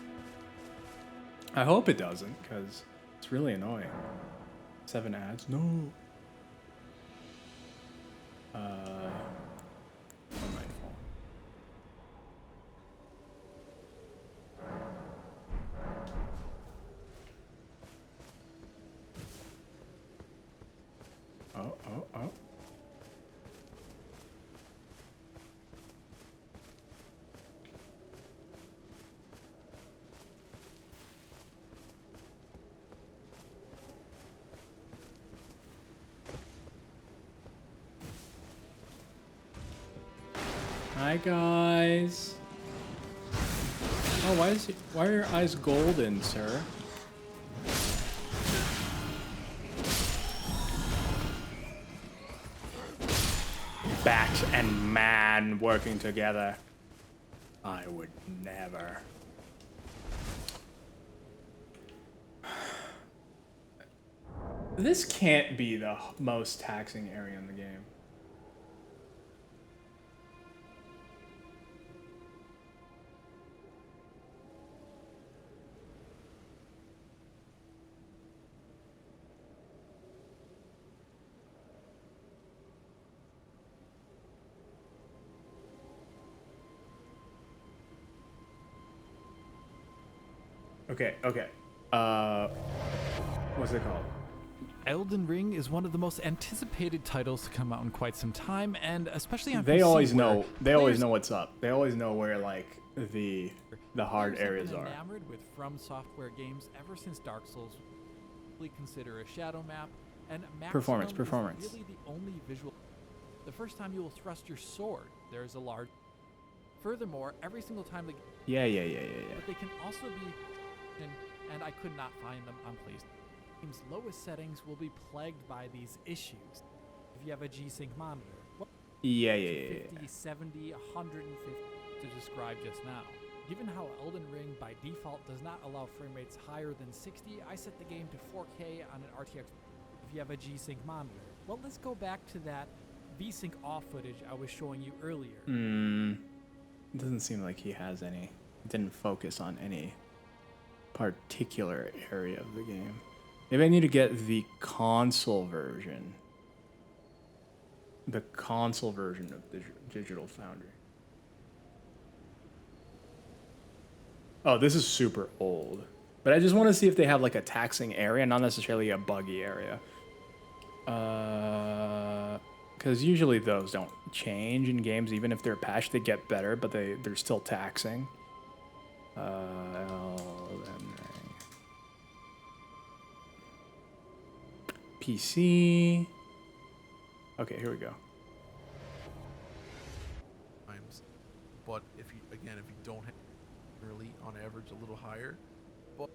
I hope it doesn't, because it's really annoying. 7 ads? No. Nightfall. oh. Hi guys. Oh, why are your eyes golden, sir? Bat and man working together. I would never. This can't be the most taxing area in the game. Okay. What's it called? Elden Ring is one of the most anticipated titles to come out in quite some time, and especially on They PC, always where know. They always players- know what's up. They always know where like the hard players have areas been are. enamored with From Software games ever since Dark Souls. We consider a shadow map and maximum Performance. is really the only visual. The first time you will thrust your sword, there is a large. Furthermore, every single time the Yeah. but they can also be, and I could not find them on PlayStation. Game's lowest settings will be plagued by these issues. If you have a G-Sync monitor, Yeah. 50, 70, 150 to describe just now. Given how Elden Ring by default does not allow frame rates higher than 60, I set the game to 4K on an RTX. If you have a G-Sync monitor, well, let's go back to that V-Sync off footage I was showing you earlier. It doesn't seem like he has any. Didn't focus on any particular area of the game. Maybe I need to get the console version. The console version of Digital Foundry. Oh, this is super old. But I just want to see if they have like a taxing area, not necessarily a buggy area. Because usually those don't change in games, even if they're patched, they get better, but they're still taxing. Elden Ring. PC. Okay, here we go. Times, but if you don't have early on average a little higher, but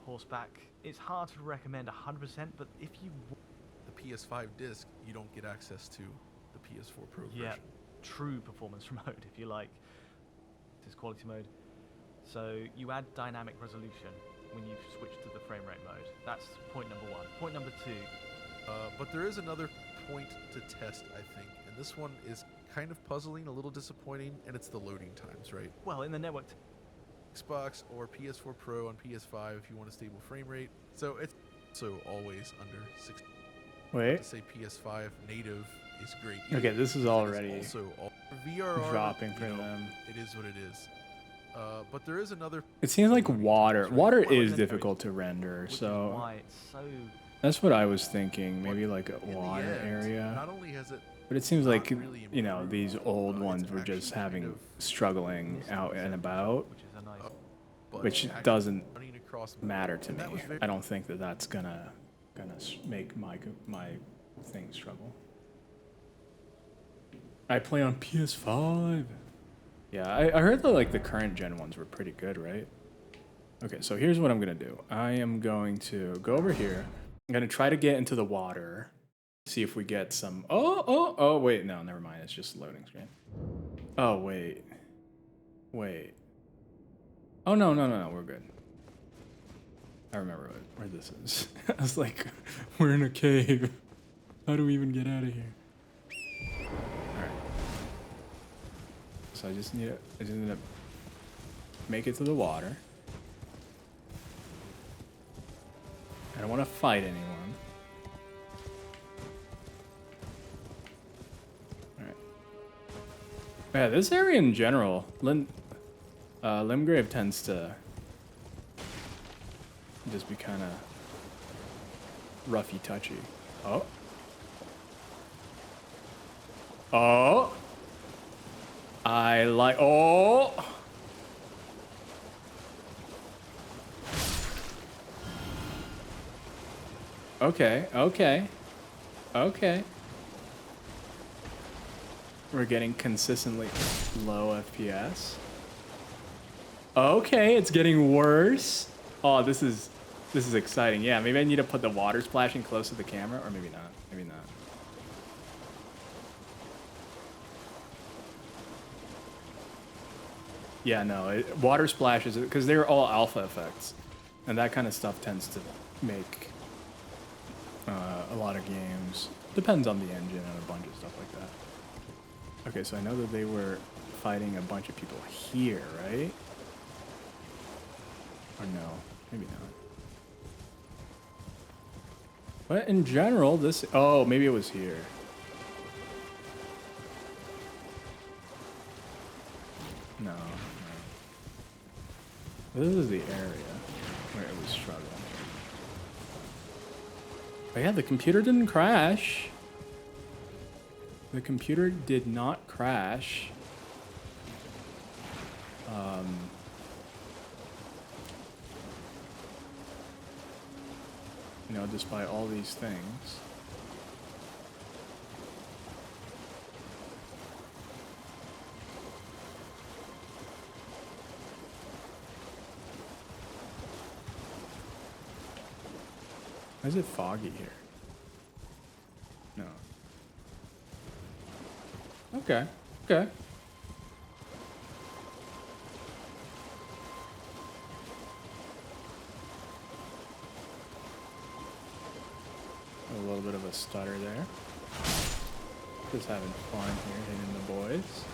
Horseback. It's hard to recommend 100%, but if you the PS5 disc, you don't get access to the PS4 Pro version. true performance mode, if you like, this quality mode. So you add dynamic resolution when you switch to the frame rate mode. That's point number one. Point number two. But there is another point to test, I think, and this one is kind of puzzling, a little disappointing, and it's the loading times, right? Well, in the network. Xbox or PS4 Pro on PS5 if you want a stable frame rate. So it's so always under 60. Wait. To say PS5 native is great. Okay, this is already also VRR, dropping for you know, them. It is what it is. But there is another. It seems like water. Water Well, is then- difficult to render, Which is so why it's so. that's what I was thinking. Maybe like a In the water end, area. Not only has it But it seems not like, really you know, improved, these old it's ones were just actually kind having of struggling out and about, Which is a nice. but which actually doesn't running across matter to and me. that was very- I don't think that that's gonna make my thing struggle. I play on PS5. Yeah, I heard that like the current gen ones were pretty good, right? Okay, so here's what I'm gonna do. I am going to go over here. I'm gonna try to get into the water. See if we get some. Oh, wait, no, never mind. It's just loading screen. Oh, wait. Oh, no, we're good. I remember where this is. I was like, we're in a cave. How do we even get out of here? Alright. So I just need to make it to the water. I don't want to fight anyone. Alright. Yeah, this area in general, Limgrave tends to just be kind of roughy touchy. Oh. Oh. I like. Oh. Okay. Okay. Okay. We're getting consistently low FPS. Okay, it's getting worse. Oh, this is exciting. Yeah, maybe I need to put the water splashing close to the camera, or maybe not. Maybe not. Yeah, no, water splashes because they're all alpha effects, and that kind of stuff tends to make a lot of games. Depends on the engine and a bunch of stuff like that. Okay, so I know that they were fighting a bunch of people here, right? Or no, maybe not. But in general, this... Oh, maybe it was here. No, no. This is the area where it was struggling. But yeah, the computer didn't crash. The computer did not crash. You know, despite all these things. Why is it foggy here? No. Okay. Okay. A little bit of a stutter there. Just having fun here, hitting the boys.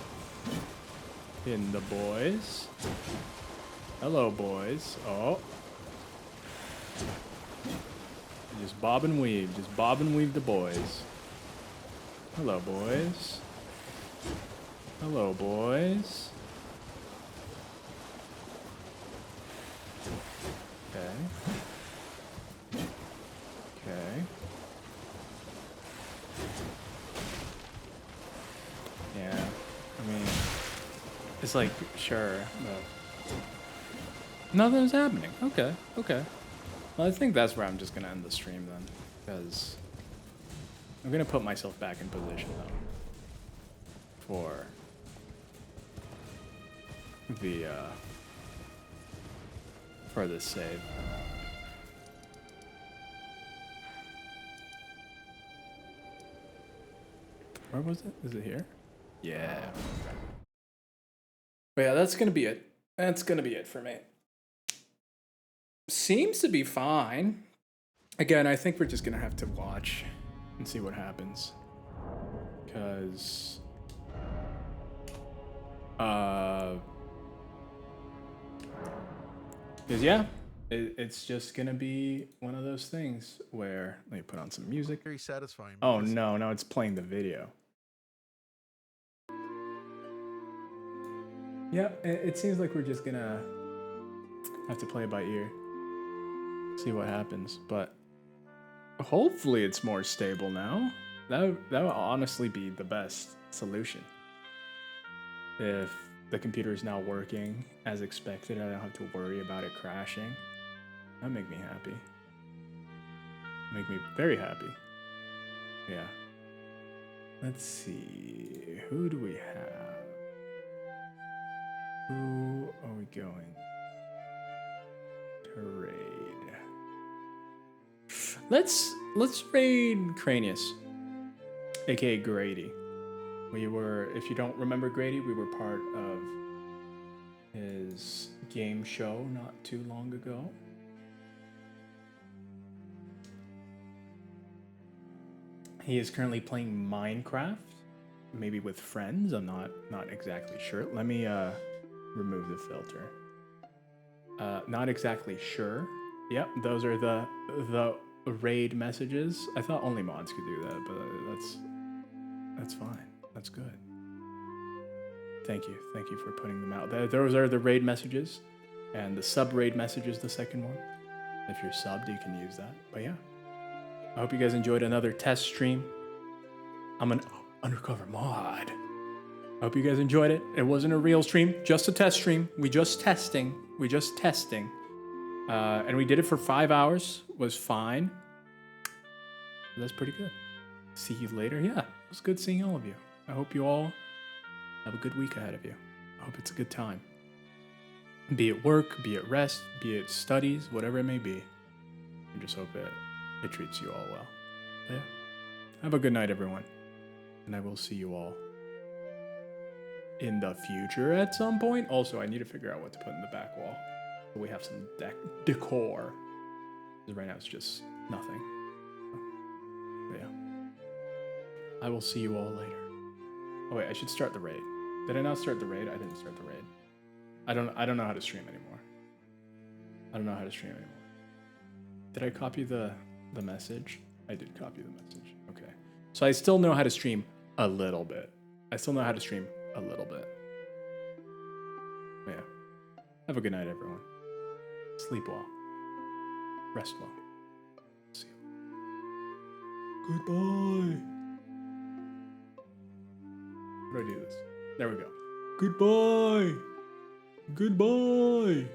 Hitting the boys. Hello, boys. Oh. Just bob and weave. Just bob and weave the boys. Hello, boys. Hello, boys. Okay. Okay. Yeah. I mean, it's like, sure, but nothing's happening. Okay. Okay. Well, I think that's where I'm just gonna end the stream then, because I'm gonna put myself back in position though for this save. Where was it? Is it here? Yeah. But yeah, that's gonna be it. That's gonna be it for me. Seems to be fine. Again, I think we're just gonna have to watch and see what happens. Cause yeah, it's just gonna be one of those things where, let me put on some music. Very satisfying. Oh because no, it's playing the video. Yeah, it seems like we're just gonna have to play it by ear. See what happens, but hopefully it's more stable now. That would honestly be the best solution. If the computer is now working as expected, I don't have to worry about it crashing. That'd make me happy. Make me very happy. Yeah. Let's see. Who do we have? Who are we going to raid? Let's raid Cranius, aka Grady. We were, if you don't remember Grady, we were part of his game show not too long ago. He is currently playing Minecraft, maybe with friends. I'm not exactly sure. Let me remove the filter. Not exactly sure. Yep, those are the raid messages. I thought only mods could do that, but that's fine. That's good. Thank you for putting them out. Those are the raid messages, and the sub raid message is the second one. If you're subbed, you can use that. But yeah, I hope you guys enjoyed another test stream. I'm gonna Undercover Mod. I hope you guys enjoyed it. It wasn't a real stream, just a test stream. We just testing. And we did it for 5 hours. Was fine. That's pretty good. See you later. Yeah, it was good seeing all of you. I hope you all have a good week ahead of you. I hope it's a good time. Be it work, be it rest, be it studies, whatever it may be. I just hope it treats you all well. But yeah. Have a good night, everyone. And I will see you all in the future at some point. Also, I need to figure out what to put in the back wall. So we have some decor. Because right now it's just nothing. But yeah. I will see you all later. Oh wait, I should start the raid. Did I not start the raid? I didn't start the raid. I don't know how to stream anymore. Did I copy the message? I did copy the message. Okay. So I still know how to stream a little bit. But yeah. Have a good night, everyone. Sleep well. Rest well. See you. Goodbye. How do I do this? There we go. Goodbye.